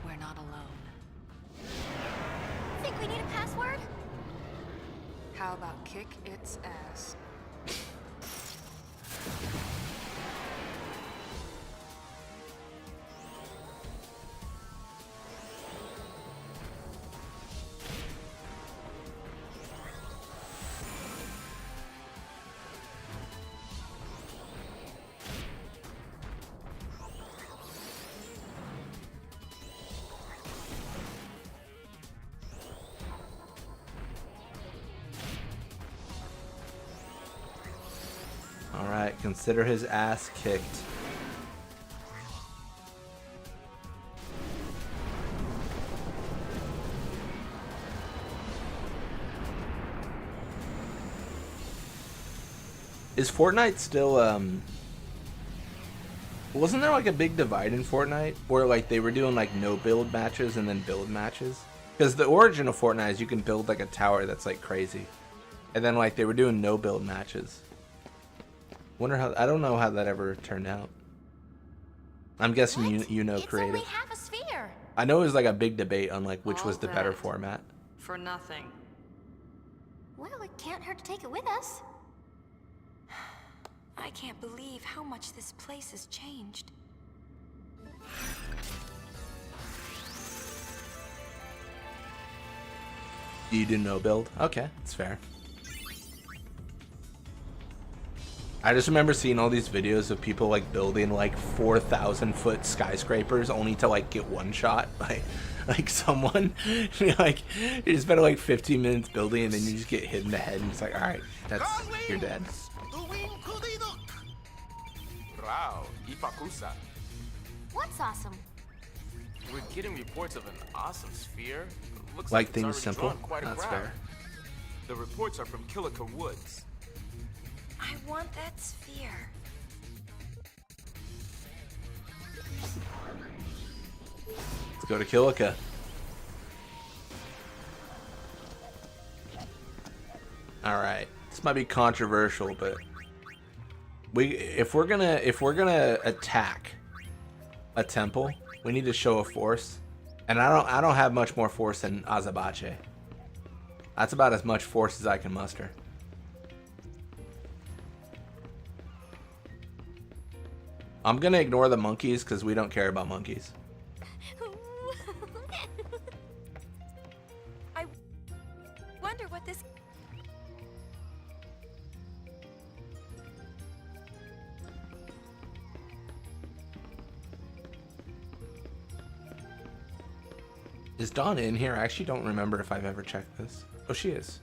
[SPEAKER 20] We're not alone.
[SPEAKER 19] Think we need a password?
[SPEAKER 20] How about kick its ass?
[SPEAKER 1] Alright, consider his ass kicked. Is Fortnite still, wasn't there like a big divide in Fortnite where like they were doing like no build matches and then build matches? Because the origin of Fortnite is you can build like a tower that's like crazy. And then like they were doing no build matches. Wonder how, I don't know how that ever turned out. I'm guessing you know creative.
[SPEAKER 19] It's only half a sphere.
[SPEAKER 1] I know it was like a big debate on like which
[SPEAKER 20] All
[SPEAKER 1] was the better
[SPEAKER 20] that
[SPEAKER 1] format.
[SPEAKER 20] For nothing.
[SPEAKER 19] Well, it can't hurt to take it with us.
[SPEAKER 2] I can't believe how much this place has changed.
[SPEAKER 1] You do no build? Okay, that's fair. I just remember seeing all these videos of people like building like 4,000 foot skyscrapers only to like get one shot by like someone. Like you just spend like 15 minutes building and then you just get hit in the head and it's like, all right, you're dead.
[SPEAKER 6] Wow, Ipakusa.
[SPEAKER 19] What's awesome?
[SPEAKER 6] We're getting reports of an awesome sphere. Looks
[SPEAKER 1] Like
[SPEAKER 6] it's
[SPEAKER 1] things
[SPEAKER 6] already
[SPEAKER 1] simple?
[SPEAKER 6] drawn quite a
[SPEAKER 1] That's
[SPEAKER 6] crowd.
[SPEAKER 1] fair.
[SPEAKER 6] The reports are from Killica Woods.
[SPEAKER 2] I want that sphere.
[SPEAKER 1] Let's go to Killica. Alright. This might be controversial, but if we're gonna attack a temple, we need to show a force. And I don't have much more force than Azabache. That's about as much force as I can muster. I'm gonna ignore the monkeys because we don't care about monkeys.
[SPEAKER 2] I wonder what this...
[SPEAKER 1] Is Dawn in here? I actually don't remember if I've ever checked this. Oh, she is.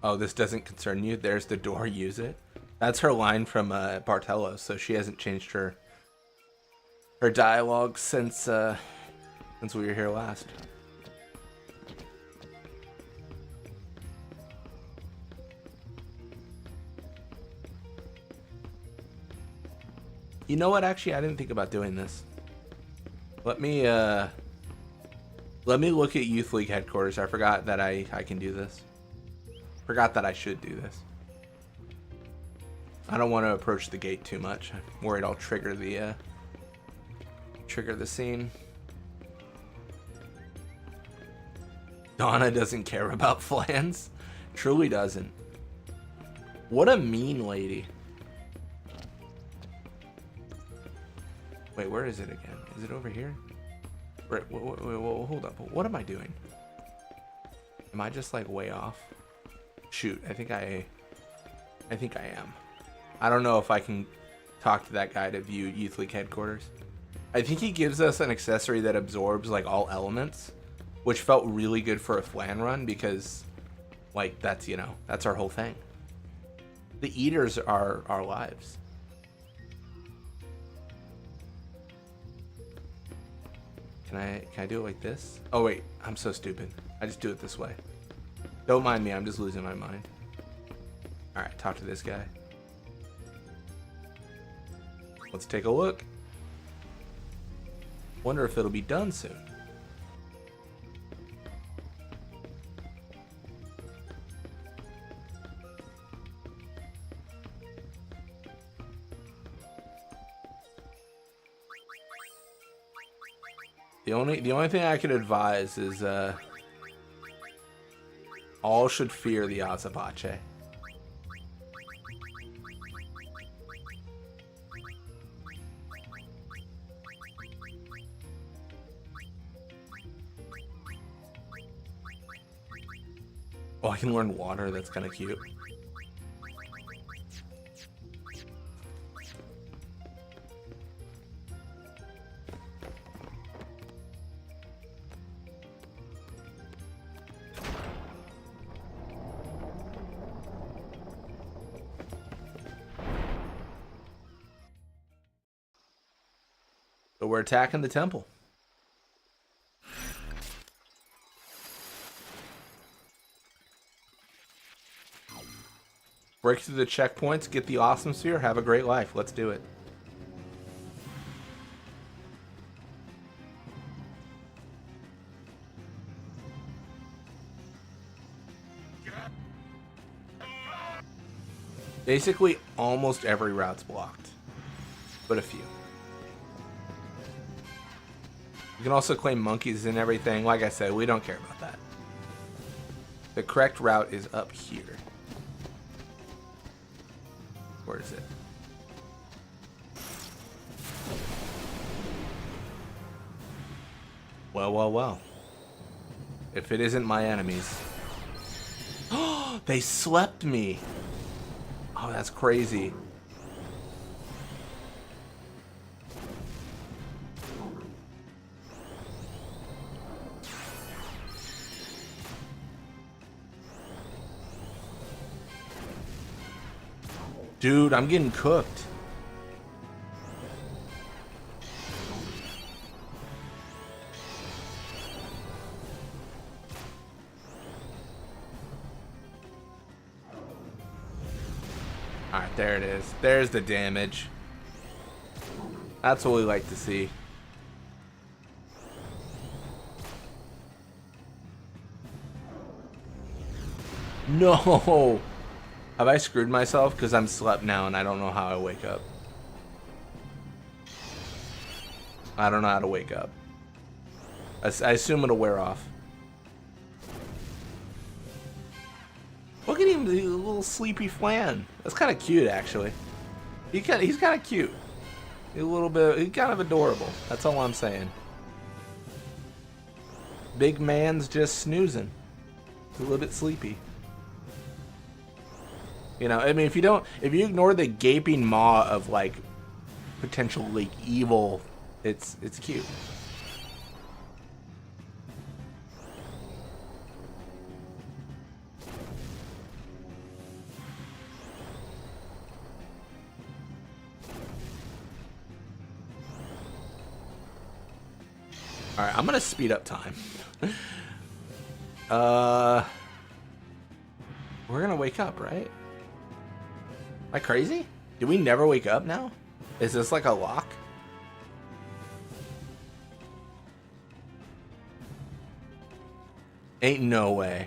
[SPEAKER 1] Oh, this doesn't concern you. There's the door. Use it. That's her line from Bartello, so she hasn't changed her dialogue since we were here last. You know what? Actually, I didn't think about doing this. Let me look at Youth League headquarters. I forgot that I can do this. Forgot that I should do this. I don't want to approach the gate too much. I'm worried I'll trigger the scene. Donna doesn't care about flans. Truly doesn't. What a mean lady. Wait, where is it again? Is it over here? Wait, hold up. What am I doing? Am I just like way off? Shoot, I think I am. I don't know if I can talk to that guy to view Youth League headquarters. I think he gives us an accessory that absorbs like all elements, which felt really good for a flan run because like that's, you know, that's our whole thing. The eaters are our lives. Can I do it like this? Oh wait, I'm so stupid. I just do it this way. Don't mind me, I'm just losing my mind. Alright, talk to this guy. Let's take a look. Wonder if it'll be done soon. The only thing I could advise is all should fear the Azabache. Oh, I can learn water. That's kind of cute. So we're attacking the temple. Break through the checkpoints, get the awesome sphere, have a great life. Let's do it. Basically, almost every route's blocked, but a few. You can also claim monkeys and everything. Like I said, we don't care about that. The correct route is up here. Where is it? Well, well, well. If it isn't my enemies. Oh, they slept me. Oh, that's crazy. Dude, I'm getting cooked. Alright, there it is. There's the damage. That's what we like to see. No! Have I screwed myself? Because I'm slept now and I don't know how I wake up. I don't know how to wake up. I assume it'll wear off. Look at him, the little sleepy flan. That's kind of cute, actually. He's kind of cute. He's kind of adorable. That's all I'm saying. Big man's just snoozing. He's a little bit sleepy. You know, I mean, if you ignore the gaping maw of like potential like evil, it's cute. All right, I'm gonna speed up time. We're gonna wake up, right? Am I crazy? Do we never wake up now? Is this like a lock? Ain't no way.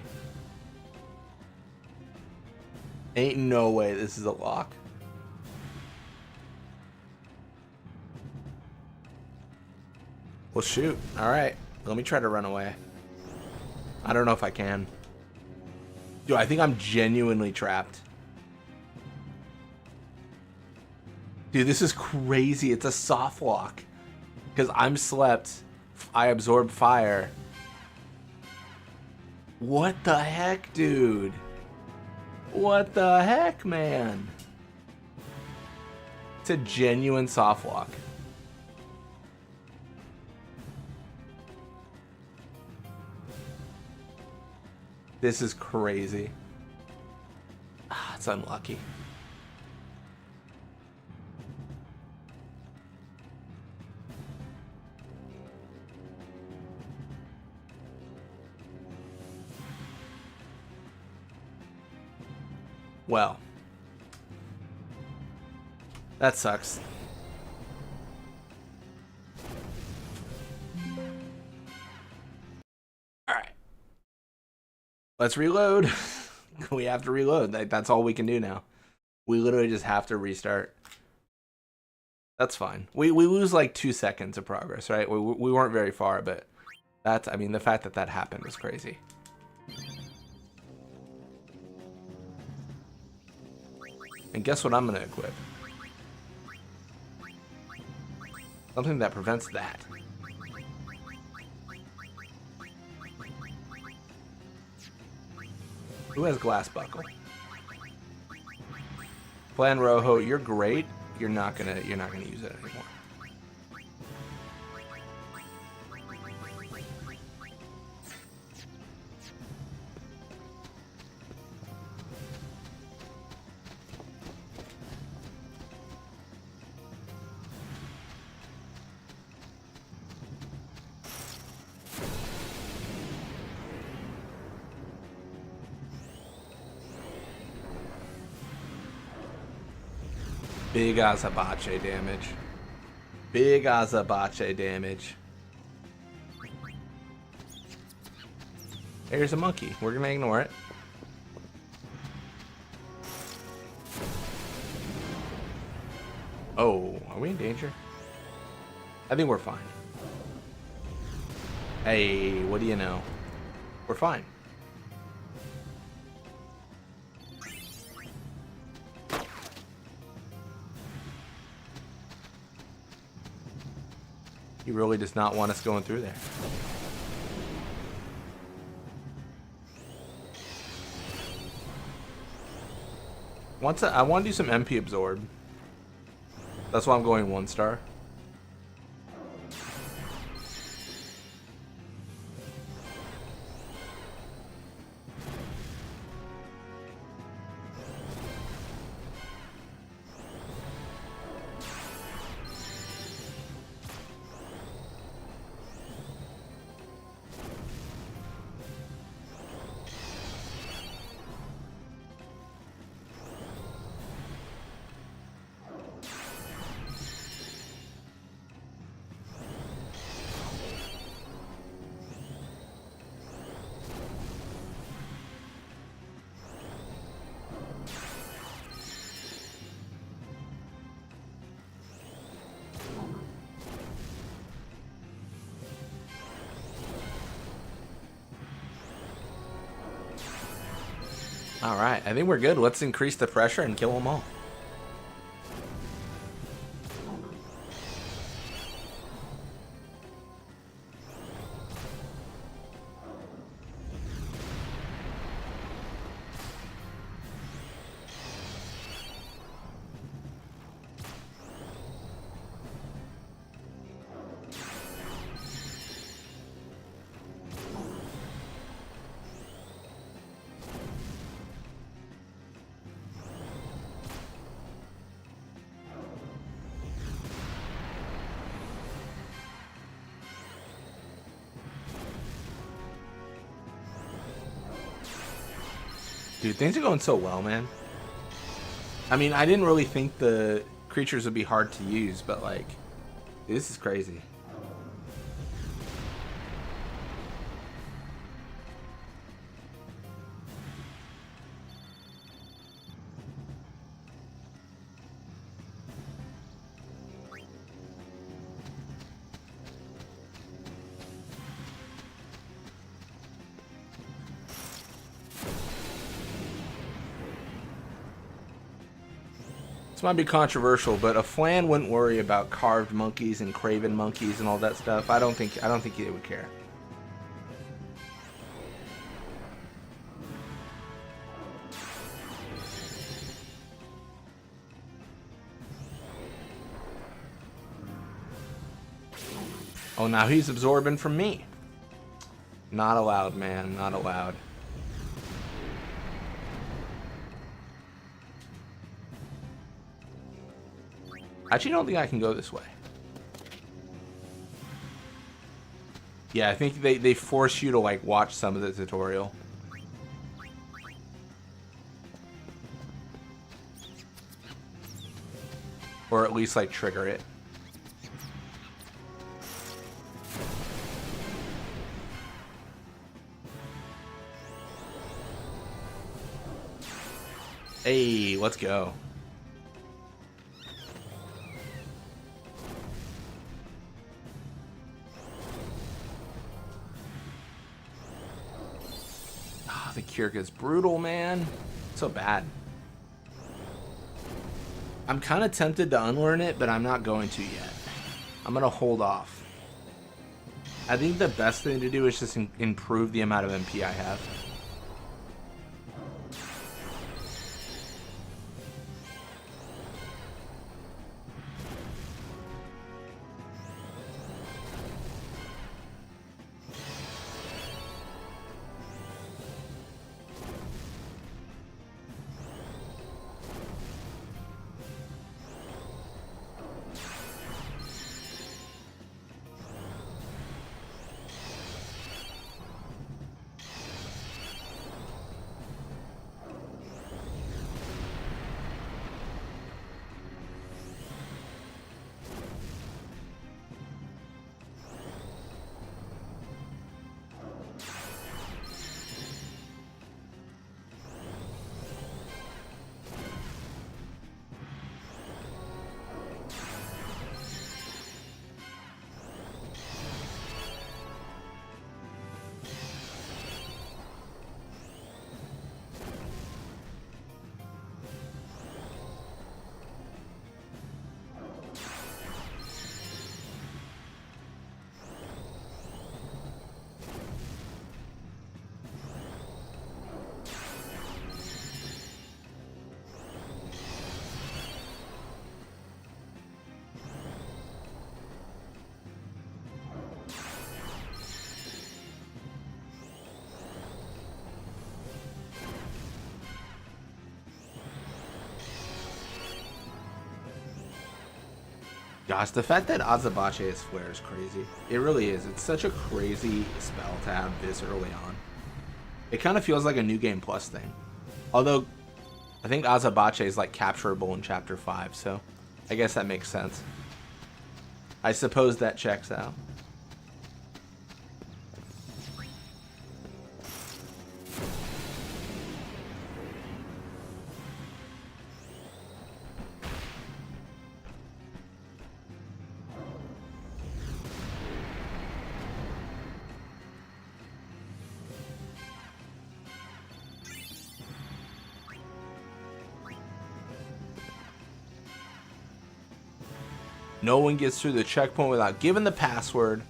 [SPEAKER 1] Ain't no way this is a lock. Well, shoot. All right. Let me try to run away. I don't know if I can. Dude, I think I'm genuinely trapped. Dude, this is crazy. It's a soft lock. Because I'm slept. I absorb fire. What the heck, dude? What the heck, man? It's a genuine soft lock. This is crazy. Ah, it's unlucky. Well, that sucks. Let's reload. We have to reload. That's all we can do now. We literally just have to restart. That's fine. We lose like 2 seconds of progress, right? We weren't very far, but that's, I mean, the fact that that happened was crazy. And guess what I'm gonna equip? Something that prevents that. Who has glass buckle? Plan Rojo, you're great. You're not gonna use it anymore. Big Azabache damage. Big Azabache damage. Here's a monkey. We're gonna ignore it. Oh, are we in danger? I think we're fine. Hey, what do you know? We're fine. He really does not want us going through there. I want to do some MP absorb. That's why I'm going 1 star. Alright, I think we're good. Let's increase the pressure and kill them all. Dude, things are going so well, man. I mean, I didn't really think the creatures would be hard to use, but like, this is crazy. This might be controversial, but a flan wouldn't worry about carved monkeys and craven monkeys and all that stuff. I don't think they would care. Oh, now he's absorbing from me. Not allowed, man. Not allowed. I actually don't think I can go this way. Yeah, I think they force you to like watch some of the tutorial. Or at least like trigger it. Hey, let's go. The Kyrka's brutal, man. So bad. I'm kind of tempted to unlearn it, but I'm not going to yet. I'm going to hold off. I think the best thing to do is just improve the amount of MP I have. Gosh, the fact that Azabache's flare is crazy. It really is. It's such a crazy spell to have this early on. It kind of feels like a New Game Plus thing. Although, I think Azabache is like capturable in Chapter 5, so I guess that makes sense. I suppose that checks out. No one gets through the checkpoint without giving the password.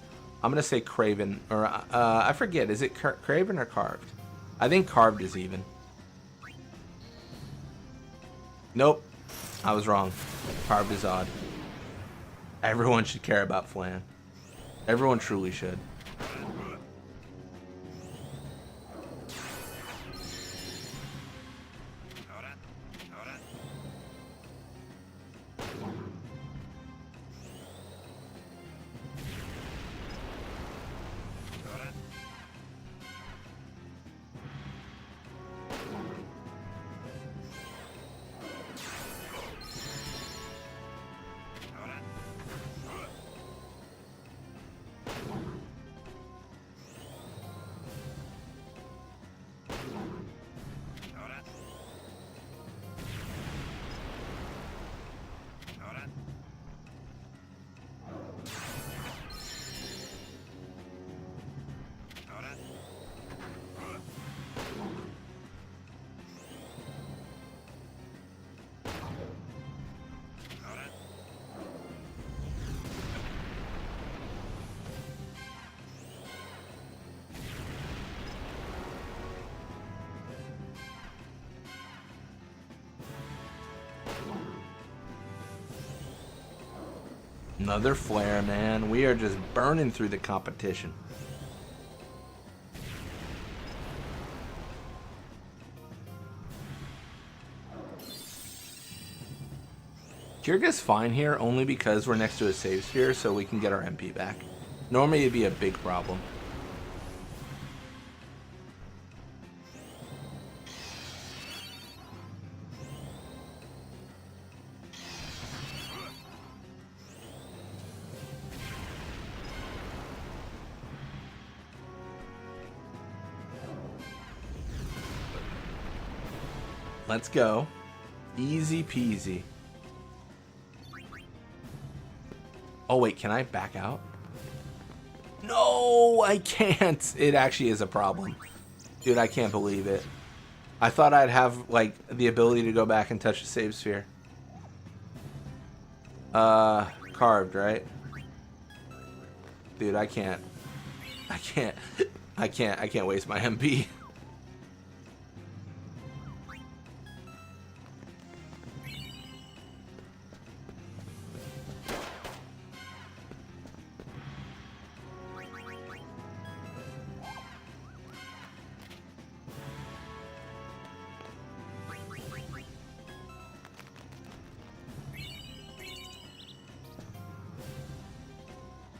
[SPEAKER 1] I'm gonna say Craven, or I forget. Is it Craven or Carved? I think Carved is even. Nope, I was wrong. Carved is odd. Everyone should care about Flan. Everyone truly should. Another flare, man. We are just burning through the competition. Kirga's fine here only because we're next to a save sphere, so we can get our MP back. Normally it'd be a big problem. Let's go. Easy peasy. Oh wait, can I back out? No, I can't. It actually is a problem. Dude, I can't believe it. I thought I'd have, like, the ability to go back and touch the save sphere. Carved, right? Dude, I can't waste my MP.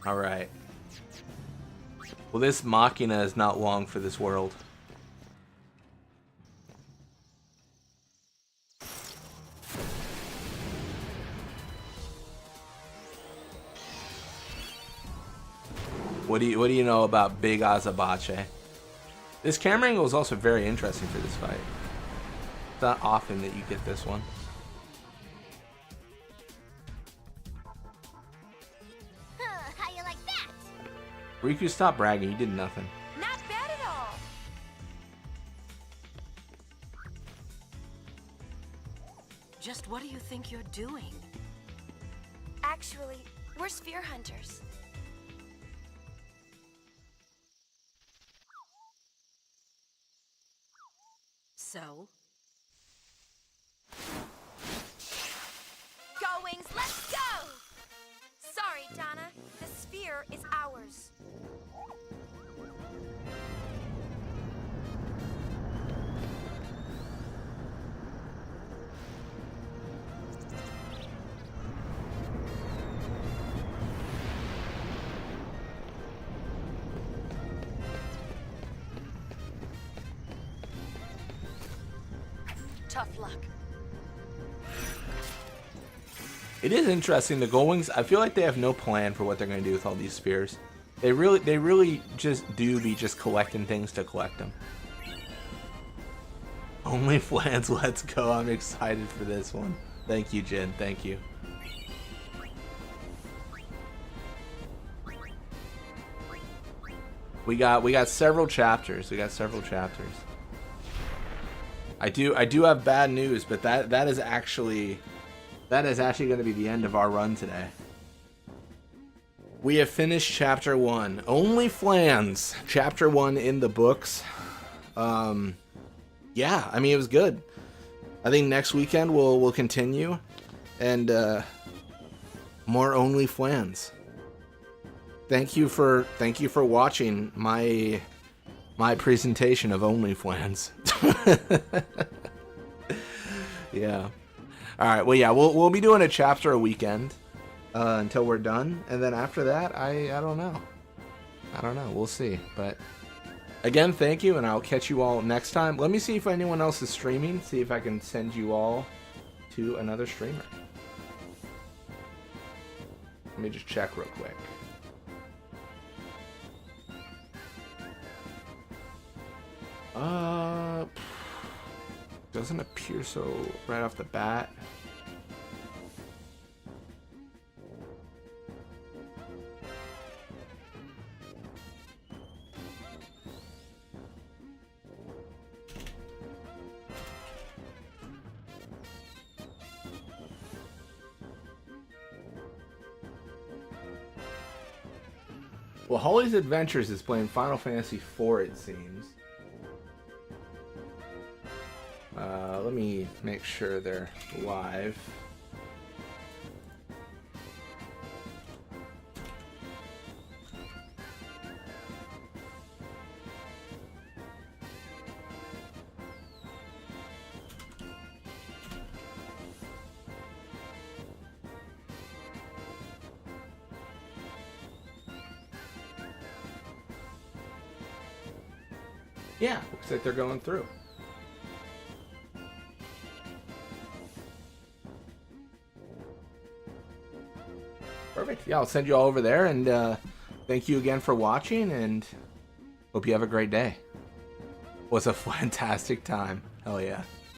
[SPEAKER 1] Alright. Well, this Machina is not long for this world. What do you know about Big Azabache? This camera angle is also very interesting for this fight. It's not often that you get this one.
[SPEAKER 19] How you like that?
[SPEAKER 1] Riku, stop bragging. You did nothing.
[SPEAKER 2] Not bad at all.
[SPEAKER 7] Just what do you think you're doing?
[SPEAKER 2] Actually, we're sphere hunters.
[SPEAKER 7] So?
[SPEAKER 2] Go, Wings, let's go! Sorry, Donna. The sphere is ours.
[SPEAKER 7] Tough luck.
[SPEAKER 1] It is interesting. The Gullwings, I feel like they have no plan for what they're going to do with all these spheres. They really just do be just collecting things to collect them. OnlyFlans, let's go. I'm excited for this one. Thank you, Jen. Thank you. We got several chapters. I do have bad news, but that is actually going to be the end of our run today. We have finished chapter 1. OnlyFlans, chapter 1 in the books. Yeah, I mean, it was good. I think next weekend we'll continue, and more OnlyFlans. Thank you for watching my presentation of OnlyFlans. Yeah. All right. Well, yeah, we'll be doing a chapter a weekend until we're done, and then after that, I don't know. We'll see. But again, thank you, and I'll catch you all next time. Let me see if anyone else is streaming. See if I can send you all to another streamer. Let me just check real quick. Doesn't appear so right off the bat. Well, Holly's Adventures is playing Final Fantasy IV, it seems. Let me make sure they're live. Yeah, looks like they're going through. Perfect. Yeah, I'll send you all over there, and thank you again for watching, and hope you have a great day. It was a fantastic time. Hell yeah.